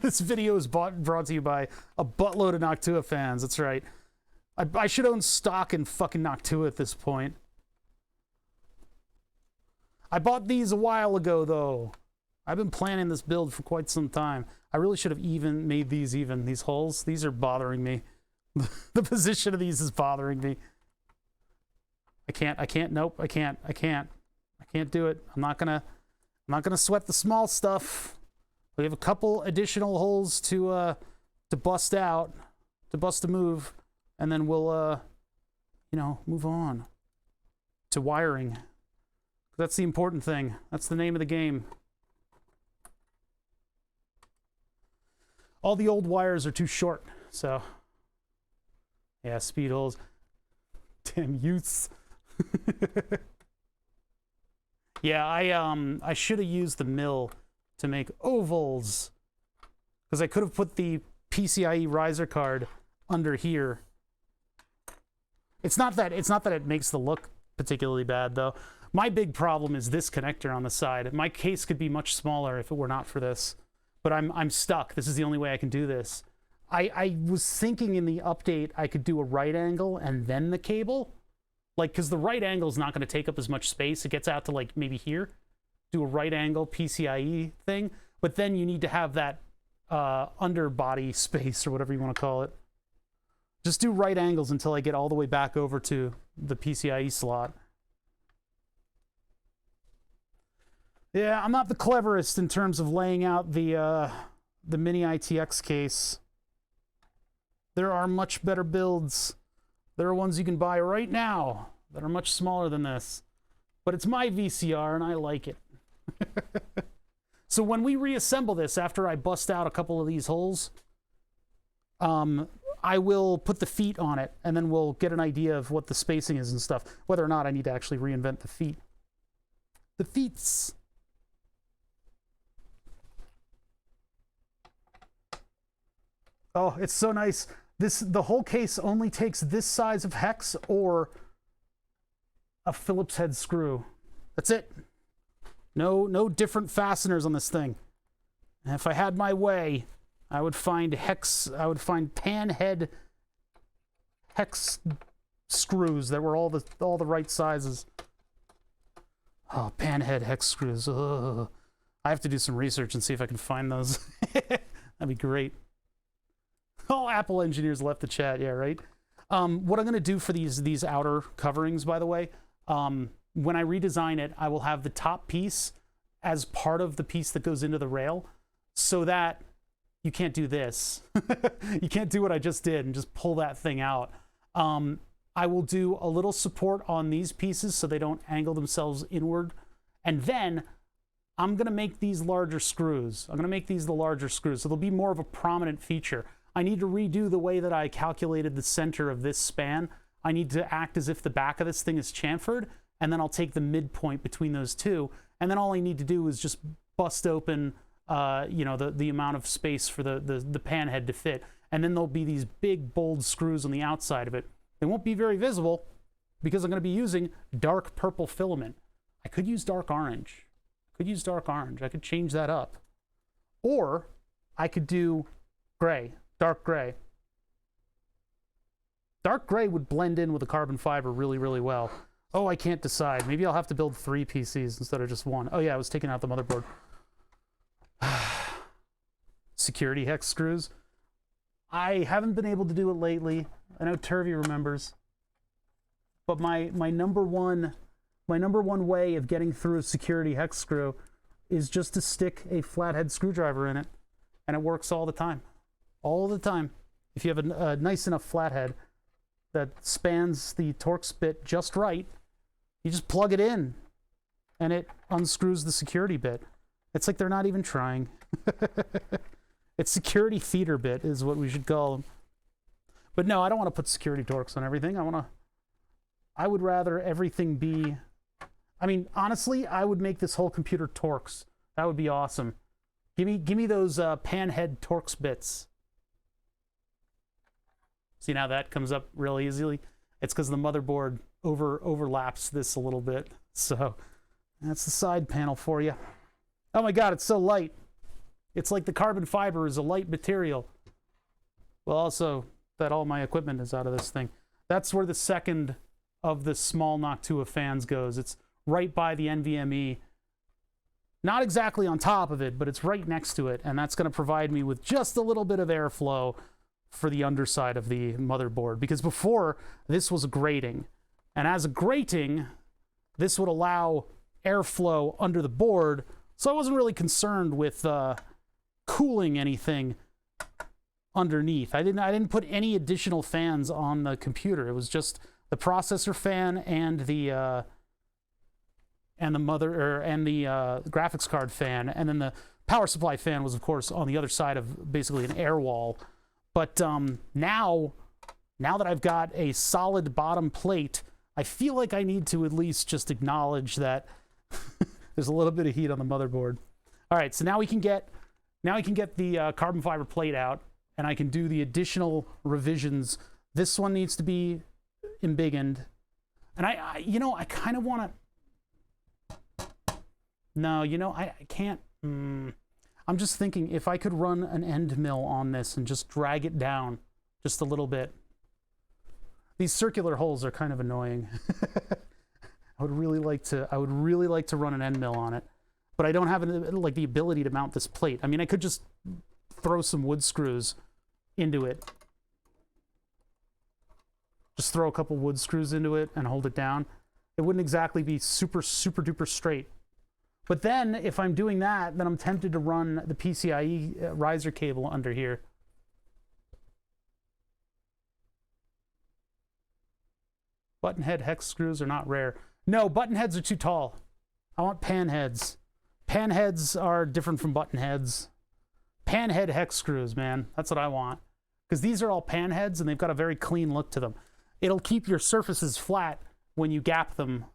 S1: This video is brought to you by a buttload of Noctua fans. That's right. I should own stock in fucking Noctua at this point. I bought these a while ago, though. I've been planning this build for quite some time. I really should have even made these even. These holes, these are bothering me. The position of these is bothering me. I can't, nope, I can't do it. I'm not gonna sweat the small stuff. We have a couple additional holes to bust out, to bust a move, and then we'll, you know, move on to wiring. That's the important thing. That's the name of the game. All the old wires are too short, so yeah, speed holes. Damn youths. Yeah, I should have used the mill to make ovals, because I could have put the PCIe riser card under here. It's not that it makes the look particularly bad though. My big problem is this connector on the side. My case could be much smaller if it were not for this, but I'm stuck. This is the only way I can do this. I was thinking in the update I could do a right angle and then the cable, like, because the right angle is not going to take up as much space. It gets out to like maybe here. Do a right angle PCIe thing, but then you need to have that underbody space or whatever you want to call it. Just do right angles until I get all the way back over to the PCIe slot. Yeah, I'm not the cleverest in terms of laying out the Mini ITX case. There are much better builds. There are ones you can buy right now that are much smaller than this. But it's my VCR and I like it. So when we reassemble this, after I bust out a couple of these holes, I will put the feet on it, and then we'll get an idea of what the spacing is and stuff, whether or not I need to actually reinvent the feet. The feets. Oh, it's so nice. The whole case only takes this size of hex or a Phillips head screw. That's it. No different fasteners on this thing. And if I had my way, I would find pan head hex screws that were all the right sizes. Oh, pan head hex screws. Ugh. I have to do some research and see if I can find those. That'd be great. All Apple engineers left the chat. Yeah, right. What I'm going to do for these outer coverings, by the way, when I redesign it, I will have the top piece as part of the piece that goes into the rail, so that you can't do this. You can't do what I just did and just pull that thing out. I will do a little support on these pieces so they don't angle themselves inward. And then I'm going to make these larger screws. I'm going to make these the larger screws, so they'll be more of a prominent feature. I need to redo the way that I calculated the center of this span. I need to act as if the back of this thing is chamfered,
S2: and then I'll take the midpoint between those two, and then all I need to do is just bust open, you know, the amount of space for the pan head to fit, and then there'll be these big bold screws on the outside of it. They won't be very visible because I'm going to be using dark purple filament. I could use dark orange. I could change that up, or I could do gray, dark gray. Dark gray would blend in with the carbon fiber really, really well. Oh, I can't decide. Maybe I'll have to build 3 PCs instead of just one. Oh yeah, I was taking out the motherboard. Security hex screws. I haven't been able to do it lately. I know Turvey remembers. But my number one way of getting through a security hex screw is just to stick a flathead screwdriver in it. And it works all the time. All the time. If you have a nice enough flathead that spans the Torx bit just right, you just plug it in and it unscrews the security bit. It's like they're not even trying. It's security theater bit is what we should call them. But no, I don't want to put security Torx on everything. I would rather everything be, I mean, honestly, I would make this whole computer Torx. That would be awesome. Give me those pan head Torx bits. See, now that comes up real easily. It's because the motherboard overlaps this a little bit. So that's the side panel for you. Oh my God, it's so light. It's like the carbon fiber is a light material. Well, also that all my equipment is out of this thing. That's where the second of the small Noctua fans goes. It's right by the NVMe. Not exactly on top of it, but it's right next to it. And that's going to provide me with just a little bit of airflow for the underside of the motherboard, because before this was a grating, and as a grating this would allow airflow under the board, so I wasn't really concerned with cooling anything underneath. I didn't put any additional fans on the computer. It was just the processor fan and the graphics card fan, and then the power supply fan was of course on the other side of basically an air wall. But now that I've got a solid bottom plate, I feel like I need to at least just acknowledge that there's a little bit of heat on the motherboard. All right, so now we can get the carbon fiber plate out, and I can do the additional revisions. This one needs to be embiggened, and I kind of want to. No, I can't. I'm just thinking if I could run an end mill on this and just drag it down just a little bit. These circular holes are kind of annoying. I would really like to run an end mill on it, but I don't have the ability to mount this plate. I mean, I could just throw some wood screws into it. Just throw a couple wood screws into it and hold it down. It wouldn't exactly be super duper straight. But then, if I'm doing that, then I'm tempted to run the PCIe riser cable under here. Button head hex screws are not rare. No, button heads are too tall. I want pan heads. Pan heads are different from button heads. Pan head hex screws, man. That's what I want. Because these are all pan heads, and they've got a very clean look to them. It'll keep your surfaces flat when you gap them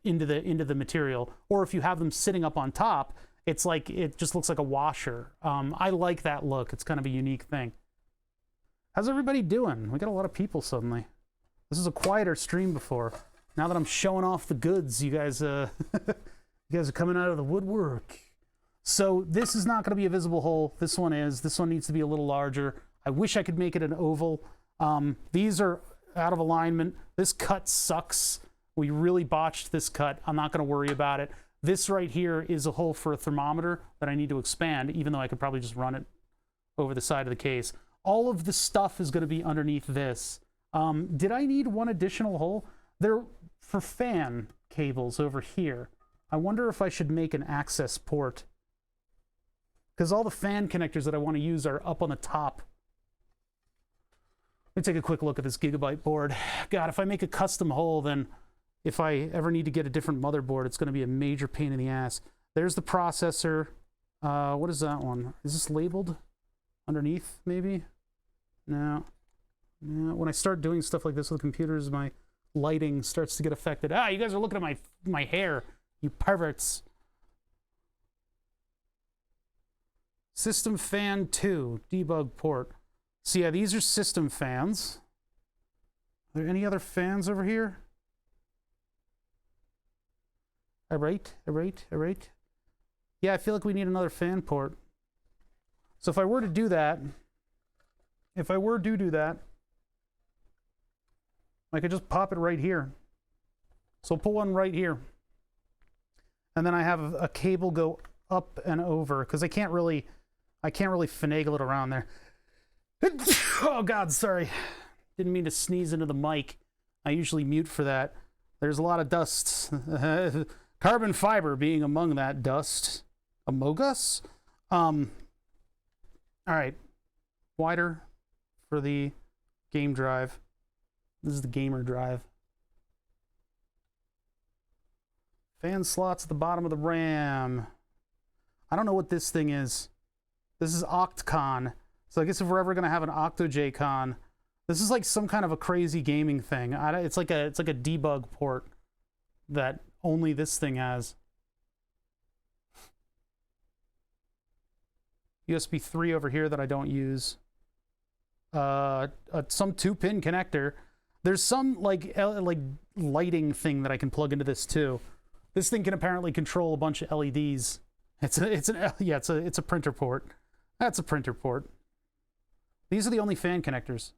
S2: into the material, or if you have them sitting up on top, it's like it just looks like a washer. I like that look. It's kind of a unique thing. How's everybody doing? We got a lot of people suddenly. This is a quieter stream before. Now that I'm showing off the goods, you guys you guys are coming out of the woodwork. So this is not going to be a visible hole. This one is. This one needs to be a little larger. I wish I could make it an oval. These are out of alignment. This cut sucks. We really botched this cut. I'm not going to worry about it. This right here is a hole for a thermometer that I need to expand, even though I could probably just run it over the side of the case. All of the stuff is going to be underneath this. Did I need one additional hole? They're for fan cables over here. I wonder if I should make an access port, because all the fan connectors that I want to use are up on the top. Let me take a quick look at this Gigabyte board. God, if I make a custom hole, then if I ever need to get a different motherboard, it's going to be a major pain in the ass. There's the processor. What is that one? Is this labeled underneath, maybe? No. When I start doing stuff like this with computers, my lighting starts to get affected. Ah, you guys are looking at my hair, you perverts. System fan 2, debug port. So yeah, these are system fans. Are there any other fans over here? All right. Yeah, I feel like we need another fan port. So if I were to do that, I could just pop it right here. So I'll pull one right here. And then I have a cable go up and over, because I can't really finagle it around there. Oh God, sorry. Didn't mean to sneeze into the mic. I usually mute for that. There's a lot of dust. Carbon fiber being among that dust. Among us? All right. Wider for the game drive. This is the gamer drive. Fan slots at the bottom of the RAM. I don't know what this thing is. This is Octcon. So I guess if we're ever going to have an OctoJCon, this is like some kind of a crazy gaming thing. It's like a debug port that only this thing has. USB 3 over here that I don't use. Some 2-pin connector. There's some like lighting thing that I can plug into this too. This thing can apparently control a bunch of LEDs. It's a printer port. That's a printer port. These are the only fan connectors.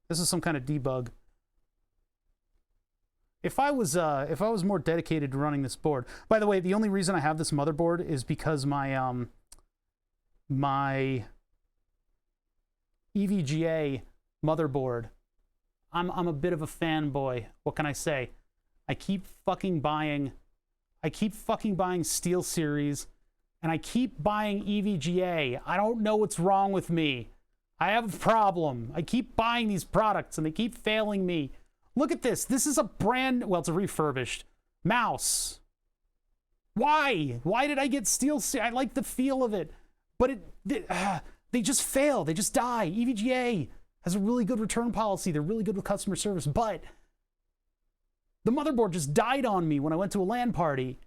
S2: This is some kind of debug. If I was more dedicated to running this board. By the way, the only reason I have this motherboard is because my my EVGA motherboard. I'm a bit of a fanboy. What can I say? I keep fucking buying SteelSeries, and I keep buying EVGA. I don't know what's wrong with me. I have a problem. I keep buying these products, and they keep failing me. Look at this. This is a it's a refurbished mouse. Why? Why did I get SteelSeries? I like the feel of it, but they just fail. They just die. EVGA has a really good return policy. They're really good with customer service, but the motherboard just died on me when I went to a LAN party.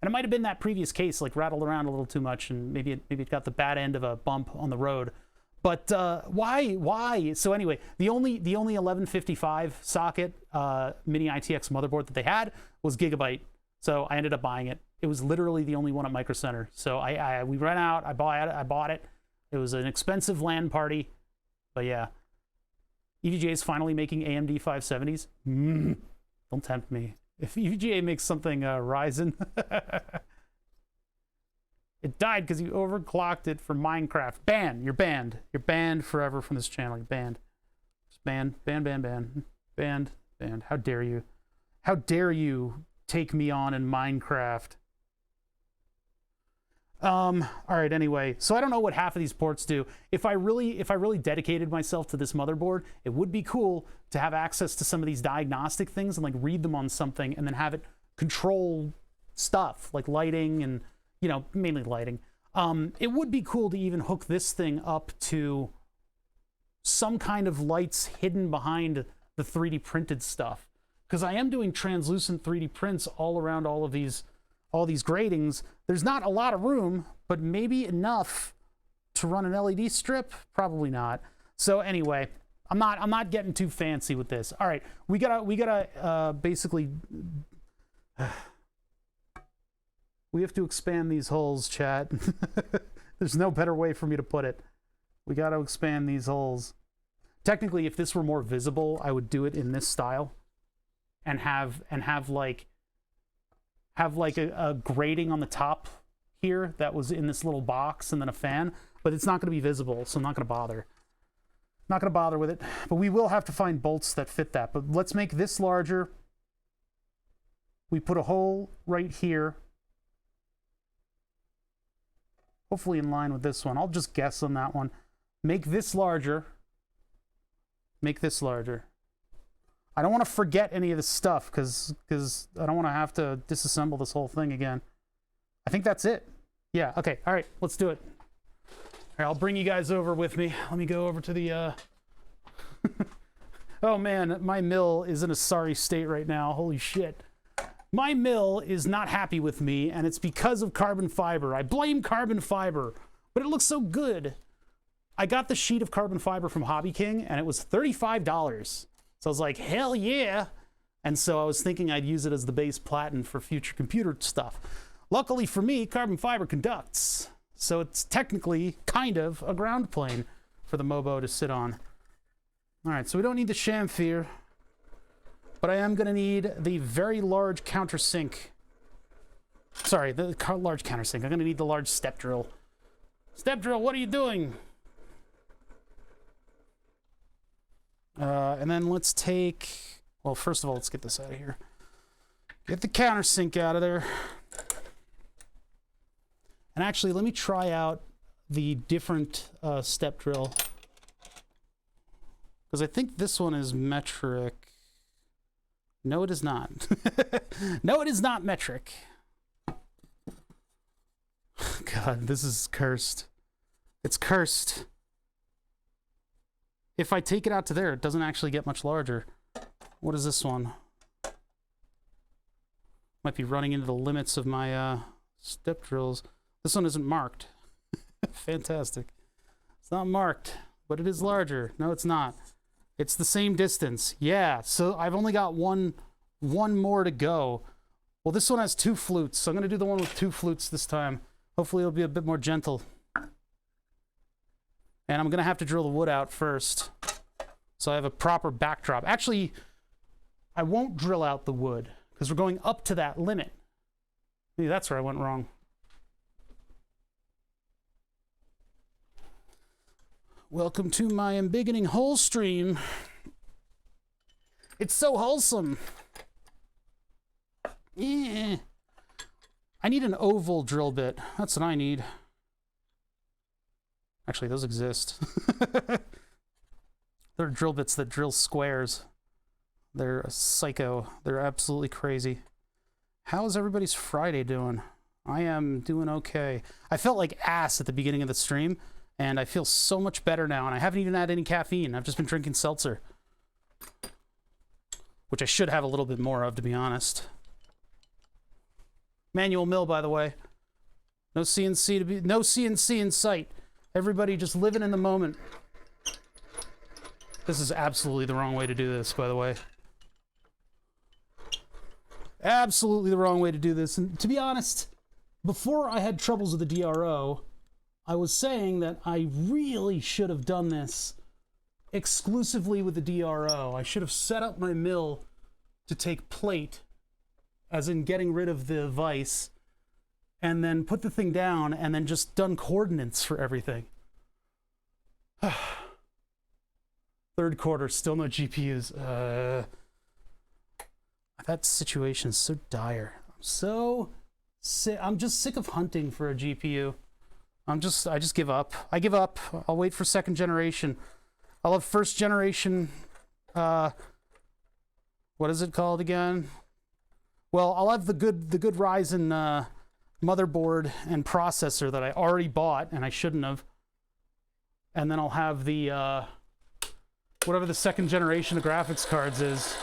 S2: And it might have been that previous case, like rattled around a little too much, and maybe it got the bad end of a bump on the road. But why? So anyway, the only 1155 socket mini ITX motherboard that they had was Gigabyte. So I ended up buying it. It was literally the only one at Micro Center. So we ran out. I bought it. It was an expensive LAN party, but yeah. EVGA is finally making AMD 570s. Don't tempt me. If EVGA makes something Ryzen, it died because you overclocked it for Minecraft. Ban. You're banned. You're banned forever from this channel. You're banned. Just banned. Banned. How dare you? How dare you take me on in Minecraft? All right, anyway, so I don't know what half of these ports do. If I really dedicated myself to this motherboard, it would be cool to have access to some of these diagnostic things and like read them on something and then have it control stuff like lighting and, you know, mainly lighting. It would be cool to even hook this thing up to some kind of lights hidden behind the 3D printed stuff. Because I am doing translucent 3D prints all around all these gratings. There's not a lot of room, but maybe enough to run an LED strip. Probably not. So anyway, I'm not getting too fancy with this. All right, we gotta basically we have to expand these holes, chat. There's no better way for me to put it. We gotta expand these holes. Technically, if this were more visible, I would do it in this style, and have like a grating on the top here that was in this little box and then a fan, but it's not going to be visible, so I'm not going to bother. Not going to bother with it, but we will have to find bolts that fit that. But let's make this larger. We put a hole right here, hopefully in line with this one. I'll just guess on that one. Make this larger. Make this larger. I don't want to forget any of this stuff because I don't want to have to disassemble this whole thing again. I think that's it. Yeah, okay, all right, let's do it. All right, I'll bring you guys over with me. Let me go over to the... Oh man, my mill is in a sorry state right now. Holy shit. My mill is not happy with me, and it's because of carbon fiber. I blame carbon fiber, but it looks so good. I got the sheet of carbon fiber from Hobby King, and it was $35. So I was like, hell yeah. And so I was thinking I'd use it as the base platen for future computer stuff. Luckily for me, carbon fiber conducts. So it's technically kind of a ground plane for the Mobo to sit on. All right, so we don't need the chamfer, but I am going to need the very large countersink. Sorry, the large countersink. I'm going to need the large step drill. Step drill, what are you doing? And then let's take... Well, first of all, let's get this out of here. Get the countersink out of there. And actually, let me try out the different step drill. Because I think this one is metric. No, it is not. No, it is not metric. God, this is cursed. It's cursed. If I take it out to there, it doesn't actually get much larger. What is this one? Might be running into the limits of my step drills. This one isn't marked. Fantastic. It's not marked, but it is larger. No, it's not. It's the same distance. Yeah, so I've only got one more to go. Well, this one has 2 flutes, so I'm going to do the one with 2 flutes this time. Hopefully it'll be a bit more gentle. And I'm going to have to drill the wood out first, so I have a proper backdrop. Actually, I won't drill out the wood, because we're going up to that limit. Maybe that's where I went wrong. Welcome to my embiggening hole stream. It's so wholesome. Yeah. I need an oval drill bit. That's what I need. Actually, those exist. There are drill bits that drill squares. They're a psycho. They're absolutely crazy. How's everybody's Friday doing? I am doing okay. I felt like ass at the beginning of the stream, and I feel so much better now, and I haven't even had any caffeine. I've just been drinking seltzer, which I should have a little bit more of, to be honest. Manual mill, by the way. No CNC in sight. Everybody just living in the moment. This is absolutely the wrong way to do this, by the way. Absolutely the wrong way to do this. And to be honest, before I had troubles with the DRO, I was saying that I really should have done this exclusively with the DRO. I should have set up my mill to take plate, as in getting rid of the vise, and then put the thing down, and then just done coordinates for everything. Third quarter, still no GPUs. That situation is so dire. I'm so sick. I'm just sick of hunting for a GPU. I just give up. I give up. I'll wait for second generation. I'll have first generation, what is it called again? Well, I'll have the good Ryzen motherboard and processor that I already bought and I shouldn't have. And then I'll have the whatever the second generation of graphics cards is.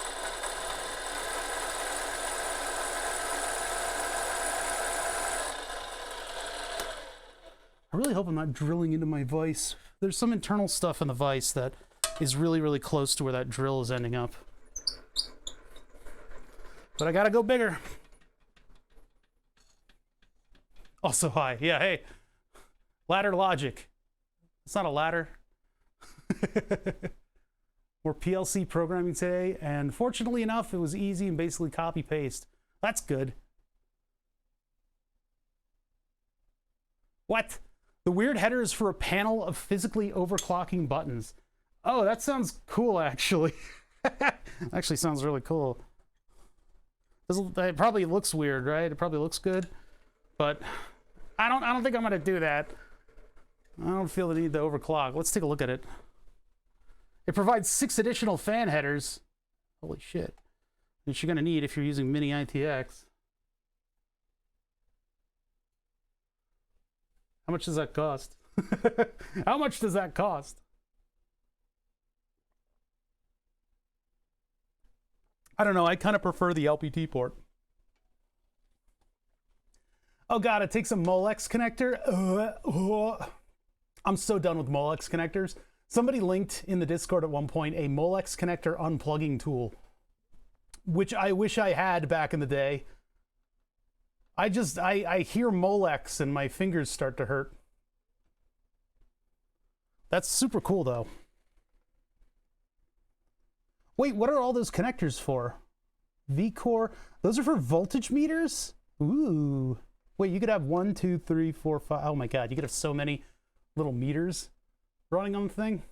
S2: I really hope I'm not drilling into my vise. There's some internal stuff in the vise that is really, really close to where that drill is ending up. But I gotta go bigger. Also, hi. Yeah, hey. Ladder logic. It's not a ladder. More PLC programming today, and fortunately enough, it was easy and basically copy-paste. That's good. What? The weird header is for a panel of physically overclocking buttons. Oh, that sounds cool, actually. Actually sounds really cool. It probably looks weird, right? It probably looks good, but I don't think I'm gonna do that. I don't feel the need to overclock. Let's take a look at it. It provides 6 additional fan headers. Holy shit. Which you're gonna need if you're using Mini ITX. How much does that cost? How much does that cost? I don't know. I kind of prefer the LPT port. Oh God, it takes a Molex connector. I'm so done with Molex connectors. Somebody linked in the Discord at one point a Molex connector unplugging tool, which I wish I had back in the day. I hear Molex and my fingers start to hurt. That's super cool though. Wait, what are all those connectors for? Vicor, those are for voltage meters? Ooh. Wait, you could have 1, 2, 3, 4, 5. Oh my God, you could have so many little meters running on the thing.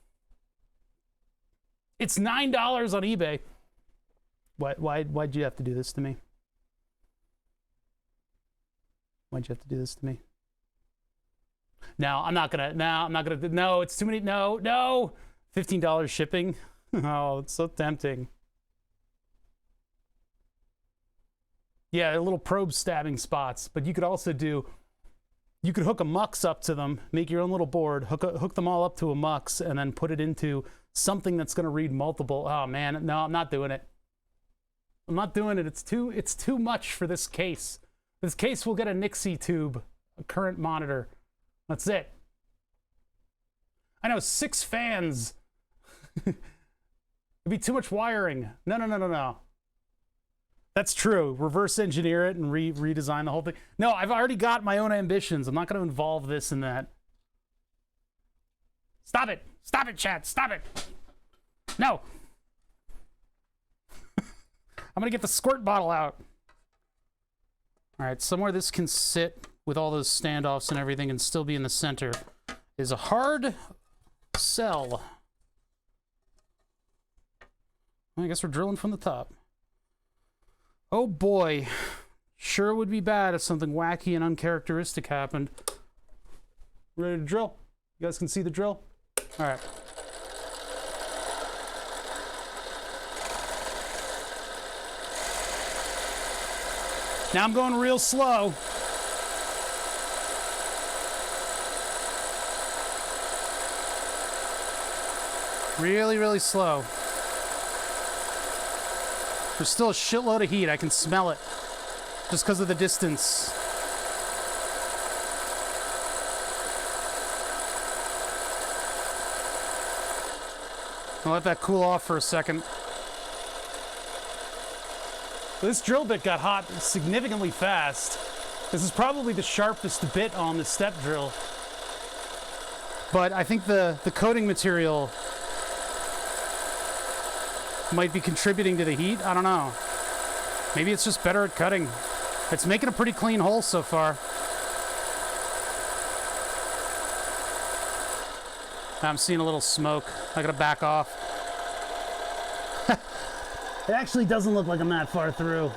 S2: It's $9 on eBay. Why'd you have to do this to me? Why'd you have to do this to me? No, it's too many, no. $15 shipping. Oh, it's so tempting. Yeah, little probe stabbing spots, but you could also you could hook a mux up to them, make your own little board, hook them all up to a mux, and then put it into something that's going to read multiple. Oh man, no, I'm not doing it. I'm not doing it. It's too much for this case. This case will get a Nixie tube, a current monitor. That's it. I know, 6 fans. It'd be too much wiring. No. That's true. Reverse engineer it and redesign the whole thing. No, I've already got my own ambitions. I'm not going to involve this in that. Stop it. Stop it, chat. Stop it. No. I'm going to get the squirt bottle out. All right, somewhere this can sit with all those standoffs and everything and still be in the center is a hard cell. I guess we're drilling from the top. Oh boy, sure would be bad if something wacky and uncharacteristic happened. Ready to drill? You guys can see the drill? All right. Now I'm going real slow. Really, really slow. There's still a shitload of heat. I can smell it just because of the distance. I'll let that cool off for a second. This drill bit got hot significantly fast. This is probably the sharpest bit on the step drill. But I think the coating material might be contributing to the heat. I don't know. Maybe it's just better at cutting. It's making a pretty clean hole so far. I'm seeing a little smoke. I gotta back off. It actually doesn't look like I'm that far through.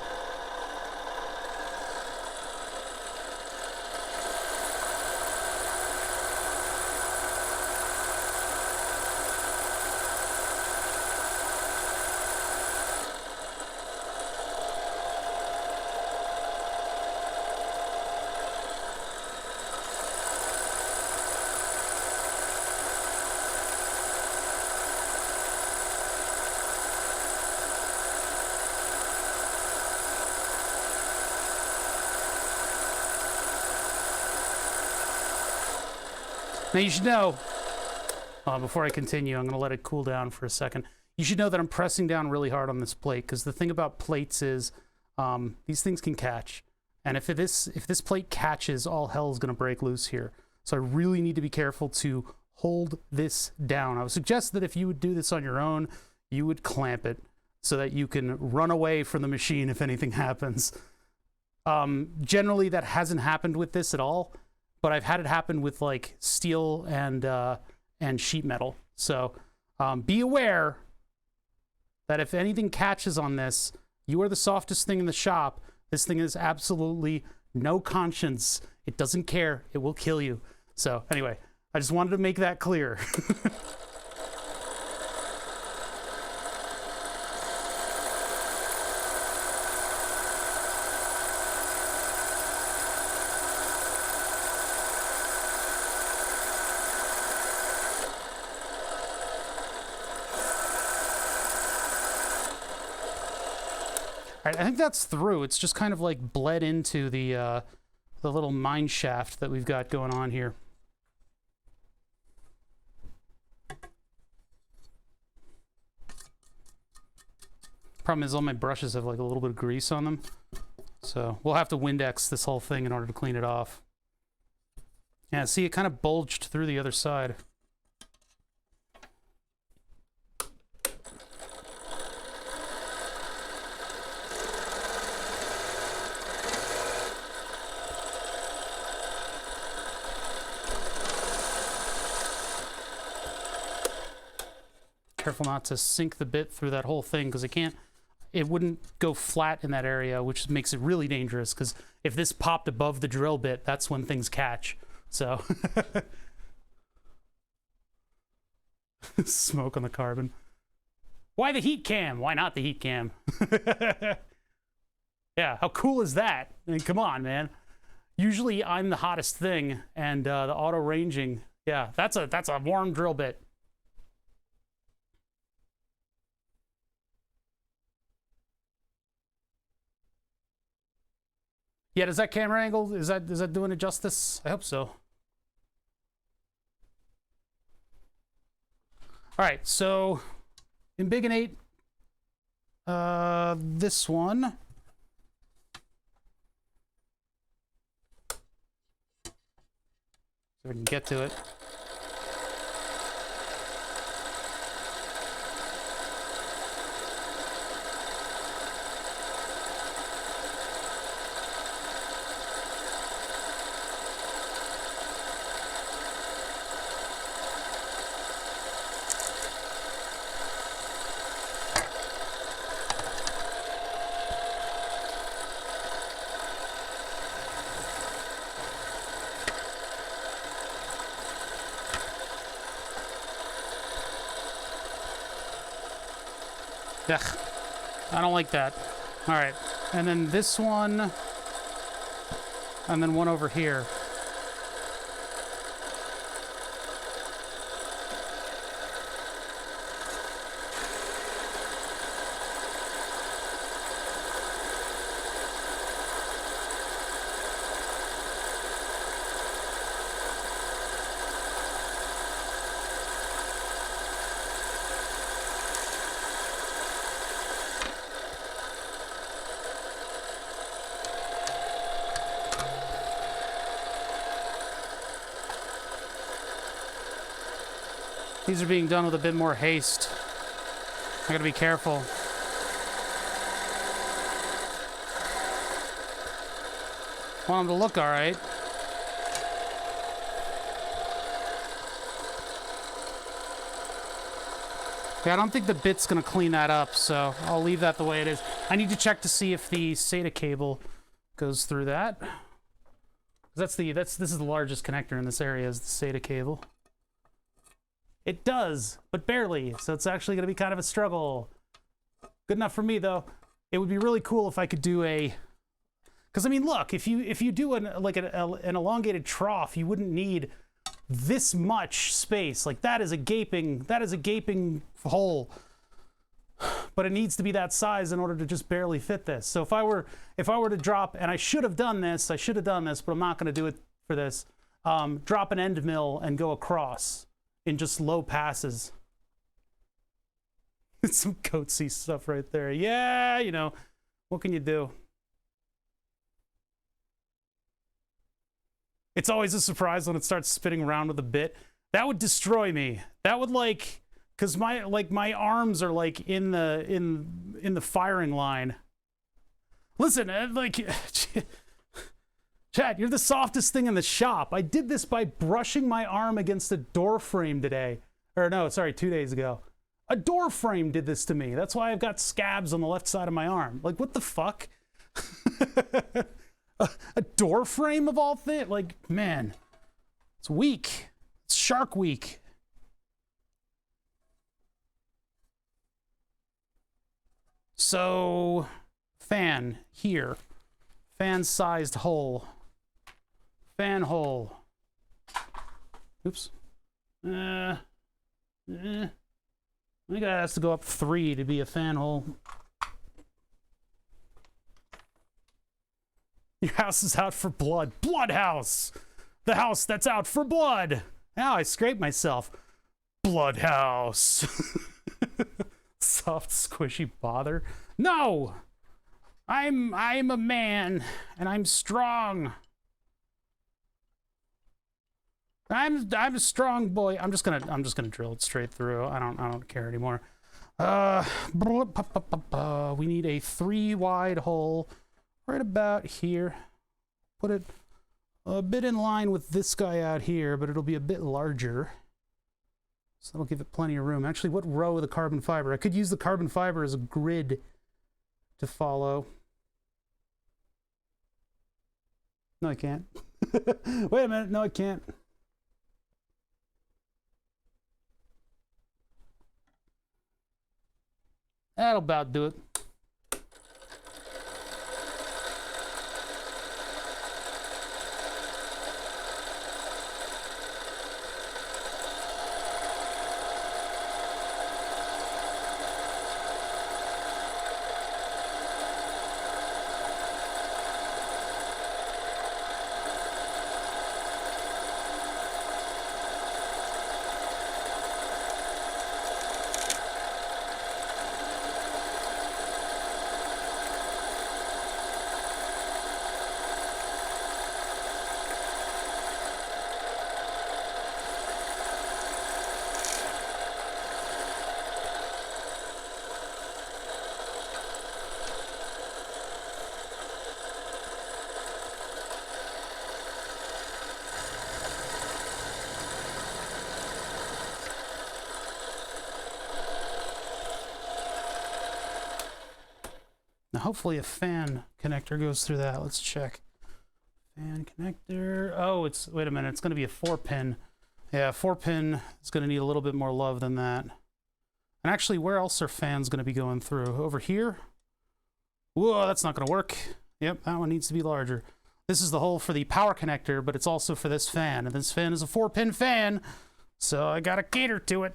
S2: Now you should know, before I continue, I'm going to let it cool down for a second. You should know that I'm pressing down really hard on this plate because the thing about plates is these things can catch. And if this plate catches, all hell's going to break loose here. So I really need to be careful to hold this down. I would suggest that if you would do this on your own, you would clamp it so that you can run away from the machine if anything happens. Generally, that hasn't happened with this at all. But I've had it happen with like steel and sheet metal. So be aware that if anything catches on this, you are the softest thing in the shop. This thing is absolutely no conscience. It doesn't care. It will kill you. So anyway, I just wanted to make that clear. right, I think that's through. It's just kind of like bled into the little mine shaft that we've got going on here. Problem is all my brushes have like a little bit of grease on them. So we'll have to Windex this whole thing in order to clean it off. Yeah, see, it kind of bulged through the other side. Careful not to sink the bit through that whole thing, because it wouldn't go flat in that area, which makes it really dangerous, because if this popped above the drill bit, that's when things catch. So smoke on the carbon. Why the heat cam? Why not the heat cam? Yeah, how cool is that? I mean, come on, man. Usually I'm the hottest thing, and the auto ranging, yeah, that's a warm drill bit. Yeah, does that camera angle, is that doing it justice? I hope so. All right, so in Big and 8, this one. So we can get to it. Ugh, I don't like that. All right, and then this one, and then one over here. These are being done with a bit more haste. I gotta be careful. Want them to look all right. Yeah, I don't think the bit's gonna clean that up, so I'll leave that the way it is. I need to check to see if the SATA cable goes through that. This is the largest connector in this area, is the SATA cable. It does, but barely, so it's actually going to be kind of a struggle. Good enough for me, though. It would be really cool if I could do a... Because, I mean, look, if you do an elongated trough, you wouldn't need this much space. Like, that is a gaping hole. But it needs to be that size in order to just barely fit this. So if I were to drop, and I should have done this, but I'm not going to do it for this, drop an end mill and go across in just low passes. It's some coatsy stuff right there. Yeah, you know, what can you do? It's always a surprise when it starts spinning around with a bit. That would destroy me. That would, like, because my arms are like in the firing line. Listen, like, Chad, you're the softest thing in the shop. I did this by brushing my arm against a door frame today. Or no, sorry, 2 days ago. A door frame did this to me. That's why I've got scabs on the left side of my arm. Like, what the fuck? A door frame of all things? Like, man, it's weak. It's Shark Week. So, fan here. Fan-sized hole. Fan hole. Oops. I think that has to go up 3 to be a fan hole. Your house is out for blood. Blood house. The house that's out for blood. Now I scrape myself. Blood house. Soft, squishy bother. No! I'm a man, and I'm strong. I'm a strong boy. I'm just gonna drill it straight through. I don't care anymore. We need a 3 wide hole right about here. Put it a bit in line with this guy out here, but it'll be a bit larger. So that'll give it plenty of room. Actually, what row of the carbon fiber? I could use the carbon fiber as a grid to follow. No, I can't. Wait a minute. No, I can't. That'll about do it. Now hopefully a fan connector goes through that. Let's check. Fan connector. Oh, wait a minute. It's going to be a 4-pin. Yeah, 4-pin is going to need a little bit more love than that. And actually, where else are fans going to be going through? Over here? Whoa, that's not going to work. Yep, that one needs to be larger. This is the hole for the power connector, but it's also for this fan. And this fan is a 4-pin fan, so I got to cater to it.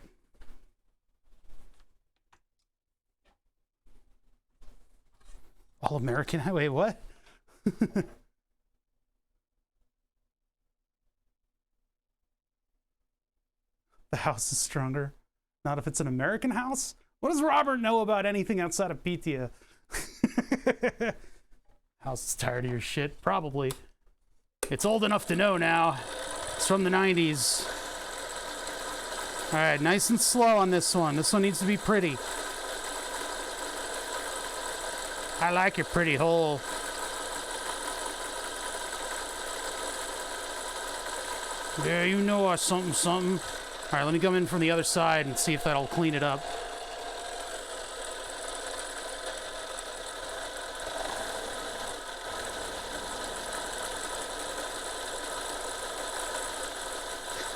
S2: All American? Wait, what? The house is stronger. Not if it's an American house? What does Robert know about anything outside of Pythia? House is tired of your shit? Probably. It's old enough to know now. It's from the 90s. All right, nice and slow on this one. This one needs to be pretty. I like your pretty hole. Yeah, you know us something, something. All right, let me come in from the other side and see if that'll clean it up.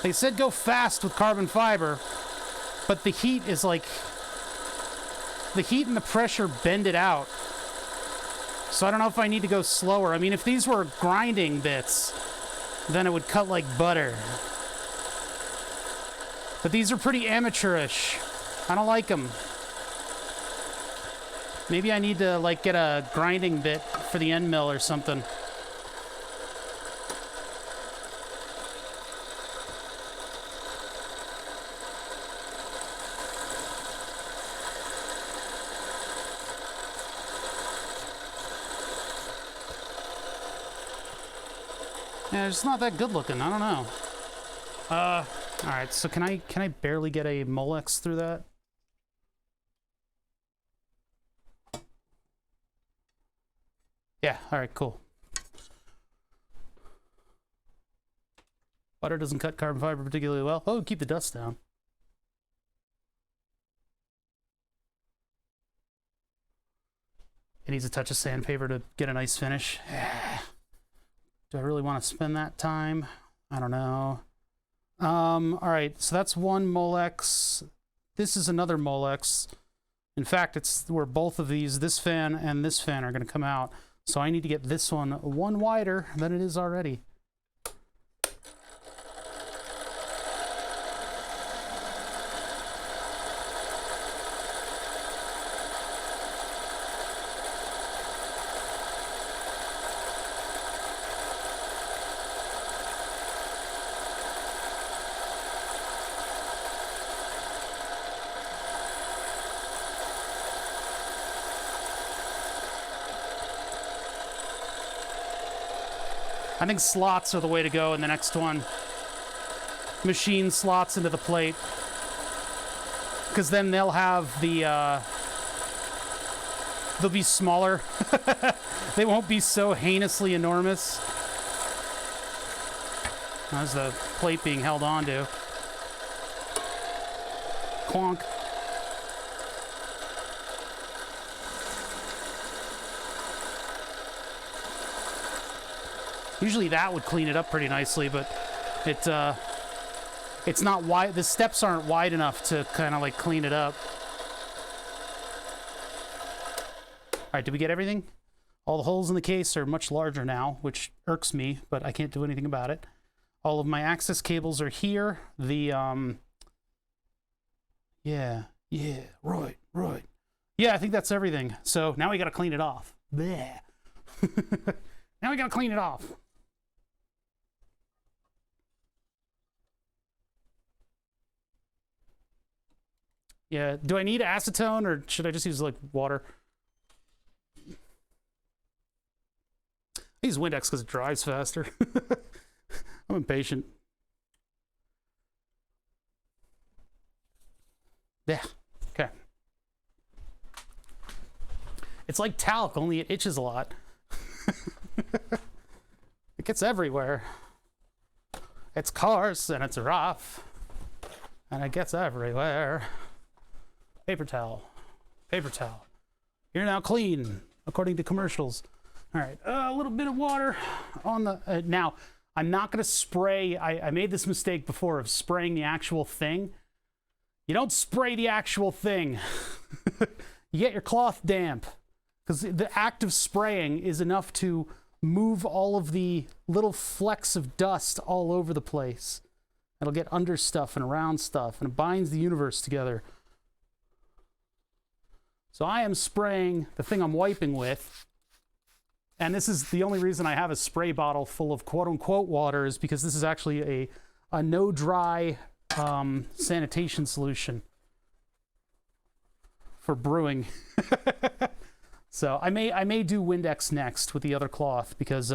S2: They said go fast with carbon fiber, but the heat is like... the heat and the pressure bend it out. So I don't know if I need to go slower. I mean, if these were grinding bits, then it would cut like butter. But these are pretty amateurish. I don't like them. Maybe I need to like get a grinding bit for the end mill or something. Yeah, it's not that good looking. I don't know. All right. So can I barely get a Molex through that? Yeah. All right. Cool. Butter doesn't cut carbon fiber particularly well. Oh, keep the dust down. It needs a touch of sandpaper to get a nice finish. Do I really want to spend that time? I don't know. All right, so that's one Molex. This is another Molex. In fact, it's where both of these, this fan and this fan, are going to come out. So I need to get this one wider than it is already. I think slots are the way to go in the next one. Machine slots into the plate. Because then they'll have the, they'll be smaller. They won't be so heinously enormous. How's the plate being held onto? Clonk. Usually that would clean it up pretty nicely, but it's not wide. The steps aren't wide enough to kind of like clean it up. All right, did we get everything? All the holes in the case are much larger now, which irks me, but I can't do anything about it. All of my access cables are here. The, yeah, right. Yeah, I think that's everything. So now we got to clean it off. Bleh. Now we got to clean it off. Yeah, do I need acetone or should I just use like water? I use Windex because it dries faster. I'm impatient. Yeah, okay. It's like talc, only it itches a lot. It gets everywhere. It's coarse and it's rough. And it gets everywhere. Paper towel. Paper towel. You're now clean, according to commercials. All right, a little bit of water on the... now, I'm not going to spray... I made this mistake before of spraying the actual thing. You don't spray the actual thing. You get your cloth damp. Because the act of spraying is enough to move all of the little flecks of dust all over the place. It'll get under stuff and around stuff, and it binds the universe together. So I am spraying the thing I'm wiping with, and this is the only reason I have a spray bottle full of quote-unquote water is because this is actually a no-dry sanitation solution for brewing. So I may do Windex next with the other cloth because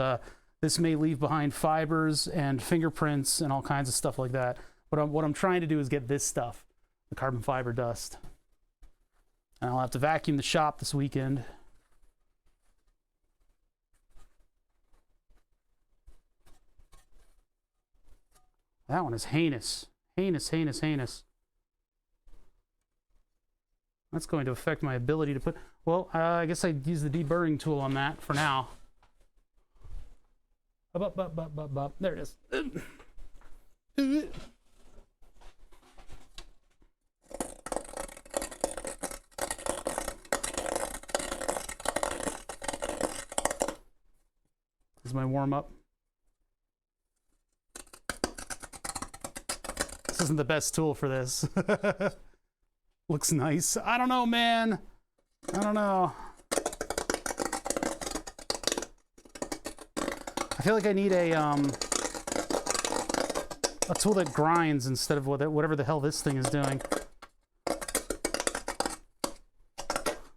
S2: this may leave behind fibers and fingerprints and all kinds of stuff like that. But what I'm trying to do is get this stuff, the carbon fiber dust. And I'll have to vacuum the shop this weekend. That one is heinous. Heinous. That's going to affect my ability to put... Well, I guess I'd use the deburring tool on that for now. Up. There it is. This is my warm-up. This isn't the best tool for this. Looks nice. I don't know, man. I don't know. I feel like I need a tool that grinds instead of whatever the hell this thing is doing.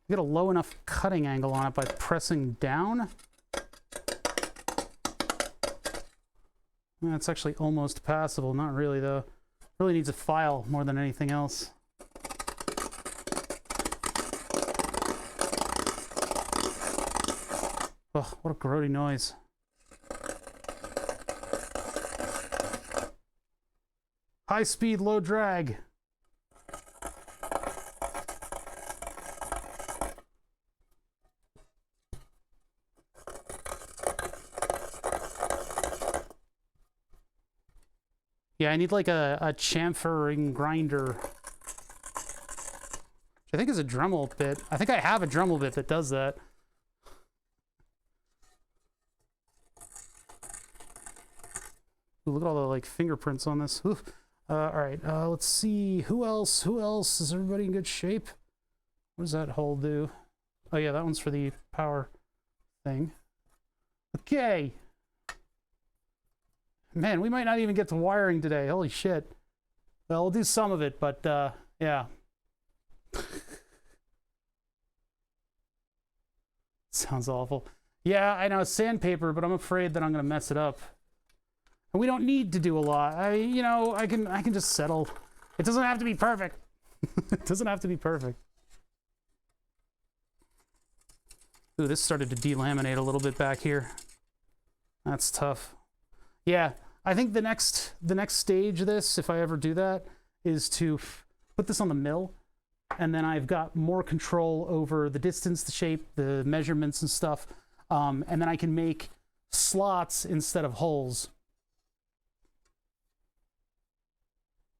S2: Get a low enough cutting angle on it by pressing down. That's actually almost passable. Not really, though. Really needs a file more than anything else. Ugh, what a grody noise. High speed, low drag. Yeah, I need like a chamfering grinder. Which I think is a Dremel bit. I think I have a Dremel bit that does that. Ooh, look at all the like fingerprints on this. All right, let's see. Who else? Is everybody in good shape? What does that hole do? Oh yeah, that one's for the power thing. Okay. Man, we might not even get to wiring today. Holy shit. Well, we'll do some of it, but yeah. Sounds awful. Yeah, I know, sandpaper, but I'm afraid that I'm gonna mess it up. And we don't need to do a lot. You know, I can just settle. It doesn't have to be perfect. It doesn't have to be perfect. Ooh, this started to delaminate a little bit back here. That's tough. Yeah, I think the next stage of this, if I ever do that, is to put this on the mill, and then I've got more control over the distance, the shape, the measurements and stuff, and then I can make slots instead of holes.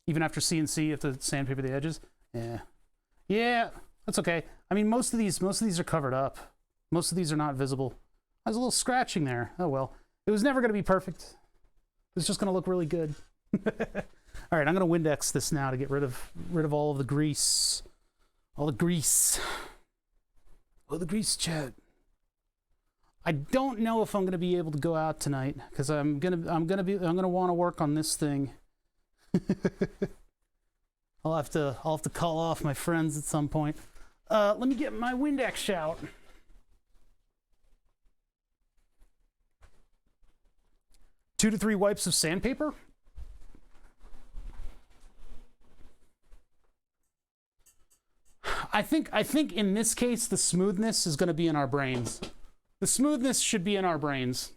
S2: Even after CNC, you have to sandpaper the edges. Yeah, that's okay. I mean, most of these are covered up. Most of these are not visible. There's a little scratching there. Oh well. It was never going to be perfect. It's just going to look really good. All right, I'm going to Windex this now to get rid of all of the grease. All the grease. Oh, the grease, Chad. I don't know if I'm going to be able to go out tonight because I'm going to want to work on this thing. I'll have to call off my friends at some point. Let me get my Windex out. Two to three wipes of sandpaper. I think in this case the smoothness is going to be in our brains. The smoothness should be in our brains.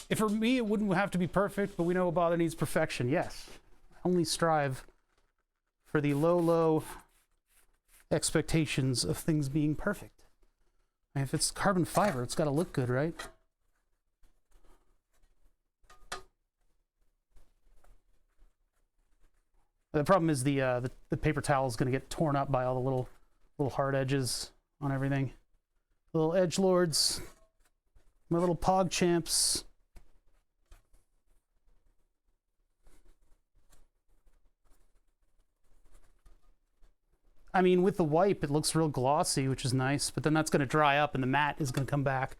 S2: If for me it wouldn't have to be perfect, but we know a bother needs perfection. Yes, I only strive for the low expectations of things being perfect. And if it's carbon fiber, it's got to look good, right? The problem is the paper towel is going to get torn up by all the little hard edges on everything. Little edgelords, my little pog champs. I mean, with the wipe, it looks real glossy, which is nice, but then that's going to dry up and the matte is going to come back.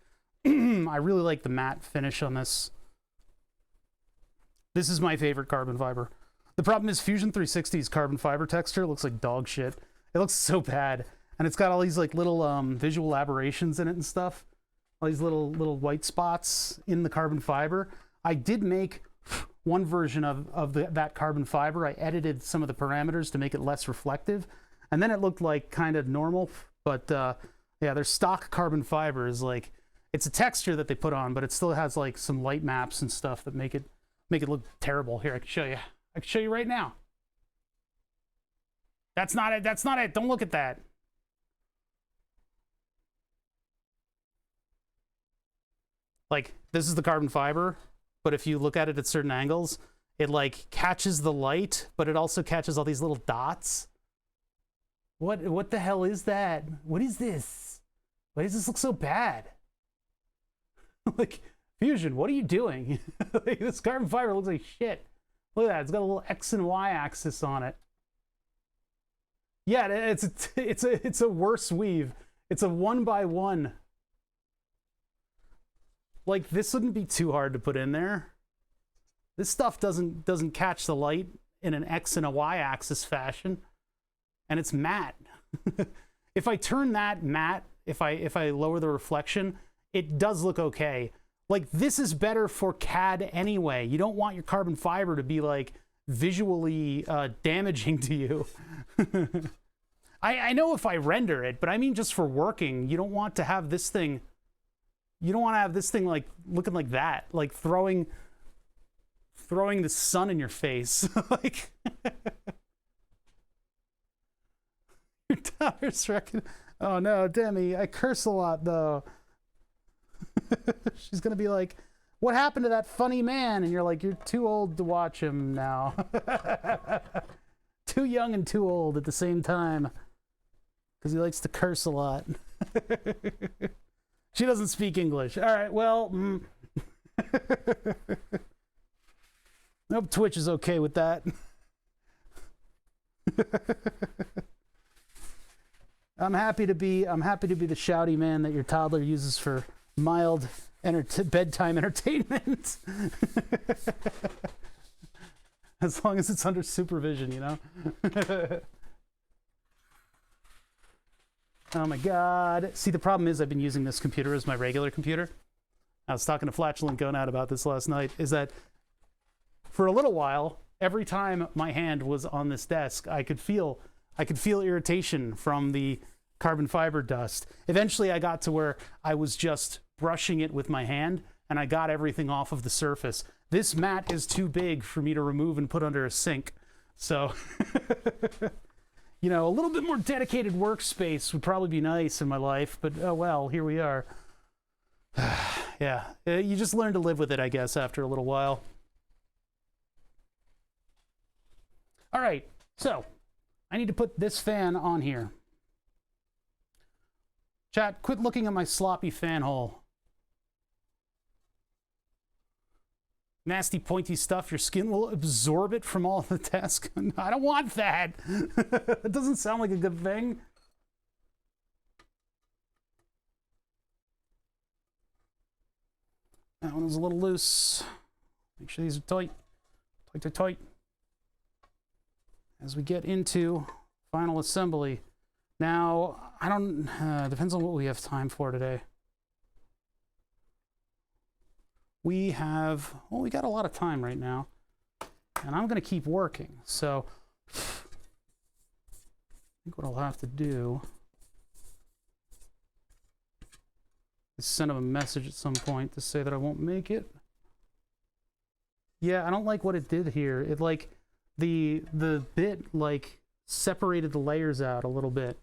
S2: I really like the matte finish on this. This is my favorite carbon fiber. The problem is Fusion 360's carbon fiber texture looks like dog shit. It looks so bad. And it's got all these like little visual aberrations in it and stuff. All these little white spots in the carbon fiber. I did make one version of that carbon fiber. I edited some of the parameters to make it less reflective. And then it looked like kind of normal, but yeah, their stock carbon fiber is like, it's a texture that they put on, but it still has like some light maps and stuff that make it look terrible. Here, I can show you. I can show you right now. That's not it. That's not it. Don't look at that. Like, this is the carbon fiber, but if you look at it at certain angles, it like catches the light, but it also catches all these little dots. What the hell is that? What is this? Why does this look so bad? Like, Fusion, what are you doing? Like, this carbon fiber looks like shit. Look at that, it's got a little X and Y axis on it. Yeah, it's a worse weave. It's a 1x1. Like, this wouldn't be too hard to put in there. This stuff doesn't catch the light in an X and a Y axis fashion. And it's matte. If I turn that matte, if I lower the reflection, it does look okay. Like, this is better for CAD anyway. You don't want your carbon fiber to be like visually damaging to you. I know if I render it, but I mean just for working, you don't want to have this thing. You don't want to have this thing like looking like that, like throwing the sun in your face. Like. Your daughter's reckon. Oh no, Demi, I curse a lot though. She's gonna be like, what happened to that funny man? And you're like, you're too old to watch him now. Too young and too old at the same time. Because he likes to curse a lot. She doesn't speak English. All right, well. Nope, Twitch is okay with that. I'm happy to be the shouty man that your toddler uses for mild bedtime entertainment. As long as it's under supervision, you know. Oh my God. See, the problem is I've been using this computer as my regular computer. I was talking to Flatulent Gonad about this last night, is that for a little while, every time my hand was on this desk, I could feel irritation from the carbon fiber dust. Eventually I got to where I was just brushing it with my hand and I got everything off of the surface. This mat is too big for me to remove and put under a sink. So, you know, a little bit more dedicated workspace would probably be nice in my life, but oh well, here we are. Yeah, you just learn to live with it, I guess, after a little while. All right, so I need to put this fan on here. Chat, quit looking at my sloppy fan hole. Nasty pointy stuff, your skin will absorb it from all the desk. I don't want that. It doesn't sound like a good thing. That one was a little loose. Make sure these are tight. Tight, tight, tight. As we get into final assembly. Now, I don't, depends on what we have time for today. We have, well, we got a lot of time right now. And I'm going to keep working. So, I think what I'll have to do is send him a message at some point to say that I won't make it. Yeah, I don't like what it did here. It like, the bit like separated the layers out a little bit.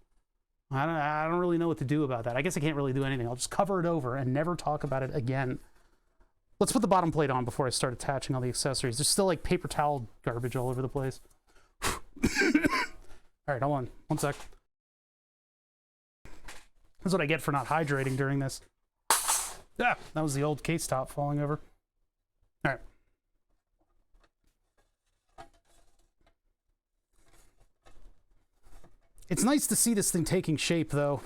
S2: I don't really know what to do about that. I guess I can't really do anything. I'll just cover it over and never talk about it again. Let's put the bottom plate on before I start attaching all the accessories. There's still like paper towel garbage all over the place. All right, hold on. One sec. That's what I get for not hydrating during this. Ah, that was the old case top falling over. All right. It's nice to see this thing taking shape, though.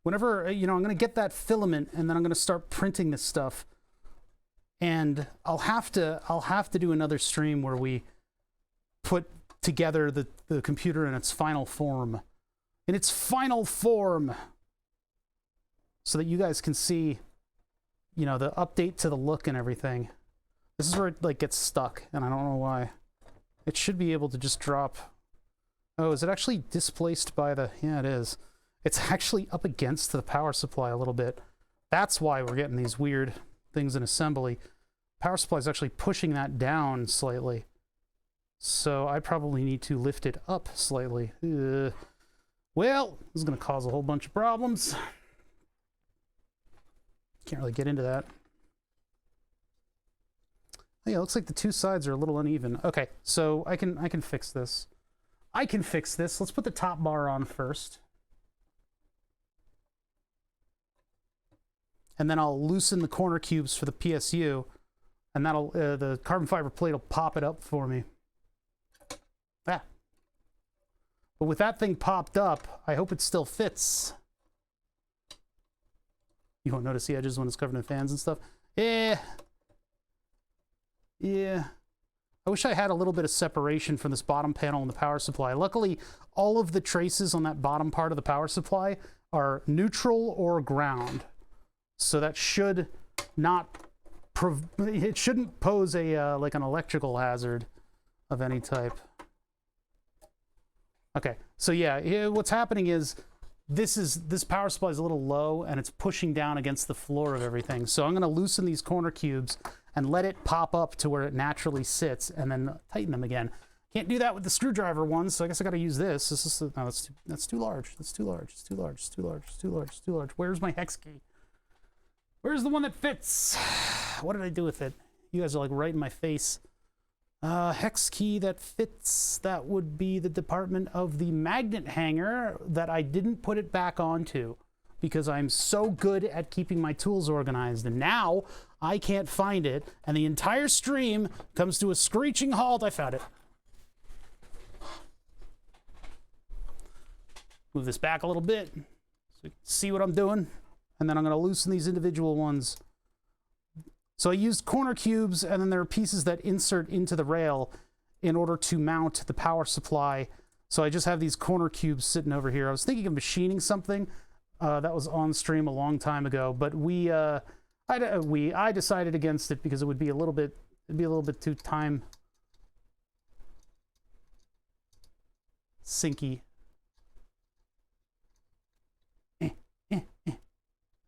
S2: Whenever, you know, I'm going to get that filament, and then I'm going to start printing this stuff. And I'll have to do another stream where we put together the computer in its final form. In its final form! So that you guys can see, you know, the update to the look and everything. This is where it, like, gets stuck, and I don't know why. It should be able to just drop... Oh, is it actually displaced by the... Yeah, it is. It's actually up against the power supply a little bit. That's why we're getting these weird things in assembly. Power supply is actually pushing that down slightly. So I probably need to lift it up slightly. Well, this is going to cause a whole bunch of problems. Can't really get into that. Oh, yeah, it looks like the two sides are a little uneven. Okay, so I can fix this. I can fix this. Let's put the top bar on first. And then I'll loosen the corner cubes for the PSU, and that'll the carbon fiber plate will pop it up for me. Ah. But with that thing popped up, I hope it still fits. You won't notice the edges when it's covered in fans and stuff. Yeah. I wish I had a little bit of separation from this bottom panel and the power supply. Luckily, all of the traces on that bottom part of the power supply are neutral or ground. So that should not, it shouldn't pose a like an electrical hazard of any type. Okay, so yeah, what's happening is this power supply is a little low and it's pushing down against the floor of everything. So I'm going to loosen these corner cubes and let it pop up to where it naturally sits and then tighten them again. Can't do that with the screwdriver ones, so I guess I got to use this. This is no, that's too large. That's too large. It's too large. It's too large. It's too large. It's too large. Where's my hex key? Where's the one that fits? What did I do with it? You guys are like right in my face. Hex key that fits. That would be the department of the magnet hanger that I didn't put it back onto because I'm so good at keeping my tools organized. And now I can't find it. And the entire stream comes to a screeching halt. I found it. Move this back a little bit so you can see what I'm doing. And then I'm going to loosen these individual ones. So I used corner cubes, and then there are pieces that insert into the rail in order to mount the power supply So I just have these corner cubes sitting over here. I was thinking of machining something that was on stream a long time ago, but I decided against it because it would be it'd be a little bit too time sinky.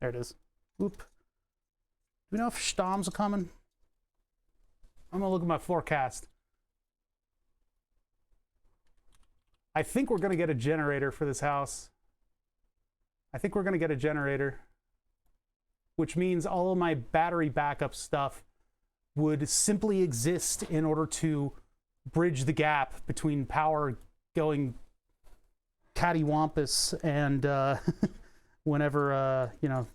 S2: There it is. Oop. Do we know if storms are coming? I'm gonna look at my forecast. I think we're gonna get a generator for this house. I think we're gonna get a generator, which means all of my battery backup stuff would simply exist in order to bridge the gap between power going cattywampus and whenever you know,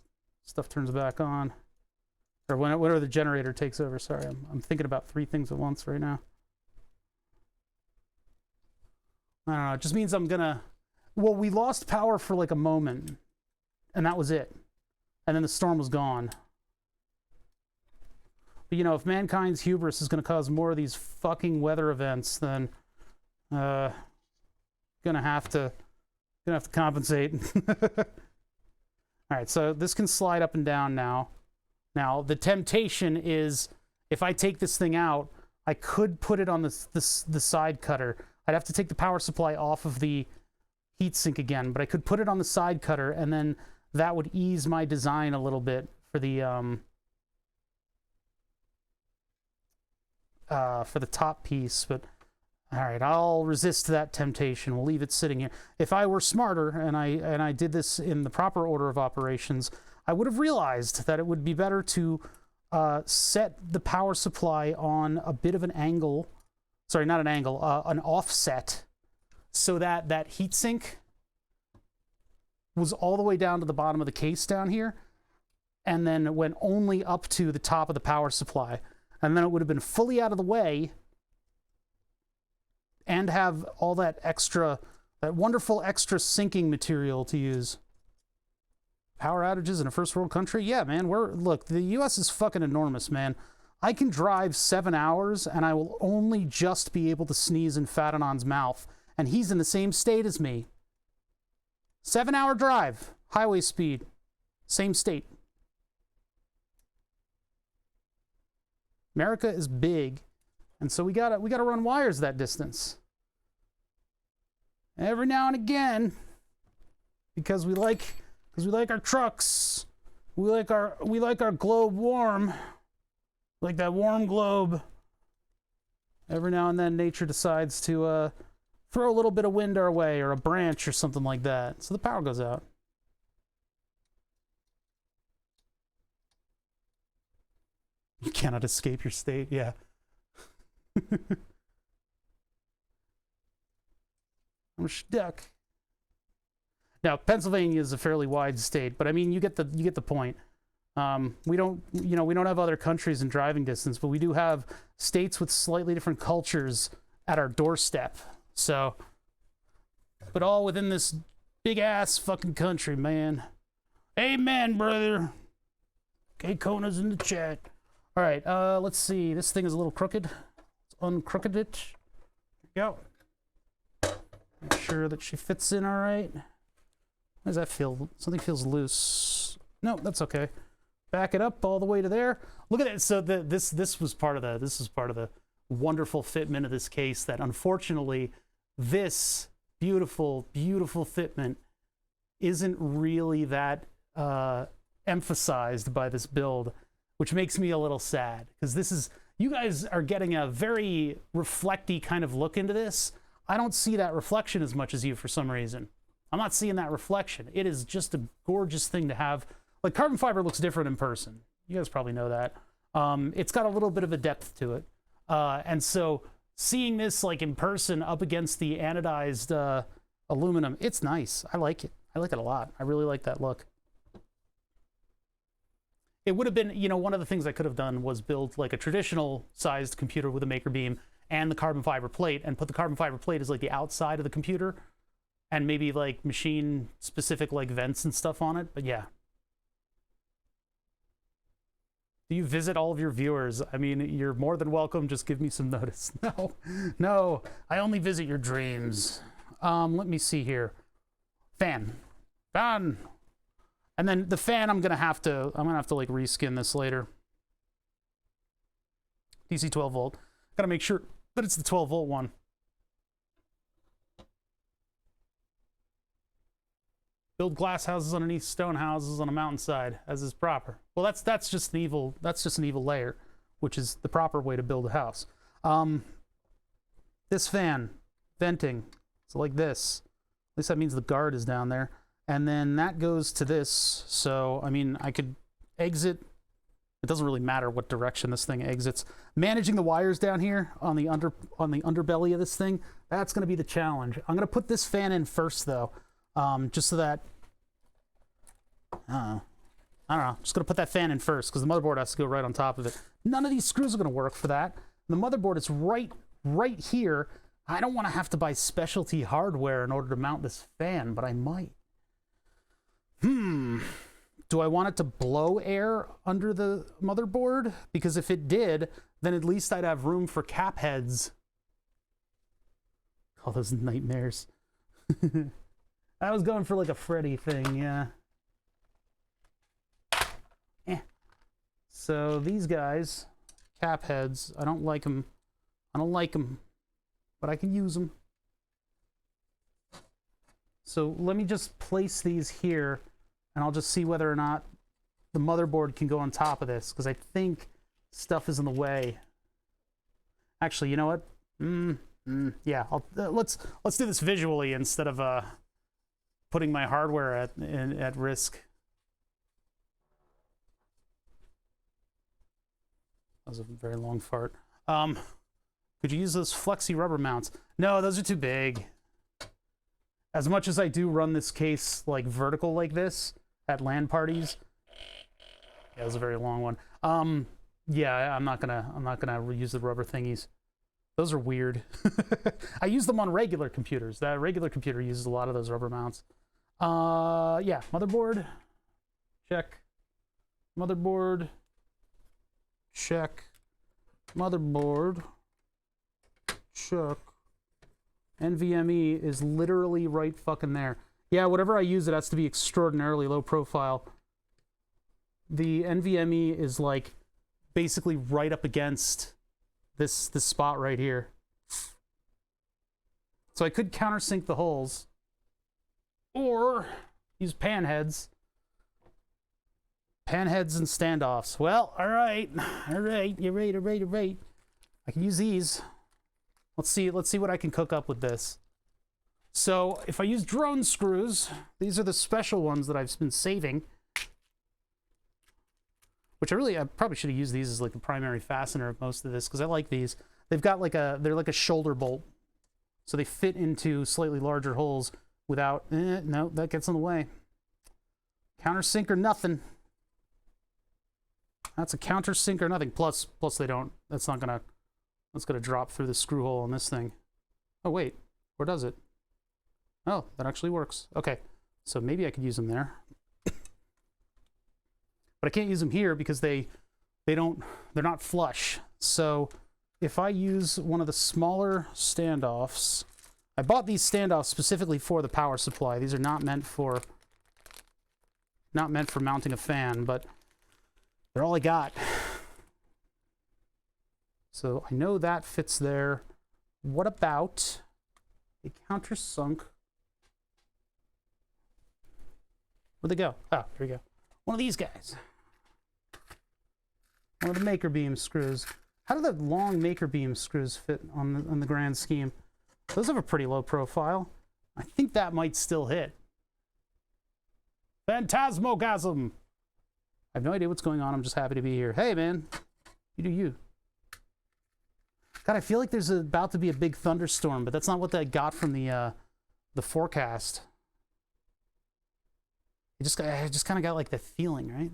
S2: stuff turns back on, or whenever the generator takes over. Sorry, I'm thinking about 3 things at once right now. I don't know. It just means I'm gonna. Well, we lost power for like a moment, and that was it. And then the storm was gone. But you know, if mankind's hubris is gonna cause more of these fucking weather events, then gonna have to compensate. All right, so this can slide up and down now. Now, the temptation is, if I take this thing out, I could put it on the side cutter. I'd have to take the power supply off of the heatsink again, but I could put it on the side cutter, and then that would ease my design a little bit for the top piece. But all right, I'll resist that temptation. We'll leave it sitting here. If I were smarter and I did this in the proper order of operations, I would have realized that it would be better to set the power supply on a bit of an angle. Sorry, not an angle, an offset, so that that heatsink was all the way down to the bottom of the case down here, and then went only up to the top of the power supply. And then it would have been fully out of the way and have all that extra, that wonderful extra sinking material to use. Power outages in a first world country? Yeah, man, look, the US is fucking enormous, man. I can drive 7 hours and I will only just be able to sneeze in Fatinon's mouth, and he's in the same state as me. 7-hour drive, highway speed, same state. America is big, and so we gotta run wires that distance. Every now and again, because we like our trucks, we like our globe warm, like that warm globe. Every now and then, nature decides to throw a little bit of wind our way, or a branch, or something like that, so the power goes out. You cannot escape your state, yeah. I'm stuck. Now, Pennsylvania is a fairly wide state, but I mean, you get the point. We don't have other countries in driving distance, but we do have states with slightly different cultures at our doorstep. So, but all within this big ass fucking country, man. Amen, brother. Okay, Kona's in the chat. All right, let's see. This thing is a little crooked. Let's uncrooked it. There we go. Make sure that she fits in all right. How does that feel? Something feels loose. No, that's okay. Back it up all the way to there. Look at it. So this was part of the wonderful fitment of this case, that unfortunately this beautiful fitment isn't really that emphasized by this build, which makes me a little sad, because you guys are getting a very reflecty kind of look into this. I don't see that reflection as much as you for some reason. I'm not seeing that reflection. It is just a gorgeous thing to have. Like, carbon fiber looks different in person. You guys probably know that. It's got a little bit of a depth to it. And so seeing this like in person up against the anodized aluminum, it's nice. I like it. I like it a lot. I really like that look. It would have been, one of the things I could have done was build like a traditional sized computer with a Makerbeam and the carbon fiber plate, and put the carbon fiber plate as like the outside of the computer, and maybe like machine specific like vents and stuff on it. But yeah. Do you visit all of your viewers? I mean, you're more than welcome. Just give me some notice. No, I only visit your dreams. Let me see here. Fan. And then the fan, I'm gonna have to like reskin this later. DC 12 volt. Gotta make sure that it's the 12 volt one. Build glass houses underneath stone houses on a mountainside, as is proper. Well, that's just an evil layer, which is the proper way to build a house. This fan, venting, so like this. At least that means the guard is down there. And then that goes to this. So, I mean, I could exit. It doesn't really matter what direction this thing exits. Managing the wires down here on the underbelly of this thing, that's going to be the challenge. I'm going to put this fan in first, though, just so that, I don't know. Just going to put that fan in first because the motherboard has to go right on top of it. None of these screws are going to work for that. The motherboard is right here. I don't want to have to buy specialty hardware in order to mount this fan, but I might. Do I want it to blow air under the motherboard? Because if it did, then at least I'd have room for cap heads. All those nightmares. I was going for like a Freddy thing, yeah. So these guys, cap heads, I don't like them. But I can use them. So let me just place these here, and I'll just see whether or not the motherboard can go on top of this, because I think stuff is in the way. Actually, you know what? Yeah, let's do this visually instead of putting my hardware at risk. That was a very long fart. Could you use those flexi rubber mounts? No, those are too big. As much as I do run this case like vertical like this at LAN parties. Yeah, that was a very long one. Yeah, I'm not gonna use the rubber thingies. Those are weird. I use them on regular computers. That regular computer uses a lot of those rubber mounts. Yeah, motherboard. Check. Motherboard. Check. Motherboard. Check. NVMe is literally right fucking there. Yeah, whatever I use, it has to be extraordinarily low profile. The NVMe is like basically right up against this spot right here. So I could countersink the holes or use pan heads. Pan heads and standoffs. Well, all right. You're right. I can use these. Let's see what I can cook up with this. So if I use drone screws, these are the special ones that I've been saving. Which I probably should have used these as like the primary fastener of most of this, because I like these. They've got they're like a shoulder bolt. So they fit into slightly larger holes without, no, that gets in the way. Countersink or nothing. That's a countersink or nothing. Plus they don't, that's gonna drop through the screw hole on this thing. Oh wait, or does it? Oh, that actually works. Okay, so maybe I could use them there. But I can't use them here because they're not flush. So if I use one of the smaller standoffs, I bought these standoffs specifically for the power supply. These are not meant for mounting a fan, but they're all I got. So I know that fits there. What about a countersunk? Where'd they go? Oh, here we go. One of these guys. One of the Makerbeam screws. How do the long Makerbeam screws fit on the grand scheme? Those have a pretty low profile. I think that might still hit. Phantasmogasm! I have no idea what's going on. I'm just happy to be here. Hey, man. You do you. God, I feel like there's about to be a big thunderstorm, but that's not what I got from the forecast. I just kind of got like the feeling, right?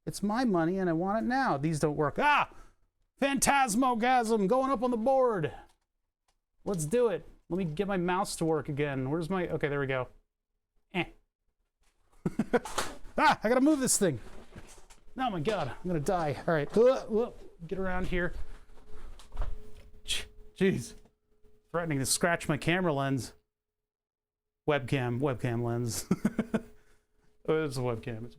S2: It's my money and I want it now. These don't work. Ah! Phantasmogasm going up on the board. Let's do it. Let me get my mouse to work again. Where's my... Okay, there we go. Ah! I gotta move this thing. Oh my god, I'm gonna die. All right, get around here. Jeez. Threatening to scratch my camera lens. Webcam lens. Oh, it's a webcam.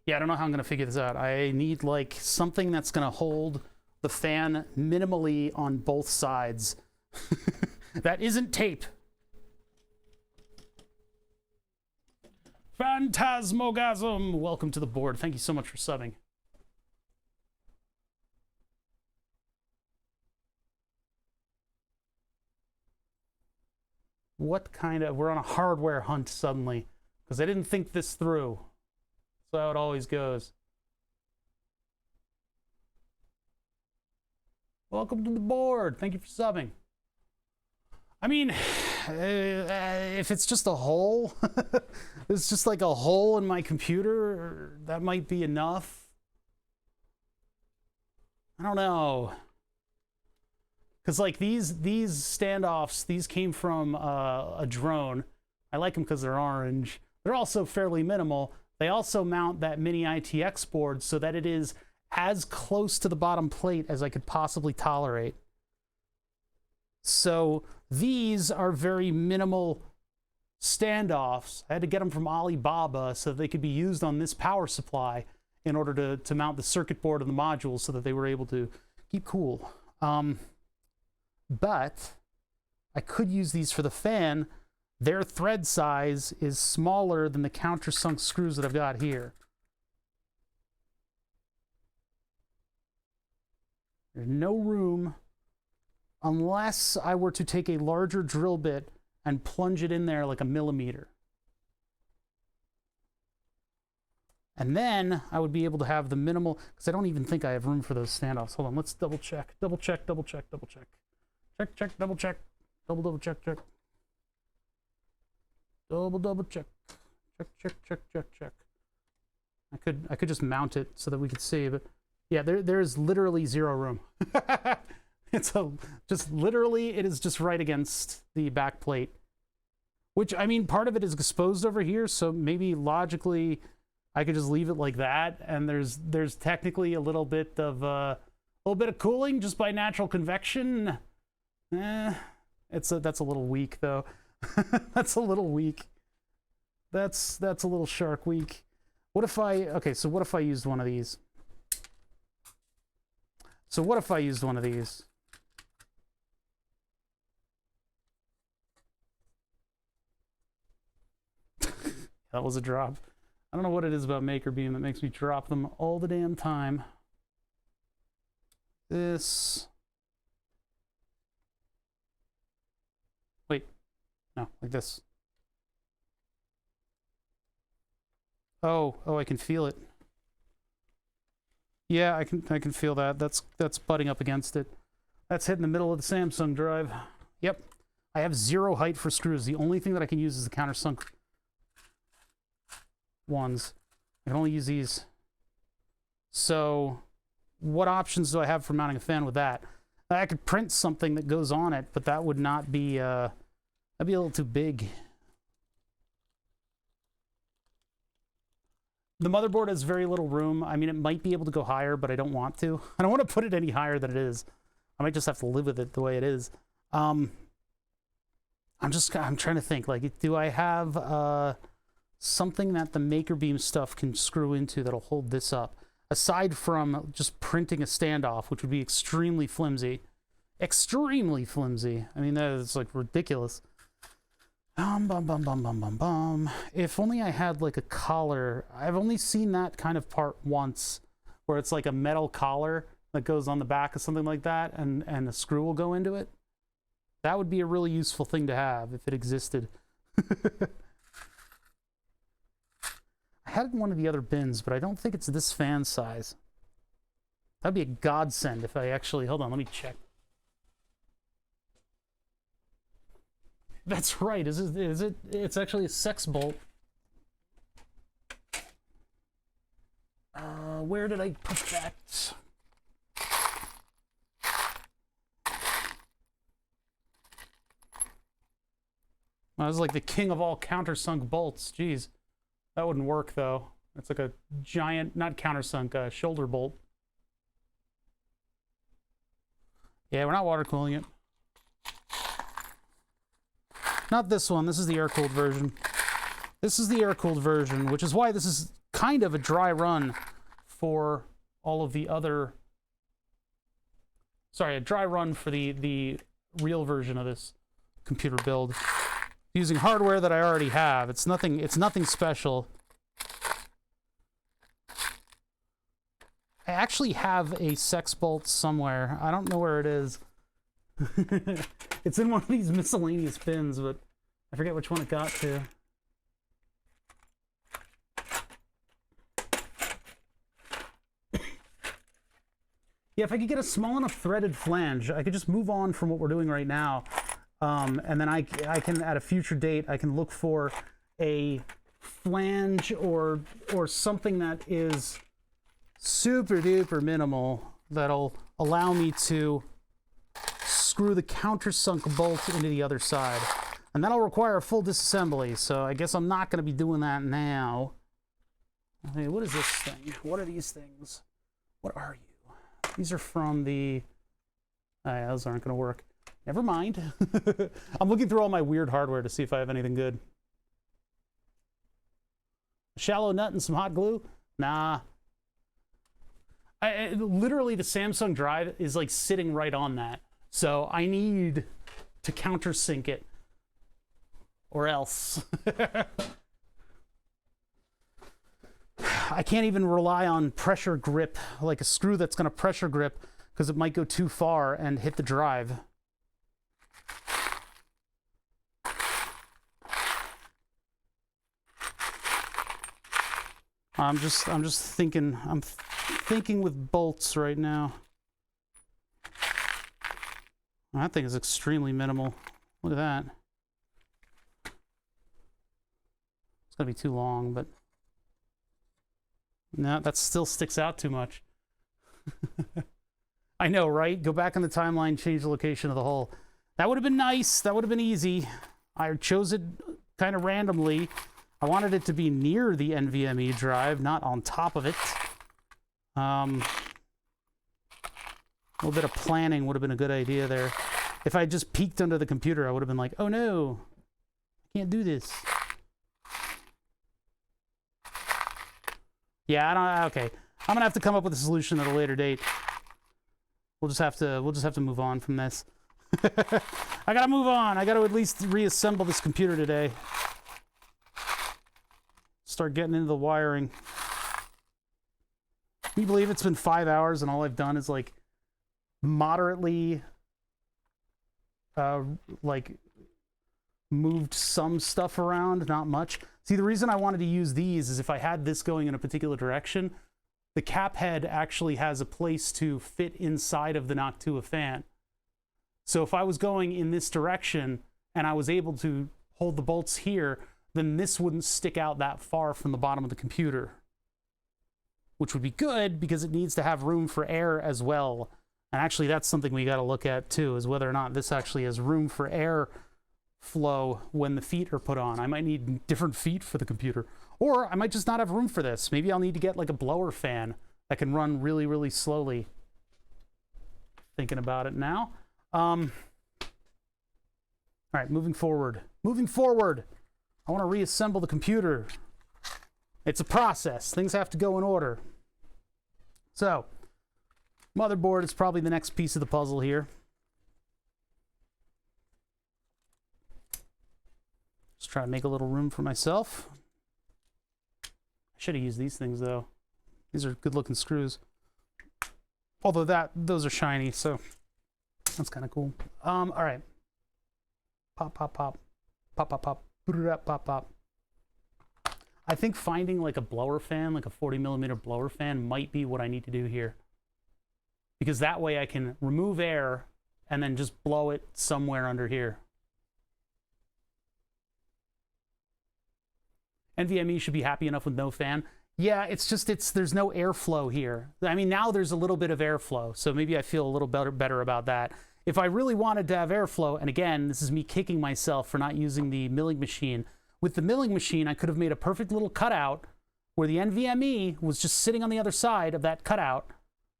S2: Yeah, I don't know how I'm going to figure this out. I need, like, something that's going to hold the fan minimally on both sides. That isn't tape. Phantasmogasm! Welcome to the board. Thank you so much for subbing. What kind of... We're on a hardware hunt suddenly, because I didn't think this through. That's how it always goes. Welcome to the board. Thank you for subbing. I mean, if it's just a hole, it's just like a hole in my computer, that might be enough. I don't know. Because, like, these standoffs, these came from a drone. I like them because they're orange. They're also fairly minimal. They also mount that mini ITX board so that it is as close to the bottom plate as I could possibly tolerate. So these are very minimal standoffs. I had to get them from Alibaba so that they could be used on this power supply in order to mount the circuit board and the modules so that they were able to keep cool. But I could use these for the fan. Their thread size is smaller than the countersunk screws that I've got here. There's no room unless I were to take a larger drill bit and plunge it in there like a millimeter. And then I would be able to have the minimal, because I don't even think I have room for those standoffs. Hold on, let's double check. Double check, double check, double check. Check, check, double check. Double check, check. Double check. Check, check, check, check, check. I could just mount it so that we could see, but yeah, there is literally zero room. It's just literally, it is just right against the back plate. Which, I mean, part of it is exposed over here, so maybe logically I could just leave it like that, and there's technically a little bit of cooling just by natural convection. That's a little weak though. That's a little weak. That's a little shark weak. What if I used one of these? So what if I used one of these? That was a drop. I don't know what it is about Makerbeam that makes me drop them all the damn time. This. Wait. No, like this. Oh, I can feel it. Yeah, I can feel that. That's butting up against it. That's hitting the middle of the Samsung drive. Yep. I have zero height for screws. The only thing that I can use is the countersunk ones. I can only use these. So what options do I have for mounting a fan with that? I could print something that goes on it, but that would not be that'd be a little too big. The motherboard has very little room. I mean, it might be able to go higher, but I don't want to. I don't want to put it any higher than it is. I might just have to live with it the way it is. I'm trying to think, like, do I have something that the Makerbeam stuff can screw into that'll hold this up? Aside from just printing a standoff, which would be extremely flimsy. Extremely flimsy. I mean, that is, like, ridiculous. If only I had, like, a collar. I've only seen that kind of part once, where it's like a metal collar that goes on the back of something like that, and a screw will go into it. That would be a really useful thing to have if it existed. I had it in one of the other bins, but I don't think it's this fan size. That'd be a godsend if I actually... Hold on, let me check. That's right. Is it? It's actually a sex bolt. Where did I put that? I was like the king of all countersunk bolts. Jeez, that wouldn't work though. It's like a giant, not countersunk, shoulder bolt. Yeah, we're not water cooling it. Not this one. This is the air-cooled version. This is the air-cooled version, which is why this is kind of a dry run for all of the other... Sorry, a dry run for the real version of this computer build. Using hardware that I already have. It's nothing special. I actually have a sex bolt somewhere. I don't know where it is. It's in one of these miscellaneous bins, but I forget which one it got to. Yeah, if I could get a small enough threaded flange, I could just move on from what we're doing right now. And then I can, at a future date, I can look for a flange or something that is super duper minimal that'll allow me to screw the countersunk bolt into the other side. And that'll require a full disassembly, so I guess I'm not going to be doing that now. Hey, what is this thing? What are these things? What are you? These are from the... yeah, those aren't going to work. Never mind. I'm looking through all my weird hardware to see if I have anything good. A shallow nut and some hot glue? Nah. Literally, the Samsung Drive is like sitting right on that. So I need to countersink it. Or else. I can't even rely on pressure grip, like a screw that's going to pressure grip, because it might go too far and hit the drive. I'm thinking with bolts right now. That thing is extremely minimal. Look at that. It's gonna be too long, but no, that still sticks out too much. I know, right? Go back in the timeline, change the location of the hole. That would have been nice. That would have been easy. I chose it kind of randomly. I wanted it to be near the NVMe drive, not on top of it. A little bit of planning would have been a good idea there. If I just peeked under the computer, I would have been like, oh no, I can't do this. Yeah, okay. I'm gonna have to come up with a solution at a later date. We'll just have to move on from this. I gotta move on. I gotta at least reassemble this computer today. Start getting into the wiring. Can you believe it's been 5 hours and all I've done is like moderately like moved some stuff around, not much. See, the reason I wanted to use these is if I had this going in a particular direction, the cap head actually has a place to fit inside of the Noctua fan. So if I was going in this direction and I was able to hold the bolts here, then this wouldn't stick out that far from the bottom of the computer. Which would be good because it needs to have room for air as well. And actually that's something we got to look at too, is whether or not this actually has room for air flow when the feet are put on. I might need different feet for the computer. Or I might just not have room for this. Maybe I'll need to get like a blower fan that can run really, really slowly. Thinking about it now. All right, moving forward. Moving forward. I want to reassemble the computer. It's a process. Things have to go in order. So, motherboard is probably the next piece of the puzzle here. Just try to make a little room for myself. I should have used these things though. These are good looking screws. Although those are shiny, so that's kind of cool. All right. Pop, pop, pop. Pop, pop, pop. Pop, pop, pop. I think finding like a blower fan, like a 40mm blower fan, might be what I need to do here. Because that way I can remove air and then just blow it somewhere under here. NVMe should be happy enough with no fan. Yeah, it's just, there's no airflow here. I mean, now there's a little bit of airflow, so maybe I feel a little better about that. If I really wanted to have airflow, and again, this is me kicking myself for not using the milling machine. With the milling machine, I could have made a perfect little cutout where the NVMe was just sitting on the other side of that cutout,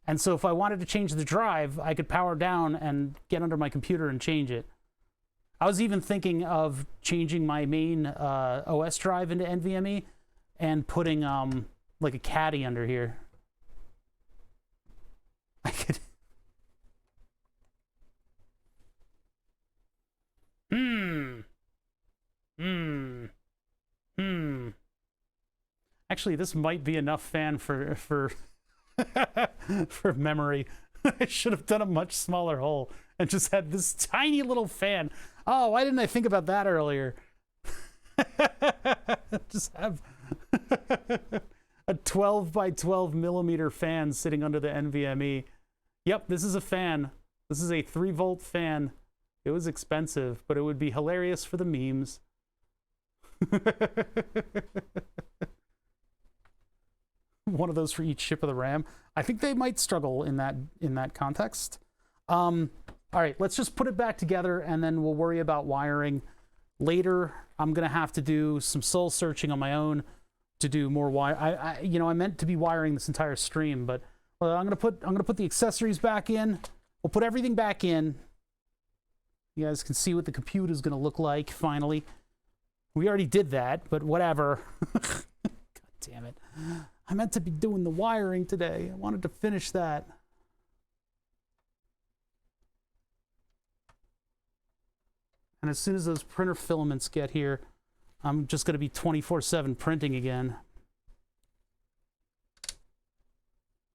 S2: And so if I wanted to change the drive, I could power down and get under my computer and change it. I was even thinking of changing my main OS drive into NVMe and putting like a caddy under here. I could. Actually, this might be enough fan for for memory. I should have done a much smaller hole and just had this tiny little fan. Oh, why didn't I think about that earlier? Just have a 12 by 12 millimeter fan sitting under the NVMe. Yep, this is a fan. This is a 3-volt fan. It was expensive, but it would be hilarious for the memes. One of those for each chip of the RAM. I think they might struggle in that context. All right, let's just put it back together, and then we'll worry about wiring later. I'm gonna have to do some soul searching on my own to do more wire. I meant to be wiring this entire stream, but I'm gonna put the accessories back in. We'll put everything back in. You guys can see what the computer is gonna look like finally. We already did that, but whatever. God damn it. I meant to be doing the wiring today. I wanted to finish that. And as soon as those printer filaments get here, I'm just going to be 24/7 printing again. I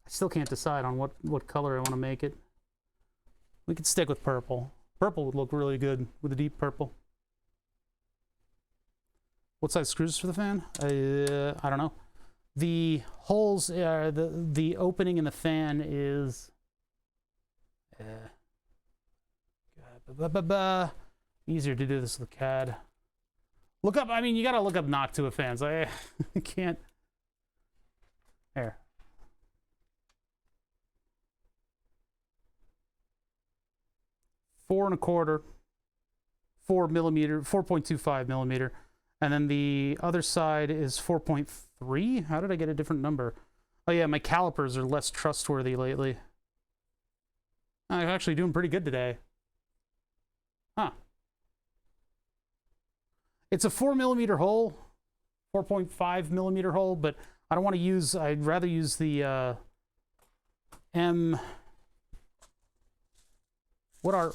S2: still can't decide on what color I want to make it. We could stick with purple. Purple would look really good with a deep purple. What size screws for the fan? I don't know. The holes, the opening in the fan is easier to do this with CAD. Look up, I mean, you gotta look up Noctua fans. I can't. There. Four and a quarter, 4 millimeter, 4.25 millimeter. And then the other side is 4.3. How did I get a different number? Oh yeah, my calipers are less trustworthy lately. I'm actually doing pretty good today. Huh. It's a 4 millimeter hole, 4.5 millimeter hole, but I don't want to use, I'd rather use the M. What are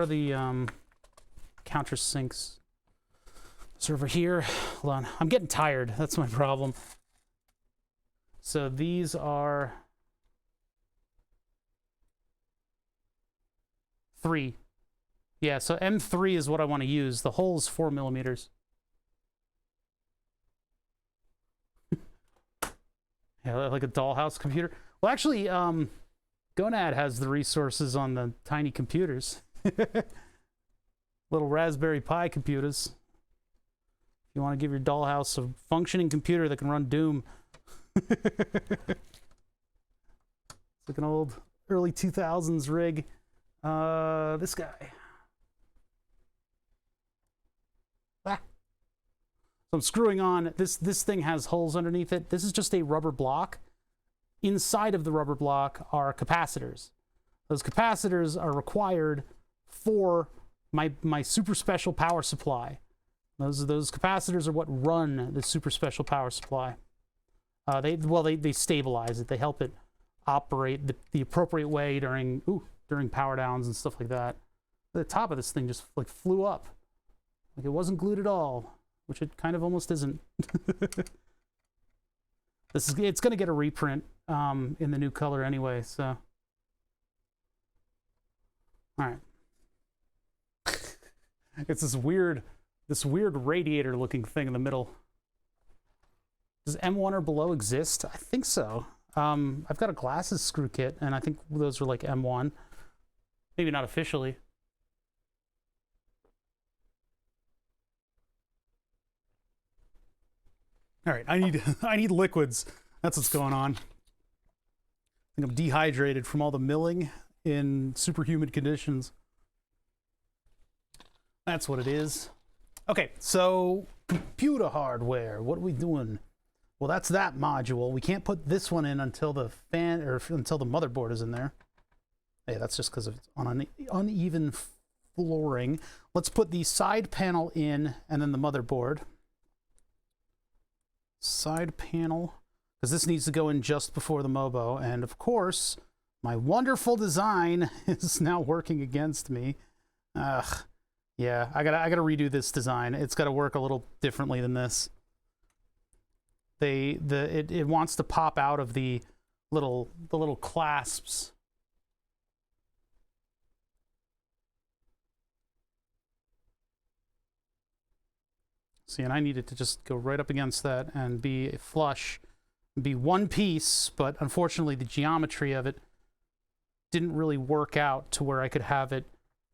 S2: the countersinks? It's over here. Hold on. I'm getting tired. That's my problem. So these are 3. Yeah, so M3 is what I want to use. The hole is 4 millimeters. Yeah, like a dollhouse computer. Well, actually, Gonad has the resources on the tiny computers. Little Raspberry Pi computers. You want to give your dollhouse a functioning computer that can run Doom. It's like an old early 2000s rig. This guy. Ah. So I'm screwing on. This thing has holes underneath it. This is just a rubber block. Inside of the rubber block are capacitors. Those capacitors are required for my super special power supply. Those capacitors are what run the super special power supply. They stabilize it. They help it operate the appropriate way during power downs and stuff like that. The top of this thing just like flew up, like it wasn't glued at all, which it kind of almost isn't. It's gonna get a reprint in the new color anyway. So, all right. It's this weird radiator looking thing in the middle. Does M1 or below exist? I think so. I've got a glasses screw kit, and I think those are like M1. Maybe not officially. All right, I need liquids. That's what's going on. I think I'm dehydrated from all the milling in super humid conditions. That's what it is. Okay, so computer hardware. What are we doing? Well, that's that module. We can't put this one in until the fan, or until the motherboard is in there. Hey, that's just because it's on an uneven flooring. Let's put the side panel in and then the motherboard. Side panel, because this needs to go in just before the Mobo. And of course, my wonderful design is now working against me. Ugh. Yeah, I gotta redo this design. It's gotta work a little differently than this. It wants to pop out of the little clasps. See, and I need it to just go right up against that and be flush, be one piece, but unfortunately the geometry of it didn't really work out to where I could have it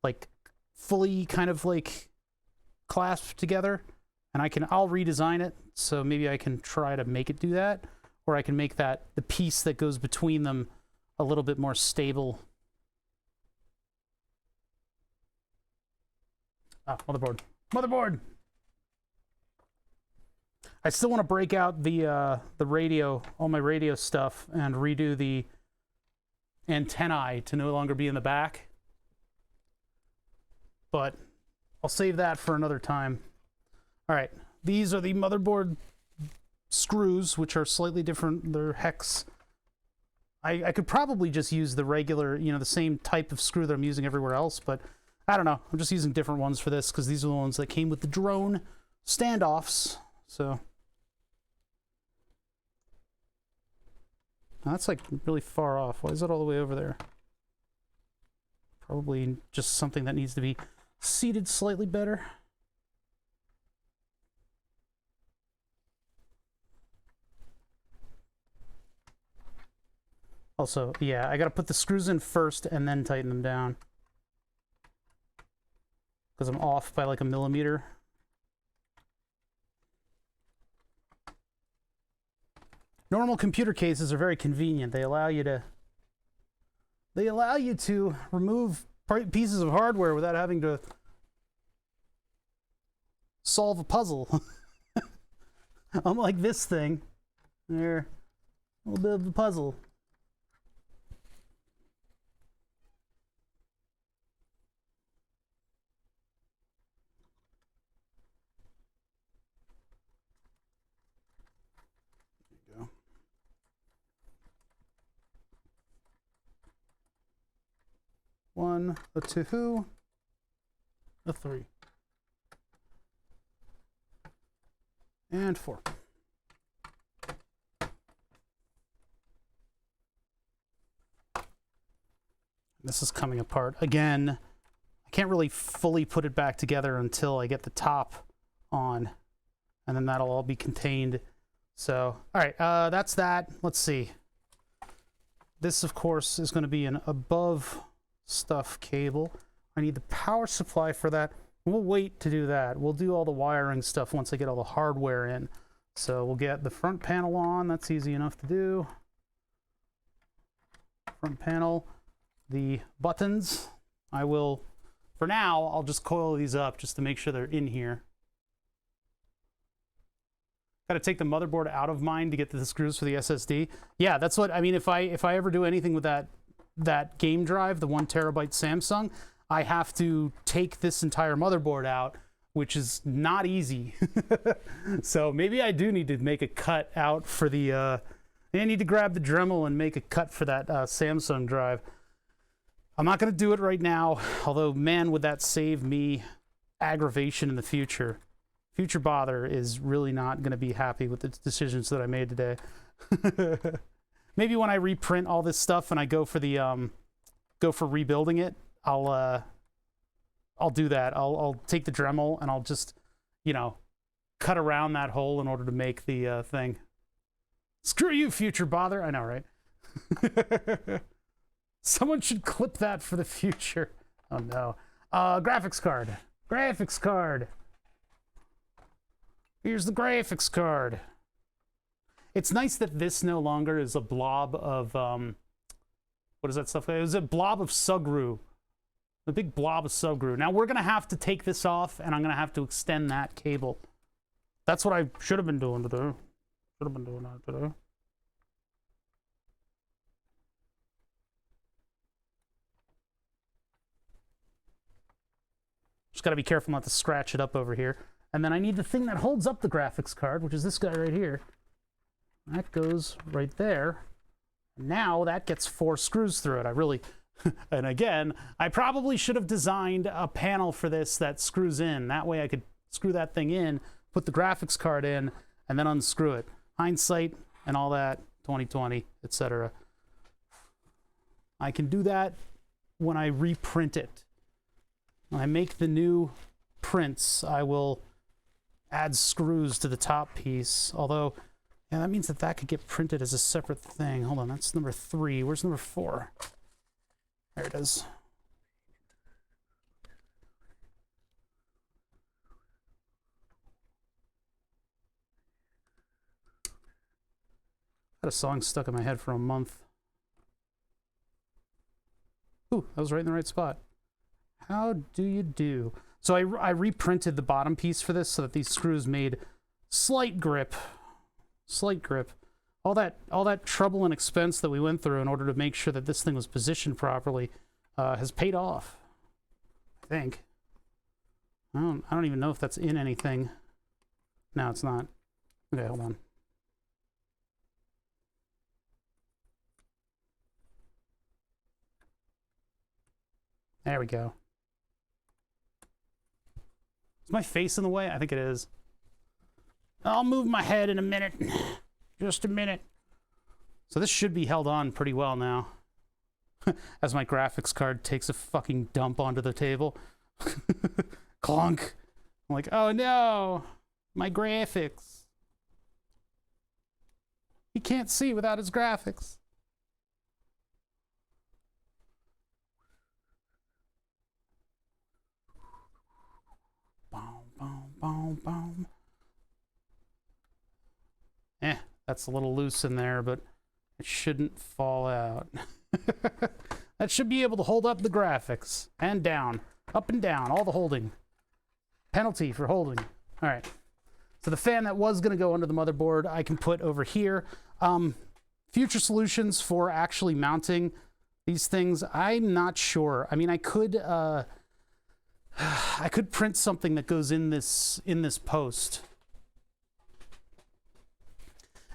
S2: like fully kind of like clasped together. And I'll redesign it, so maybe I can try to make it do that, or I can make that the piece that goes between them a little bit more stable. Ah, motherboard. I still want to break out the radio, all my radio stuff, and redo the antennae to no longer be in the back. But I'll save that for another time. All right, these are the motherboard screws, which are slightly different. They're hex. I could probably just use the regular, the same type of screw that I'm using everywhere else, but I don't know. I'm just using different ones for this because these are the ones that came with the drone standoffs. So now that's like really far off. Why is that all the way over there? Probably just something that needs to be seated slightly better. Also, yeah, I gotta put the screws in first and then tighten them down. Because I'm off by like a millimeter. Normal computer cases are very convenient. They allow you to remove pieces of hardware without having to solve a puzzle. Unlike this thing, they're a little bit of a puzzle. One, a two, a three, and four. This is coming apart again. I can't really fully put it back together until I get the top on, and then that'll all be contained. So, all right, that's that. Let's see. This, of course, is going to be an above stuff cable. I need the power supply for that. We'll wait to do that. We'll do all the wiring stuff once I get all the hardware in. So we'll get the front panel on. That's easy enough to do. Front panel. The buttons. I will, for now, I'll just coil these up just to make sure they're in here. Got to take the motherboard out of mine to get to the screws for the SSD. Yeah, that's what I mean. If I ever do anything with that game drive, the 1 terabyte Samsung, I have to take this entire motherboard out, which is not easy. So maybe I do need to make a cut out for the I need to grab the Dremel and make a cut for that Samsung drive. I'm not going to do it right now, although man, would that save me aggravation in the future. Future bother is really not going to be happy with the decisions that I made today. Maybe when I reprint all this stuff and I go for the rebuilding it, I'll do that. I'll take the Dremel and I'll just, cut around that hole in order to make the thing. Screw you, future bother. I know, right? Someone should clip that for the future. Oh no. Graphics card. Graphics card. Here's the graphics card. It's nice that this no longer is a blob of, what is that stuff? It was a blob of Sugru. A big blob of Sugru. Now we're going to have to take this off, and I'm going to have to extend that cable. That's what I should have been doing today. Should have been doing that today. Just got to be careful not to scratch it up over here. And then I need the thing that holds up the graphics card, which is this guy right here. That goes right there. Now that gets 4 screws through it. I really, and again, I probably should have designed a panel for this that screws in. That way I could screw that thing in, put the graphics card in, and then unscrew it. Hindsight and all that, 2020, etc. I can do that when I reprint it. When I make the new prints, I will add screws to the top piece. Although, yeah, that means that that could get printed as a separate thing. Hold on, that's number 3. Where's number 4? There it is. I had a song stuck in my head for a month. Ooh, that was right in the right spot. How do you do? So I reprinted the bottom piece for this so that these screws made slight grip. Slight grip. All that trouble and expense that we went through in order to make sure that this thing was positioned properly has paid off. I think. I don't even know if that's in anything. No, it's not. Okay, hold on. There we go. Is my face in the way? I think it is. I'll move my head in a minute. Just a minute. So this should be held on pretty well now. As my graphics card takes a fucking dump onto the table. Clunk. I'm like, oh no, my graphics. He can't see without his graphics. Boom, boom, boom, boom. That's a little loose in there, but it shouldn't fall out. That should be able to hold up the graphics. And down. Up and down. All the holding. Penalty for holding. All right. So the fan that was going to go under the motherboard, I can put over here. Future solutions for actually mounting these things, I'm not sure. I mean, I could print something that goes in this post.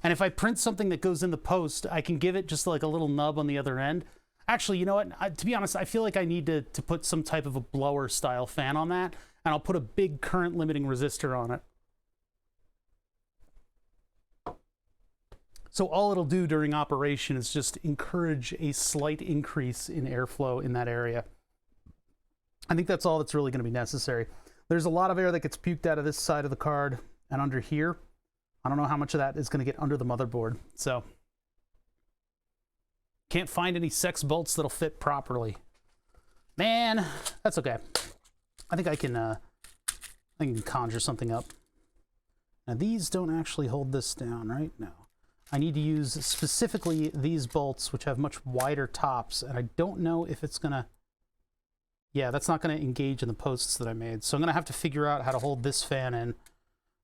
S2: And if I print something that goes in the post, I can give it just like a little nub on the other end. Actually, you know what? To be honest, I feel like I need to put some type of a blower style fan on that, and I'll put a big current limiting resistor on it. So all it'll do during operation is just encourage a slight increase in airflow in that area. I think that's all that's really going to be necessary. There's a lot of air that gets puked out of this side of the card and under here. I don't know how much of that is going to get under the motherboard. So can't find any sex bolts that'll fit properly. Man, that's okay. I think I can conjure something up. Now these don't actually hold this down, right? No. I need to use specifically these bolts, which have much wider tops, and I don't know if it's gonna... Yeah, that's not gonna engage in the posts that I made. So I'm gonna have to figure out how to hold this fan in.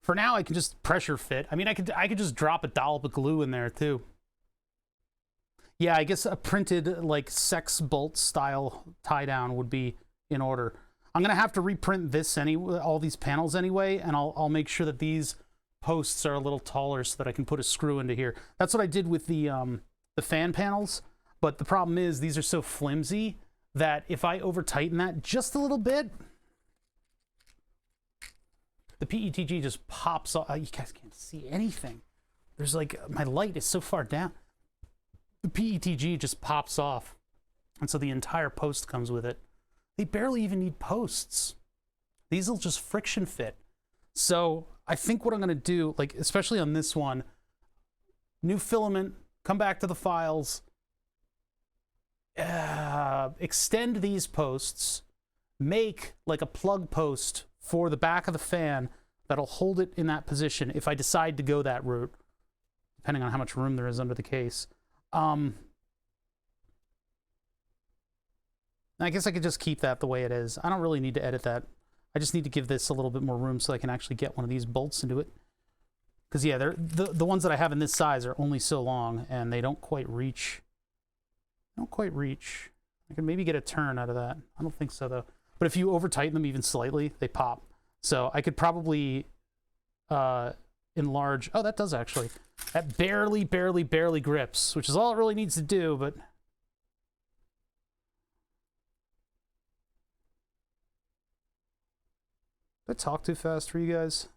S2: For now, I can just pressure fit. I mean, I could just drop a dollop of glue in there too. Yeah, I guess a printed like sex bolt style tie down would be in order. I'm gonna have to reprint this all these panels anyway, and I'll make sure that these posts are a little taller so that I can put a screw into here. That's what I did with the fan panels. But the problem is these are so flimsy that if I over tighten that just a little bit, the PETG just pops off. You guys can't see anything. There's like, my light is so far down. The PETG just pops off. And so the entire post comes with it. They barely even need posts. These will just friction fit. So I think what I'm gonna do, like especially on this one, new filament, come back to the files, extend these posts, make like a plug post for the back of the fan that'll hold it in that position if I decide to go that route, depending on how much room there is under the case. I guess I could just keep that the way it is. I don't really need to edit that. I just need to give this a little bit more room so I can actually get one of these bolts into it. Because yeah, the ones that I have in this size are only so long, and they don't quite reach. Don't quite reach. I can maybe get a turn out of that. I don't think so though. But if you over tighten them even slightly, they pop. So I could probably enlarge. Oh, that does actually. That barely grips, which is all it really needs to do. But did I talk too fast for you guys?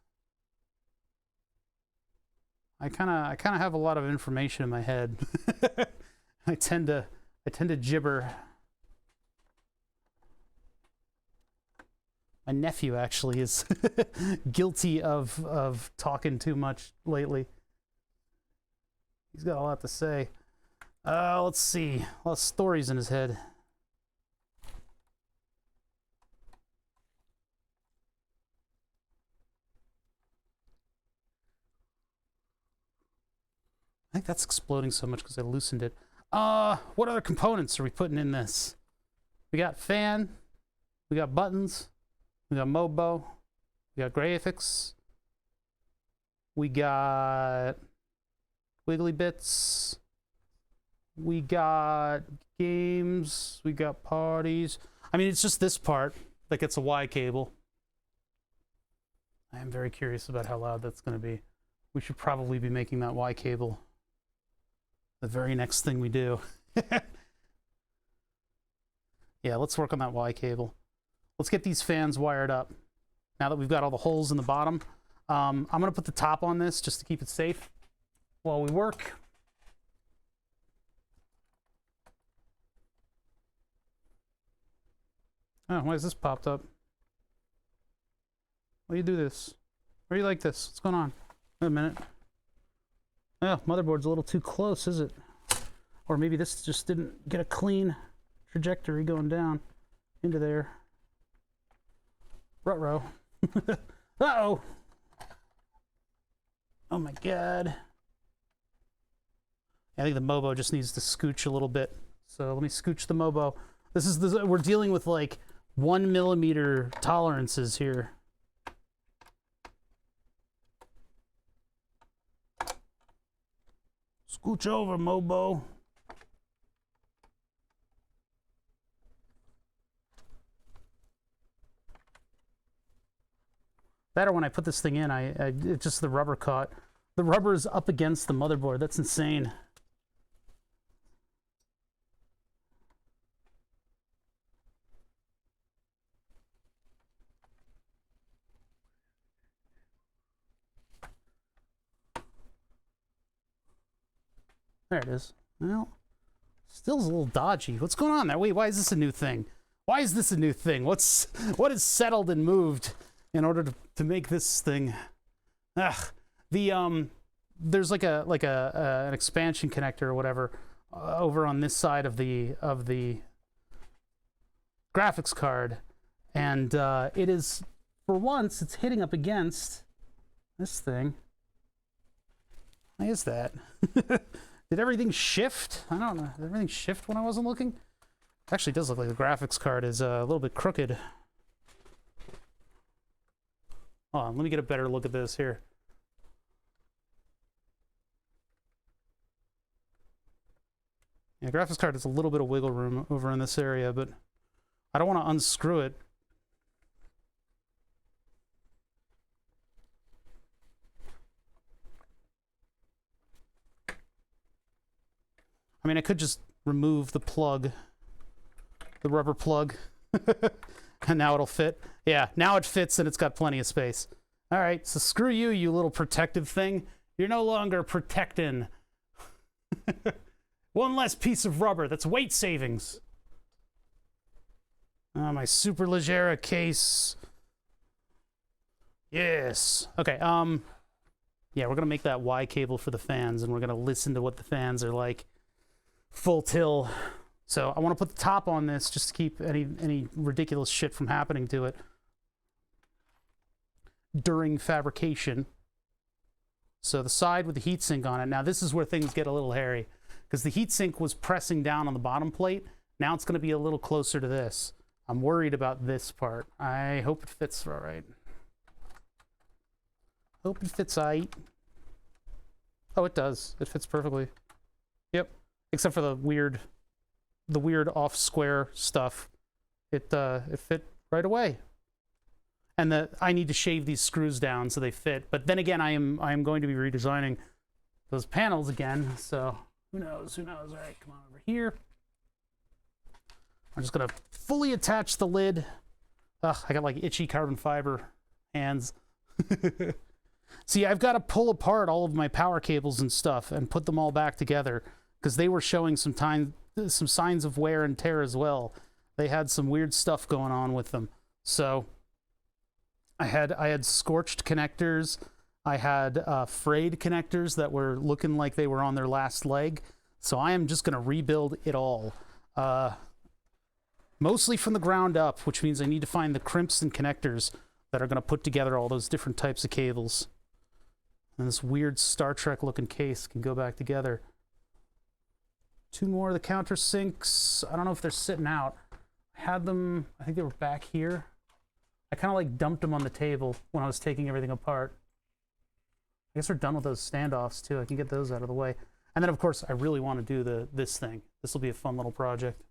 S2: I kind of have a lot of information in my head. I tend to gibber. My nephew actually is guilty of talking too much lately. He's got a lot to say. Let's see. A lot of stories in his head. I think that's exploding so much because I loosened it. What other components are we putting in this? We got fan, we got buttons, we got Mobo, we got graphics, we got wiggly bits, we got games, we got parties. I mean, it's just this part that gets a Y cable. I am very curious about how loud that's going to be. We should probably be making that Y cable the very next thing we do. Yeah, let's work on that Y cable. Let's get these fans wired up. Now that we've got all the holes in the bottom, I'm going to put the top on this just to keep it safe while we work. Oh, why is this popped up? Why do you do this? Why do you like this? What's going on? Wait a minute. Oh, motherboard's a little too close, is it? Or maybe this just didn't get a clean trajectory going down into there. Ruh-roh. Uh-oh! Oh my god. I think the Mobo just needs to scooch a little bit. So let me scooch the Mobo. We're dealing with like 1 millimeter tolerances here. Scooch over, Mobo. That or when I put this thing in, it just the rubber caught. The rubber is up against the motherboard. That's insane. There it is. Well, still a little dodgy. What's going on there? Wait, why is this a new thing? Why is this a new thing? What is settled and moved in order to make this thing? There's like an expansion connector or whatever over on this side of the graphics card, and it is, for once, it's hitting up against this thing. Why is that? Did everything shift? I don't know. Did everything shift when I wasn't looking? Actually, it does look like the graphics card is a little bit crooked. Hold on, let me get a better look at this here. Yeah, graphics card has a little bit of wiggle room over in this area, but I don't want to unscrew it. I mean, I could just remove the plug, the rubber plug, and now it'll fit. Yeah, now it fits and it's got plenty of space. All right, so screw you, you little protective thing. You're no longer protecting. One less piece of rubber. That's weight savings. My super Leggera case. Yes. Okay, yeah, we're gonna make that Y cable for the fans, and we're gonna listen to what the fans are like. Full till. So I want to put the top on this just to keep any ridiculous shit from happening to it during fabrication. So the side with the heatsink on it. Now this is where things get a little hairy, because the heatsink was pressing down on the bottom plate. Now it's going to be a little closer to this. I'm worried about this part. I hope it fits all right. Hope it fits all right. Oh, it does. It fits perfectly. Yep. Except for the weird off square stuff. It fit right away. And I need to shave these screws down so they fit. But then again, I am going to be redesigning those panels again. So who knows? Who knows? All right, come on over here. I'm just gonna fully attach the lid. Ugh, I got like itchy carbon fiber hands. See, I've got to pull apart all of my power cables and stuff and put them all back together because they were showing some signs of wear and tear as well. They had some weird stuff going on with them. So I had scorched connectors. I had frayed connectors that were looking like they were on their last leg. So I am just going to rebuild it all. Mostly from the ground up, which means I need to find the crimps and connectors that are going to put together all those different types of cables. And this weird Star Trek looking case can go back together. 2 more of the countersinks. I don't know if they're sitting out. I had them, I think they were back here. I kind of like dumped them on the table when I was taking everything apart. I guess we're done with those standoffs too. I can get those out of the way. And then of course I really want to do this thing. This will be a fun little project.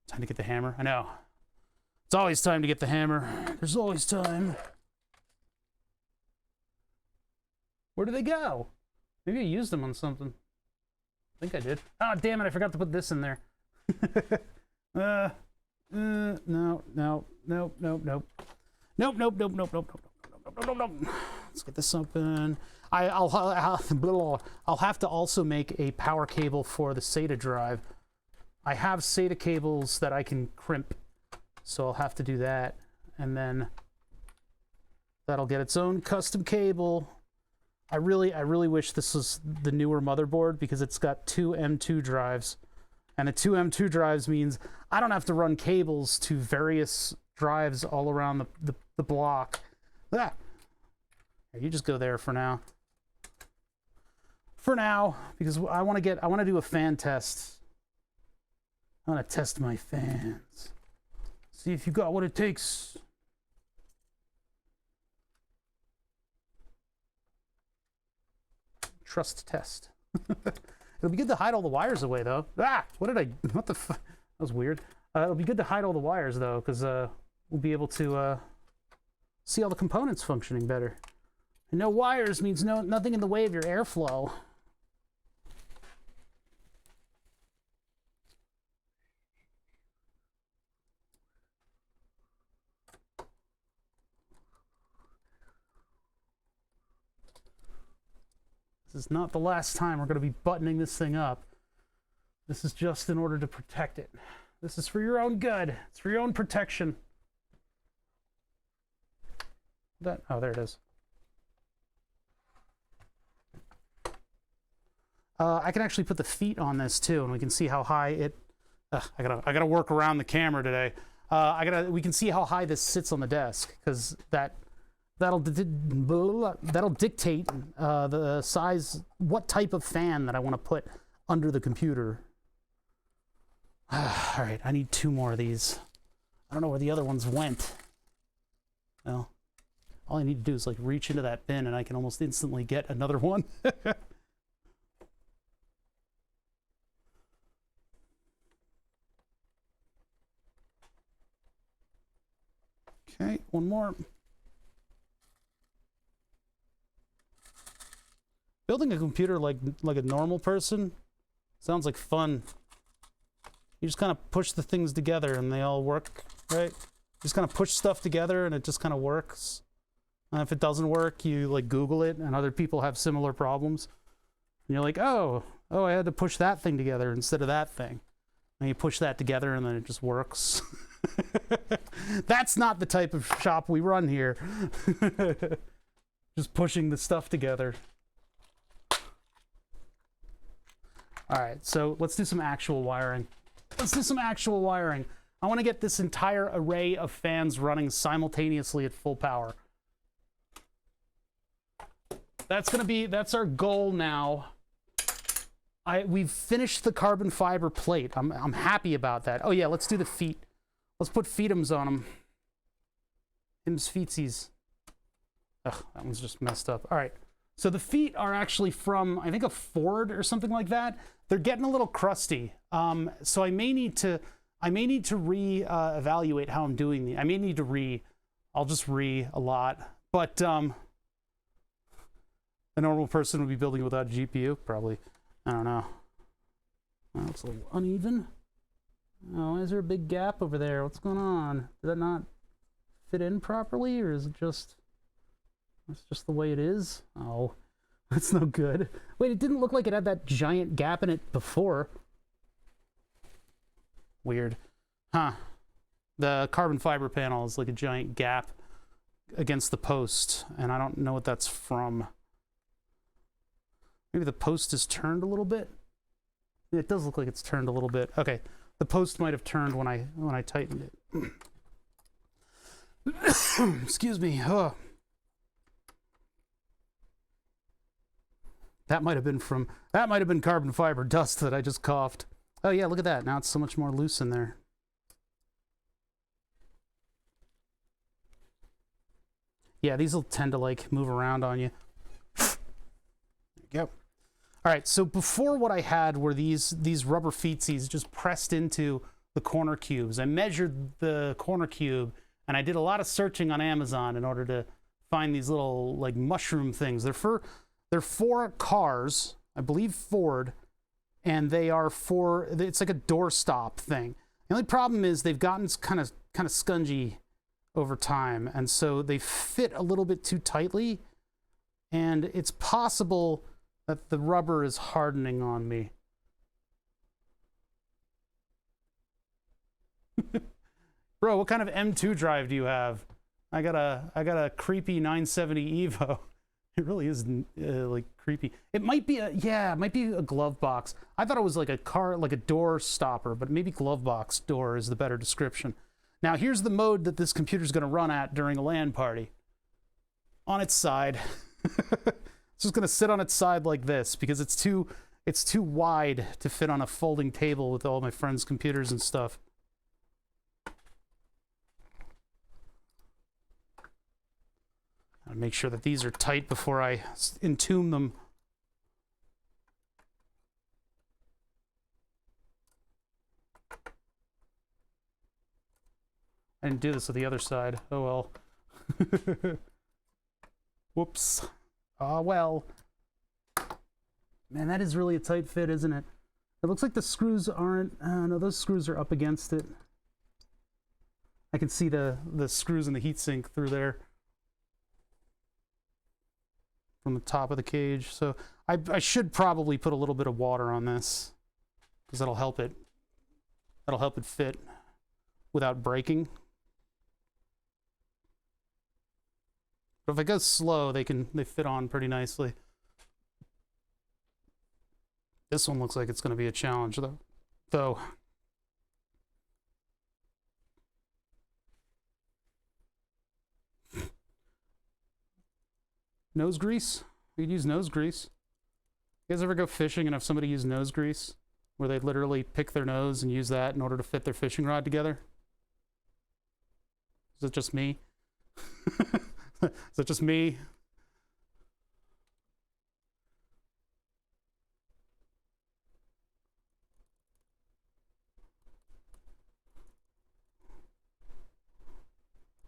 S2: Time to get the hammer. I know. It's always time to get the hammer. There's always time. Where do they go? Maybe I used them on something. I think I did. Oh, damn it, I forgot to put this in there. No. Let's get this open. I'll have to also make a power cable for the SATA drive. I have SATA cables that I can crimp, so I'll have to do that. And then that'll get its own custom cable. I really wish this was the newer motherboard because it's got 2 M2 drives. And the 2 M2 drives means I don't have to run cables to various drives all around the block. Ah. You just go there for now. For now, because I want to do a fan test. I want to test my fans. See if you got what it takes. Trust test. It'll be good to hide all the wires away, though. Ah! What the fuck? That was weird. It'll be good to hide all the wires, though, because we'll be able to see all the components functioning better. And no wires means nothing in the way of your airflow. This is not the last time we're going to be buttoning this thing up. This is just in order to protect it. This is for your own good. It's for your own protection. Oh, there it is. I can actually put the feet on this too, and we can see how high it. I gotta work around the camera today. We can see how high this sits on the desk because that'll dictate the size, what type of fan that I want to put under the computer. All right, I need 2 more of these. I don't know where the other ones went. Well, all I need to do is like reach into that bin and I can almost instantly get another one. Okay, 1 more. Building a computer like a normal person sounds like fun. You just kind of push the things together and they all work, right? You just kind of push stuff together and it just kind of works. And if it doesn't work, you like Google it and other people have similar problems. And you're like, oh, I had to push that thing together instead of that thing. And you push that together and then it just works. That's not the type of shop we run here. Just pushing the stuff together. All right, so let's do some actual wiring. I want to get this entire array of fans running simultaneously at full power. That's our goal now. We've finished the carbon fiber plate. I'm happy about that. Oh yeah, let's do the feet. Let's put feetums on them. Hims feetsies. Ugh, that one's just messed up. All right, So the feet are actually from, I think, a Ford or something like that. They're getting a little crusty. So I may need to evaluate how I'm doing the. I may need to I'll just a lot. But a normal person would be building without a GPU, probably. I don't know. Well, it's a little uneven. Oh, is there a big gap over there? What's going on? Did that not fit in properly, or is it just... That's just the way it is? Oh, that's no good. Wait, it didn't look like it had that giant gap in it before. Weird. Huh. The carbon fiber panel is like a giant gap against the post, and I don't know what that's from. Maybe the post is turned a little bit? It does look like it's turned a little bit. Okay, the post might have turned when I tightened it. Excuse me. Oh. That might have been carbon fiber dust that I just coughed. Oh yeah, look at that. Now it's so much more loose in there. Yeah, these will tend to like move around on you. There you go. All right, so before what I had were these rubber feetsies just pressed into the corner cubes. I measured the corner cube, and I did a lot of searching on Amazon in order to find these little like mushroom things. They're for cars, I believe Ford, and it's like a doorstop thing. The only problem is they've gotten kind of scungy over time, and so they fit a little bit too tightly, and it's possible that the rubber is hardening on me. Bro, what kind of M2 drive do you have? I got a creepy 970 Evo. It really is like creepy. It might be a glove box. I thought it was like a door stopper, but maybe glove box door is the better description. Now here's the mode that this computer's going to run at during a LAN party. On its side. It's just going to sit on its side like this because it's too wide to fit on a folding table with all my friends' computers and stuff. I'll make sure that these are tight before I entomb them. I didn't do this with the other side. Oh well. Whoops. Ah well. Man, that is really a tight fit, isn't it? It looks like the screws aren't... no, those screws are up against it. I can see the screws in the heatsink through there. From the top of the cage. So I should probably put a little bit of water on this because that'll help it fit without breaking. But if I go slow, they fit on pretty nicely. This one looks like it's going to be a challenge though. Nose grease? You could use nose grease. You guys ever go fishing and have somebody use nose grease? Where they literally pick their nose and use that in order to fit their fishing rod together? Is it just me? Is it just me?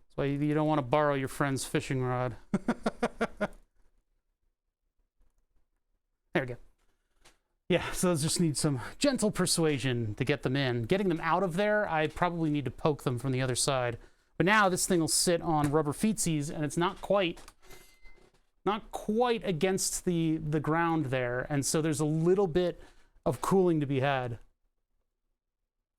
S2: That's why you don't want to borrow your friend's fishing rod. There we go. Yeah, so those just need some gentle persuasion to get them in. Getting them out of there, I probably need to poke them from the other side. But now this thing will sit on rubber feetsies, and it's not quite against the ground there, and so there's a little bit of cooling to be had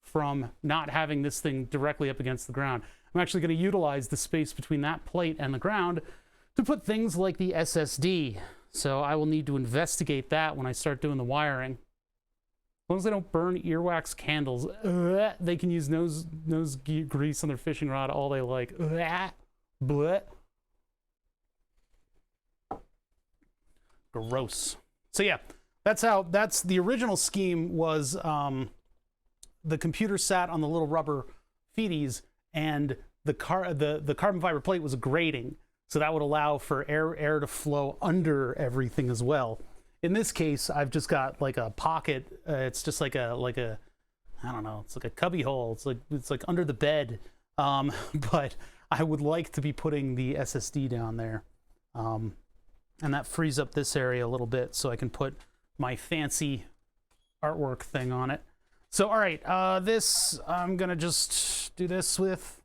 S2: from not having this thing directly up against the ground. I'm actually going to utilize the space between that plate and the ground to put things like the SSD. So I will need to investigate that when I start doing the wiring. As long as they don't burn earwax candles, they can use nose grease on their fishing rod all they like. Bleh. Gross. So yeah, that's the original scheme was the computer sat on the little rubber feeties and the carbon fiber plate was a grating. So that would allow for air to flow under everything as well. In this case, I've just got like a pocket. It's just like a I don't know. It's like a cubby hole. It's like under the bed. But I would like to be putting the SSD down there, and that frees up this area a little bit so I can put my fancy artwork thing on it. So all right, this I'm gonna just do this with.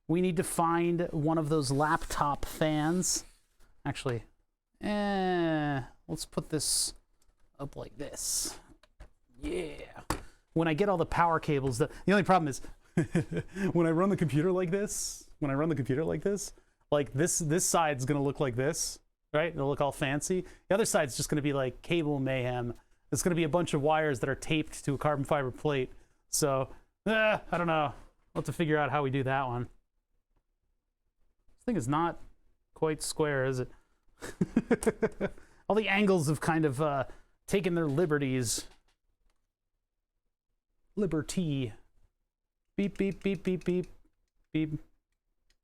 S2: We need to find one of those laptop fans. Actually, let's put this up like this. Yeah. When I get all the power cables, the only problem is when I run the computer like this, like this side's gonna look like this, right? It'll look all fancy. The other side's just gonna be like cable mayhem. It's gonna be a bunch of wires that are taped to a carbon fiber plate. So, I don't know. We'll have to figure out how we do that one. This thing is not quite square, is it? All the angles have kind of taken their liberties. Liberty. Beep, beep, beep, beep, beep, beep,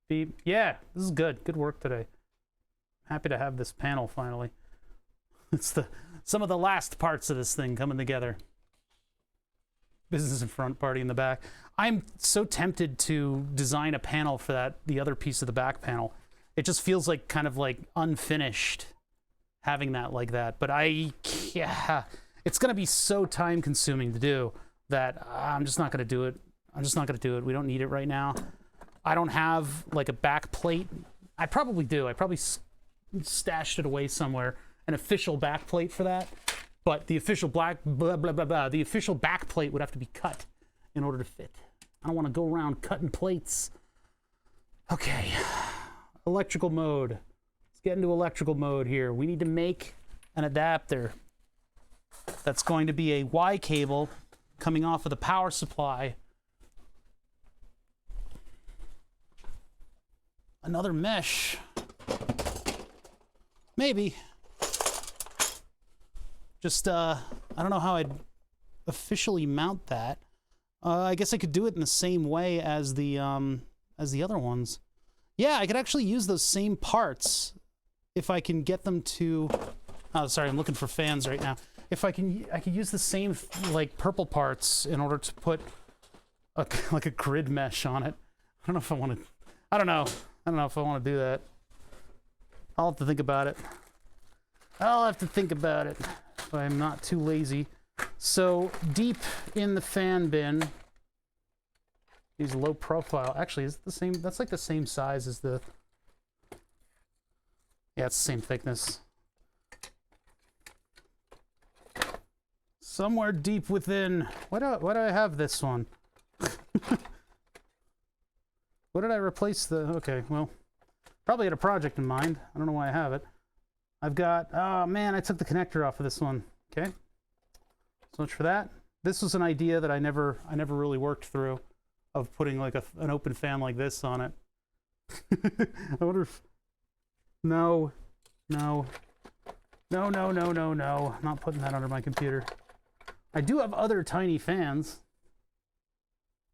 S2: beep. Yeah, this is good. Good work today. Happy to have this panel finally. It's some of the last parts of this thing coming together. Business in front, party in the back. I'm so tempted to design a panel for the other piece of the back panel. It just feels like kind of like unfinished having that like that. But yeah, it's going to be so time consuming to do that I'm just not going to do it. We don't need it right now. I don't have like a back plate. I probably do. I probably stashed it away somewhere, an official back plate for that. But the official the official back plate would have to be cut in order to fit. I don't want to go around cutting plates. Okay, electrical mode. Let's get into electrical mode here. We need to make an adapter that's going to be a Y cable coming off of the power supply. Another mesh. Maybe. Just, I don't know how I'd officially mount that. I guess I could do it in the same way as the other ones. Yeah, I could actually use those same parts if I can get them to... Oh, sorry, I'm looking for fans right now. If I could use the same, like, purple parts in order to put like a grid mesh on it. I don't know if I want to... I don't know if I want to do that. I'll have to think about it. If I'm not too lazy. So deep in the fan bin, these low profile. Actually, is it the same? That's like the same size as the. Yeah, it's the same thickness. Somewhere deep within. Why do I have this one? What did I replace the? Okay, well, probably had a project in mind. I don't know why I have it. I've got, oh man, I took the connector off of this one. Okay, so much for that. This was an idea that I never really worked through, of putting like an open fan like this on it. I wonder if, no, I'm not putting that under my computer. I do have other tiny fans.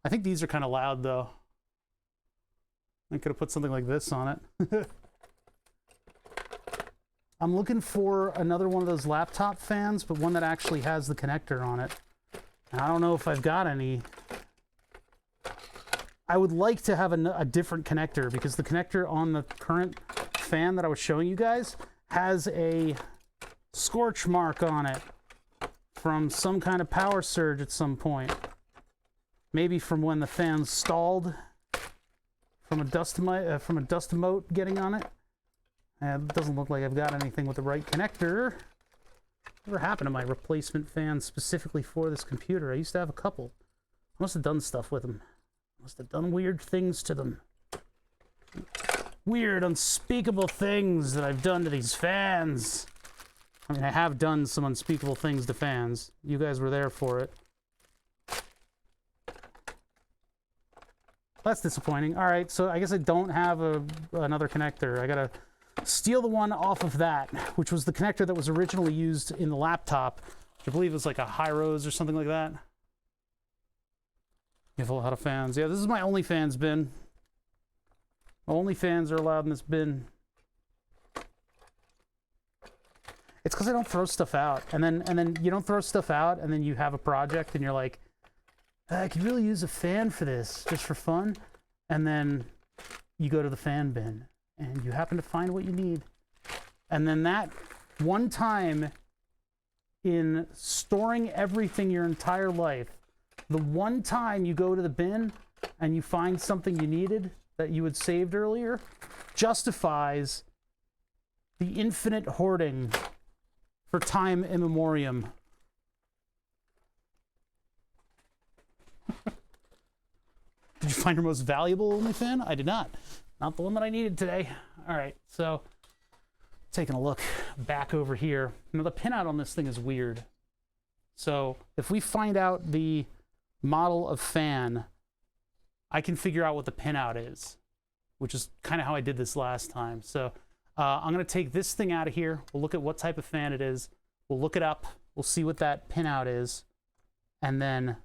S2: I think these are kind of loud though. I could have put something like this on it. I'm looking for another one of those laptop fans, but one that actually has the connector on it. And I don't know if I've got any. I would like to have a different connector, because the connector on the current fan that I was showing you guys has a scorch mark on it from some kind of power surge at some point. Maybe from when the fan stalled from a dust emote getting on it. It doesn't look like I've got anything with the right connector. Whatever happened to my replacement fan specifically for this computer? I used to have a couple. I must have done stuff with them. Must have done weird things to them. Weird, unspeakable things that I've done to these fans. I mean, I have done some unspeakable things to fans. You guys were there for it. That's disappointing. All right, so I guess I don't have another connector. I gotta steal the one off of that, which was the connector that was originally used in the laptop, which I believe was like a high rose or something like that. You have a lot of fans. Yeah, this is my OnlyFans bin. Only fans are allowed in this bin. It's because I don't throw stuff out, and then you don't throw stuff out, and then you have a project, and you're like, I could really use a fan for this, just for fun, and then you go to the fan bin, and you happen to find what you need, and then that one time in storing everything your entire life, the one time you go to the bin and you find something you needed that you had saved earlier, justifies the infinite hoarding for time immemorium. Did you find your most valuable only fan? I did not. Not the one that I needed today. All right, so taking a look back over here. Now the pinout on this thing is weird. So if we find out the model of fan, I can figure out what the pinout is, which is kind of how I did this last time. So I'm going to take this thing out of here. We'll look at what type of fan it is. We'll look it up. We'll see what that pinout is. And then,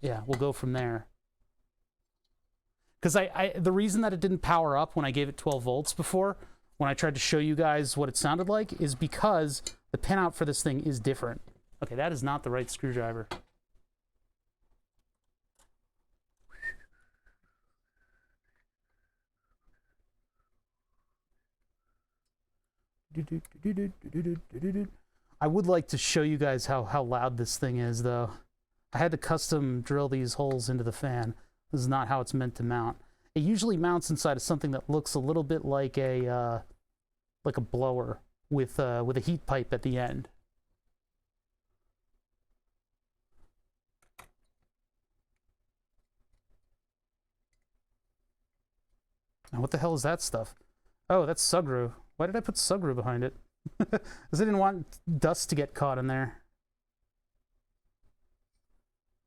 S2: yeah, we'll go from there. Because the reason that it didn't power up when I gave it 12 volts before, when I tried to show you guys what it sounded like, is because the pinout for this thing is different. Okay, that is not the right screwdriver. I would like to show you guys how loud this thing is, though. I had to custom drill these holes into the fan. This is not how it's meant to mount. It usually mounts inside of something that looks a little bit like a blower with a heat pipe at the end. Now, what the hell is that stuff? Oh, that's Sugru. Why did I put Sugru behind it? Because I didn't want dust to get caught in there.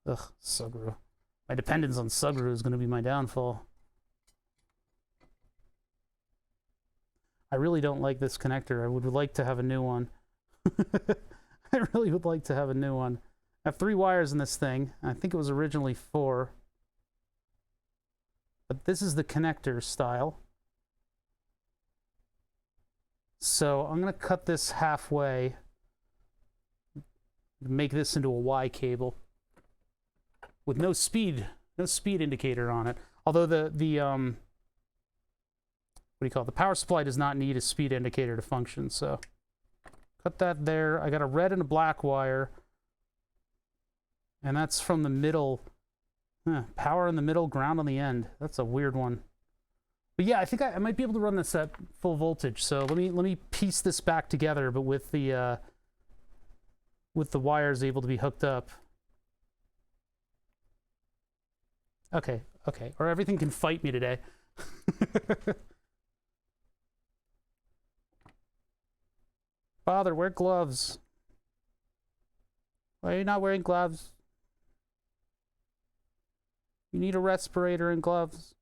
S2: Ugh, Sugru. My dependence on Sugru is going to be my downfall. I really don't like this connector. I would like to have a new one. I really would like to have a new one. I have 3 wires in this thing. I think it was originally 4. But this is the connector style. So I'm going to cut this halfway, make this into a Y cable with no speed indicator on it. Although the what do you call it? The power supply does not need a speed indicator to function. So cut that there. I got a red and a black wire, and that's from the middle. Power in the middle, ground on the end. That's a weird one. But yeah, I think I might be able to run this at full voltage. So let me piece this back together, but with the wires able to be hooked up. Okay, or everything can fight me today. Father, wear gloves. Why are you not wearing gloves? You need a respirator and gloves.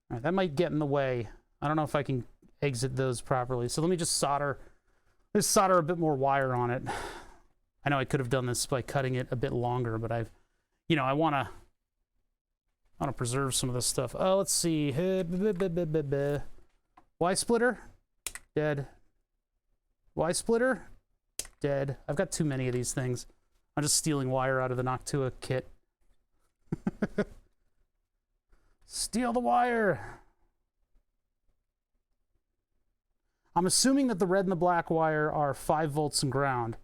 S2: All right, that might get in the way. I don't know if I can exit those properly. So let me just solder a bit more wire on it. I know I could have done this by cutting it a bit longer, but I want to preserve some of this stuff. Oh, let's see. Y splitter, dead. Y splitter, dead. I've got too many of these things. I'm just stealing wire out of the Noctua kit. Steal the wire. I'm assuming that the red and the black wire are 5 volts and ground.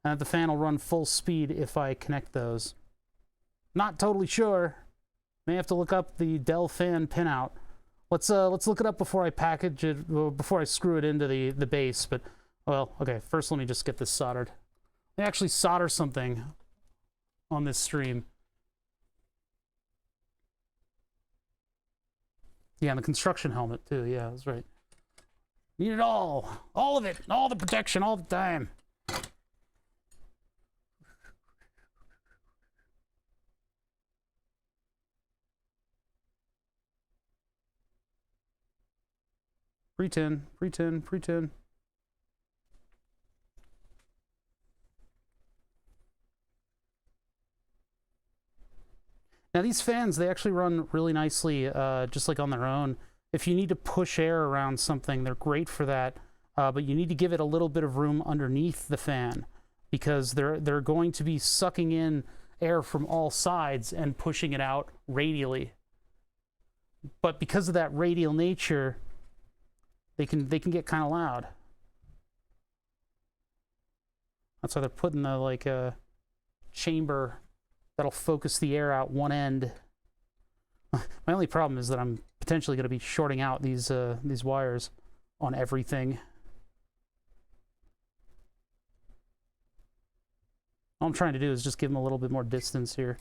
S2: And that the fan will run full speed if I connect those. Not totally sure. May have to look up the Dell fan pinout. Let's look it up before I package it, before I screw it into the base. But, well, okay, first let me just get this soldered. Let me actually solder something on this stream. Yeah, and the construction helmet, too. Yeah, that's right. Need it all. All of it. All the protection, all the time. Pre-tin, pre-tin, pre-tin. Now these fans, they actually run really nicely, just like on their own. If you need to push air around something, they're great for that. But you need to give it a little bit of room underneath the fan, because they're going to be sucking in air from all sides and pushing it out radially. But because of that radial nature, they can get kind of loud. That's why they're putting the like a chamber that'll focus the air out one end. My only problem is that I'm potentially going to be shorting out these wires on everything. All I'm trying to do is just give them a little bit more distance here.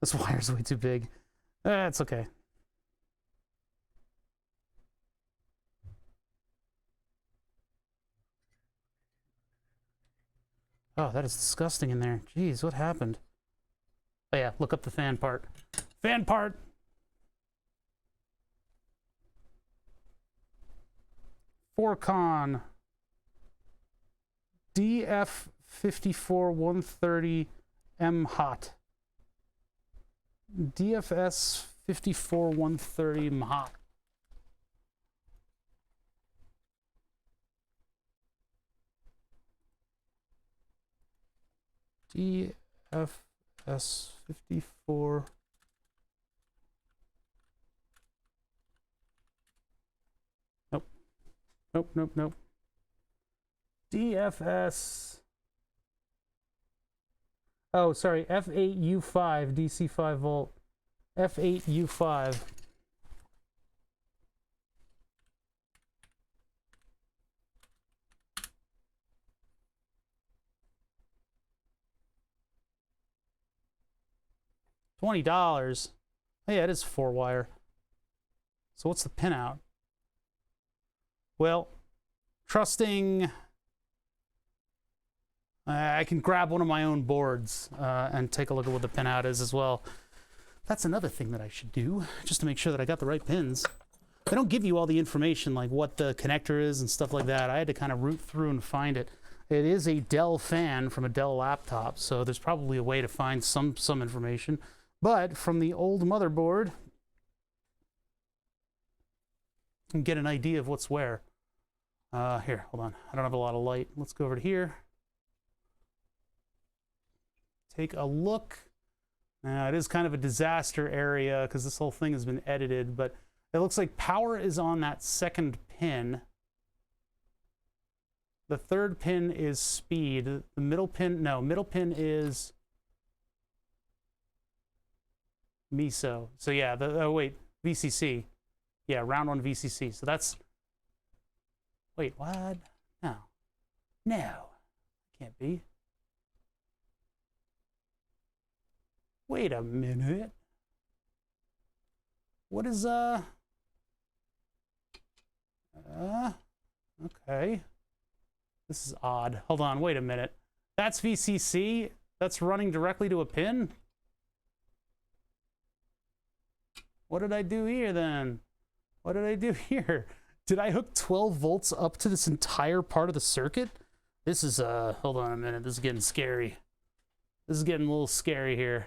S2: This wire's way too big. It's okay. Oh, that is disgusting in there. Jeez, what happened? Oh yeah, look up the fan part. Fan part! Forcon DF54130M hot. DFS 54130 hot. DFS 54. Nope. Nope, nope, nope. DFS. Oh, sorry. F8U5 DC 5 volt. F8U5. $20. Oh, yeah, it is 4-wire. So what's the pinout? Well, trusting I can grab one of my own boards and take a look at what the pinout is as well. That's another thing that I should do, just to make sure that I got the right pins. They don't give you all the information, like what the connector is and stuff like that. I had to kind of root through and find it. It is a Dell fan from a Dell laptop, so there's probably a way to find some information. But from the old motherboard, you can get an idea of what's where. Here, hold on. I don't have a lot of light. Let's go over to here. Take a look. Now, it is kind of a disaster area because this whole thing has been edited, but it looks like power is on that second pin. The third pin is speed. The middle pin, no, middle pin is MISO. So yeah, oh wait, VCC. Yeah, round one VCC. So that's, wait, what? No. No, can't be. Wait a minute. What is, okay. This is odd. Hold on, wait a minute. That's VCC? That's running directly to a pin? What did I do here then? What did I do here? Did I hook 12 volts up to this entire part of the circuit? This is, hold on a minute. This is getting scary. This is getting a little scary here.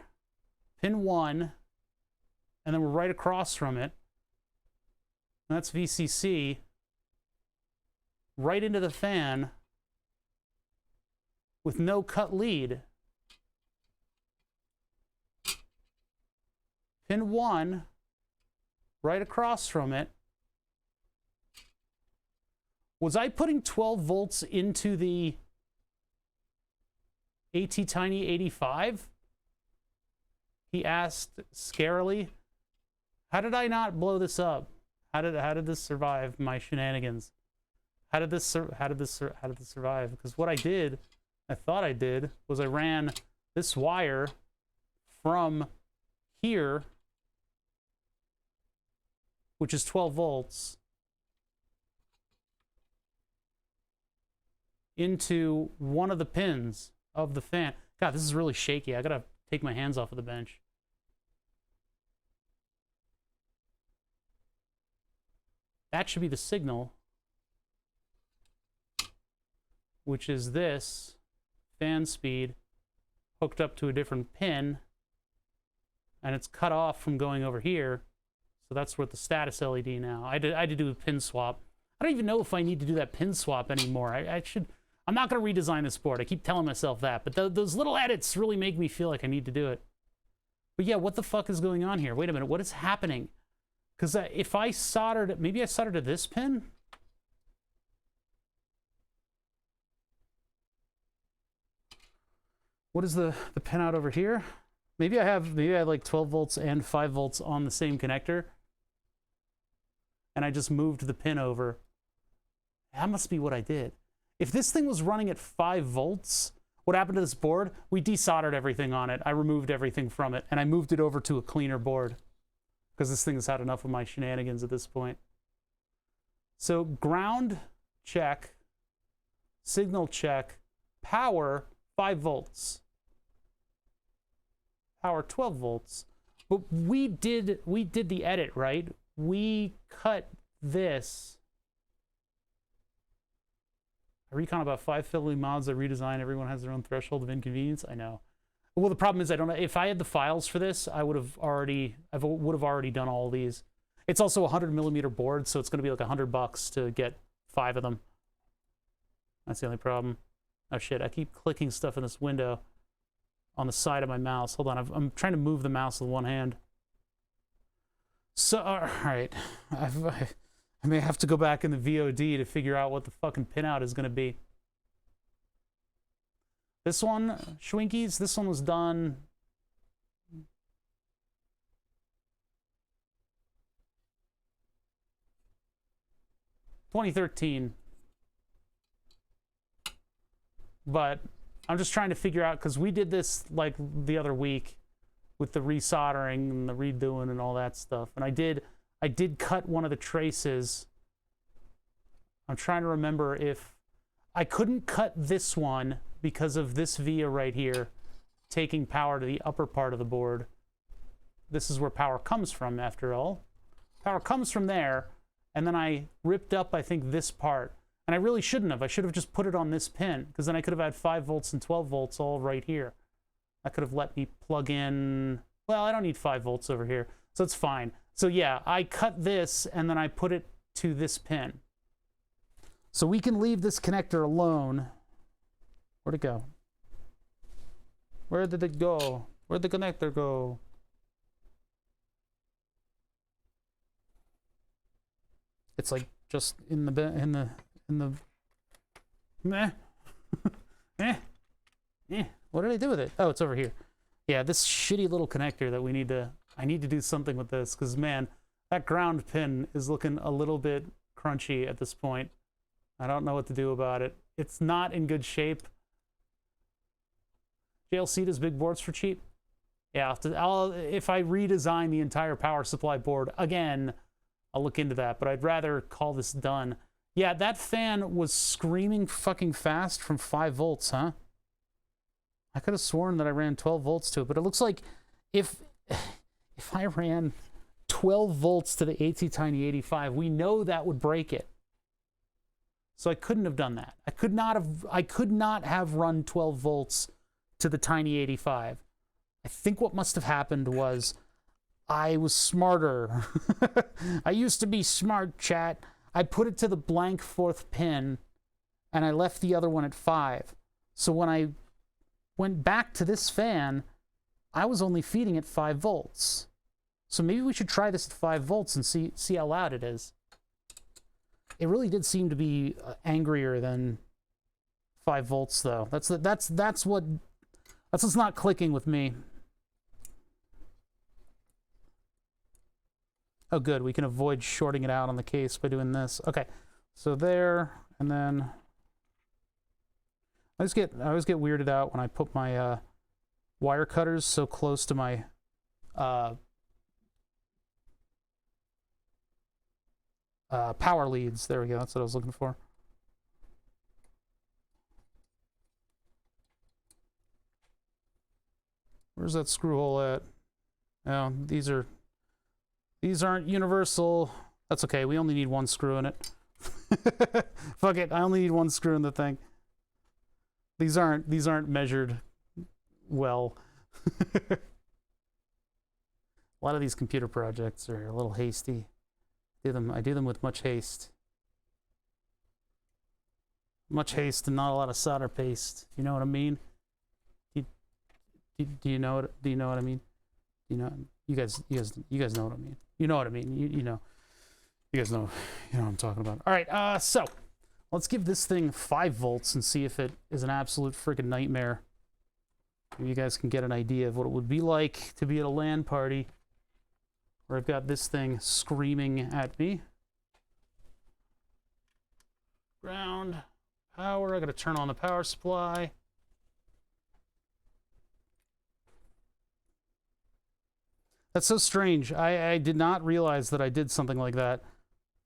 S2: Pin 1, and then we're right across from it. And that's VCC. Right into the fan with no cut lead. Pin 1, right across from it. Was I putting 12 volts into the ATtiny85? He asked scarily. How did I not blow this up? How did this survive my shenanigans? How did this survive? Because what I did, I thought I did, was I ran this wire from here, which is 12 volts, into one of the pins of the fan. God, this is really shaky. I gotta take my hands off of the bench. That should be the signal, which is this fan speed hooked up to a different pin. and it's cut off from going over here. So that's with the status LED now. I had to do a pin swap. I don't even know if I need to do that pin swap anymore. I should. I'm not going to redesign this board. I keep telling myself that, but those little edits really make me feel like I need to do it. But yeah, what the fuck is going on here? Wait a minute, what is happening? Because if I soldered, maybe I soldered to this pin? What is the pin out over here? Maybe I have like 12 volts and 5 volts on the same connector. And I just moved the pin over. That must be what I did. If this thing was running at 5 volts, what happened to this board? We desoldered everything on it. I removed everything from it, and I moved it over to a cleaner board because this thing has had enough of my shenanigans at this point. So ground, check. Signal, check. Power, 5 volts. Power, 12 volts. But we did the edit, right? We cut this. I recon about 5 fiddly mods I redesign. Everyone has their own threshold of inconvenience. I know. Well, the problem is I don't know. If I had the files for this, I would have already done all these. It's also a 100mm board, so it's going to be like $100 to get 5 of them. That's the only problem. Oh shit! I keep clicking stuff in this window on the side of my mouse. Hold on, I'm trying to move the mouse with one hand. So, all right, I may have to go back in the VOD to figure out what the fucking pinout is going to be. This one, Schwinkies, this one was done. (2013). But I'm just trying to figure out, because we did this like the other week with the resoldering and the redoing and all that stuff. And I did cut one of the traces. I'm trying to remember if I couldn't cut this one because of this via right here taking power to the upper part of the board. This is where power comes from, after all. Power comes from there, and then I ripped up, I think, this part. And I really shouldn't have. I should have just put it on this pin, because then I could have had 5 volts and 12 volts all right here. That could have let me plug in... Well, I don't need 5 volts over here, so it's fine. So yeah, I cut this, and then I put it to this pin. So we can leave this connector alone. Where'd it go? Where did it go? Where'd the connector go? It's like just in the meh. What did I do with it? Oh, it's over here. Yeah, this shitty little connector that I need to do something with this, because man, that ground pin is looking a little bit crunchy at this point. I don't know what to do about it. It's not in good shape. JLC does big boards for cheap. Yeah, if I redesign the entire power supply board again, I'll look into that, but I'd rather call this done. Yeah, that fan was screaming fucking fast from 5 volts, huh? I could have sworn that I ran 12 volts to it, but it looks like if I ran 12 volts to the AT-Tiny85, we know that would break it. So I couldn't have done that. I could not have run 12 volts to the Tiny 85. I think what must have happened was I was smarter. I used to be smart, chat. I put it to the blank 4th pin, and I left the other one at 5. So when I went back to this fan, I was only feeding it 5 volts. So maybe we should try this at 5 volts and see how loud it is. It really did seem to be angrier than 5 volts, though. That's what's not clicking with me. Oh, good. We can avoid shorting it out on the case by doing this. Okay, so there, and then I always get weirded out when I put my wire cutters so close to my power leads. There we go. That's what I was looking for. Where's that screw hole at? Oh, these aren't universal. That's okay. We only need 1 screw in it. Fuck it. I only need 1 screw in the thing. These aren't measured well.
S1: A lot of these computer projects are a little hasty. I do them with much haste. Much haste and not a lot of solder paste. You know what I mean? Do you know what I mean? You know, you guys know what I mean. You know what I mean. You know. You guys know what I'm talking about. All right, so let's give this thing 5 volts and see if it is an absolute freaking nightmare. Maybe you guys can get an idea of what it would be like to be at a LAN party where I've got this thing screaming at me. Ground, power, I gotta turn on the power supply. That's so strange. I did not realize that I did something like that.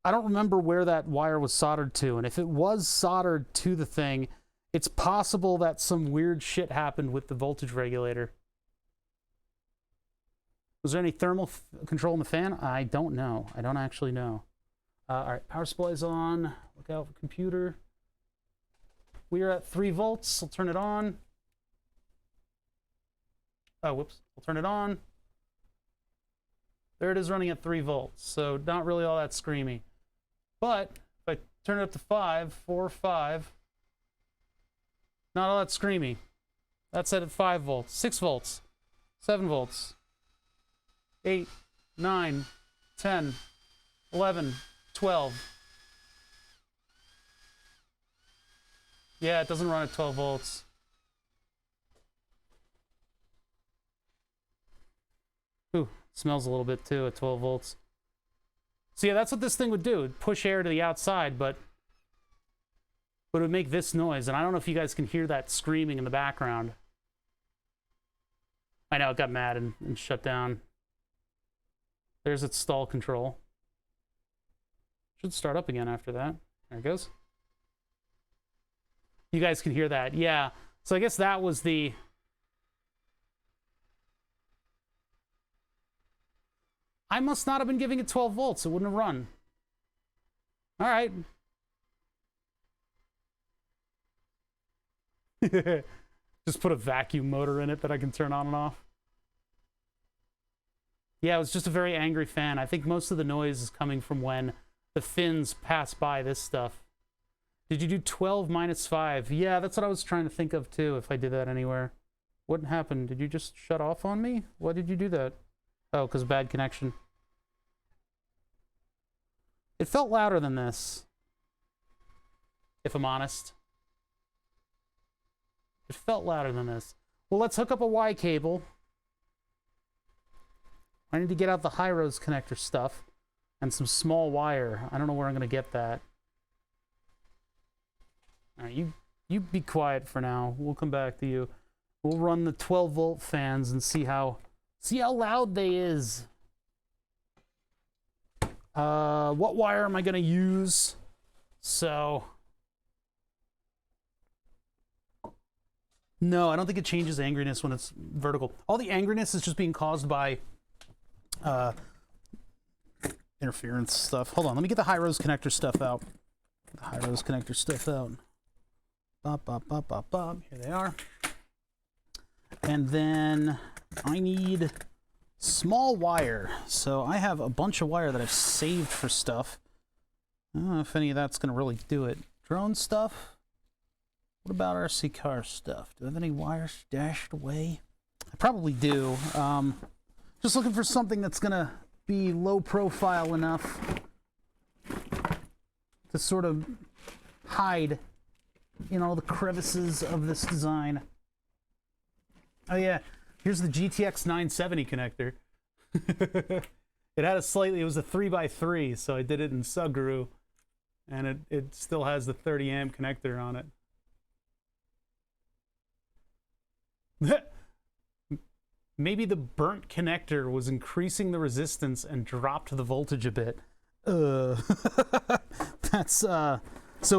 S1: I don't remember where that wire was soldered to, and if it was soldered to the thing, it's possible that some weird shit happened with the voltage regulator. Was there any thermal control in the fan? I don't know. I don't actually know. All right, power supply's on. Look out for computer. We are at 3 volts. I'll turn it on. Oh, whoops. I'll turn it on. There it is running at 3 volts, so not really all that screamy. But if I turn it up to 5, 4, 5, not all that screamy. That's set at 5 volts, 6 volts, 7 volts, 8, 9, 10, 11, 12. Yeah, it doesn't run at 12 volts. Ooh, smells a little bit too at 12 volts. So yeah, that's what this thing would do. It'd push air to the outside, but it would make this noise. And I don't know if you guys can hear that screaming in the background. I know, it got mad and shut down. There's its stall control. Should start up again after that. There it goes. You guys can hear that. Yeah. So I guess that was the... I must not have been giving it 12 volts. It wouldn't have run. All right. Just put a vacuum motor in it that I can turn on and off. Yeah, it was just a very angry fan. I think most of the noise is coming from when the fins pass by this stuff. Did you do 12 minus 5? Yeah, that's what I was trying to think of too, if I did that anywhere. What happened? Did you just shut off on me? Why did you do that? Oh, because bad connection. It felt louder than this, if I'm honest. It felt louder than this. Well, let's hook up a Y cable. I need to get out the high-rose connector stuff and some small wire. I don't know where I'm going to get that. All right, you be quiet for now. We'll come back to you. We'll run the 12-volt fans and see how loud they is. What wire am I going to use? So... No, I don't think it changes angriness when it's vertical. All the angriness is just being caused by interference stuff. Hold on, let me get the high-rose connector stuff out. The high-rose connector stuff out. Bop, bop, bop, bop, bop. Here they are. And then I need small wire. So I have a bunch of wire that I've saved for stuff. I don't know if any of that's going to really do it. Drone stuff. What about RC car stuff? Do I have any wire stashed away? I probably do. Just looking for something that's going to be low profile enough to sort of hide in all the crevices of this design. Oh yeah, here's the GTX 970 connector. It had it was a 3x3, so I did it in Sugru, and it still has the 30 amp connector on it. Maybe the burnt connector was increasing the resistance and dropped the voltage a bit. That's so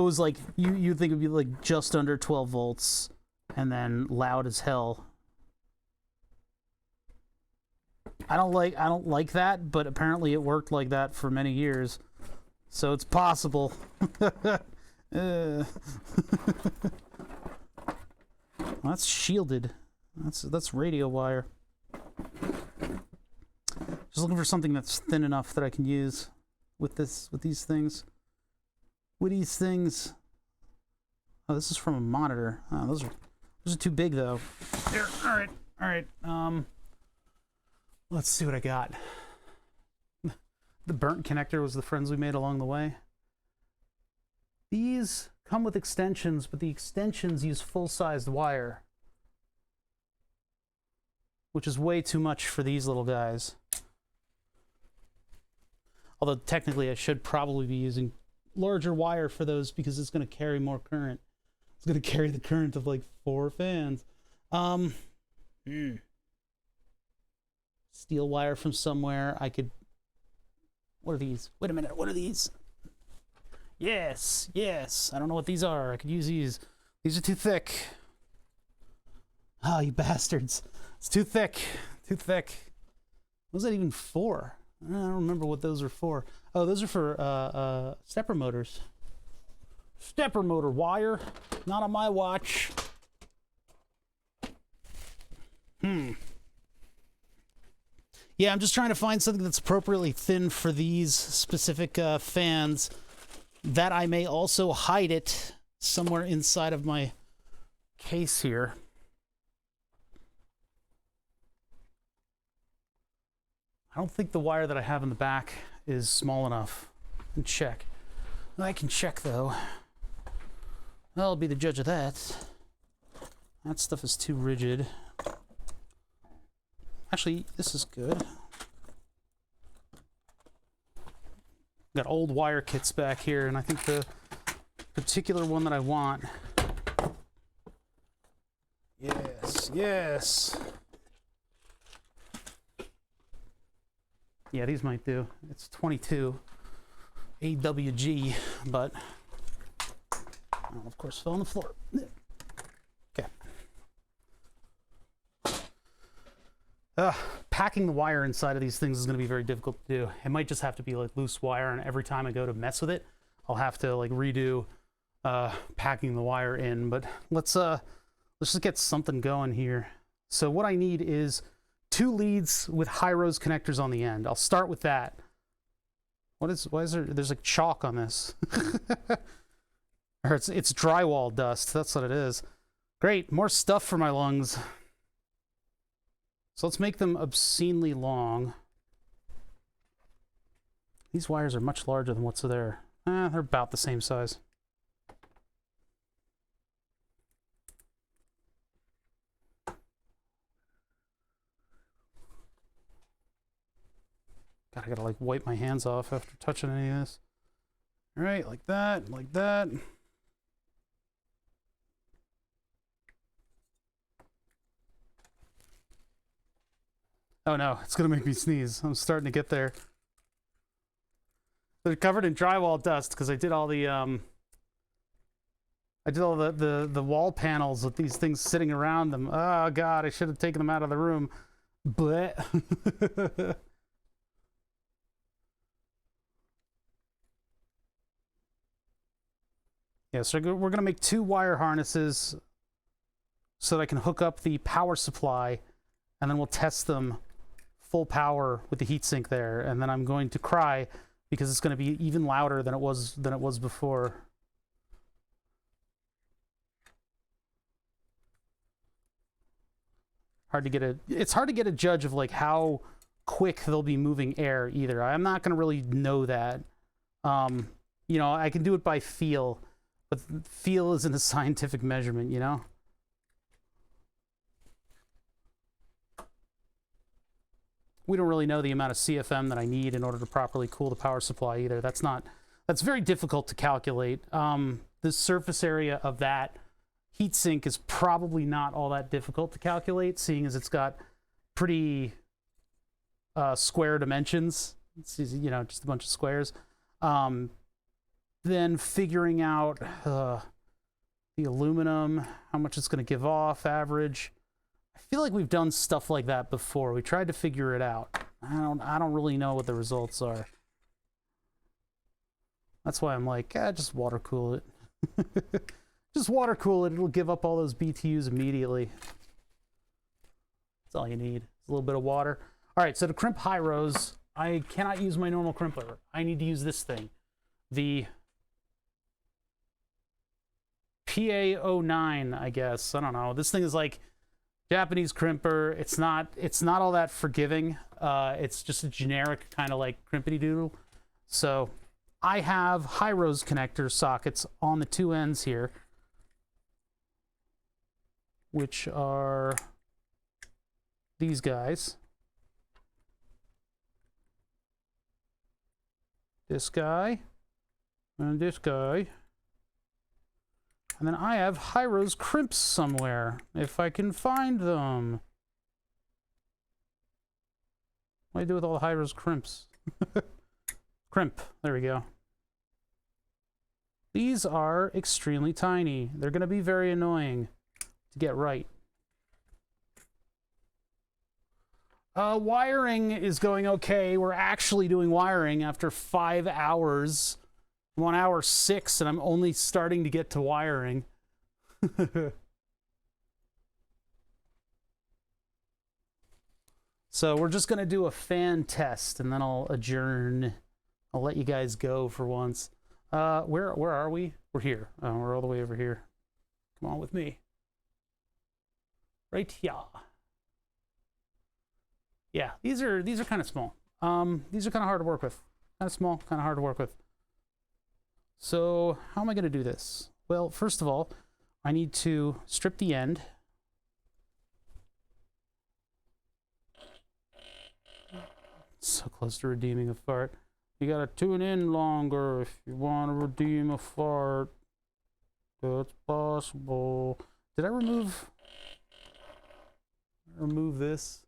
S1: it was like you think it'd be like just under 12 volts and then loud as hell. I don't like that, but apparently it worked like that for many years. So it's possible. That's shielded. That's radio wire.
S2: Just looking for something that's thin enough that I can use with these things. With these things. Oh, this is from a monitor. Oh, those are too big though. There. All right. Let's see what I got. The burnt connector was the friends we made along the way. These come with extensions, but the extensions use full-sized wire, which is way too much for these little guys. Although technically I should probably be using larger wire for those because it's going to carry more current. It's going to carry the current of like 4 fans. Steel wire from somewhere. I could... What are these? Wait a minute. What are these? Yes. I don't know what these are. I could use these. These are too thick. Oh, you bastards. It's too thick. What was that even for? I don't remember what those are for. Oh, those are for stepper motors. Stepper motor wire. Not on my watch. Yeah, I'm just trying to find something that's appropriately thin for these specific fans, that I may also hide it somewhere inside of my case here. I don't think the wire that I have in the back is small enough. I can check. I can check though. I'll be the judge of that. That stuff is too rigid. Actually, this is good. Got old wire kits back here, and I think the particular one that I want. Yes. Yeah, these might do. It's 22 AWG, but of course fell on the floor. Okay. Packing the wire inside of these things is going to be very difficult to do. It might just have to be like loose wire, and every time I go to mess with it, I'll have to like redo packing the wire in. But let's just get something going here. So what I need is 2 leads with high-rose connectors on the end. I'll start with that. Why is there's like chalk on this? Or it's drywall dust. That's what it is. Great, more stuff for my lungs. So let's make them obscenely long. These wires are much larger than what's there. They're about the same size. God, I gotta like wipe my hands off after touching any of this. All right, like that, like that. Oh no, it's gonna make me sneeze. I'm starting to get there. They're covered in drywall dust because I did all the the wall panels with these things sitting around them. Oh God, I should have taken them out of the room. But yeah, so we're gonna make 2 wire harnesses so that I can hook up the power supply, and then we'll test them full power with the heatsink there, and then I'm going to cry because it's going to be even louder than it was before. It's hard to get a judge of like how quick they'll be moving air either. I'm not going to really know that. You know, I can do it by feel, but feel isn't a scientific measurement, you know? We don't really know the amount of CFM that I need in order to properly cool the power supply either. That's very difficult to calculate. The surface area of that heatsink is probably not all that difficult to calculate, seeing as it's got pretty square dimensions. It's, you know, just a bunch of squares. Then figuring out the aluminum, how much it's going to give off, average. I feel like we've done stuff like that before. We tried to figure it out. I don't really know what the results are. That's why I'm like, just water cool it. Just water cool it. It'll give up all those BTUs immediately. That's all you need. A little bit of water. All right, so to crimp high rows, I cannot use my normal crimper. I need to use this thing, the PA09, I guess. I don't know. This thing is like Japanese crimper. It's not all that forgiving. It's just a generic kind of like crimpity doodle. So I have high rows connector sockets on the two ends here, which are these guys. This guy and this guy. And then I have high rows crimps somewhere, if I can find them. What do I do with all the high rows crimps? Crimp, there we go. These are extremely tiny. They're going to be very annoying to get right. Wiring is going okay. We're actually doing wiring after 5 hours. I'm on hour 6 and I'm only starting to get to wiring. So we're just going to do a fan test and then I'll adjourn. I'll let you guys go for once. Where are we? We're here. Oh, we're all the way over here. Come on with me. Right here. Yeah, these are kind of small. These are kind of hard to work with. Kind of small, kind of hard to work with. So how am I going to do this? Well, first of all, I need to strip the end. So close to redeeming a fart. You gotta tune in longer if you want to redeem a fart. That's possible. Did I remove this?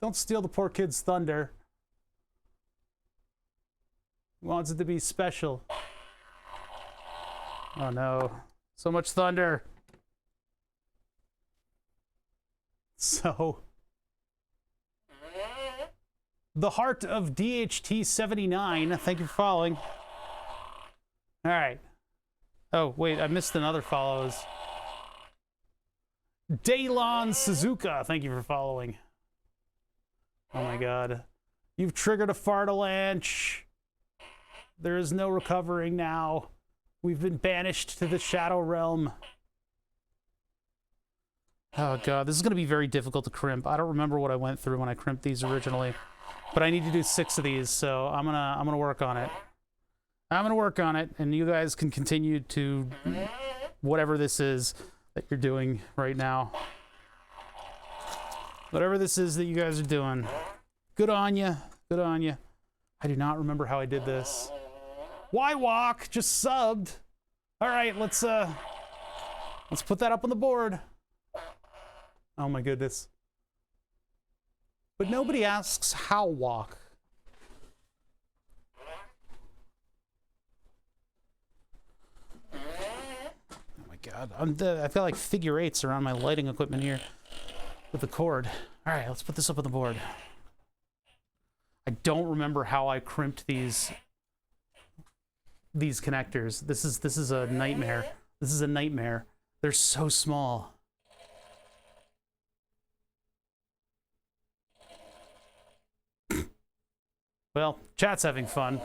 S2: Don't steal the poor kid's thunder. He wants it to be special. Oh no. So much thunder. So the heart of DHT79. Thank you for following. All right. Oh, wait, I missed another follows. Daylon Suzuka. Thank you for following. Oh my God. You've triggered a fartalanche. There is no recovering now. We've been banished to the shadow realm. Oh God, this is going to be very difficult to crimp. I don't remember what I went through when I crimped these originally. But I need to do 6 of these, so I'm gonna work on it. I'm gonna work on it, and you guys can continue to whatever this is that you're doing right now. Whatever this is that you guys are doing. Good on you. Good on you. I do not remember how I did this. Why walk? Just subbed. All right, let's put that up on the board. Oh my goodness. But nobody asks how walk. Oh my God. I feel like figure eights around my lighting equipment here with the cord. All right, let's put this up on the board. I don't remember how I crimped these connectors. This is a nightmare. This is a nightmare. They're so small. Well, chat's having fun.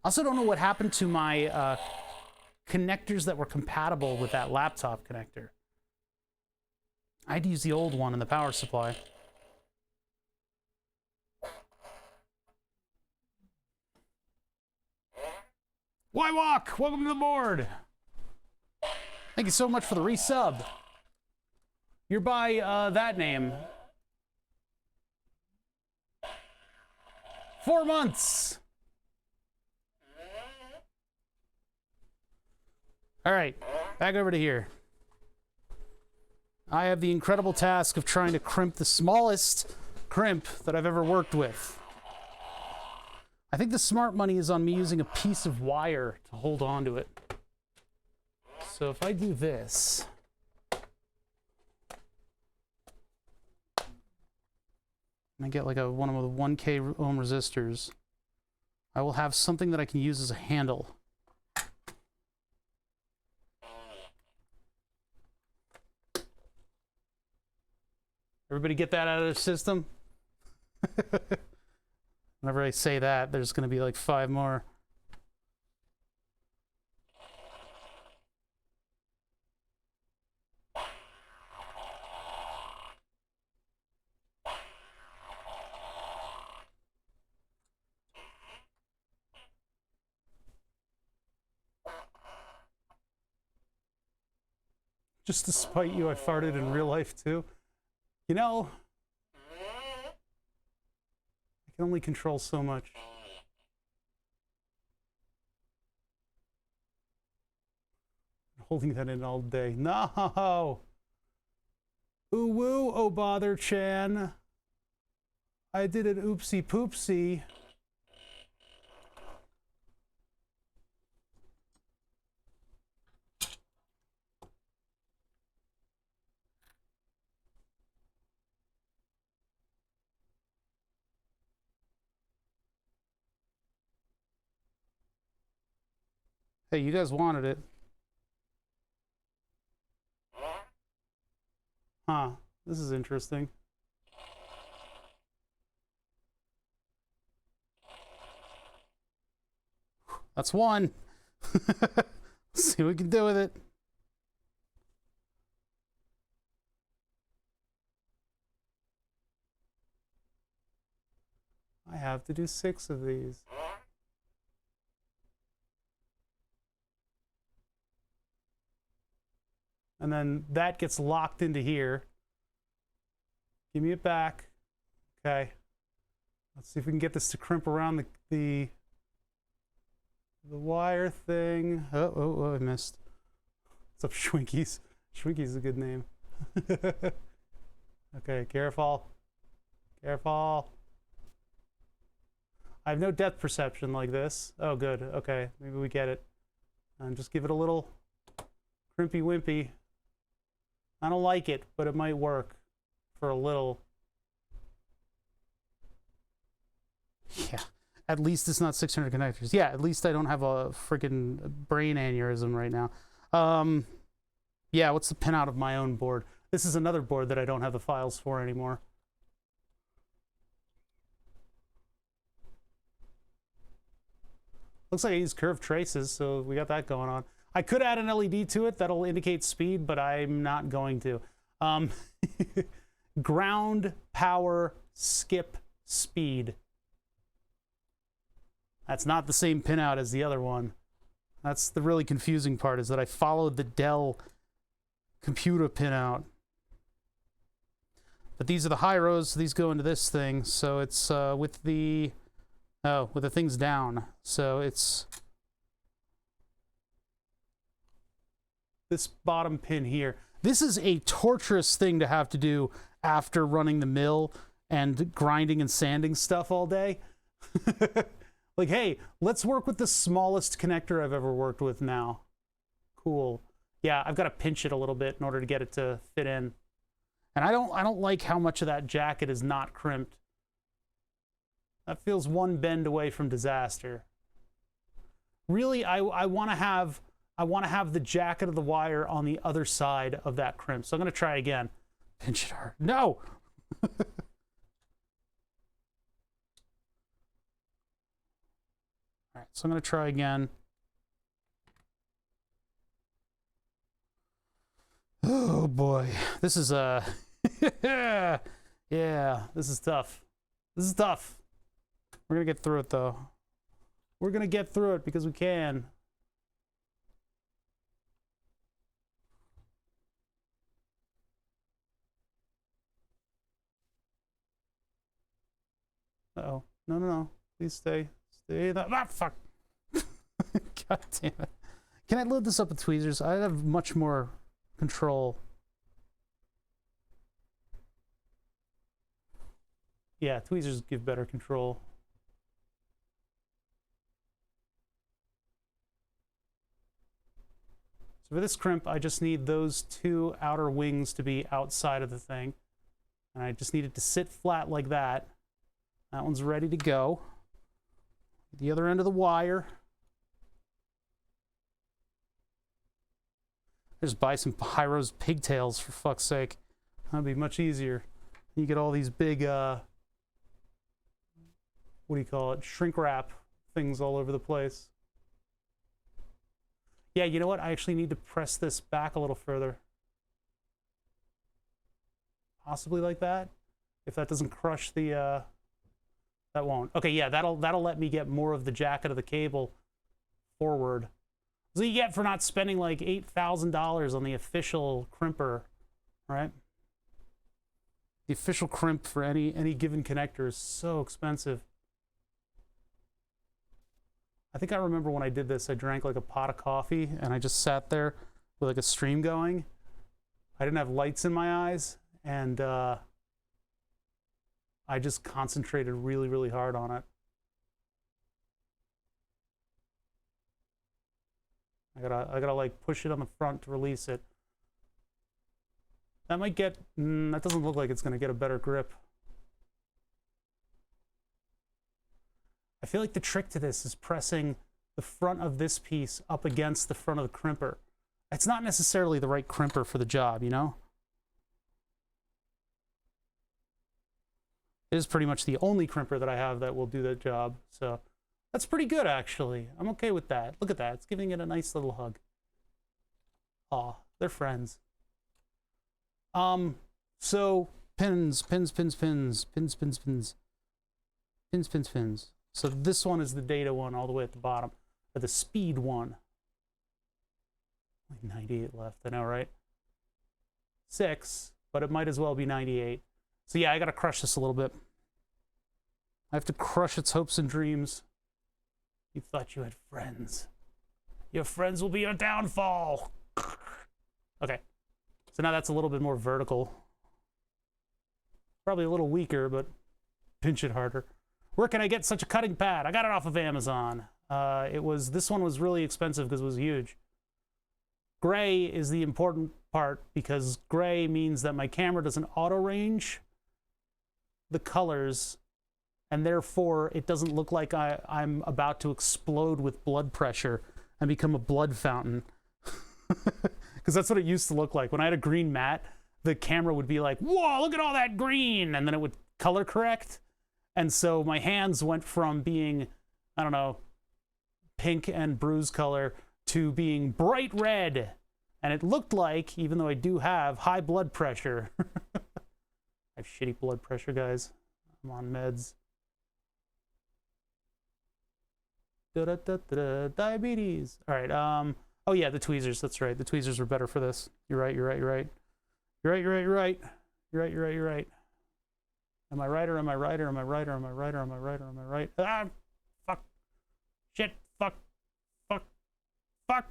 S2: Also don't know what happened to my connectors that were compatible with that laptop connector. I had to use the old one in the power supply. Why walk? Welcome to the board. Thank you so much for the resub. You're by that name. 4 months. All right, back over to here. I have the incredible task of trying to crimp the smallest crimp that I've ever worked with. I think the smart money is on me using a piece of wire to hold on to it. So if I do this, and I get like one of the 1K ohm resistors, I will have something that I can use as a handle.
S1: Everybody get that out of their system? Whenever I say that, there's going to be like 5 more. Just to spite you, I farted in real life too. You know, I can only control so much. I'm holding that in all day. No! Ooh woo, oh bother Chan. I did an oopsie poopsie. Hey, you guys wanted it. Huh, this is interesting. That's one. Let's see what we can do with it. I have to do 6 of these. And then that gets locked into here. Give me it back. Okay. Let's see if we can get this to crimp around the wire thing. Oh, I missed. What's up, Schwinkies? Schwinkies is a good name. Okay, careful. Careful. I have no depth perception like this. Oh, good. Okay, maybe we get it. And just give it a little crimpy wimpy. I don't like it, but it might work for a little. Yeah, at least it's not 600 connectors. Yeah, at least I don't have a freaking brain aneurysm right now. Yeah, what's the pinout of my own board? This is another board that I don't have the files for anymore. Looks like I use curved traces, so we got that going on. I could add an LED to it that'll indicate speed, but I'm not going to. Ground, power, skip, speed. That's not the same pinout as the other one. That's the really confusing part, is that I followed the Dell computer pinout. But these are the high rows, so these go into this thing. So it's with the things down. So it's this bottom pin here. This is a torturous thing to have to do after running the mill and grinding and sanding stuff all day. Like, hey, let's work with the smallest connector I've ever worked with now. Cool. Yeah, I've got to pinch it a little bit in order to get it to fit in. And I don't like how much of that jacket is not crimped. That feels one bend away from disaster. Really, I want to have the jacket of the wire on the other side of that crimp. So I'm going to try again. Pinch it hard. No! All right, so I'm going to try again. Oh boy, this is yeah, this is tough. This is tough. We're going to get through it though. We're going to get through it because we can. Uh-oh. No. Please stay. Stay. Ah, fuck. God damn it. Can I load this up with tweezers? I have much more control. Yeah, tweezers give better control. So for this crimp, I just need those 2 outer wings to be outside of the thing. And I just need it to sit flat like that. That one's ready to go. The other end of the wire. Just buy some Hyro's pigtails, for fuck's sake. That'd be much easier.
S2: You get all these big, what do you call it? Shrink wrap things all over the place. Yeah, you know what? I actually need to press this back a little further. Possibly like that. If that doesn't crush the, that won't. Okay, yeah, that'll let me get more of the jacket of the cable forward. So you get for not spending like $8,000 on the official crimper, right? The official crimp for any given connector is so expensive. I think I remember when I did this, I drank like a pot of coffee and I just sat there with like a stream going. I didn't have lights in my eyes, and I just concentrated really, really hard on it. I gotta like push it on the front to release it. That might get, that doesn't look like it's gonna get a better grip. I feel like the trick to this is pressing the front of this piece up against the front of the crimper. It's not necessarily the right crimper for the job, you know? It is pretty much the only crimper that I have that will do that job, so that's pretty good, actually. I'm okay with that. Look at that. It's giving it a nice little hug. Aw, they're friends. So pins. So this one is the data one all the way at the bottom, or the speed one. Like 98 left, I know, right? 6, but it might as well be 98. So yeah, I gotta crush this a little bit. I have to crush its hopes and dreams. You thought you had friends. Your friends will be your downfall. Okay, so now that's a little bit more vertical. Probably a little weaker, but pinch it harder. Where can I get such a cutting pad? I got it off of Amazon. This one was really expensive because it was huge. Gray is the important part because gray means that my camera doesn't auto range the colors, and therefore it doesn't look like I'm about to explode with blood pressure and become a blood fountain. Because that's what it used to look like. When I had a green matte, the camera would be like, whoa, look at all that green, and then it would color correct. And so my hands went from being, I don't know, pink and bruise color to being bright red. And it looked like, even though I do have high blood pressure, I have shitty blood pressure, guys. I'm on meds. Diabetes. All right. Oh yeah, the tweezers. That's right. The tweezers were better for this. You're right. You're right. You're right. You're right. You're right. You're right. You're right. You're right. You're right. Am I right or am I right or am I right or am I right or am I right or am I right? Ah, fuck. Shit. Fuck. Fuck. Fuck.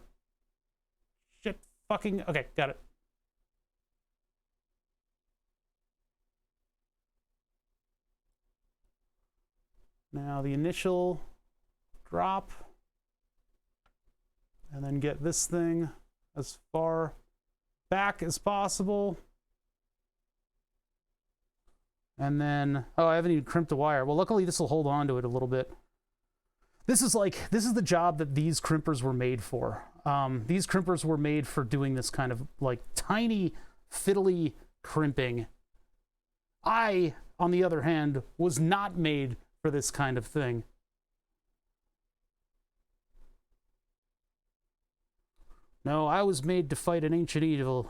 S2: Shit. Fucking. Okay, got it. Now the initial drop, and then get this thing as far back as possible. And then, oh, I haven't even crimped the wire. Well, luckily this will hold on to it a little bit. This is the job that these crimpers were made for. These crimpers were made for doing this kind of like tiny, fiddly crimping. I, on the other hand, was not made for this kind of thing. No, I was made to fight an ancient evil.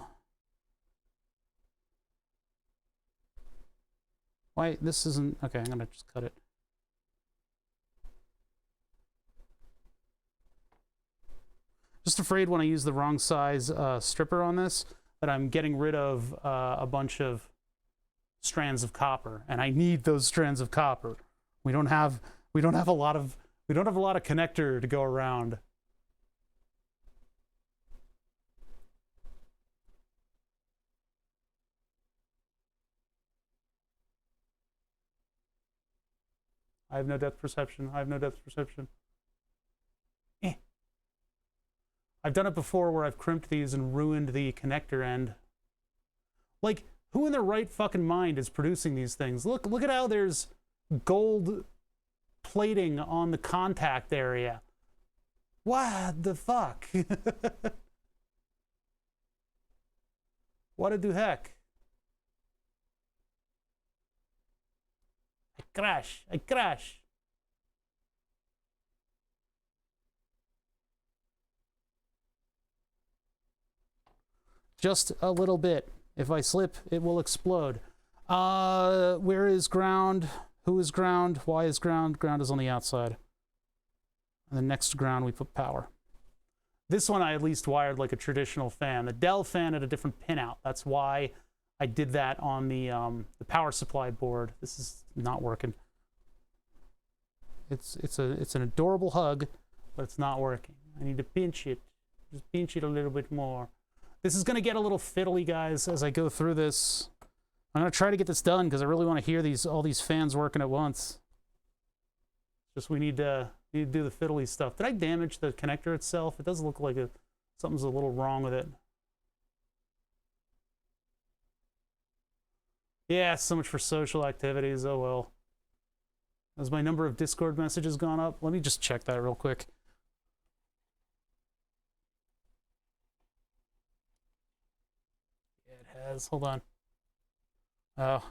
S2: Why, this isn't, okay, I'm gonna just cut it. Just afraid when I use the wrong size stripper on this, that I'm getting rid of a bunch of strands of copper, and I need those strands of copper. We don't have a lot of connector to go around. I have no depth perception. I have no depth perception. I've done it before where I've crimped these and ruined the connector end. Like, who in their right fucking mind is producing these things? Look at how there's gold plating on the contact area. What the fuck? What the heck? crash. I crash.
S1: Just a little bit. If I slip, it will explode. Where is ground? Who is ground? Why is ground? Ground is on the outside. And the next ground we put power. This one I at least wired like a traditional fan. The Dell fan had a different pinout. That's why I did that on the power supply board. This is not working. It's an adorable hug, but it's not working. I need to pinch it. Just pinch it a little bit more. This is gonna get a little fiddly, guys, as I go through this. I'm gonna try to get this done because I really want to hear all these fans working at once. Just we need to do the fiddly stuff. Did I damage the connector itself? It does look like something's a little wrong with it. Yeah, so much for social activities. Oh well. Has my number of Discord messages gone up? Let me just check that real quick. It has. Hold on. Oh,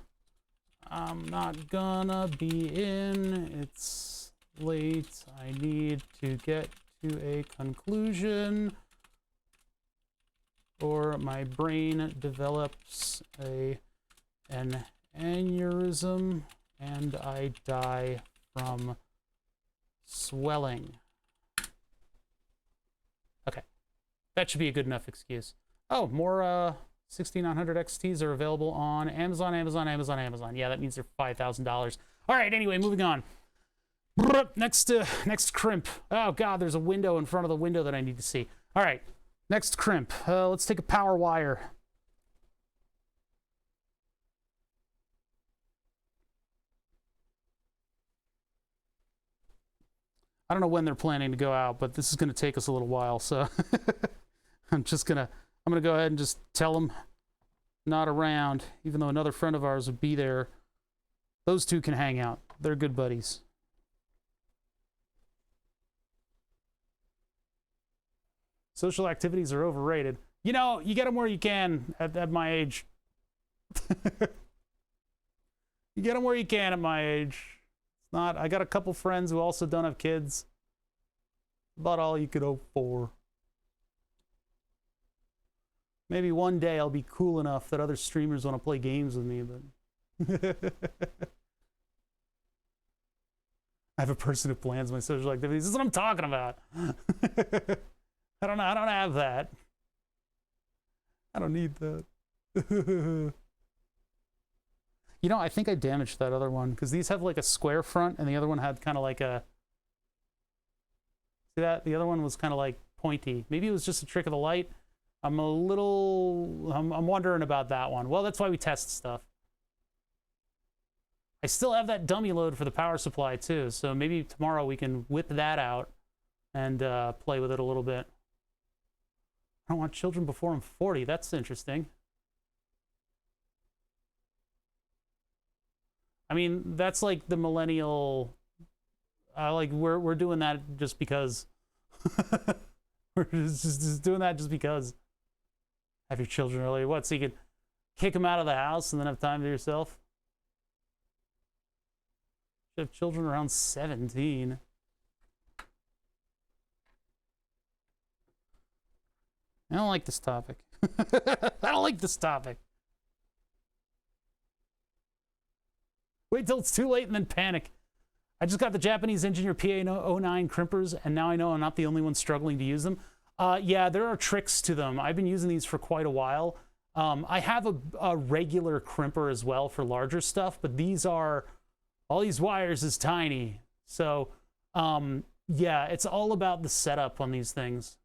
S1: I'm not gonna be in. It's late. I need to get to a conclusion, or my brain develops an aneurysm and I die from swelling. Okay, that should be a good enough excuse. Oh, more 6900 XTs are available on Amazon. Yeah, that means they're $5,000. All right, anyway, moving on. Next crimp. Oh God, there's a window in front of the window that I need to see. All right, next crimp. Let's take a power wire. I don't know when they're planning to go out, but this is going to take us a little while, so I'm gonna go ahead and just tell them not around, even though another friend of ours would be there. Those two can hang out. They're good buddies. Social activities are overrated. You know, you get them where you can at my age. You get them where you can at my age. It's not, I got a couple friends who also don't have kids. About all you could hope for. Maybe one day I'll be cool enough that other streamers want to play games with me, but I have a person who plans my social activities. This is what I'm talking about. I don't have that. I don't need that. You know, I think I damaged that other one because these have like a square front and the other one had kind of like a, see that? The other one was kind of like pointy. Maybe it was just a trick of the light. I'm wondering about that one. Well, that's why we test stuff. I still have that dummy load for the power supply too, so maybe tomorrow we can whip that out and play with it a little bit. I don't want children before I'm 40. That's interesting. I mean, that's like the millennial. Like we're doing that just because. We're just doing that just because. Have your children early. What? So you could kick them out of the house and then have time to yourself? You have children around 17. I don't like this topic. I don't like this topic. Wait till it's too late and then panic. I just got the Japanese Engineer PA09 crimpers, and now I know I'm not the only one struggling to use them. Yeah, there are tricks to them. I've been using these for quite a while. I have a regular crimper as well for larger stuff, but these are, all these wires is tiny. So, yeah, it's all about the setup on these things.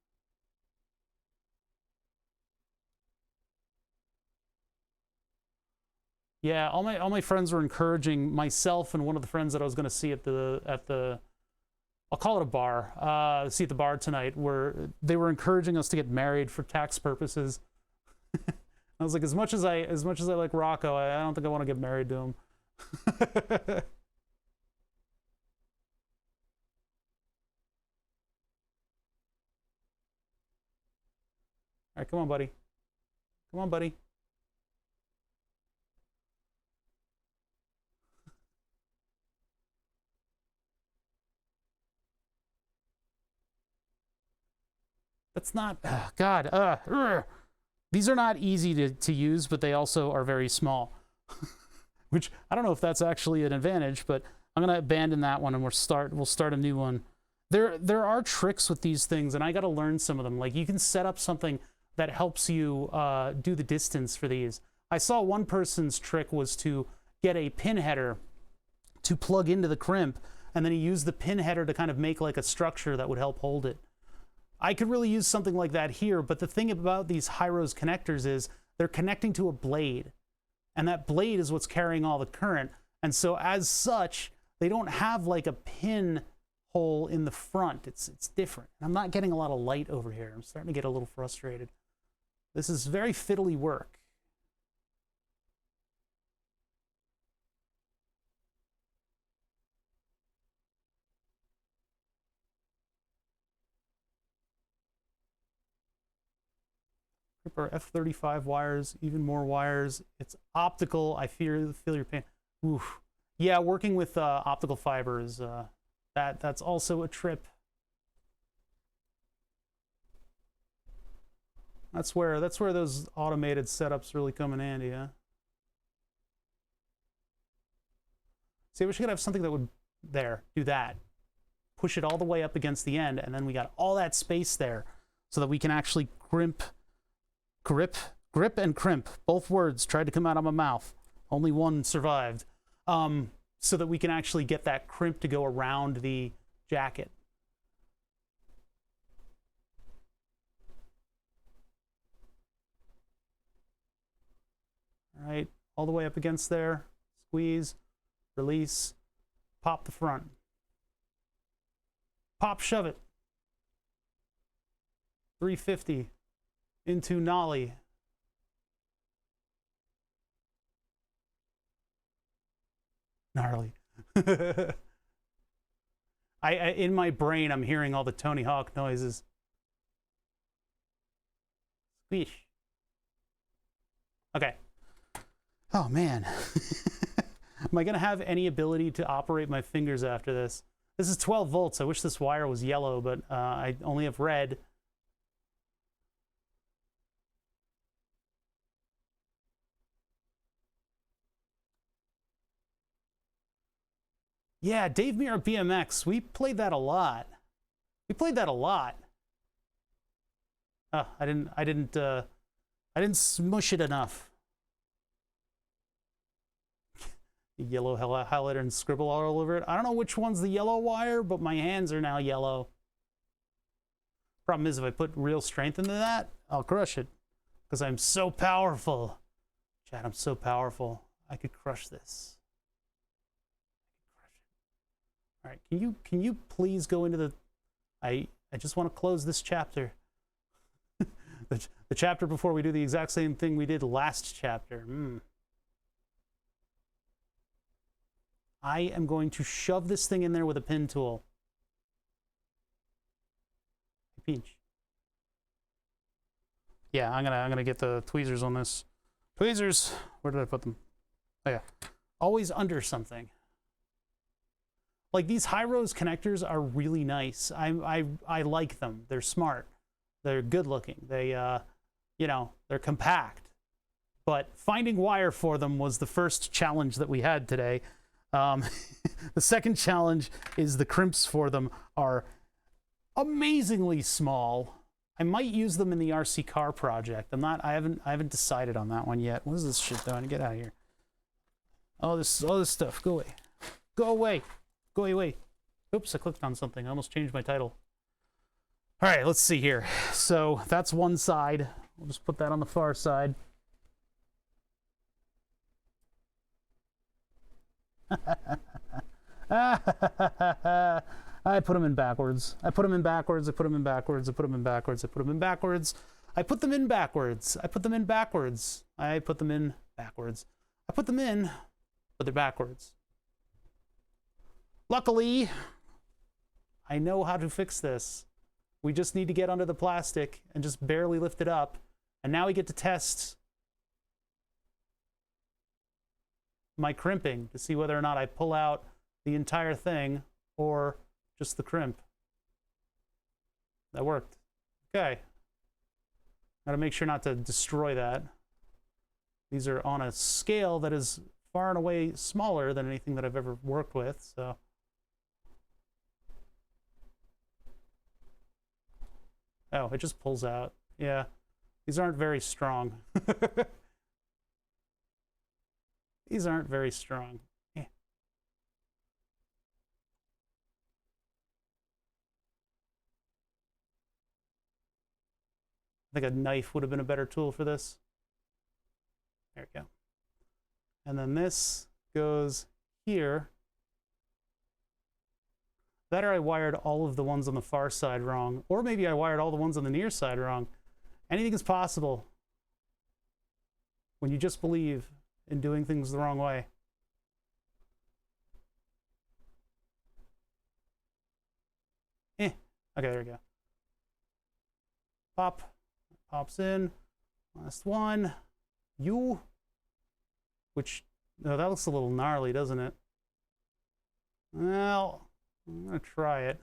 S1: Yeah, all my friends were encouraging myself and one of the friends that I was going to see at the I'll call it a bar, see at the bar tonight, where they were encouraging us to get married for tax purposes. I was like, as much as I like Rocco, I don't think I want to get married to him. All right, come on, buddy. Come on, buddy. That's not, God, these are not easy to use, but they also are very small. Which, I don't know if that's actually an advantage, but I'm gonna abandon that one and we'll start a new one. There are tricks with these things, and I gotta learn some of them. Like, you can set up something that helps you do the distance for these. I saw one person's trick was to get a pin header to plug into the crimp, and then he used the pin header to kind of make like a structure that would help hold it. I could really use something like that here, but the thing about these high-rose connectors is they're connecting to a blade, and that blade is what's carrying all the current, and so as such, they don't have like a pin hole in the front. It's different. I'm not getting a lot of light over here. I'm starting to get a little frustrated. This is very fiddly work. Our F35 wires, even more wires. It's optical. I feel your pain. Oof. Yeah, working with optical fibers, that's also a trip. That's where those automated setups really come in handy, huh? See, I wish I could have something that would do that. Push it all the way up against the end, and then we got all that space there so that we can actually grip and crimp. Both words tried to come out of my mouth. Only one survived. So that we can actually get that crimp to go around the jacket. All right, all the way up against there. Squeeze, release, pop the front. Pop, shove it. 350 into nollie. Gnarly. In my brain, I'm hearing all the Tony Hawk noises. Squish. Okay. Oh, man. Am I going to have any ability to operate my fingers after this? This is 12 volts. I wish this wire was yellow, but I only have red. Yeah, Dave Mirra BMX. We played that a lot. Oh, I didn't smush it enough. Yellow highlighter and scribble all over it. I don't know which one's the yellow wire, but my hands are now yellow. Problem is, if I put real strength into that, I'll crush it. Because I'm so powerful. Chad, I'm so powerful. I could crush this. All right, can you please go into the... I just want to close this chapter. the chapter before we do the exact same thing we did last chapter. I am going to shove this thing in there with a pin tool. Pinch. Yeah, I'm gonna get the tweezers on this. Tweezers. Where did I put them? Oh yeah, always under something. Like, these high-rose connectors are really nice. I like them. They're smart. They're good-looking. They, you know, they're compact. But finding wire for them was the first challenge that we had today. The second challenge is the crimps for them are amazingly small. I might use them in the RC car project. I haven't decided on that one yet. What is this shit doing? Get out of here. All this stuff. Go away. Go away. Go away. Oops, I clicked on something. I almost changed my title. All right, let's see here. So that's one side. We'll just put that on the far side. I put them in backwards. I put them in backwards. I put them in backwards. I put them in backwards. I put them in backwards. I put them in backwards. I put them in backwards. I put them in backwards. I put them in, but they're backwards. Luckily, I know how to fix this. We just need to get under the plastic and just barely lift it up. And now we get to test my crimping to see whether or not I pull out the entire thing or just the crimp. That worked.
S2: Okay. Gotta make sure not to destroy that. These are on a scale that is far and away smaller than anything that I've ever worked with, so. Oh, it just pulls out. Yeah, these aren't very strong. These aren't very strong. Yeah. I think a knife would have been a better tool for this. There we go. And then this goes here. That, or I wired all of the ones on the far side wrong. Or maybe I wired all the ones on the near side wrong. Anything is possible when you just believe in doing things the wrong way. Okay, there we go. Pops in. Last one. Which, no, that looks a little gnarly, doesn't it? Well, I'm gonna try it.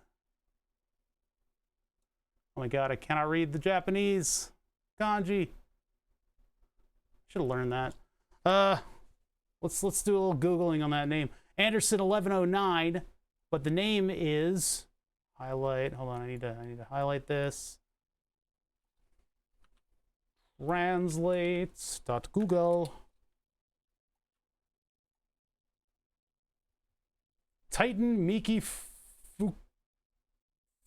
S2: Oh my god, I cannot read the Japanese kanji. Should have learned that. Let's do a little Googling on that name. Anderson 1109, but the name is highlight. Hold on, I need to highlight this. Translate.google. Titan Miki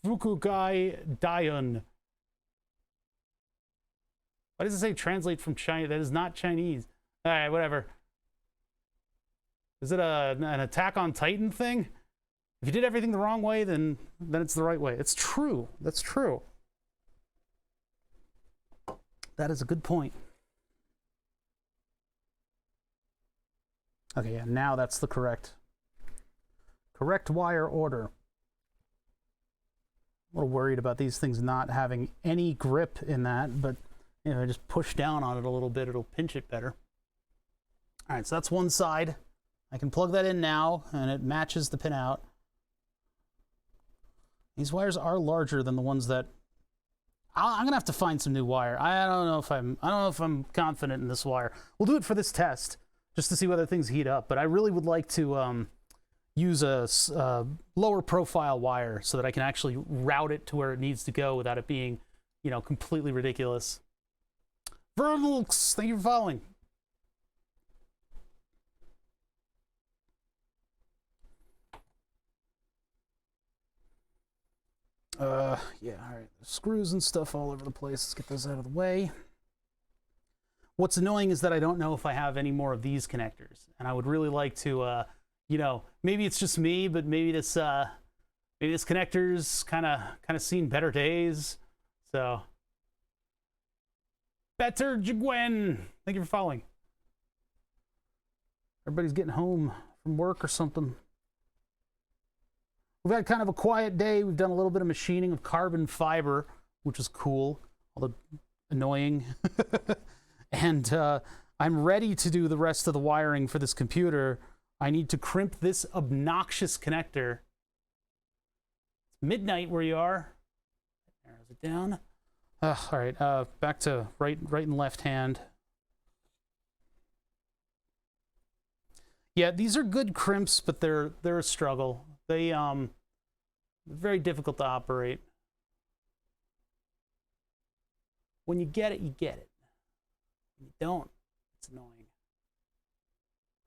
S2: Fukugai Dion. Why does it say translate from Chinese? That is not Chinese. All right, whatever. Is it an Attack on Titan thing? If you did everything the wrong way, then it's the right way. It's true. That's true. That is a good point. Okay, yeah, now that's the correct wire order. A little worried about these things not having any grip in that, but you know, just push down on it a little bit, it'll pinch it better. All right, so that's one side. I can plug that in now, and it matches the pinout. These wires are larger than the ones that I'm gonna have to find some new wire. I don't know if I'm confident in this wire. We'll do it for this test just to see whether things heat up. But I really would like to use a lower profile wire so that I can actually route it to where it needs to go without it being, you know, completely ridiculous. Vermulx, thank you for following. Yeah, all right. There's screws and stuff all over the place. Let's get those out of the way. What's annoying is that I don't know if I have any more of these connectors, and I would really like to, you know, maybe it's just me, but maybe this connector's kind of seen better days. So, Better Jigwen, thank you for following. Everybody's getting home from work or something. We've had kind of a quiet day. We've done a little bit of machining of carbon fiber, which is cool, although annoying. And I'm ready to do the rest of the wiring for this computer. I need to crimp this obnoxious connector. It's midnight where you are. Narrows it down. All right, back to right and left hand. Yeah, these are good crimps, but they're a struggle. They very difficult to operate. When you get it, you get it. When you don't, it's annoying.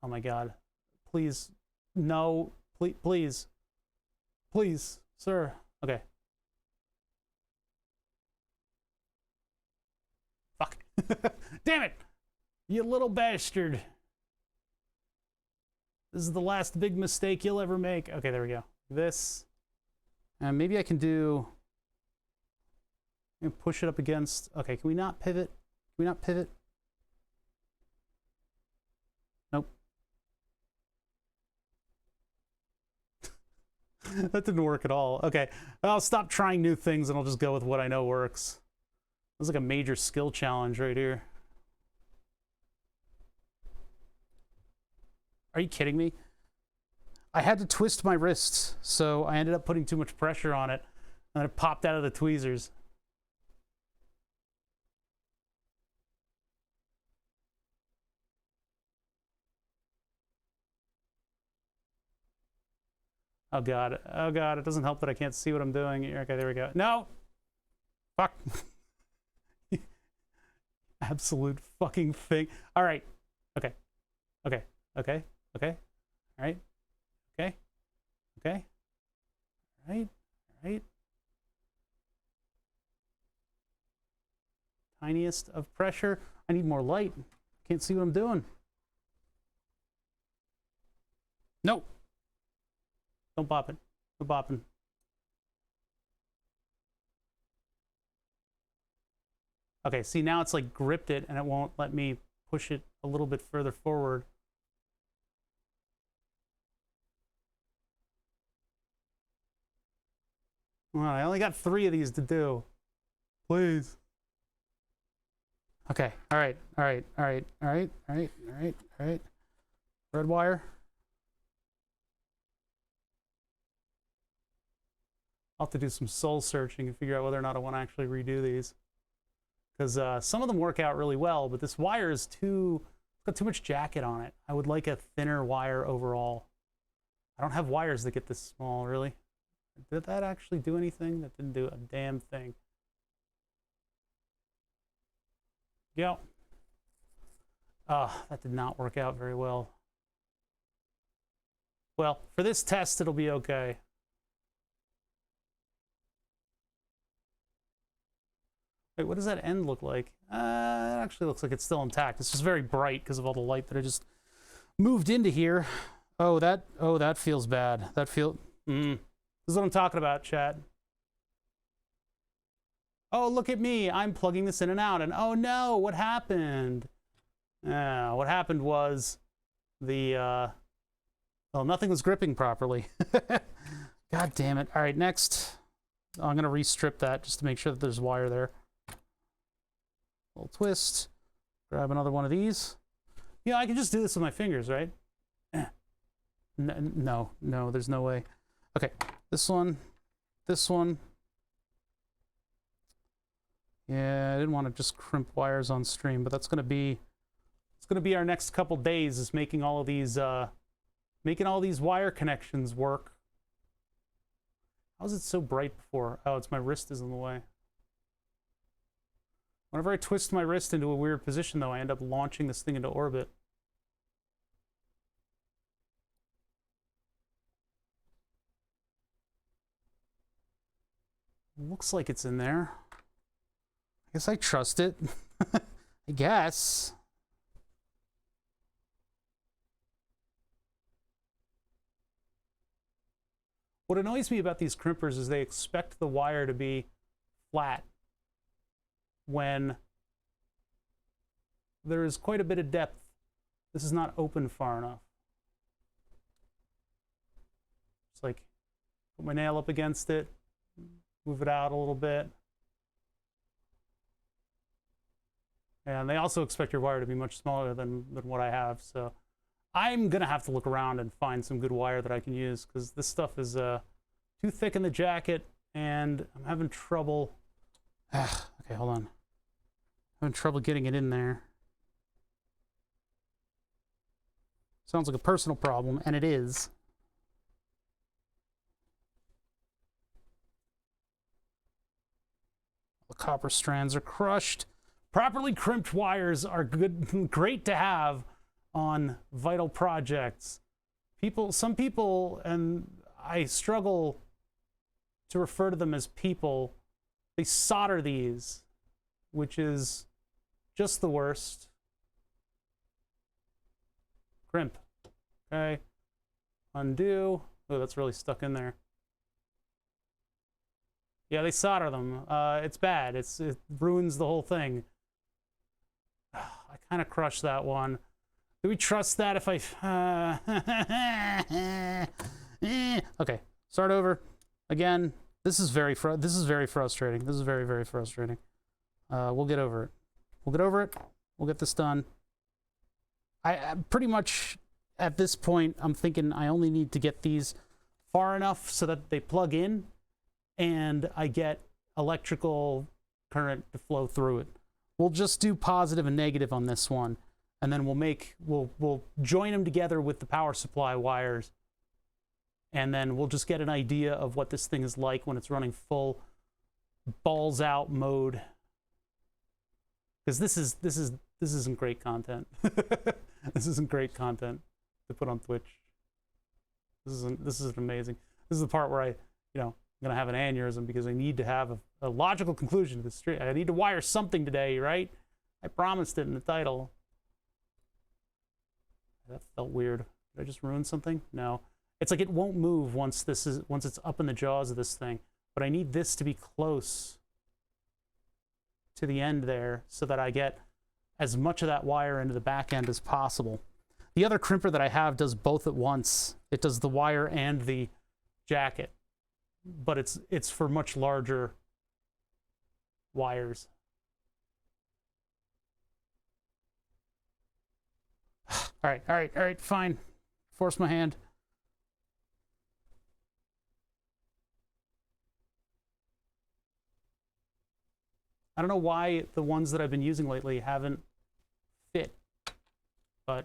S2: Oh my god. Please, no, please, sir. Okay. Fuck. Damn it! You little bastard. This is the last big mistake you'll ever make. Okay, there we go. This. And maybe I can do... push it up against... Okay, can we not pivot? Can we not pivot? Nope. That didn't work at all. Okay, I'll stop trying new things and I'll just go with what I know works. This is like a major skill challenge right here. Are you kidding me? I had to twist my wrists, so I ended up putting too much pressure on it, and it popped out of the tweezers. Oh god, oh god, it doesn't help that I can't see what I'm doing. Okay, there we go. No! Fuck. Absolute fucking thing. Alright. Okay. Okay. Okay. Okay. Alright. Okay. Okay. Alright. Alright. Tiniest of pressure. I need more light. Can't see what I'm doing. No. Don't bop it. No bopping. Okay, see now it's like gripped it and it won't let me push it a little bit further forward. Well, I only got 3 of these to do. Please. Okay, all right, all right, all right, all right, all right, all right, all right. Red wire. I'll have to do some soul searching and figure out whether or not I want to actually redo these. Because some of them work out really well, but this wire is got too much jacket on it. I would like a thinner wire overall. I don't have wires that get this small, really. Did that actually do anything? That didn't do a damn thing. Yeah. That did not work out very well. Well, for this test, it'll be okay. Wait, what does that end look like? It actually looks like it's still intact. It's just very bright because of all the light that I just moved into here. Oh, that feels bad. This is what I'm talking about, chat. Oh, look at me. I'm plugging this in and out. And oh no, what happened? What happened was well, nothing was gripping properly. God damn it. All right, next. I'm going to restrip that just to make sure that there's wire there. Little twist. Grab another one of these. Yeah, I can just do this with my fingers, right? No, there's no way. Okay, this one. Yeah, I didn't want to just crimp wires on stream, but it's gonna be our next couple days, is making all of these wire connections work. How was it so bright before? Oh, it's my wrist is in the way. Whenever I twist my wrist into a weird position, though, I end up launching this thing into orbit. Looks like it's in there. I guess I trust it. I guess. What annoys me about these crimpers is they expect the wire to be flat when there is quite a bit of depth. This is not open far enough. It's like, put my nail up against it, move it out a little bit. And they also expect your wire to be much smaller than what I have, so I'm gonna have to look around and find some good wire that I can use, because this stuff is too thick in the jacket, and I'm having trouble. Okay, hold on. Having trouble getting it in there. Sounds like a personal problem, and it is. The copper strands are crushed. Properly crimped wires are great to have on vital projects. Some people, and I struggle to refer to them as people, they solder these, which is just the worst. Crimp. Okay. Undo. Oh, that's really stuck in there. Yeah, they solder them. It's bad. It ruins the whole thing. I kind of crushed that one. Do we trust that if I... Okay, start over. Again, this is very frustrating. This is very, very frustrating. We'll get over it. We'll get over it. We'll get this done. I pretty much, at this point, I'm thinking I only need to get these far enough so that they plug in and I get electrical current to flow through it. We'll just do positive and negative on this one, and then we'll join them together with the power supply wires and then we'll just get an idea of what this thing is like when it's running full balls out mode. Because this isn't great content. This isn't great content to put on Twitch. This isn't amazing. This is the part where I'm gonna have an aneurysm because I need to have a logical conclusion to this stream. I need to wire something today, right? I promised it in the title. That felt weird. Did I just ruin something? No. It's like it won't move once it's up in the jaws of this thing. But I need this to be close to the end there so that I get as much of that wire into the back end as possible. The other crimper that I have does both at once. It does the wire and the jacket, but it's for much larger wires. All right, fine. Force my hand. I don't know why the ones that I've been using lately haven't fit, but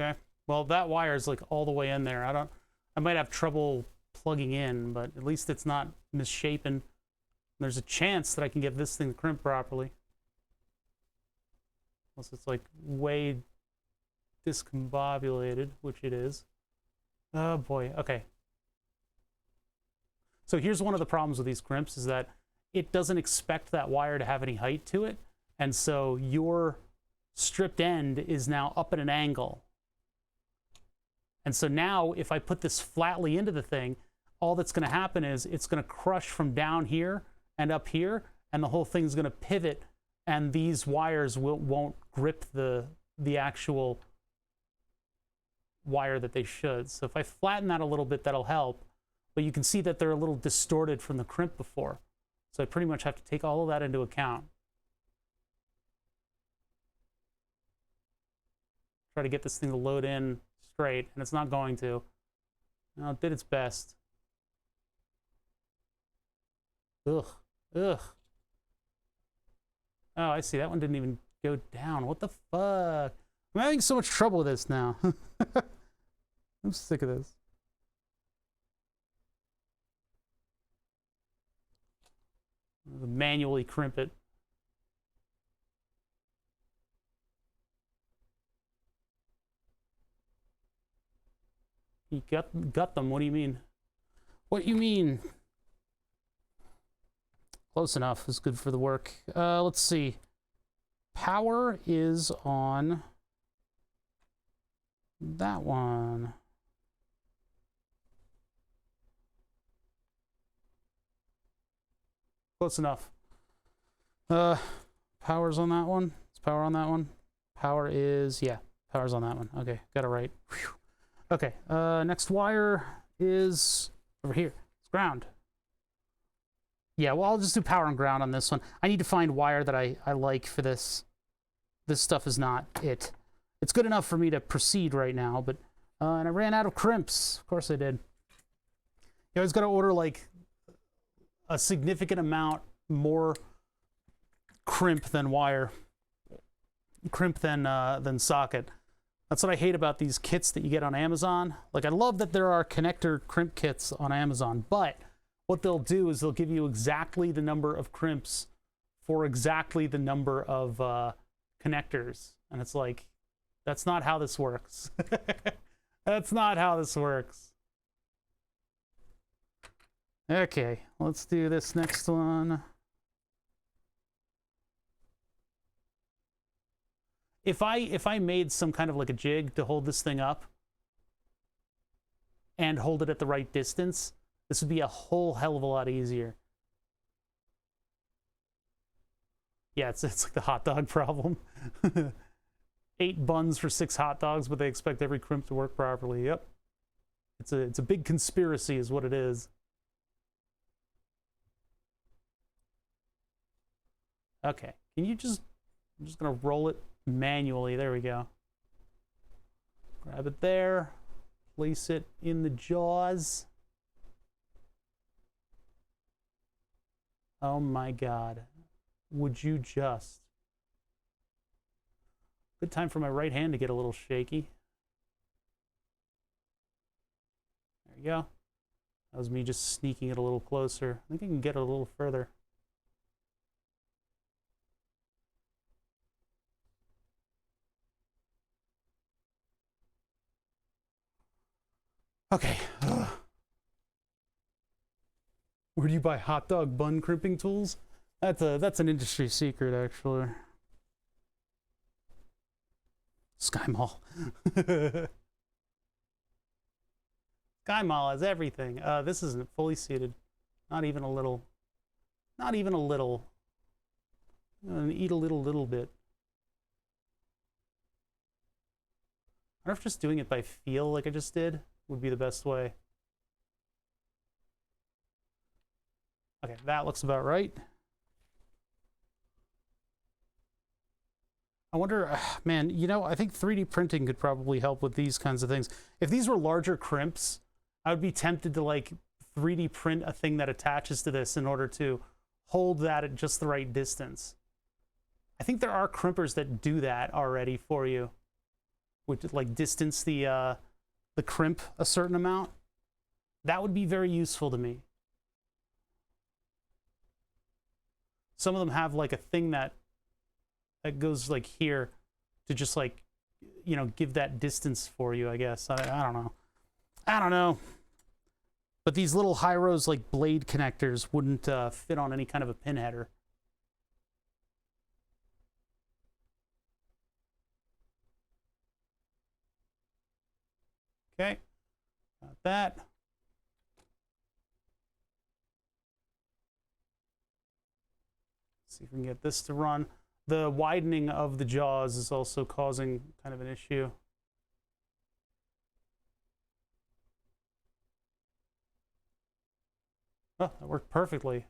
S2: okay. Well, that wire is like all the way in there. I might have trouble plugging in, but at least it's not misshapen. There's a chance that I can get this thing to crimp properly. Unless it's like way discombobulated, which it is. Oh boy, okay. So here's one of the problems with these crimps is that it doesn't expect that wire to have any height to it. And so your stripped end is now up at an angle. And so now if I put this flatly into the thing, all that's going to happen is it's going to crush from down here and up here, and the whole thing's going to pivot, and these wires won't grip the actual wire that they should. So if I flatten that a little bit, that'll help. But you can see that they're a little distorted from the crimp before. So I pretty much have to take all of that into account. Try to get this thing to load in straight, and it's not going to. No, it did its best. Ugh. Oh, I see. That one didn't even go down. What the fuck? I'm having so much trouble with this now. I'm sick of this. Manually crimp it. You got them. What do you mean? What you mean? Close enough is good for the work. Let's see. Power is on that one. Close enough. Power's on that one. Is power on that one? Power is, yeah, power's on that one. Okay, got it right. Whew. Okay, next wire is over here. It's ground. Yeah, well, I'll just do power and ground on this one. I need to find wire that I like for this. This stuff is not it. It's good enough for me to proceed right now, but and I ran out of crimps. Of course I did. You always got to order like a significant amount more crimp than wire, crimp than socket. That's what I hate about these kits that you get on Amazon. Like, I love that there are connector crimp kits on Amazon, but what they'll do is they'll give you exactly the number of crimps for exactly the number of connectors. And it's like, that's not how this works. That's not how this works. Okay, let's do this next one. If I made some kind of like a jig to hold this thing up and hold it at the right distance, this would be a whole hell of a lot easier. Yeah, it's like the hot dog problem. 8 buns for 6 hot dogs, but they expect every crimp to work properly. Yep. It's a big conspiracy is what it is. Okay. Can you just, I'm just gonna roll it manually. There we go. Grab it there, place it in the jaws. Oh my God, would you just? Good time for my right hand to get a little shaky. There you go. That was me just sneaking it a little closer. I think I can get it a little further. Okay. Where do you buy hot dog bun crimping tools? That's an industry secret, actually. Sky Mall. Sky Mall has everything. This isn't fully seated. Not even a little. Not even a little. I'm gonna eat a little bit. I wonder if just doing it by feel like I just did would be the best way. Okay, that looks about right. I wonder, man, you know, I think 3D printing could probably help with these kinds of things. If these were larger crimps, I would be tempted to like 3D print a thing that attaches to this in order to hold that at just the right distance. I think there are crimpers that do that already for you, which like distance the crimp a certain amount. That would be very useful to me. Some of them have like a thing that goes like here to just like, you know, give that distance for you, I guess. I don't know. I don't know. But these little Hyros like blade connectors wouldn't fit on any kind of a pin header. Okay, got that. See if we can get this to run. The widening of the jaws is also causing kind of an issue. Oh, that worked perfectly.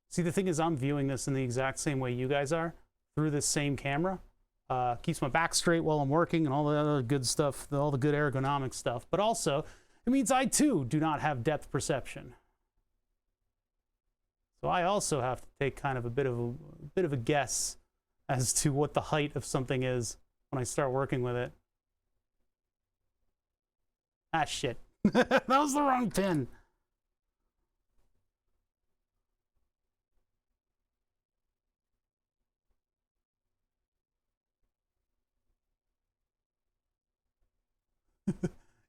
S2: See, the thing is, I'm viewing this in the exact same way you guys are, through this same camera. Keeps my back straight while I'm working and all the other good stuff, all the good ergonomic stuff. But also, it means I too do not have depth perception. So I also have to take kind of a bit of a guess as to what the height of something is when I start working with it. Ah, shit. That was the wrong pin.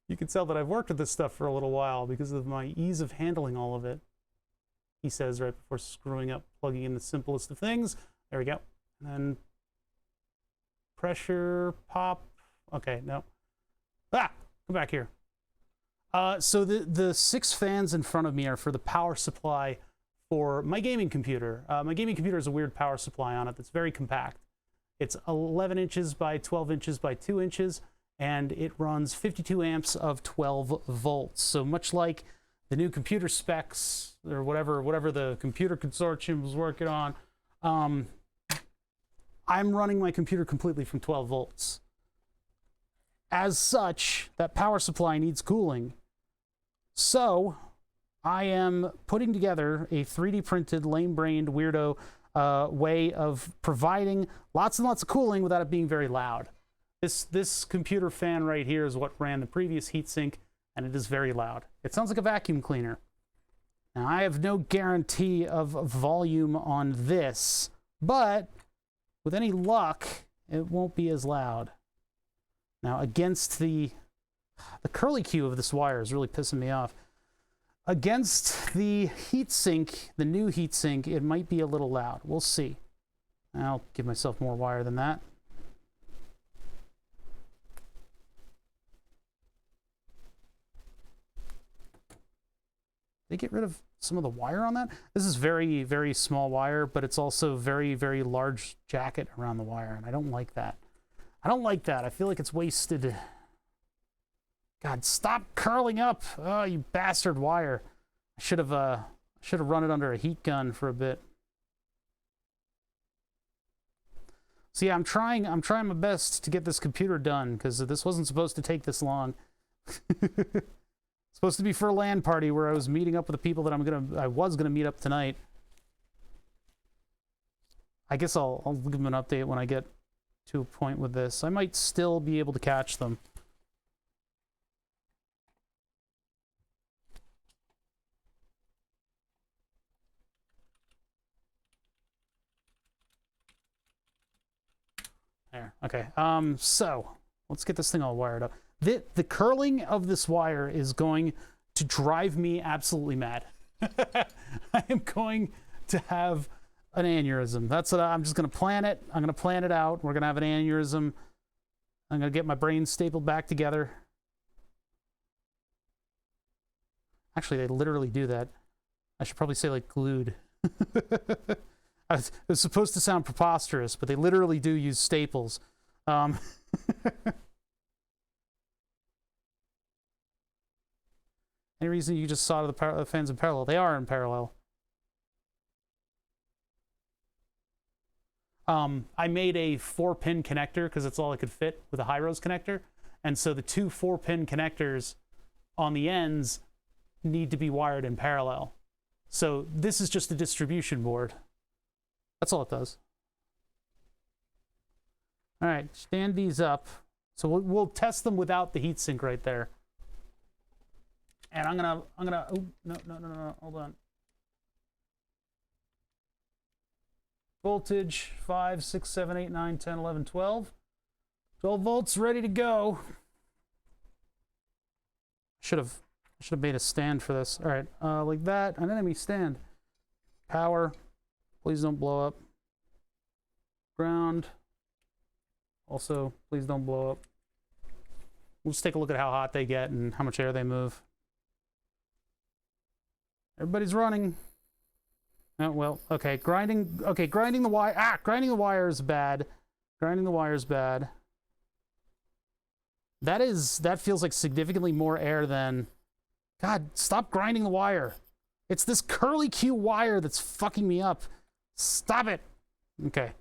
S2: You can tell that I've worked with this stuff for a little while because of my ease of handling all of it. He says right before screwing up, plugging in the simplest of things. There we go. And then pressure, pop. Okay, no. Ah, come back here. So the 6 fans in front of me are for the power supply for my gaming computer. My gaming computer has a weird power supply on it that's very compact. It's 11 inches by 12 inches by 2 inches, and it runs 52 amps of 12 volts. So much like the new computer specs or whatever the computer consortium was working on, I'm running my computer completely from 12 volts. As such, that power supply needs cooling. So I am putting together a 3D printed, lame-brained, weirdo way of providing lots and lots of cooling without it being very loud. This computer fan right here is what ran the previous heatsink, and it is very loud. It sounds like a vacuum cleaner. Now, I have no guarantee of volume on this, but with any luck, it won't be as loud. Now, against the curlicue of this wire is really pissing me off. Against the heatsink, the new heatsink, it might be a little loud. We'll see. I'll give myself more wire than that. They get rid of some of the wire on that? This is very, very small wire, but it's also very, very large jacket around the wire, and I don't like that. I don't like that. I feel like it's wasted. God, stop curling up! Oh, you bastard wire! I should have run it under a heat gun for a bit. So yeah, I'm trying my best to get this computer done, because this wasn't supposed to take this long. Supposed to be for a LAN party where I was meeting up with the people that I was gonna meet up tonight. I guess I'll give them an update when I get to a point with this. I might still be able to catch them. There. Okay. So let's get this thing all wired up. The curling of this wire is going to drive me absolutely mad. I am going to have an aneurysm. That's what I'm just going to plan it. I'm going to plan it out. We're going to have an aneurysm. I'm going to get my brain stapled back together. Actually, they literally do that. I should probably say like glued. It was supposed to sound preposterous, but they literally do use staples. Any reason you just solder the fans in parallel? They are in parallel. I made a 4-pin connector because that's all I could fit with a high-rose connector. And so the two 4-pin connectors on the ends need to be wired in parallel. So this is just a distribution board. That's all it does. All right, stand these up. So we'll test them without the heatsink right there. And I'm gonna, oh, no, hold on. Voltage, 5, 6, 7, 8, 9, 10, 11, 12. 12 volts, ready to go. Should have made a stand for this. All right, like that, an enemy stand. Power, please don't blow up. Ground, also, please don't blow up. We'll just take a look at how hot they get and how much air they move. Everybody's running. Oh, well, okay, grinding the wire. Ah, grinding the wire is bad. Grinding the wire is bad. That feels like significantly more air than... God, stop grinding the wire. It's this curly Q wire that's fucking me up. Stop it. Okay.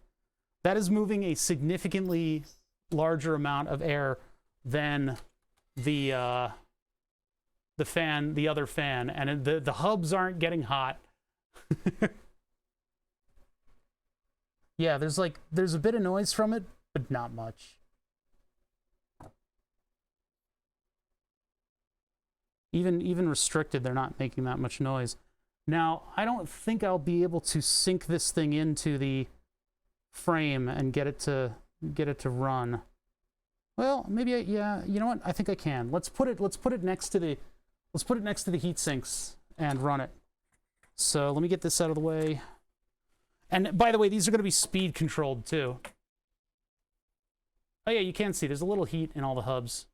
S2: That is moving a significantly larger amount of air than the fan, the other fan, and the hubs aren't getting hot. Yeah, there's a bit of noise from it, but not much. Even restricted, they're not making that much noise. Now, I don't think I'll be able to sync this thing into the frame and get it to run. Well, maybe yeah, you know what? I think I can. Let's put it next to the heat sinks and run it. So let me get this out of the way. And by the way, these are going to be speed controlled too. Oh yeah, you can see there's a little heat in all the hubs.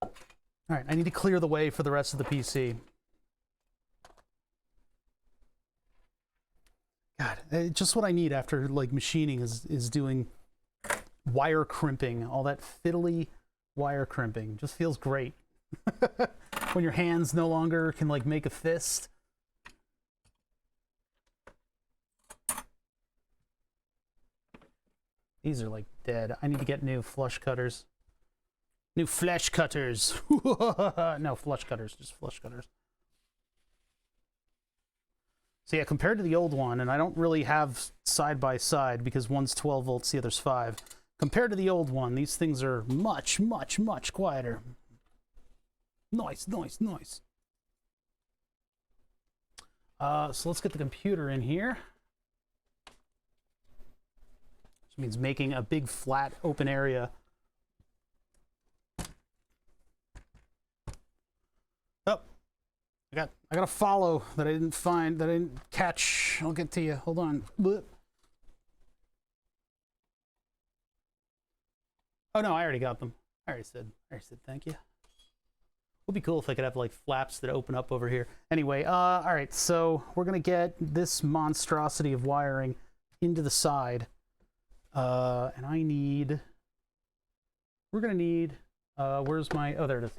S2: All right, I need to clear the way for the rest of the PC. God, just what I need after like machining is doing wire crimping, all that fiddly wire crimping. Just feels great. When your hands no longer can like make a fist. These are like dead. I need to get new flush cutters. New flesh cutters. No, flush cutters, just flush cutters. So yeah, compared to the old one, and I don't really have side by side because one's 12 volts, the other's 5. Compared to the old one, these things are much, much, much quieter. Nice, nice, nice. So let's get the computer in here. Which means making a big flat open area. Oh, I got a follow that I didn't find, that I didn't catch. I'll get to you. Hold on. Oh no, I already got them. I already said thank you. It would be cool if I could have like flaps that open up over here. Anyway, all right, so we're gonna get this monstrosity of wiring into the side. And we're gonna need, where's my, oh, there it is.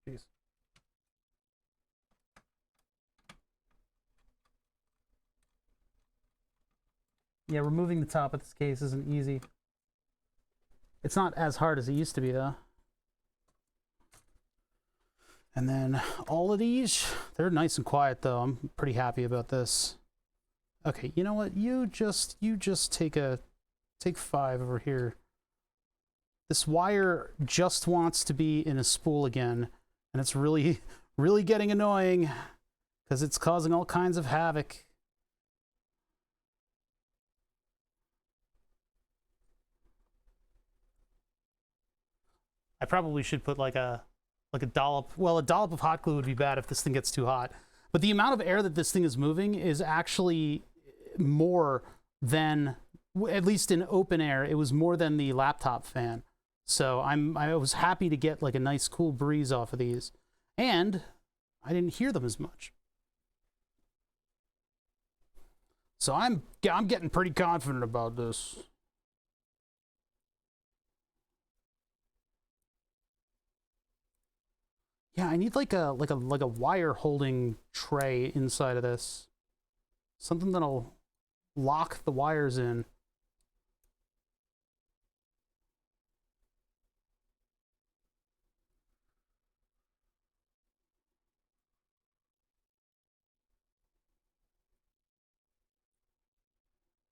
S2: Jeez. Yeah, removing the top of this case isn't easy. It's not as hard as it used to be, though. And then all of these, they're nice and quiet, though. I'm pretty happy about this. Okay, you know what? You just take 5 over here. This wire just wants to be in a spool again, and it's really, really getting annoying because it's causing all kinds of havoc. I probably should put like a dollop. Well, a dollop of hot glue would be bad if this thing gets too hot. But the amount of air that this thing is moving is actually more than, at least in open air, it was more than the laptop fan. So I was happy to get like a nice cool breeze off of these, and I didn't hear them as much. So I'm getting pretty confident about this. Yeah, I need like a wire holding tray inside of this. Something that'll lock the wires in.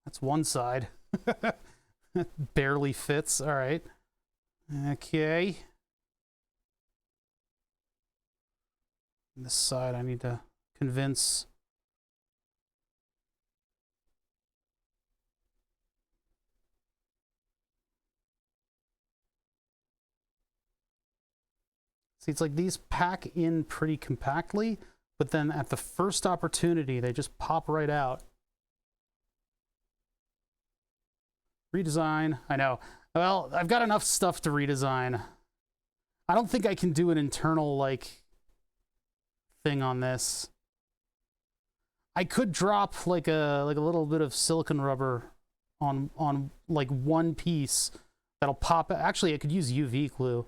S2: That's one side. Barely fits. All right. Okay. This side I need to convince. See, it's like these pack in pretty compactly, but then at the first opportunity, they just pop right out. Redesign, I know. Well, I've got enough stuff to redesign. I don't think I can do an internal, like, thing on this. I could drop like a little bit of silicone rubber on like one piece that'll pop. Actually, I could use UV glue.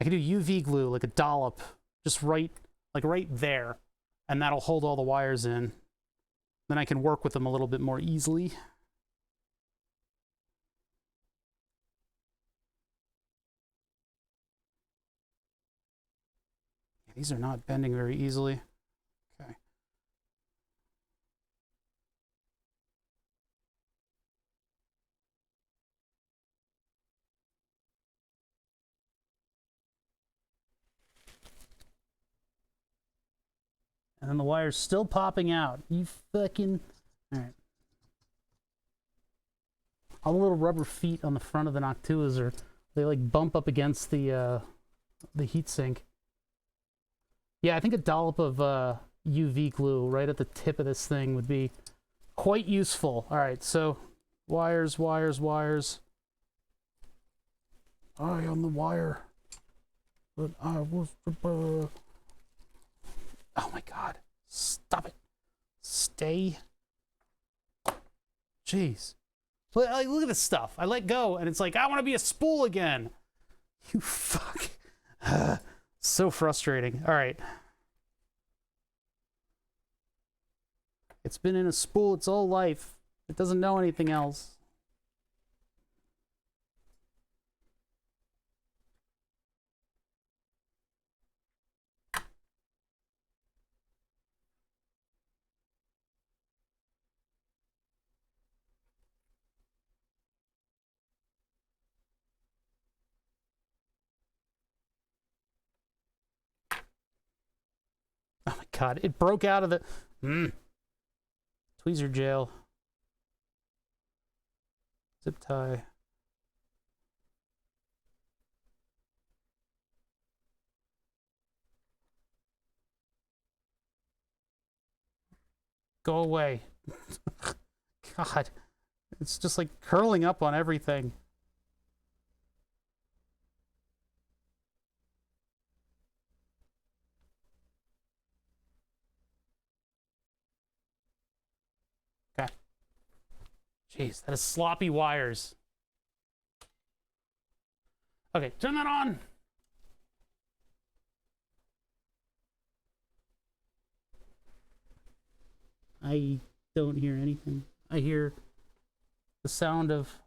S2: I could do UV glue, like a dollop, just right there, and that'll hold all the wires in. Then I can work with them a little bit more easily. These are not bending very easily. Okay. And then the wire's still popping out. You fucking... All right. All the little rubber feet on the front of the Noctuas are... They like bump up against the heatsink. Yeah, I think a dollop of UV glue right at the tip of this thing would be quite useful. All right, so wires. I am the wire. But I was the bird. Oh my God. Stop it. Stay. Jeez. Like, look at this stuff. I let go and it's like, I want to be a spool again. You fuck. So frustrating. All right. It's been in a spool its whole life. It doesn't know anything else. Oh my God, it broke out of the... Tweezer jail. Zip tie. Go away. God, it's just like curling up on everything. Okay. Jeez, that is sloppy wires. Okay, turn that on. I don't hear anything. I hear the sound of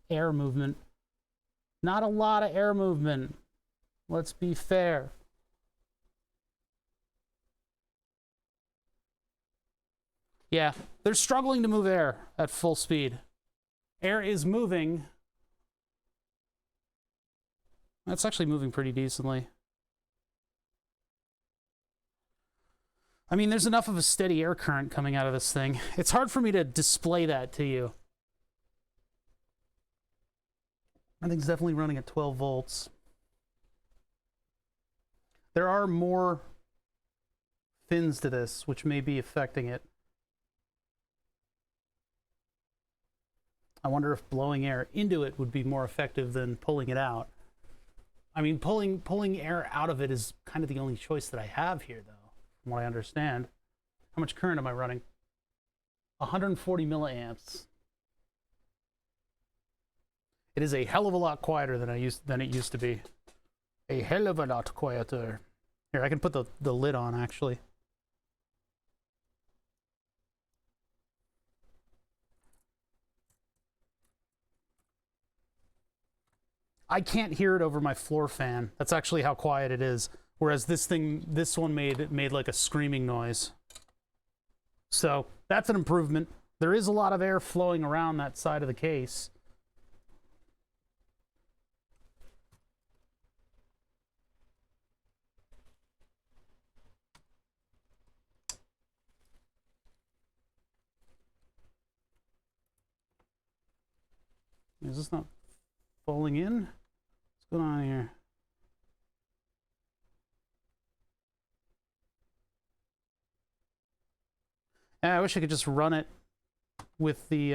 S2: air movement. Not a lot of air movement. Let's be fair. Yeah, they're struggling to move air at full speed. Air is moving. That's actually moving pretty decently. I mean, there's enough of a steady air current coming out of this thing. It's hard for me to display that to you. I think it's definitely running at 12 volts. There are more fins to this, which may be affecting it. I wonder if blowing air into it would be more effective than pulling it out. I mean, pulling air out of it is kind of the only choice that I have here, though, from what I understand. How much current am I running? 140 milliamps. It is a hell of a lot quieter than it used to be. A hell of a lot quieter. Here, I can put the lid on, actually. I can't hear it over my floor fan. That's actually how quiet it is. Whereas this one made like a screaming noise. So that's an improvement. There is a lot of air flowing around that side of the case. Is this not falling in? What's going on here? Yeah, I wish I could just run it with the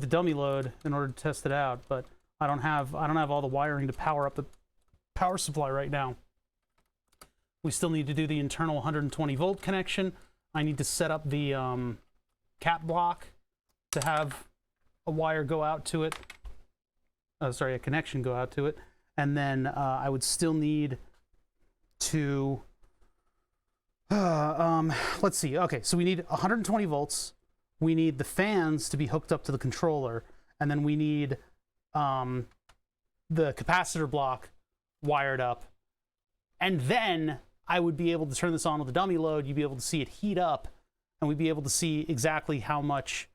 S2: dummy load in order to test it out, but I don't have all the wiring to power up the power supply right now. We still need to do the internal 120 volt connection. I need to set up the cap block to have a wire go out to it. Sorry, a connection go out to it. And then I would still need to, let's see. Okay, so we need 120 volts. We need the fans to be hooked up to the controller. And then we need the capacitor block wired up. And then I would be able to turn this on with the dummy load. You'd be able to see it heat up. And we'd be able to see exactly how much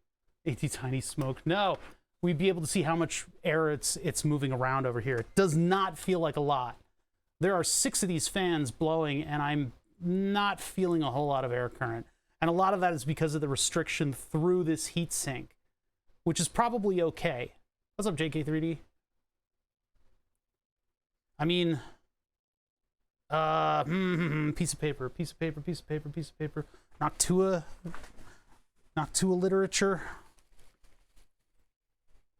S2: tiny smoke. No, we'd be able to see how much air it's moving around over here. It does not feel like a lot. There are 6 of these fans blowing, and I'm not feeling a whole lot of air current. And a lot of that is because of the restriction through this heat sink, which is probably okay. What's up, JK3D? I mean, piece of paper. Noctua literature.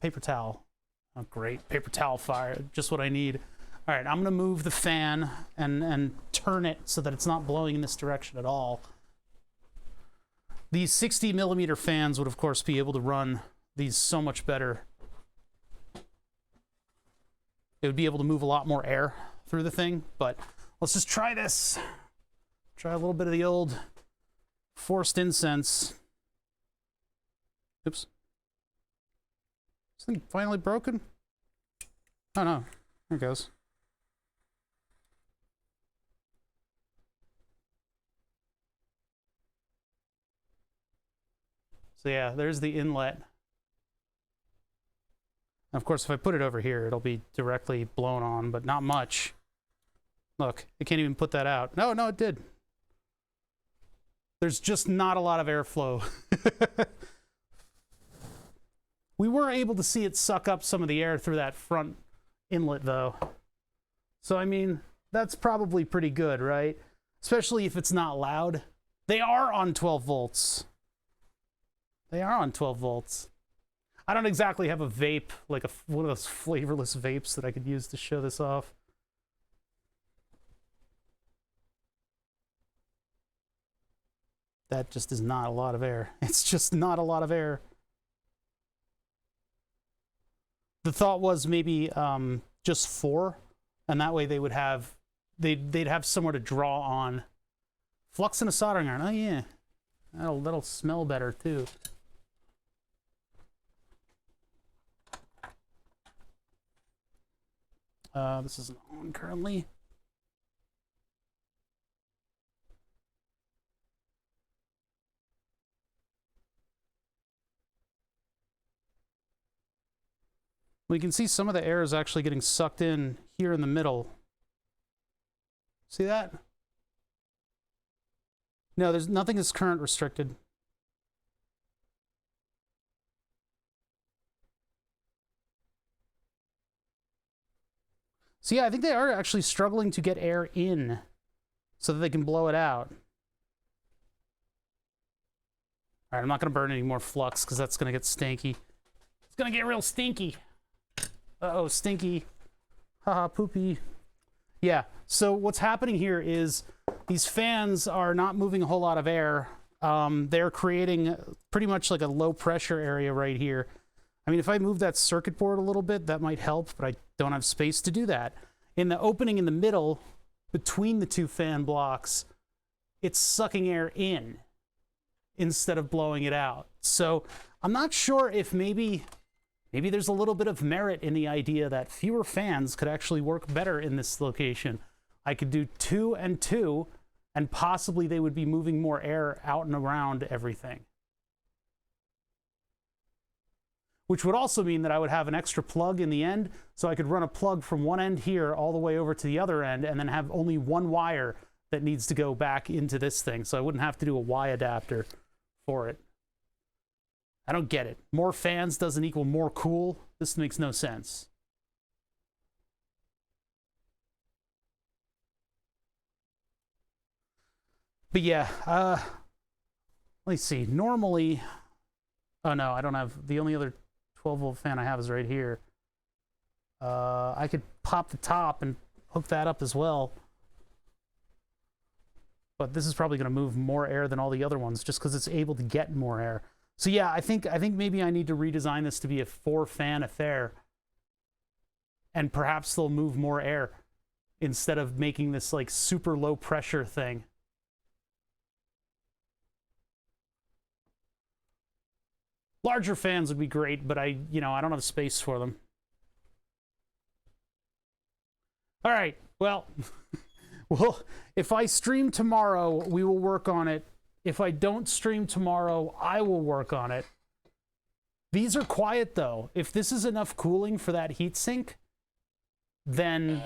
S2: Paper towel. Oh, great. Paper towel fire. Just what I need. All right, I'm going to move the fan and turn it so that it's not blowing in this direction at all. These 60 millimeter fans would, of course, be able to run these so much better. It would be able to move a lot more air through the thing, but let's just try this. Try a little bit of the old forced incense. Oops. Is this thing finally broken? Oh no, there it goes. So yeah, there's the inlet. And of course, if I put it over here, it'll be directly blown on, but not much. Look, it can't even put that out. No, it did. There's just not a lot of airflow. We were able to see it suck up some of the air through that front inlet, though. So, I mean, that's probably pretty good, right? Especially if it's not loud. They are on 12 volts. They are on 12 volts. I don't exactly have a vape, like one of those flavorless vapes that I could use to show this off. That just is not a lot of air. It's just not a lot of air. The thought was maybe just 4, and that way they would have they'd have somewhere to draw on Flux in a soldering iron. Oh yeah, that'll smell better too. This isn't on currently. We can see some of the air is actually getting sucked in here in the middle. See that? No, there's nothing is current restricted. So yeah, I think they are actually struggling to get air in so that they can blow it out. All right, I'm not going to burn any more flux because that's going to get stinky. It's going to get real stinky. Uh-oh, stinky. Haha, poopy. Yeah, so what's happening here is these fans are not moving a whole lot of air. They're creating pretty much like a low pressure area right here. I mean, if I move that circuit board a little bit, that might help, but I don't have space to do that. In the opening in the middle, between the two fan blocks, it's sucking air in instead of blowing it out. So I'm not sure if maybe there's a little bit of merit in the idea that fewer fans could actually work better in this location. I could do 2 and 2, and possibly they would be moving more air out and around everything. Which would also mean that I would have an extra plug in the end, so I could run a plug from one end here all the way over to the other end, and then have only one wire that needs to go back into this thing, so I wouldn't have to do a Y adapter for it. I don't get it. More fans doesn't equal more cool. This makes no sense. But yeah, let's see. Normally, oh no, I don't have, the only other 12-volt fan I have is right here. I could pop the top and hook that up as well. But this is probably going to move more air than all the other ones just because it's able to get more air. So yeah, I think maybe I need to redesign this to be a 4-fan affair. And perhaps they'll move more air instead of making this like super low pressure thing. Larger fans would be great, but I don't have space for them. All right, well, if I stream tomorrow, we will work on it. If I don't stream tomorrow, I will work on it. These are quiet though. If this is enough cooling for that heatsink, then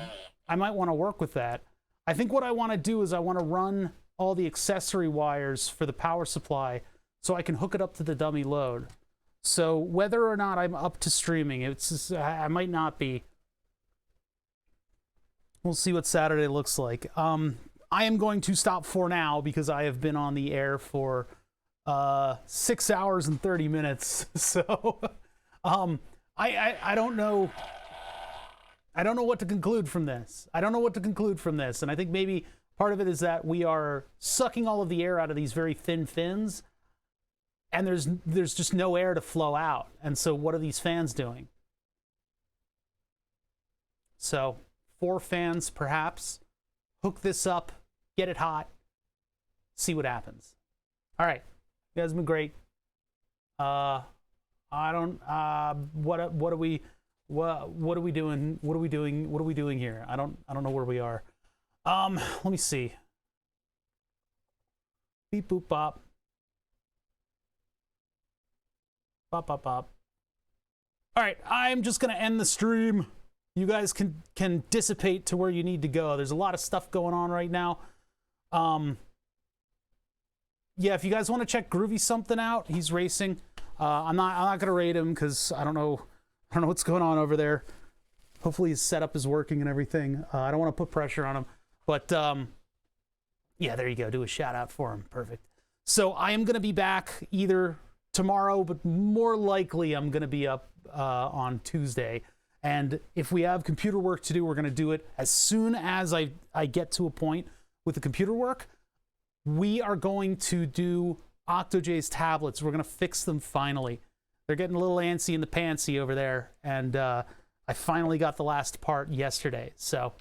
S2: I might want to work with that. I think what I want to do is I want to run all the accessory wires for the power supply so I can hook it up to the dummy load. So whether or not I'm up to streaming, I might not be. We'll see what Saturday looks like. I am going to stop for now because I have been on the air for 6 hours and 30 minutes. So I don't know. I don't know what to conclude from this. And I think maybe part of it is that we are sucking all of the air out of these very thin fins, and there's just no air to flow out. And so what are these fans doing? So 4 fans perhaps. Hook this up, get it hot, see what happens. All right, you guys have been great. I don't. What are we doing? What are we doing here? I don't know where we are. Let me see. Beep boop bop. Bop bop bop. All right, I'm just gonna end the stream. You guys can dissipate to where you need to go. There's a lot of stuff going on right now. Yeah, if you guys want to check Groovy something out, he's racing. I'm not gonna rate him because I don't know what's going on over there. Hopefully his setup is working and everything. I don't want to put pressure on him, but yeah, there you go. Do a shout out for him. Perfect. So I am gonna be back either tomorrow, but more likely I'm gonna be up on Tuesday. And if we have computer work to do, we're going to do it as soon as I get to a point with the computer work. We are going to do OctoJ's tablets. We're going to fix them finally. They're getting a little antsy in the pantsy over there. And I finally got the last part yesterday. So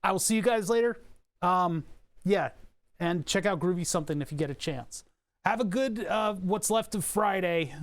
S2: I will see you guys later. Yeah. and check out Groovy Something if you get a chance. Have a good what's left of Friday.